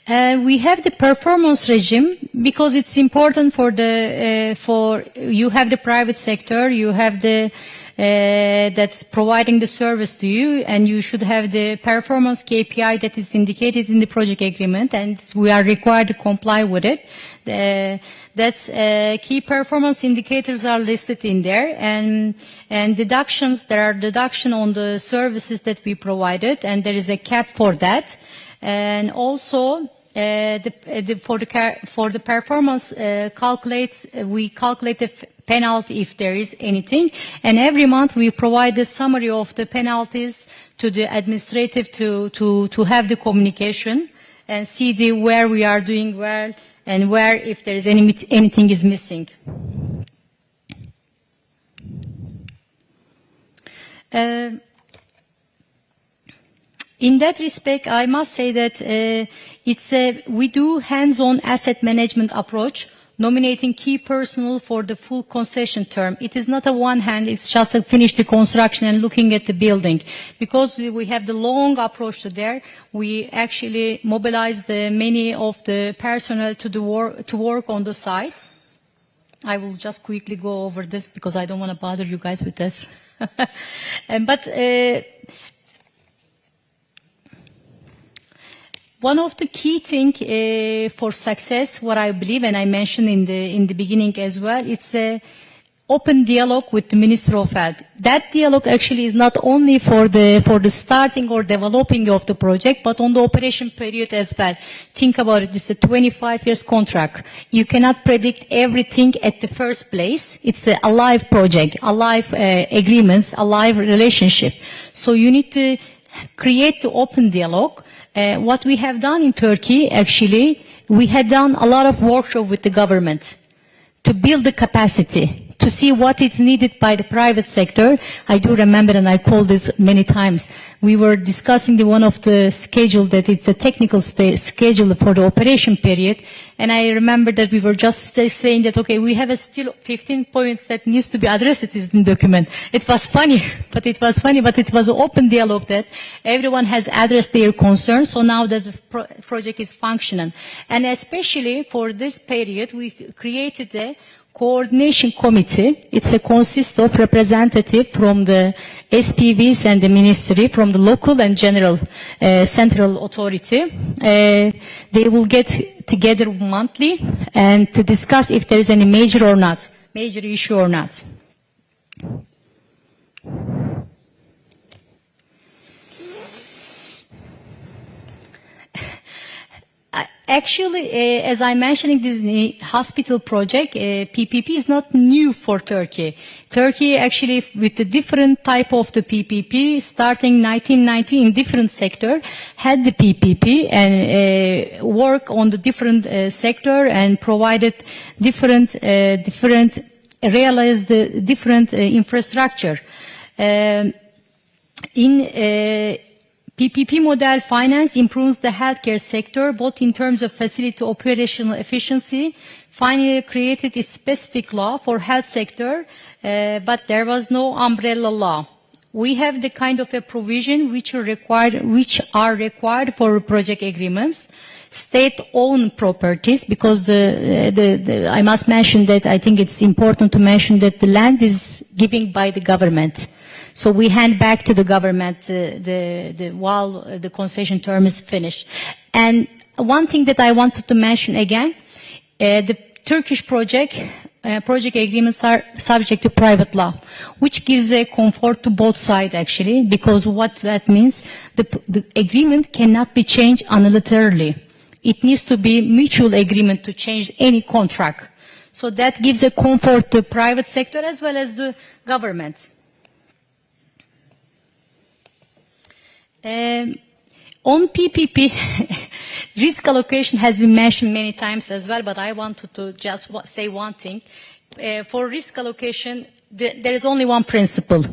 We have the performance regime because it's important for you have the private sector, you have that's providing the service to you, and you should have the performance KPI that is indicated in the project agreement, and we are required to comply with it. Key performance indicators are listed in there, and deductions. There are deductions on the services that we provided, and there is a cap for that, and also. For the performance we calculate the penalty if there is anything, and every month we provide the summary of the penalties to the administrative to have the communication and see where we are doing well and where if there is anything is missing. In that respect, I must say that we do hands-on asset management approach, nominating key personnel for the full concession term. It is not a one hand, it's just to finish the construction and looking at the building. Because we have the long approach to there, we actually mobilize many of the personnel to work on the site. I will just quickly go over this because I don't want to bother you guys with this. One of the key things for success, what I believe, and I mentioned in the beginning as well, it's a open dialogue with the Ministry of Health. That dialogue actually is not only for the starting or developing of the project, but on the operation period as well. Think about it. It's a 25 years contract. You cannot predict everything at the first place. It's a live project, a live agreements, a live relationship. So you need to create the open dialogue. What we have done in Turkey, actually, we had done a lot of workshop with the government to build the capacity, to see what is needed by the private sector. I do remember, and I called this many times, we were discussing one of the schedule that it's a technical schedule for the operation period, and I remember that we were just saying that, okay, we have still 15 points that needs to be addressed in the document. It was funny, but it was an open dialogue that everyone has addressed their concerns, so now that the project is functional. And especially for this period, we created a coordination committee. It consists of representatives from the SPVs and the ministry, from the local and general central authority. They will get together monthly and to discuss if there is any major issue or not. Actually, as I mentioned in this hospital project, PPP is not new for Turkey. Turkey actually, with the different type of the PPP, starting 1990 in different sector, had the PPP and work on the different sector and provided different realize the different infrastructure. In PPP model, finance improves the healthcare sector, both in terms of facility operational efficiency. Finally created its specific law for health sector, but there was no umbrella law. We have the kind of a provision which are required for project agreements, state-owned properties, because I must mention that I think it's important to mention that the land is given by the government. So we hand back to the government while the concession term is finished. And one thing that I wanted to mention again, the Turkish project agreements are subject to private law, which gives a comfort to both sides actually, because what that means, the agreement cannot be changed unilaterally. It needs to be mutual agreement to change any contract. So that gives a comfort to private sector as well as the government. On PPP, risk allocation has been mentioned many times as well, but I wanted to just say one thing. For risk allocation, there is only one principle.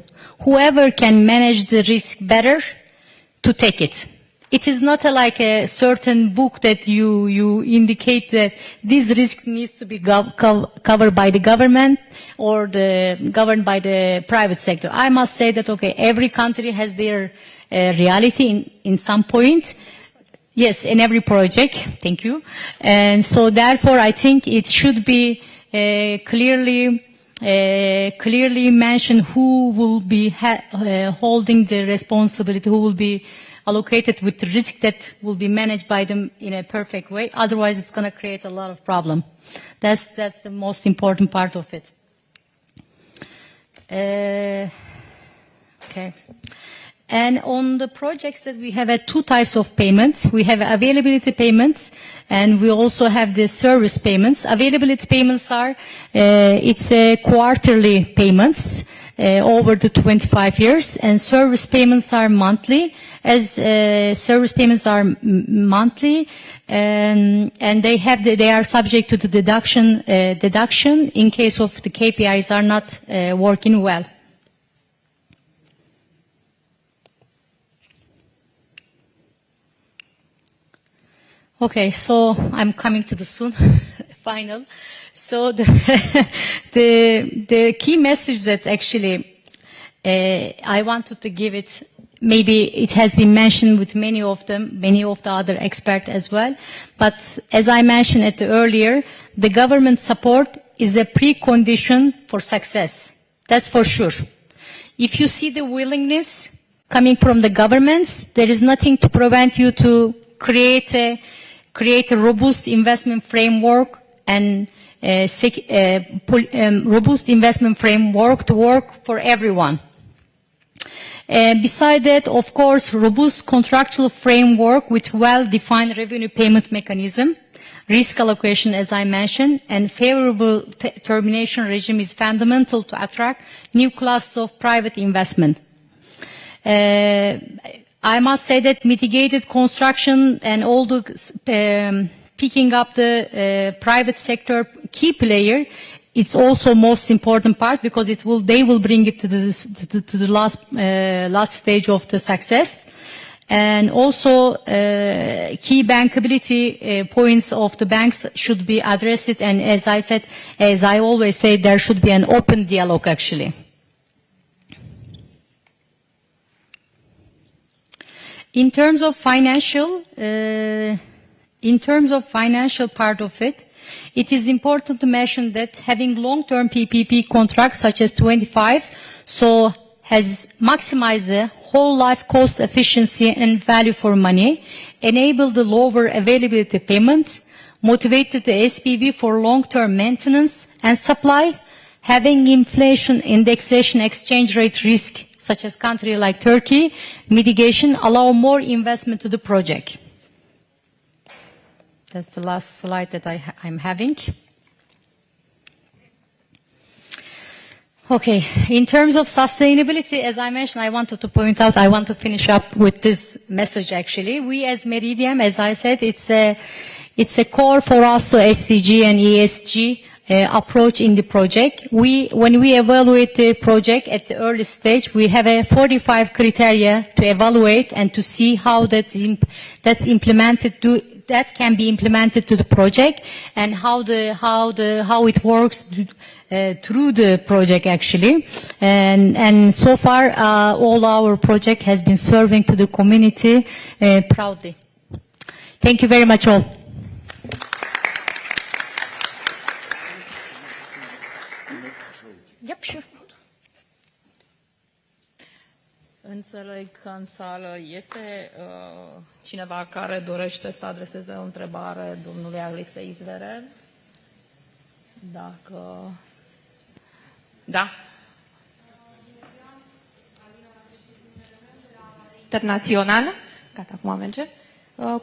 Whoever can manage the risk better, to take it. It is not like a certain book that you indicate that this risk needs to be covered by the government or governed by the private sector. I must say that, okay, every country has their reality in some point. Yes, in every project. Thank you. And so therefore, I think it should be clearly mentioned who will be holding the responsibility, who will be allocated with the risk that will be managed by them in a perfect way. Otherwise, it's going to create a lot of problem. That's the most important part of it. Okay. And on the projects that we have two types of payments. We have availability payments and we also have the service payments. Availability payments are, it's a quarterly payments over the 25 years, and service payments are monthly, service payments are monthly, and they are subject to the deduction in case of the KPIs are not working well. Okay, so I'm coming to the final. So the key message that actually I wanted to give it, maybe it has been mentioned with many of the other experts as well, but as I mentioned earlier, the government support is a precondition for success. That's for sure. If you see the willingness coming from the governments, there is nothing to prevent you to create a robust investment framework and robust investment framework to work for everyone. Beside that, of course, robust contractual framework with well-defined revenue payment mechanism, risk allocation, as I mentioned, and favorable termination regime is fundamental to attract new classes of private investment. I must say that mitigated construction and all the picking up the private sector key player, it's also most important part because they will bring it to the last stage of the success. And also key bankability points of the banks should be addressed. And as I always say, there should be an open dialogue actually. In terms of financial part of it, it is important to mention that having long-term PPP contracts such as 25, so has maximized the whole life cost efficiency and value for money, enabled the lower availability payments, motivated the SPV for long-term maintenance and supply, having inflation indexation exchange rate risk such as country like Turkey, mitigation, allow more investment to the project. That's the last slide that I'm having. Okay, in terms of sustainability, as I mentioned, I wanted to point out, I want to finish up with this message actually. We as Meridian, as I said, it's a core for us to SDG and ESG approach in the project. When we evaluate the project at the early stage, we have a 45 criteria to evaluate and to see how that can be implemented to the project, and how it works through the project actually. And so far, all our project has been serving to the community proudly. Thank you very much all. Yep, sure. Înțeleg că în sală este cineva care dorește să adreseze o întrebare domnului Alexei Zverev. Dacă... Da. Internațional. Gata, acum merge.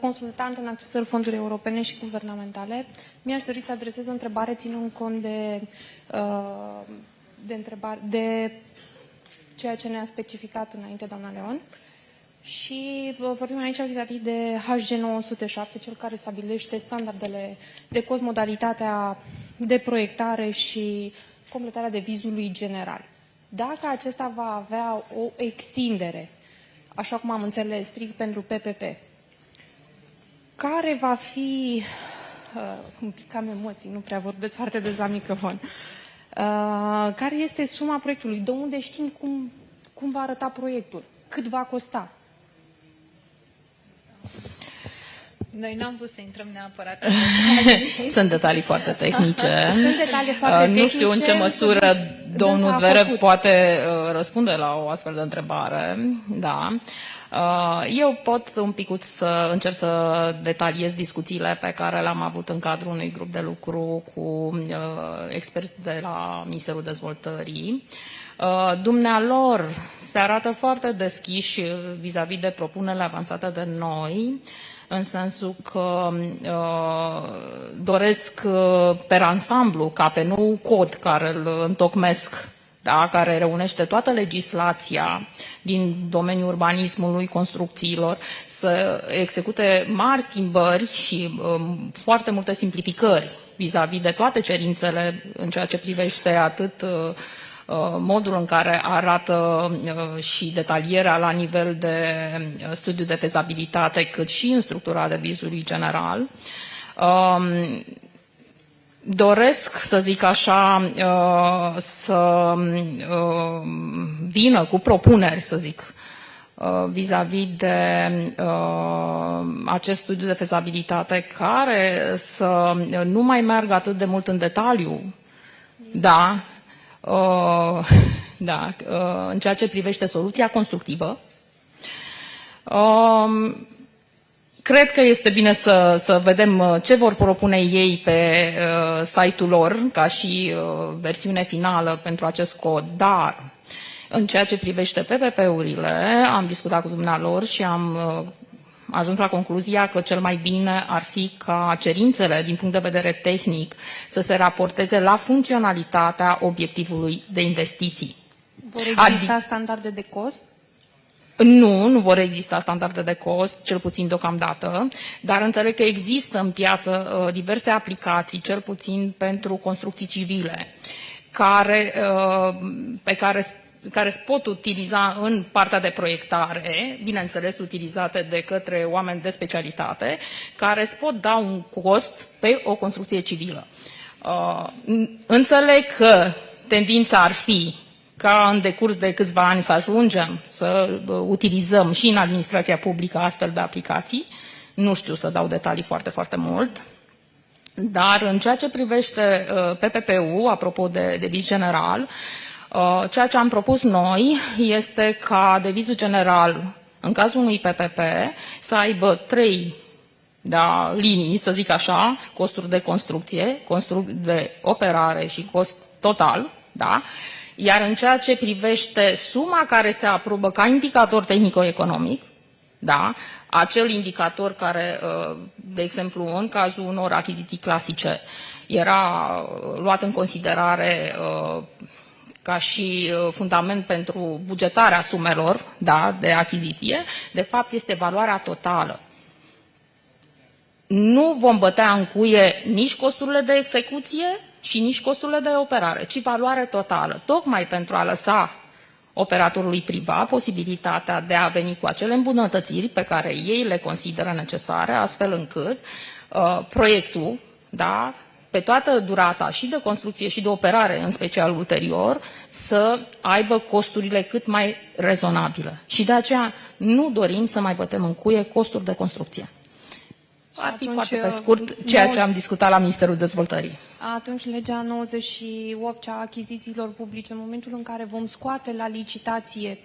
Consultant în accesări fonduri europene și guvernamentale. Mi-aș dori să adresez o întrebare ținând cont de ceea ce ne-a specificat înainte doamna Leon. Și vorbim aici vis-a-vis de HG907, cel care stabilește standardele de cost, modalitatea de proiectare și completarea devizului general. Dacă acesta va avea o extindere, așa cum am înțeles, strict pentru PPP, care va fi, un pic am emoții, nu prea vorbesc foarte des la microfon, care este suma proiectului, de unde știm cum va arăta proiectul, cât va costa? Noi n-am vrut să intrăm neapărat. Sunt detalii foarte tehnice. Sunt detalii foarte tehnice. Nu știu în ce măsură domnul Zverev poate răspunde la o astfel de întrebare. Da. Eu pot un picuț să încerc să detaliez discuțiile pe care le-am avut în cadrul unui grup de lucru cu experți de la Ministerul Dezvoltării. Dumnealor se arată foarte deschiși vis-a-vis de propunerile avansate de noi, în sensul că doresc per ansamblu, ca pe nou cod care îl întocmesc, da, care reunește toată legislația din domeniul urbanismului, construcțiilor, să execute mari schimbări și foarte multe simplificări vis-a-vis de toate cerințele în ceea ce privește atât modul în care arată și detalierea la nivel de studiu de fezabilitate, cât și în structura devizului general. Doresc, să zic așa, să vină cu propuneri, să zic, vis-a-vis de acest studiu de fezabilitate, care să nu mai meargă atât de mult în detaliu, da, în ceea ce privește soluția constructivă. Cred că este bine să vedem ce vor propune ei pe site-ul lor, ca și versiune finală pentru acest cod, dar în ceea ce privește PPP-urile, am discutat cu dumnealor și am ajuns la concluzia că cel mai bine ar fi ca cerințele din punct de vedere tehnic să se raporteze la funcționalitatea obiectivului de investiții. Vor exista standarde de cost? Nu vor exista standarde de cost, cel puțin deocamdată, dar înțeleg că există în piață diverse aplicații, cel puțin pentru construcții civile, care se pot utiliza în partea de proiectare, bineînțeles utilizate de către oameni de specialitate, care îți pot da un cost pe o construcție civilă. Înțeleg că tendința ar fi ca în decurs de câțiva ani să ajungem să utilizăm și în administrația publică astfel de aplicații. Nu știu să dau detalii foarte, foarte mult. Dar în ceea ce privește PPP-ul, apropo de deviz general, ceea ce am propus noi este ca devizul general, în cazul unui PPP, să aibă 3 linii, să zic așa, costuri de construcție, costuri de operare și cost total, da? Iar în ceea ce privește suma care se aprobă ca indicator tehnico-economic, da, acel indicator care, de exemplu, în cazul unor achiziții clasice, era luat în considerare ca și fundament pentru bugetarea sumelor, da, de achiziție, de fapt este valoarea totală. Nu vom bătea în cuie nici costurile de execuție, și nici costurile de operare, ci valoare totală, tocmai pentru a lăsa operatorului privat posibilitatea de a veni cu acele îmbunătățiri pe care ei le consideră necesare, astfel încât proiectul, da, pe toată durata și de construcție și de operare, în special ulterior, să aibă costurile cât mai rezonabile. Și de aceea nu dorim să mai bătem în cuie costuri de construcție. Ar fi foarte pe scurt ceea ce am discutat la Ministerul Dezvoltării. Atunci legea 98 a achizițiilor publice, în momentul în care vom scoate la licitație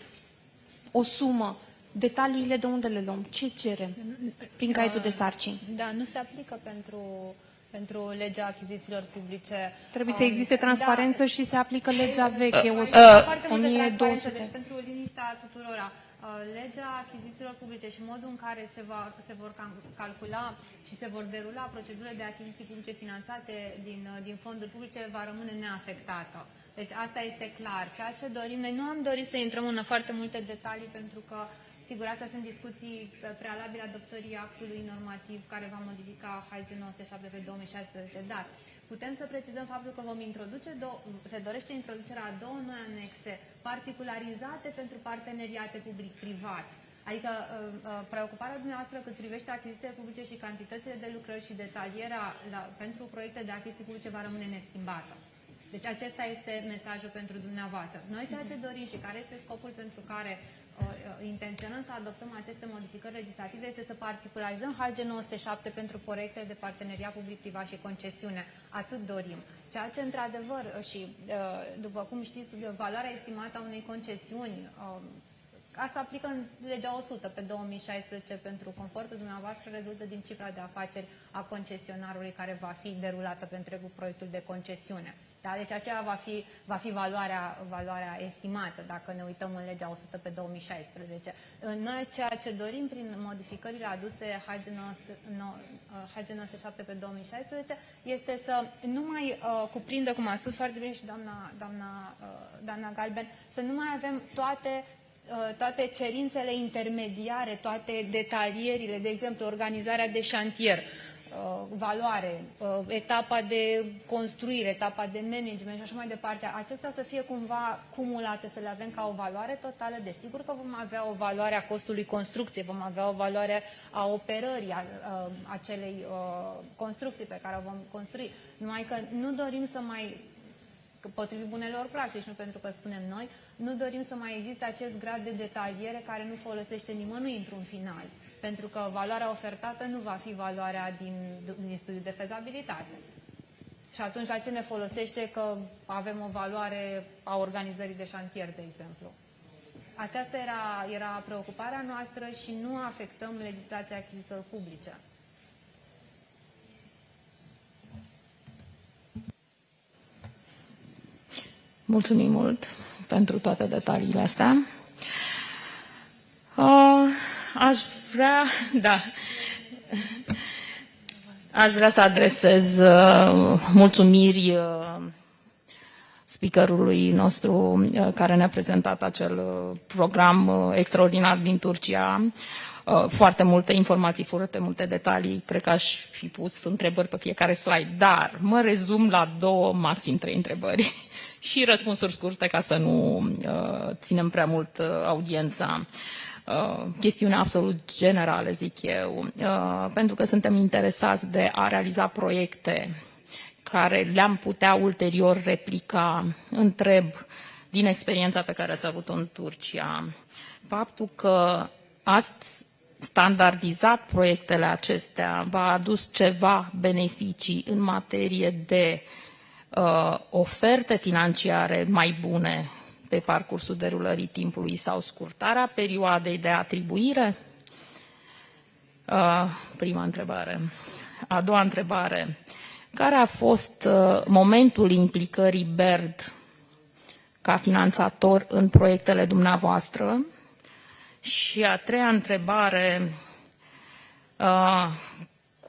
o sumă, detaliile de unde le luăm? Ce cerem prin caietul de sarcini? Da, nu se aplică pentru legea achizițiilor publice. Trebuie să existe transparență și se aplică legea veche, 1200. Deci pentru liniștea tuturora, legea achizițiilor publice și modul în care se vor calcula și se vor derula procedurile de achiziții publice finanțate din fonduri publice va rămâne neafectată. Deci asta este clar. Ceea ce dorim, noi nu am dorit să intrăm în foarte multe detalii pentru că sigur, astea sunt discuții prealabile adoptării actului normativ care va modifica HG 907 pe 2016, dar putem să precizăm faptul că se dorește introducerea a două noi anexe particularizate pentru parteneriate public-privat. Adică preocuparea dumneavoastră cât privește achizițiile publice și cantitățile de lucrări și detalierea pentru proiecte de achiziții publice va rămâne neschimbată. Deci acesta este mesajul pentru dumneavoastră. Noi ceea ce dorim și care este scopul pentru care intenționăm să adoptăm aceste modificări legislative este să particularizăm HG 907 pentru proiecte de parteneriat public-privat și concesiune. Atât dorim. Ceea ce, într-adevăr, și după cum știți, valoarea estimată a unei concesiuni, asta aplică în legea 100 pe 2016 pentru confortul dumneavoastră, rezultă din cifra de afaceri a concesionarului care va fi derulată pe întregul proiectul de concesiune. Da? Deci aceea va fi valoarea estimată, dacă ne uităm în legea 100 pe 2016. Noi ceea ce dorim prin modificările aduse HG 907 pe 2016 este să nu mai cuprindă, cum a spus foarte bine și doamna Galben, să nu mai avem toate cerințele intermediare, toate detalierile, de exemplu, organizarea de șantier, valoare, etapa de construire, etapa de management și așa mai departe. Acestea să fie cumva cumulate, să le avem ca o valoare totală. Desigur că vom avea o valoare a costului construcției, vom avea o valoare a operării acelei construcții pe care o vom construi. Numai că nu dorim să mai, potrivit bunelor practici, nu pentru că spunem noi, nu dorim să mai existe acest grad de detaliere care nu folosește nimănui într-un final. Pentru că valoarea ofertată nu va fi valoarea din studiul de fezabilitate. Și atunci la ce ne folosește că avem o valoare a organizării de șantier, de exemplu? Aceasta era preocuparea noastră și nu afectăm legislația achizițiilor publice. Mulțumim mult pentru toate detaliile astea. Aș vrea să adresez mulțumiri speakerului nostru care ne-a prezentat acel program extraordinar din Turcia. Foarte multe informații, foarte multe detalii. Cred că aș fi pus întrebări pe fiecare slide, dar mă rezum la 2, maxim 3 întrebări și răspunsuri scurte ca să nu ținem prea mult audiența. Chestiune absolut generală, zic eu, pentru că suntem interesați de a realiza proiecte care le-am putea ulterior replica. Întreb, din experiența pe care ați avut-o în Turcia, faptul că ați standardizat proiectele acestea v-a adus ceva beneficii în materie de oferte financiare mai bune pe parcursul derulării timpului sau scurtarea perioadei de atribuire? Prima întrebare. A doua întrebare. Care a fost momentul implicării BERD ca finanțator în proiectele dumneavoastră? Și a treia întrebare.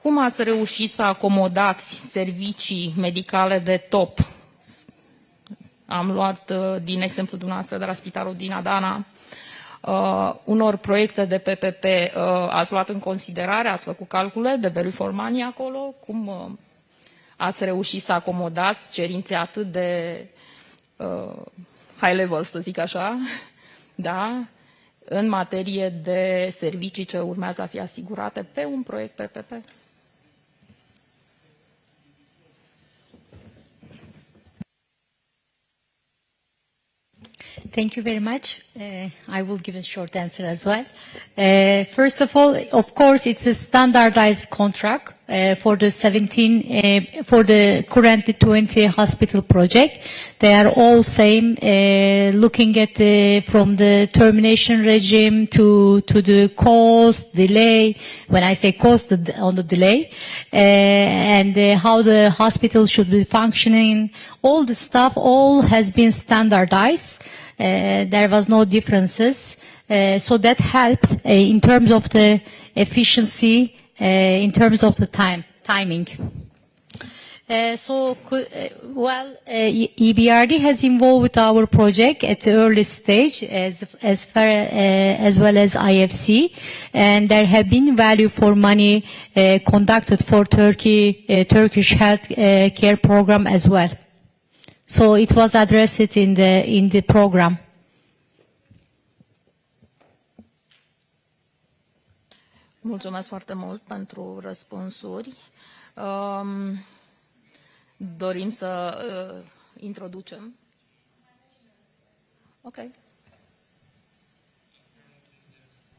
Cum ați reușit să acomodați servicii medicale de top? Am luat din exemplu dumneavoastră de la Spitalul din Adana, unor proiecte de PPP ați luat în considerare, ați făcut calcule de value for money acolo? Cum ați reușit să acomodați cerințe atât de high level, să zic așa, da, în materie de servicii ce urmează a fi asigurate pe un proiect PPP? Thank you very much. I will give a short answer as well. First of all, of course, it's a standardized contract for the 17, for the currently 20 hospital project. They are all same, looking at from the termination regime to the cost, delay. When I say cost, on the delay, and how the hospital should be functioning, all the stuff, all has been standardized. There was no differences, so that helped in terms of the efficiency, in terms of the timing. EBRD has involved with our project at the early stage as well as IFC, and there have been value for money conducted for Turkish health care program as well. So it was addressed in the program. Mulțumesc foarte mult pentru răspunsuri. Dorim să introducem. Okay.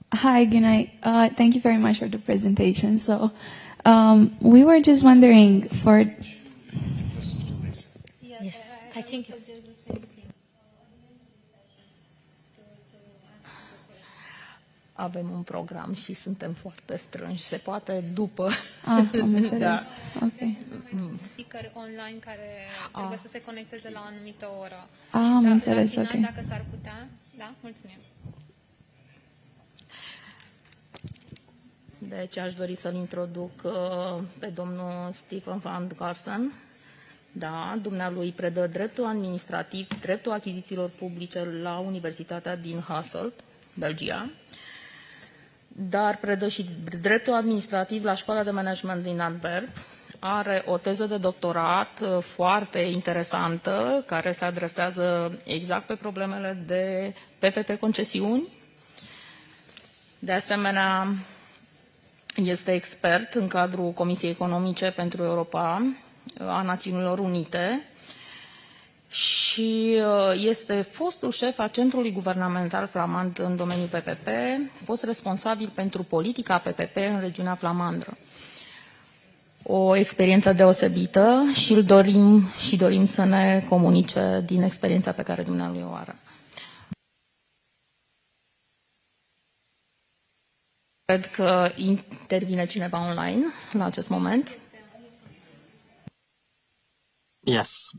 Hi, good night. Thank you very much for the presentation. So, we were just wondering for. Yes, I think it's. Avem un program și suntem foarte strânși. Se poate după. Am înțeles. Da. Ok. Speaker online care trebuie să se conecteze la o anumită oră. Am înțeles, la final, ok. dacă s-ar putea, da, mulțumim. Deci aș dori să-l introduc pe domnul Stephen van Garsen. Da, dumnealui predă dreptul administrativ, dreptul achizițiilor publice la Universitatea din Hasselt, Belgia, dar predă și dreptul administrativ la Școala de Management din Antwerp. Are o teză de doctorat foarte interesantă, care se adresează exact pe problemele de PPP concesiuni. De asemenea, este expert în cadrul Comisiei Economice pentru Europa a Națiunilor Unite și este fostul șef a Centrului Guvernamental Flamand în domeniul PPP, fost responsabil pentru politica PPP în regiunea flamandră. O experiență deosebită și dorim să ne comunice din experiența pe care dumnealui o are. Cred că intervine cineva online la acest moment. Yes.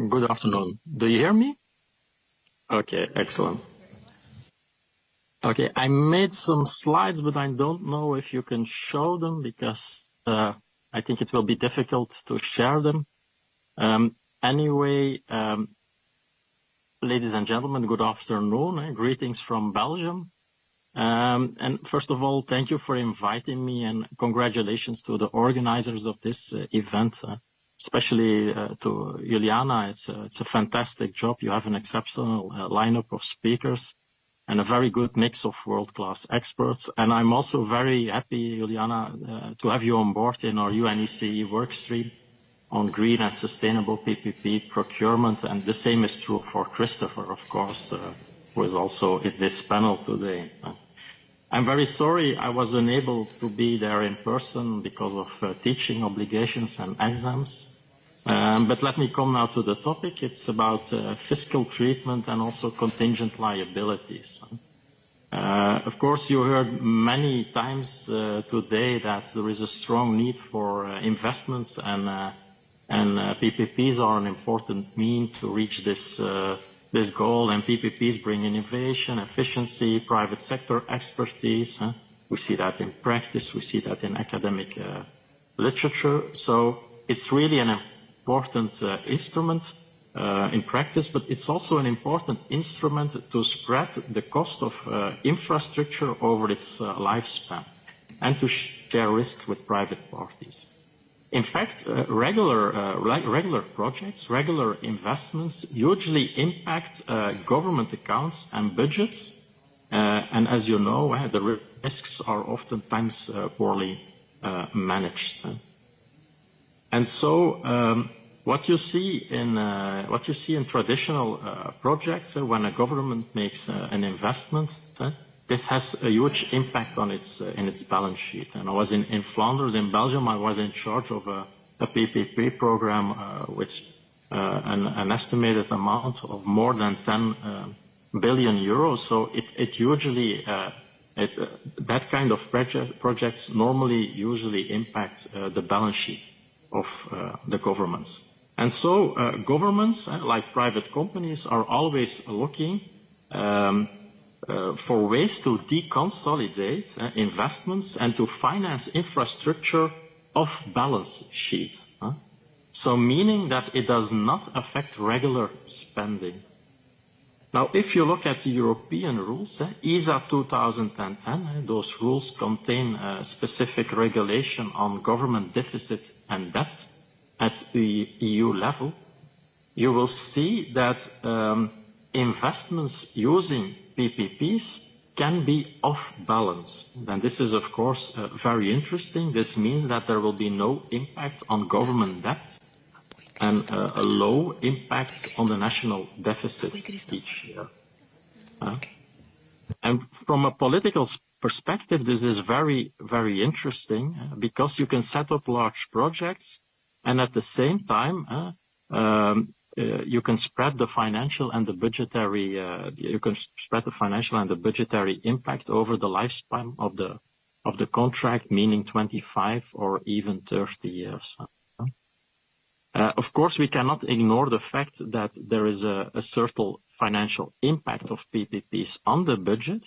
Good afternoon. Do you hear me? Okay, excellent. Okay, I made some slides, but I don't know if you can show them because I think it will be difficult to share them. Anyway, ladies and gentlemen, good afternoon. Greetings from Belgium. And first of all, thank you for inviting me and congratulations to the organizers of this event. Especially to Juliana, it's a fantastic job. You have an exceptional lineup of speakers and a very good mix of world-class experts. And I'm also very happy, Juliana, to have you on board in our UNECE workstream on green and sustainable PPP procurement. And the same is true for Christopher, of course, who is also in this panel today. I'm very sorry I was unable to be there in person because of teaching obligations and exams. But let me come now to the topic. It's about fiscal treatment and also contingent liabilities. Of course, you heard many times today that there is a strong need for investments and PPPs are an important mean to reach this goal, and PPPs bring innovation, efficiency, private sector expertise. We see that in practice, we see that in academic literature. So it's really an important instrument in practice, but it's also an important instrument to spread the cost of infrastructure over its lifespan and to share risk with private parties. In fact, regular projects, regular investments usually impact government accounts and budgets. And as you know, the risks are oftentimes poorly managed. And so what you see in traditional projects, when a government makes an investment, this has a huge impact on its balance sheet. And I was in Flanders, in Belgium. I was in charge of a PPP program with an estimated amount of more than 10 billion euros. So it usually that kind of projects normally usually impact the balance sheet of the governments. And so governments, like private companies, are always looking for ways to deconsolidate investments and to finance infrastructure off balance sheet. So meaning that it does not affect regular spending. Now, if you look at the European rules, ESA 2010, those rules contain specific regulation on government deficit and debt at the EU level. You will see that investments using PPPs can be off balance. And this is, of course, very interesting. This means that there will be no impact on government debt and a low impact on the national deficit each year. And from a political perspective, this is very, very interesting because you can set up large projects and at the same time you can spread the financial and the budgetary impact over the lifespan of the contract, meaning 25 or even 30 years. Of course, we cannot ignore the fact that there is a certain financial impact of PPPs on the budget.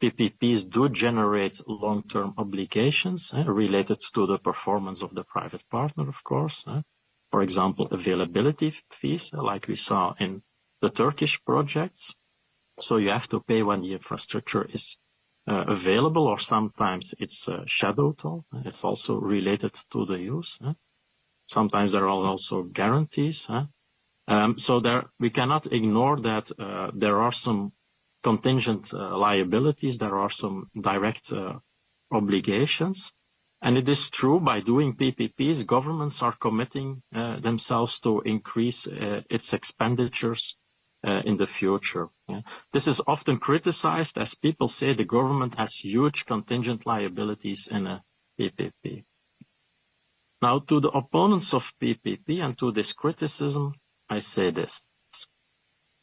PPPs do generate long-term obligations related to the performance of the private partner, of course. For example, availability fees, like we saw in the Turkish projects. So you have to pay when the infrastructure is available, or sometimes it's shadow toll. It's also related to the use. Sometimes there are also guarantees. So we cannot ignore that there are some contingent liabilities, there are some direct obligations. And it is true, by doing PPPs, governments are committing themselves to increase its expenditures in the future. This is often criticized as people say the government has huge contingent liabilities in a PPP. Now, to the opponents of PPP and to this criticism, I say this.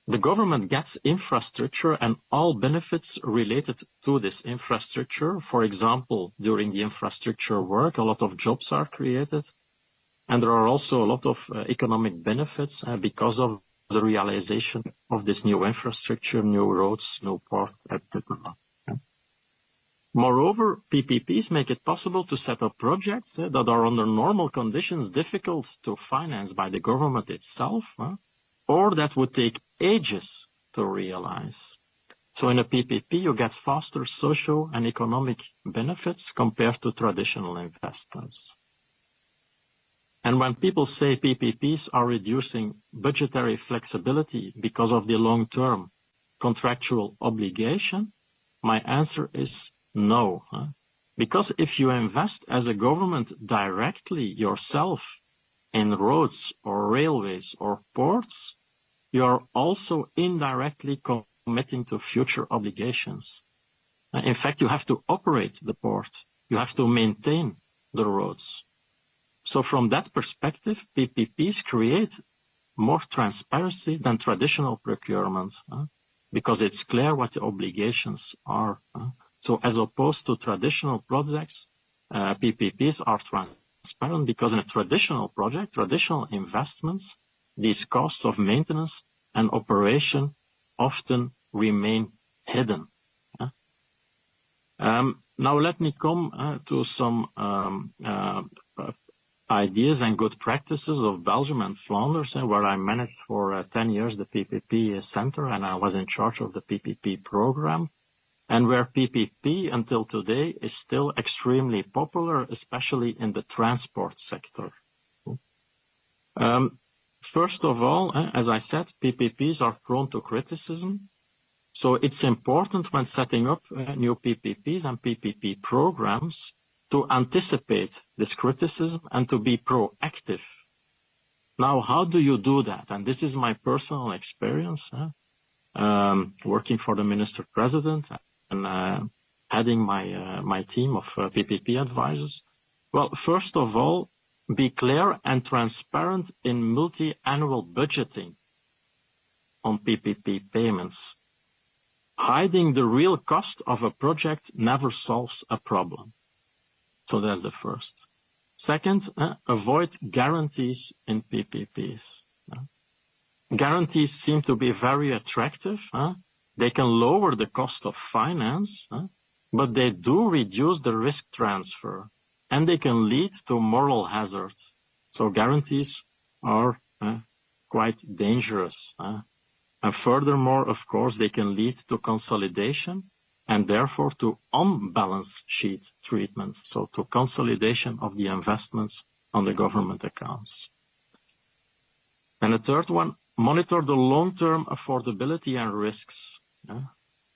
The government gets infrastructure and all benefits related to this infrastructure. For example, during the infrastructure work, a lot of jobs are created. And there are also a lot of economic benefits because of the realization of this new infrastructure, new roads, new port, etc. Moreover, PPPs make it possible to set up projects that are under normal conditions difficult to finance by the government itself, or that would take ages to realize. So in a PPP, you get faster social and economic benefits compared to traditional investments. And when people say PPPs are reducing budgetary flexibility because of the long-term contractual obligation, my answer is no. Because if you invest as a government directly yourself in roads or railways or ports, you are also indirectly committing to future obligations. In fact, you have to operate the port. You have to maintain the roads. So from that perspective, PPPs create more transparency than traditional procurement, because it's clear what the obligations are. So as opposed to traditional projects, PPPs are transparent because in a traditional project, traditional investments, these costs of maintenance and operation often remain hidden. Now let me come to some ideas and good practices of Belgium and Flanders, where I managed for 10 years the PPP Center, and I was in charge of the PPP program. and where PPP until today is still extremely popular, especially in the transport sector. First of all, as I said, PPPs are prone to criticism. So it's important when setting up new PPPs and PPP programs to anticipate this criticism and to be proactive. Now, how do you do that? And this is my personal experience, working for the Minister President and heading my team of PPP advisors. Well, first of all, be clear and transparent in multi-annual budgeting on PPP payments. Hiding the real cost of a project never solves a problem. So that's the first. Second, avoid guarantees in PPPs. Guarantees seem to be very attractive. They can lower the cost of finance, but they do reduce the risk transfer, and they can lead to moral hazard. So guarantees are quite dangerous. And furthermore, of course, they can lead to consolidation and therefore to on-balance sheet treatment, so to consolidation of the investments on the government accounts. And the third one, monitor the long-term affordability and risks.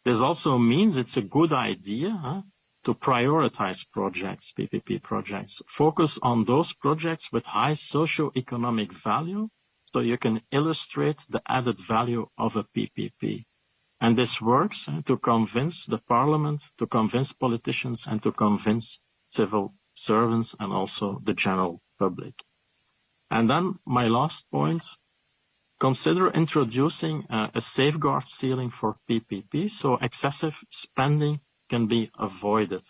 This also means it's a good idea to prioritize projects, PPP projects. Focus on those projects with high socio-economic value, so you can illustrate the added value of a PPP. And this works to convince the parliament, to convince politicians, and to convince civil servants and also the general public. And then my last point, consider introducing a safeguard ceiling for PPP so excessive spending can be avoided.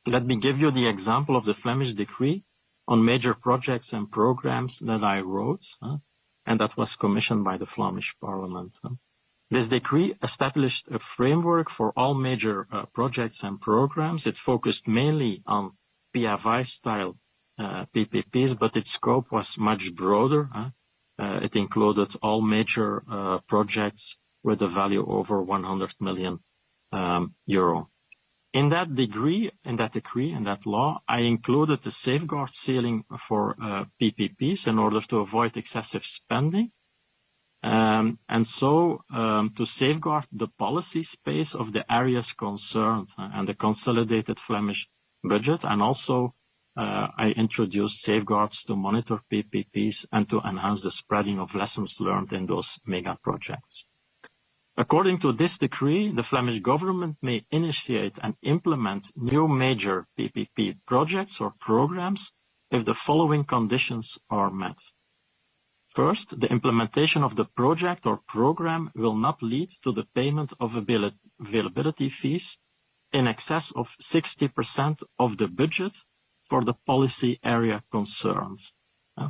Let me give you the example of the Flemish decree on major projects and programs that I wrote, and that was commissioned by the Flemish Parliament. This decree established a framework for all major projects and programs. It focused mainly on PFI-style PPPs, but its scope was much broader. It included all major projects with a value over 100 million euro. In that decree, in that law, I included the safeguard ceiling for PPPs in order to avoid excessive spending. And so to safeguard the policy space of the areas concerned and the consolidated Flemish budget, and also I introduced safeguards to monitor PPPs and to enhance the spreading of lessons learned in those mega projects. According to this decree, the Flemish government may initiate and implement new major PPP projects or programs if the following conditions are met. First, the implementation of the project or program will not lead to the payment of availability fees in excess of 60% of the budget for the policy area concerned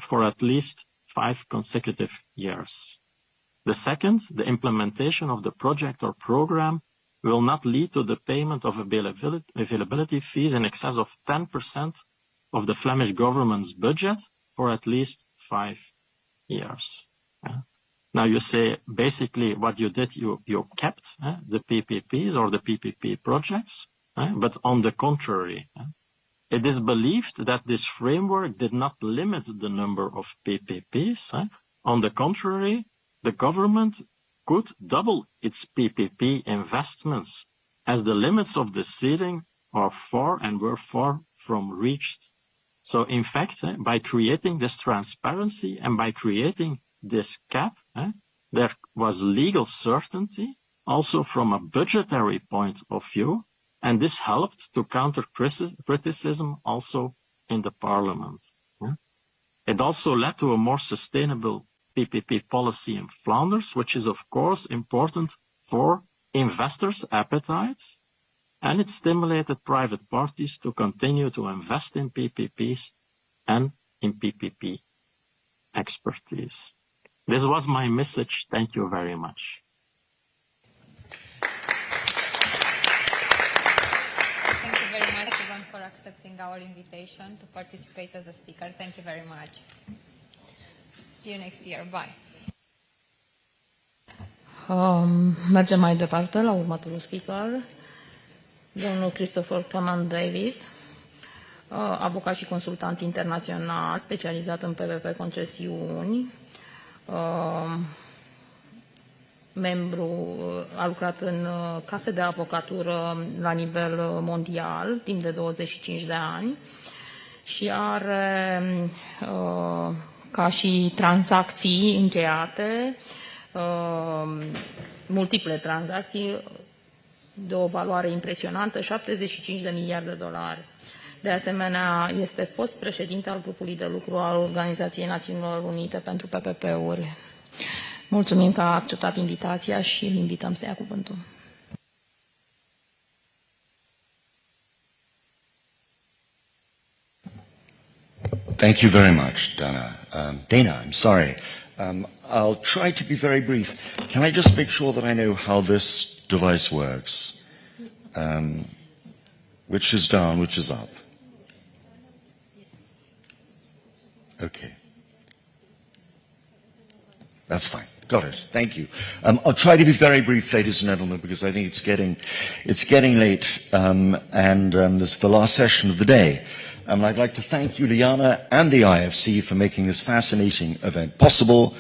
for at least 5 consecutive years. The second, the implementation of the project or program will not lead to the payment of availability fees in excess of 10% of the Flemish government's budget for at least 5 years. Now you say, basically what you did, you kept the PPPs or the PPP projects, but on the contrary, it is believed that this framework did not limit the number of PPPs. On the contrary, the government could double its PPP investments as the limits of the ceiling are were far from reached. So in fact, by creating this transparency and by creating this cap, there was legal certainty also from a budgetary point of view, and this helped to counter criticism also in the parliament. It also led to a more sustainable PPP policy in Flanders, which is of course important for investors' appetite, and it stimulated private parties to continue to invest in PPPs and in PPP expertise. This was my message. Thank you very much. Thank you very much, Ivan, for accepting our invitation to participate as a speaker. Thank you very much. See you next year. Bye. Mergem mai departe la următorul speaker. domnul Christopher Clement Davis, avocat și consultant internațional, specializat în PPP concesiuni, a lucrat în case de avocatură la nivel mondial, timp de 25 de ani, și are ca și tranzacții încheiate, multiple tranzacții de o valoare impresionantă, 75 de miliarde de dolari. De asemenea, este fost președinte al grupului de lucru al Organizației Națiunilor Unite pentru PPP-uri. Mulțumim că a acceptat invitația și îl invităm să ia cuvântul. Thank you very much, Dana. Dana, I'm sorry. I'll try to be very brief. Can I just make sure that I know how this device works? Which is down, which is up? Okay. That's fine. Got it. Thank you. I'll try to be very brief, ladies and gentlemen, because I think it's getting late, and this is the last session of the day. I'd like to thank Juliana and the IFC for making this fascinating event possible,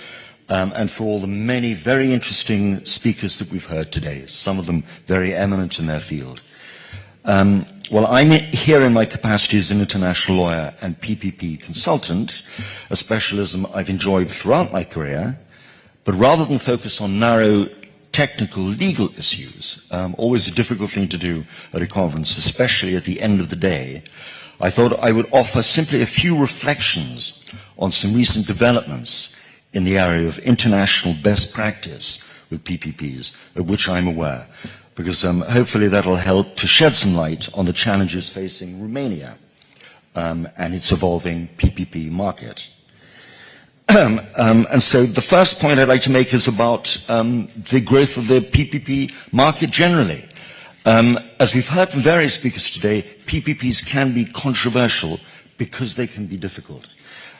and for all the many very interesting speakers that we've heard today, some of them very eminent in their field. Well, I'm here in my capacity as an international lawyer and PPP consultant, a specialism I've enjoyed throughout my career, but rather than focus on narrow technical legal issues, always a difficult thing to do at a conference, especially at the end of the day, I thought I would offer simply a few reflections on some recent developments in the area of international best practice with PPPs, of which I'm aware, because hopefully that will help to shed some light on the challenges facing Romania and its evolving PPP market. And so the first point I'd like to make is about the growth of the PPP market generally. As we've heard from various speakers today, PPPs can be controversial because they can be difficult.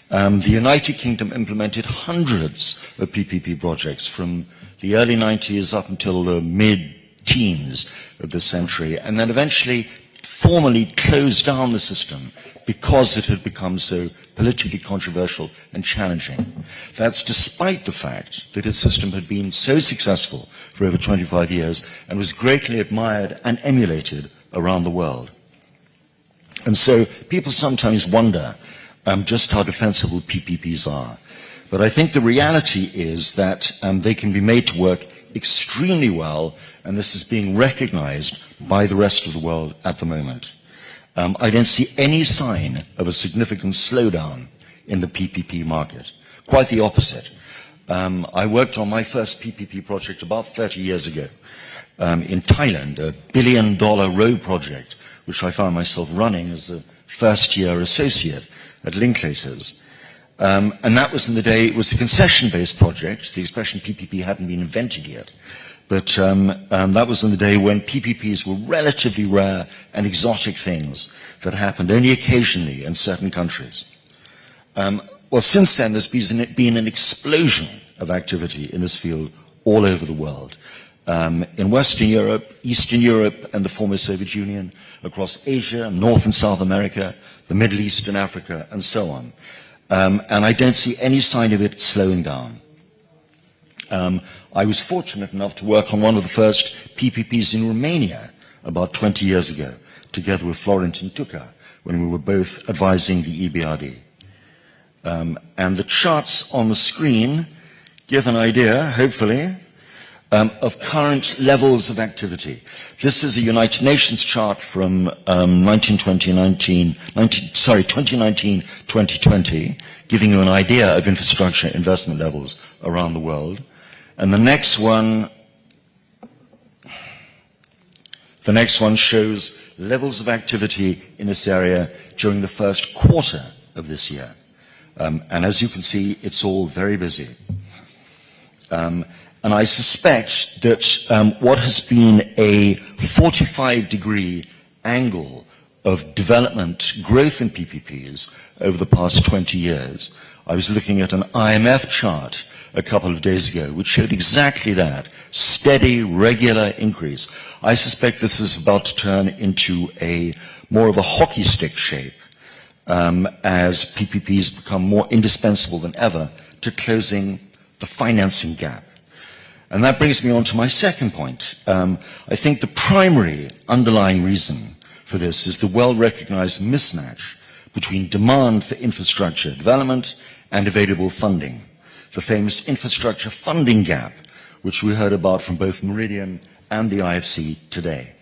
The United Kingdom implemented hundreds of PPP projects from the early 90s up until the mid-teens of the century, and then eventually formally closed down the system because it had become so politically controversial and challenging. That's despite the fact that its system had been so successful for over 25 years and was greatly admired and emulated around the world. And so people sometimes wonder just how defensible PPPs are. But I think the reality is that they can be made to work extremely well, and this is being recognized by the rest of the world at the moment. I don't see any sign of a significant slowdown in the PPP market. Quite the opposite. I worked on my first PPP project about 30 years ago in Thailand, a $1 billion road project, which I found myself running as a first-year associate at Linklaters. And that was in the day, it was a concession-based project. The expression PPP hadn't been invented yet. But that was in the day when PPPs were relatively rare and exotic things that happened only occasionally in certain countries. Well, since then, there's been an explosion of activity in this field all over the world. In Western Europe, Eastern Europe, and the former Soviet Union, across Asia, North and South America, the Middle East and Africa, and so on. And I don't see any sign of it slowing down. I was fortunate enough to work on one of the first PPPs in Romania about 20 years ago, together with Florentin Tuca, when we were both advising the EBRD. And the charts on the screen give an idea, hopefully, of current levels of activity. This is a United Nations chart from 2019-2020, giving you an idea of infrastructure investment levels around the world. And the next one shows levels of activity in this area during the first quarter of this year. And as you can see, it's all very busy. And I suspect that what has been a 45-degree angle of development growth in PPPs over the past 20 years, I was looking at an IMF chart a couple of days ago, which showed exactly that, steady, regular increase. I suspect this is about to turn into more of a hockey stick shape as PPPs become more indispensable than ever to closing the financing gap. And that brings me on to my second point. I think the primary underlying reason for this is the well-recognized mismatch between demand for infrastructure development and available funding, the famous infrastructure funding gap, which we heard about from both Meridian and the IFC today.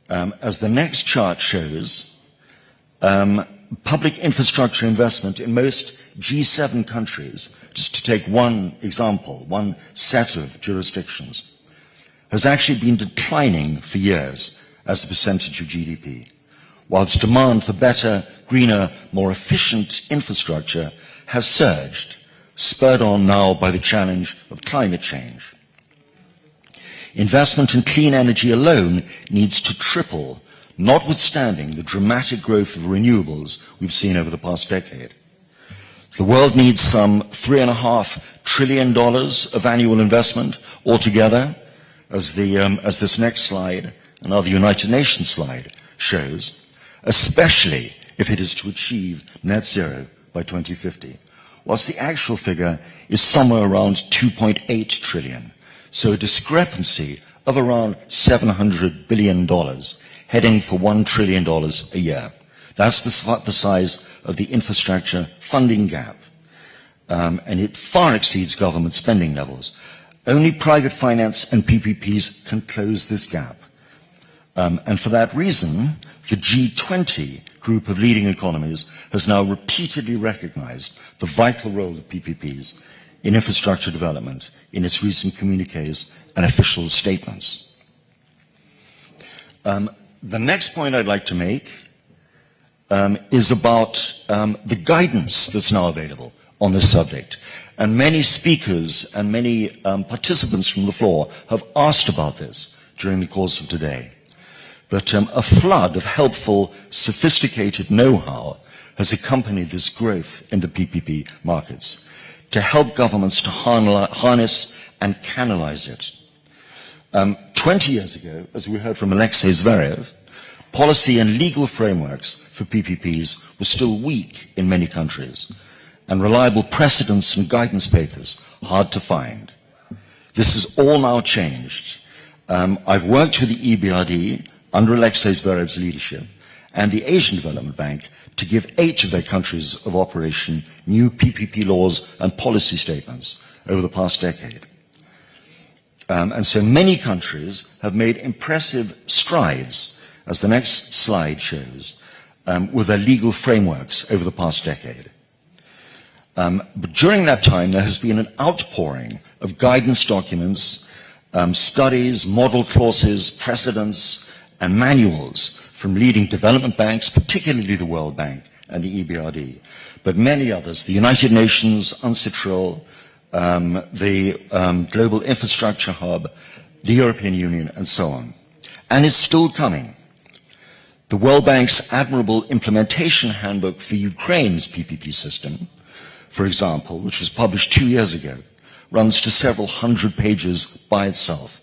As the next chart shows, public infrastructure investment in most G7 countries, just to take one example, one set of jurisdictions, has actually been declining for years as a percentage of GDP, whilst demand for better, greener, more efficient infrastructure has surged, spurred on now by the challenge of climate change. Investment in clean energy alone needs to triple, notwithstanding the dramatic growth of renewables we've seen over the past decade. The world needs some $3.5 trillion of annual investment altogether, as this next slide, another United Nations slide, shows, especially if it is to achieve net zero by 2050, whilst the actual figure is somewhere around 2.8 trillion, so a discrepancy of around $700 billion, heading for $1 trillion a year. That's the size of the infrastructure funding gap, and it far exceeds government spending levels. Only private finance and PPPs can close this gap. And for that reason, the G20 group of leading economies has now repeatedly recognized the vital role of PPPs in infrastructure development in its recent communiques and official statements. The next point I'd like to make is about the guidance that's now available on this subject. And many speakers and many participants from the floor have asked about this during the course of today. But a flood of helpful, sophisticated know-how has accompanied this growth in the PPP markets to help governments to harness and canalize it. 20 years ago, as we heard from Alexei Zverev, policy and legal frameworks for PPPs were still weak in many countries, and reliable precedents and guidance papers hard to find. This has all now changed. I've worked with the EBRD under Alexei Zverev's leadership and the Asian Development Bank to give 8 of their countries of operation new PPP laws and policy statements over the past decade. And so many countries have made impressive strides, as the next slide shows, with their legal frameworks over the past decade. But during that time, there has been an outpouring of guidance documents, studies, model clauses, precedents, and manuals from leading development banks, particularly the World Bank and the EBRD, but many others, the United Nations, UNCITRAL, the Global Infrastructure Hub, the European Union, and so on. And it's still coming. The World Bank's admirable implementation handbook for Ukraine's PPP system, for example, which was published 2 years ago, runs to several hundred pages by itself.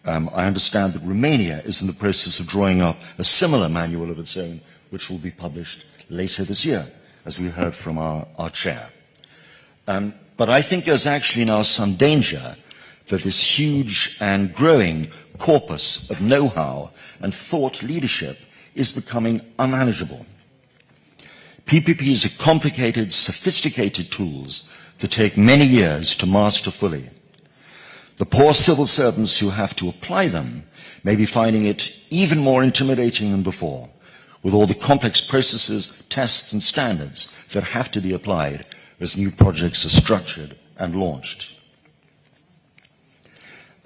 I understand that Romania is in the process of drawing up a similar manual of its own, which will be published later this year, as we heard from our chair. But I think there's actually now some danger that this huge and growing corpus of know-how and thought leadership is becoming unmanageable. PPPs are complicated, sophisticated tools that take many years to master fully. The poor civil servants who have to apply them may be finding it even more intimidating than before, with all the complex processes, tests, and standards that have to be applied as new projects are structured and launched.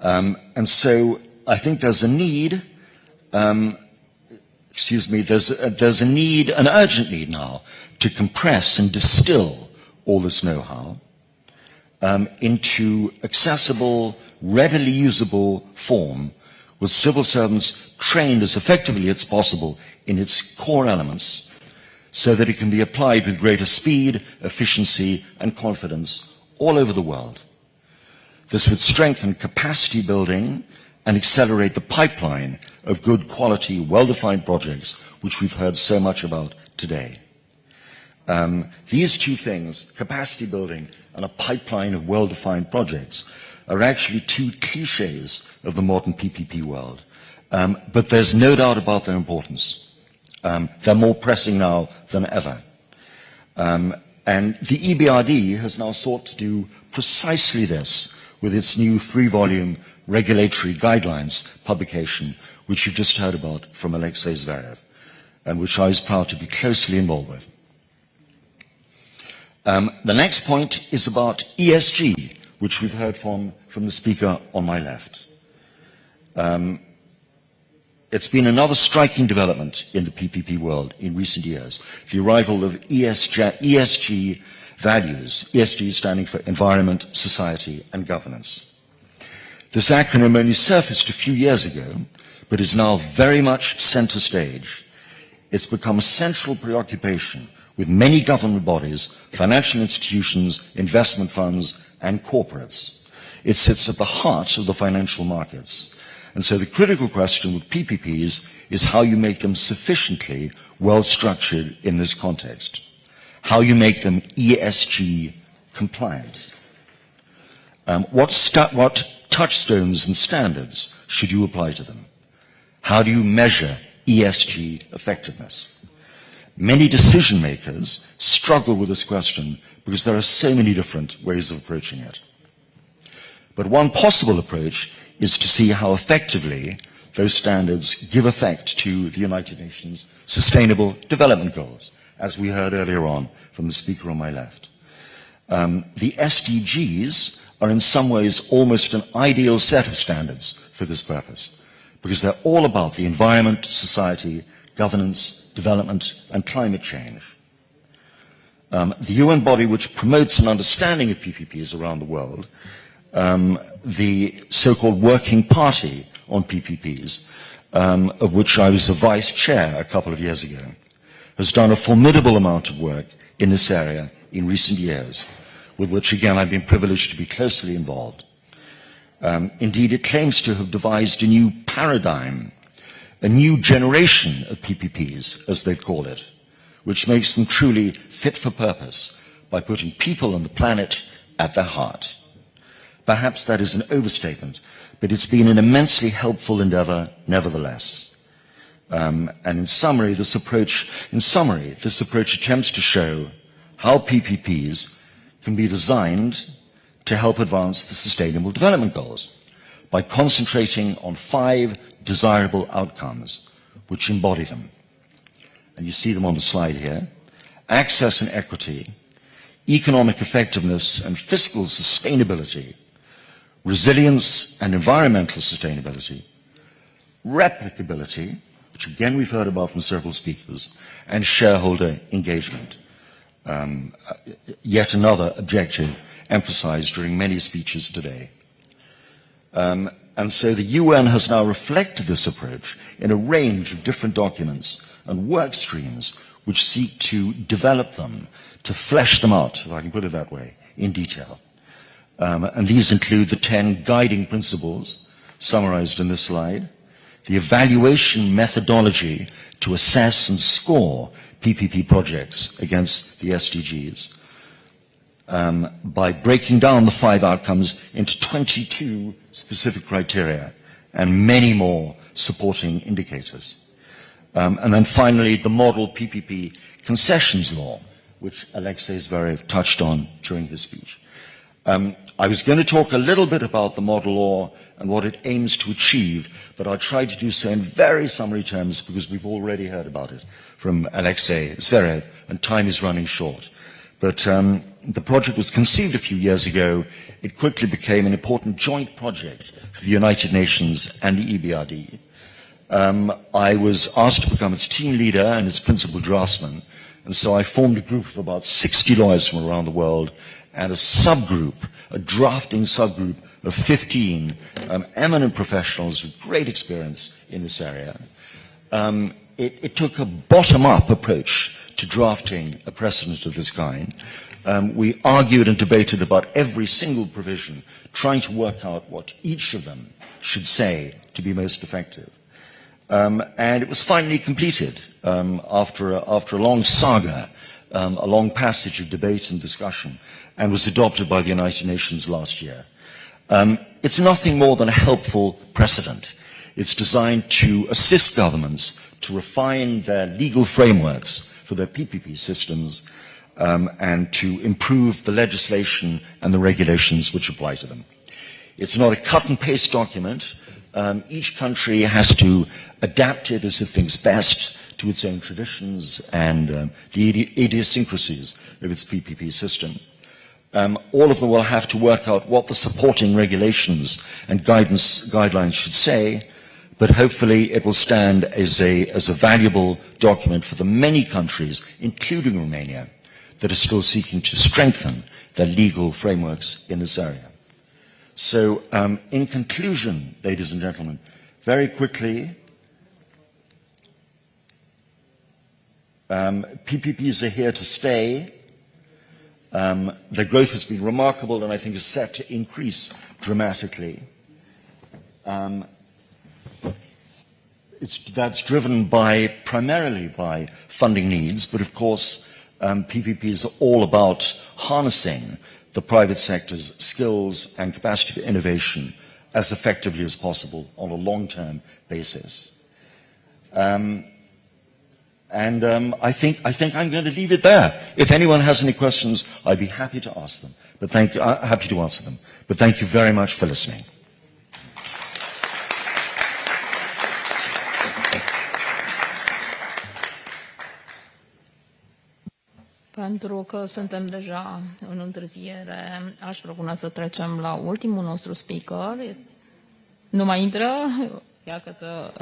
And so I think there's a need, there's a need, an urgent need now, to compress and distill all this know-how into accessible, readily usable form, with civil servants trained as effectively as possible in its core elements, so that it can be applied with greater speed, efficiency, and confidence all over the world. This would strengthen capacity building and accelerate the pipeline of good quality, well-defined projects, which we've heard so much about today. These two things, capacity building and a pipeline of well-defined projects, are actually two cliches of the modern PPP world. But there's no doubt about their importance. They're more pressing now than ever. And the EBRD has now sought to do precisely this with its new 3-volume regulatory guidelines publication, which you just heard about from Alexei Zverev, and which I was proud to be closely involved with. The next point is about ESG, which we've heard from the speaker on my left. It's been another striking development in the PPP world in recent years, the arrival of ESG values, ESG standing for Environment, Society and Governance. This acronym only surfaced a few years ago, but is now very much center stage. It's become a central preoccupation with many government bodies, financial institutions, investment funds, and corporates. It sits at the heart of the financial markets. And so the critical question with PPPs is how you make them sufficiently well-structured in this context, how you make them ESG compliant. What touchstones and standards should you apply to them? How do you measure ESG effectiveness? Many decision makers struggle with this question because there are so many different ways of approaching it. But one possible approach is to see how effectively those standards give effect to the United Nations Sustainable Development Goals, as we heard earlier on from the speaker on my left. The SDGs are in some ways almost an ideal set of standards for this purpose, because they're all about the environment, society, governance, development, and climate change. The UN body which promotes an understanding of PPPs around the world, the so-called Working Party on PPPs, of which I was the vice chair a couple of years ago, has done a formidable amount of work in this area in recent years, with which, again, I've been privileged to be closely involved. Indeed, it claims to have devised a new paradigm, a new generation of PPPs, as they've called it, which makes them truly fit for purpose by putting people on the planet at their heart. Perhaps that is an overstatement, but it's been an immensely helpful endeavor nevertheless. And in summary, this approach attempts to show how PPPs can be designed to help advance the Sustainable Development Goals by concentrating on 5 desirable outcomes which embody them. And you see them on the slide here: access and equity, economic effectiveness and fiscal sustainability, resilience and environmental sustainability, replicability, which again we've heard about from several speakers, and shareholder engagement. Yet another objective emphasized during many speeches today. And so the UN has now reflected this approach in a range of different documents and work streams which seek to develop them, to flesh them out, if I can put it that way, in detail. And these include the 10 guiding principles summarized in this slide, the evaluation methodology to assess and score PPP projects against the SDGs, by breaking down the 5 outcomes into 22 specific criteria and many more supporting indicators. And then finally, the model PPP concessions law, which Alexei Zverev touched on during his speech. I was going to talk a little bit about the model law and what it aims to achieve, but I'll try to do so in very summary terms because we've already heard about it from Alexei Zverev, and time is running short. But the project was conceived a few years ago. It quickly became an important joint project for the United Nations and the EBRD. I was asked to become its team leader and its principal draftsman, and so I formed a group of about 60 lawyers from around the world and a subgroup, a drafting subgroup of 15 eminent professionals with great experience in this area. It took a bottom-up approach to drafting a precedent of this kind. We argued and debated about every single provision, trying to work out what each of them should say to be most effective. And it was finally completed after a long saga, a long passage of debate and discussion, and was adopted by the United Nations last year. It's nothing more than a helpful precedent. It's designed to assist governments to refine their legal frameworks for their PPP systems and to improve the legislation and the regulations which apply to them. It's not a cut and paste document. Each country has to adapt it as it thinks best to its own traditions and the idiosyncrasies of its PPP system. All of them will have to work out what the supporting regulations and guidelines should say, but hopefully it will stand as a valuable document for the many countries, including Romania, that are still seeking to strengthen their legal frameworks in this area. So, in conclusion, ladies and gentlemen, very quickly, PPPs are here to stay. Their growth has been remarkable and I think is set to increase dramatically. That's driven primarily by funding needs, but of course PPPs are all about harnessing the private sector's skills and capacity for innovation as effectively as possible on a long-term basis. I think I'm going to leave it there. If anyone has any questions, I'd be happy to ask them. Happy to answer them. But thank you very much for listening. Pentru că suntem deja în întârziere, aș propune să trecem la ultimul nostru speaker. Nu mai intră? Iată,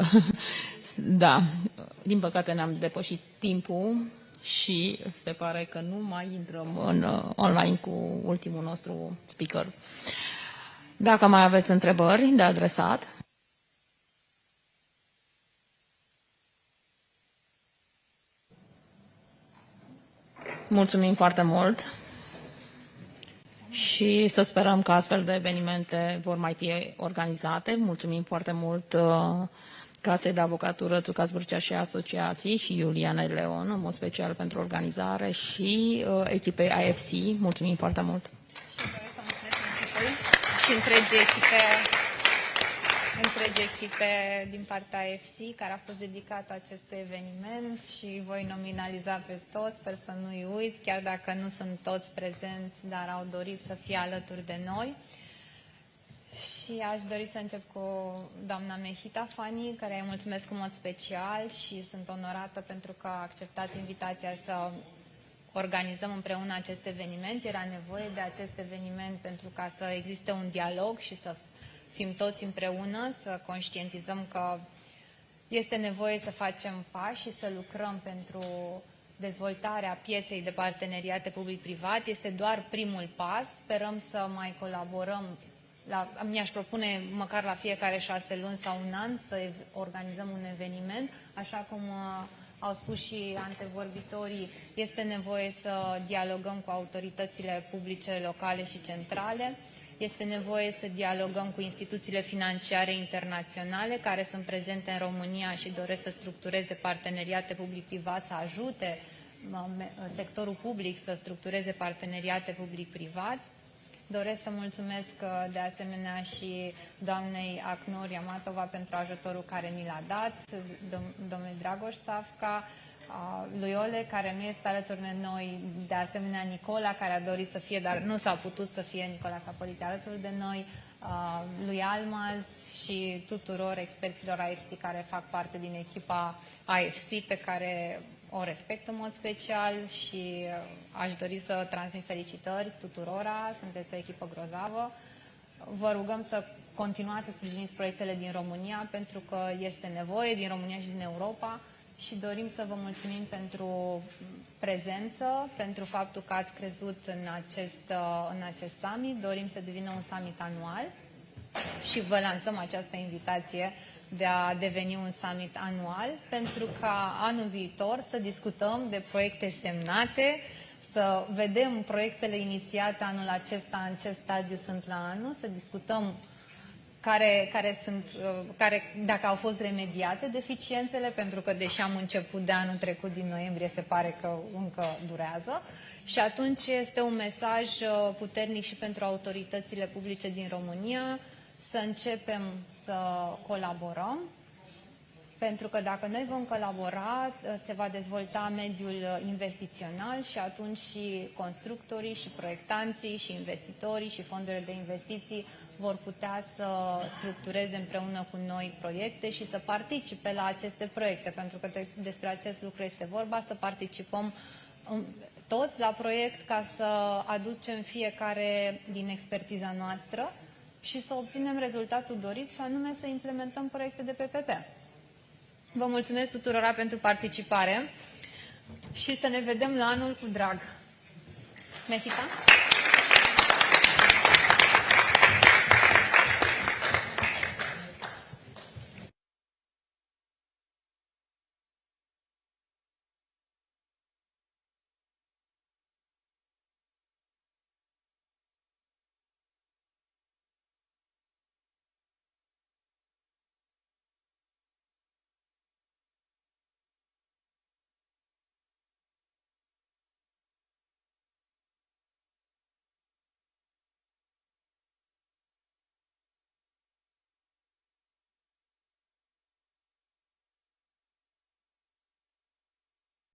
da, din păcate ne-am depășit timpul și se pare că nu mai intrăm online cu ultimul nostru speaker. Dacă mai aveți întrebări de adresat. Mulțumim foarte mult și să sperăm că astfel de evenimente vor mai fi organizate. Mulțumim foarte mult Casei de Avocatură Țucați Vârcea și Asociații și Iuliana Leon, în mod special pentru organizare și echipei IFC. Mulțumim foarte mult! Și doresc să mulțumesc și întregi echipe din partea AFC care a fost dedicată acestui eveniment și voi nominaliza pe toți, sper să nu-i uit, chiar dacă nu sunt toți prezenți, dar au dorit să fie alături de noi. Și aș dori să încep cu doamna Mehita Fani, care îi mulțumesc în mod special și sunt onorată pentru că a acceptat invitația să organizăm împreună acest eveniment. Era nevoie de acest eveniment pentru ca să existe un dialog și să fim toți împreună, să conștientizăm că este nevoie să facem pași și să lucrăm pentru dezvoltarea pieței de parteneriate public-privat. Este doar primul pas. Sperăm să mai colaborăm. Mi-aș propune măcar la fiecare 6 luni sau un an să organizăm un eveniment. Așa cum au spus și antevorbitorii, este nevoie să dialogăm cu autoritățile publice, locale și centrale. Este nevoie să dialogăm cu instituțiile financiare internaționale care sunt prezente în România și doresc să structureze parteneriate public-privat, să ajute sectorul public să structureze parteneriate public-privat. Doresc să mulțumesc de asemenea și doamnei Acnur Yamatova pentru ajutorul care ni l-a dat, domnului Dragoș Savca, lui Ole, care nu este alături de noi, de asemenea Nicola, care a dorit să fie, dar nu s-a putut să fie, Nicola Sapoliti alături de noi, lui Almaz și tuturor experților AFC care fac parte din echipa AFC, pe care o respect în mod special și aș dori să transmit felicitări tuturora, sunteți o echipă grozavă. Vă rugăm să continuați să sprijiniți proiectele din România, pentru că este nevoie din România și din Europa și dorim să vă mulțumim pentru prezență, pentru faptul că ați crezut în acest summit. Dorim să devină un summit anual și vă lansăm această invitație de a deveni un summit anual, pentru ca anul viitor să discutăm de proiecte semnate, să vedem proiectele inițiate anul acesta, în ce stadiu sunt la anul, să discutăm dacă au fost remediate deficiențele, pentru că deși am început de anul trecut din noiembrie, se pare că încă durează. Și atunci este un mesaj puternic și pentru autoritățile publice din România să începem să colaborăm, pentru că dacă noi vom colabora, se va dezvolta mediul investițional și atunci și constructorii, și proiectanții, și investitorii, și fondurile de investiții vor putea să structureze împreună cu noi proiecte și să participe la aceste proiecte, pentru că despre acest lucru este vorba, să participăm toți la proiect ca să aducem fiecare din expertiza noastră și să obținem rezultatul dorit, și anume să implementăm proiecte de PPP. Vă mulțumesc tuturora pentru participare și să ne vedem la anul cu drag. Mehita?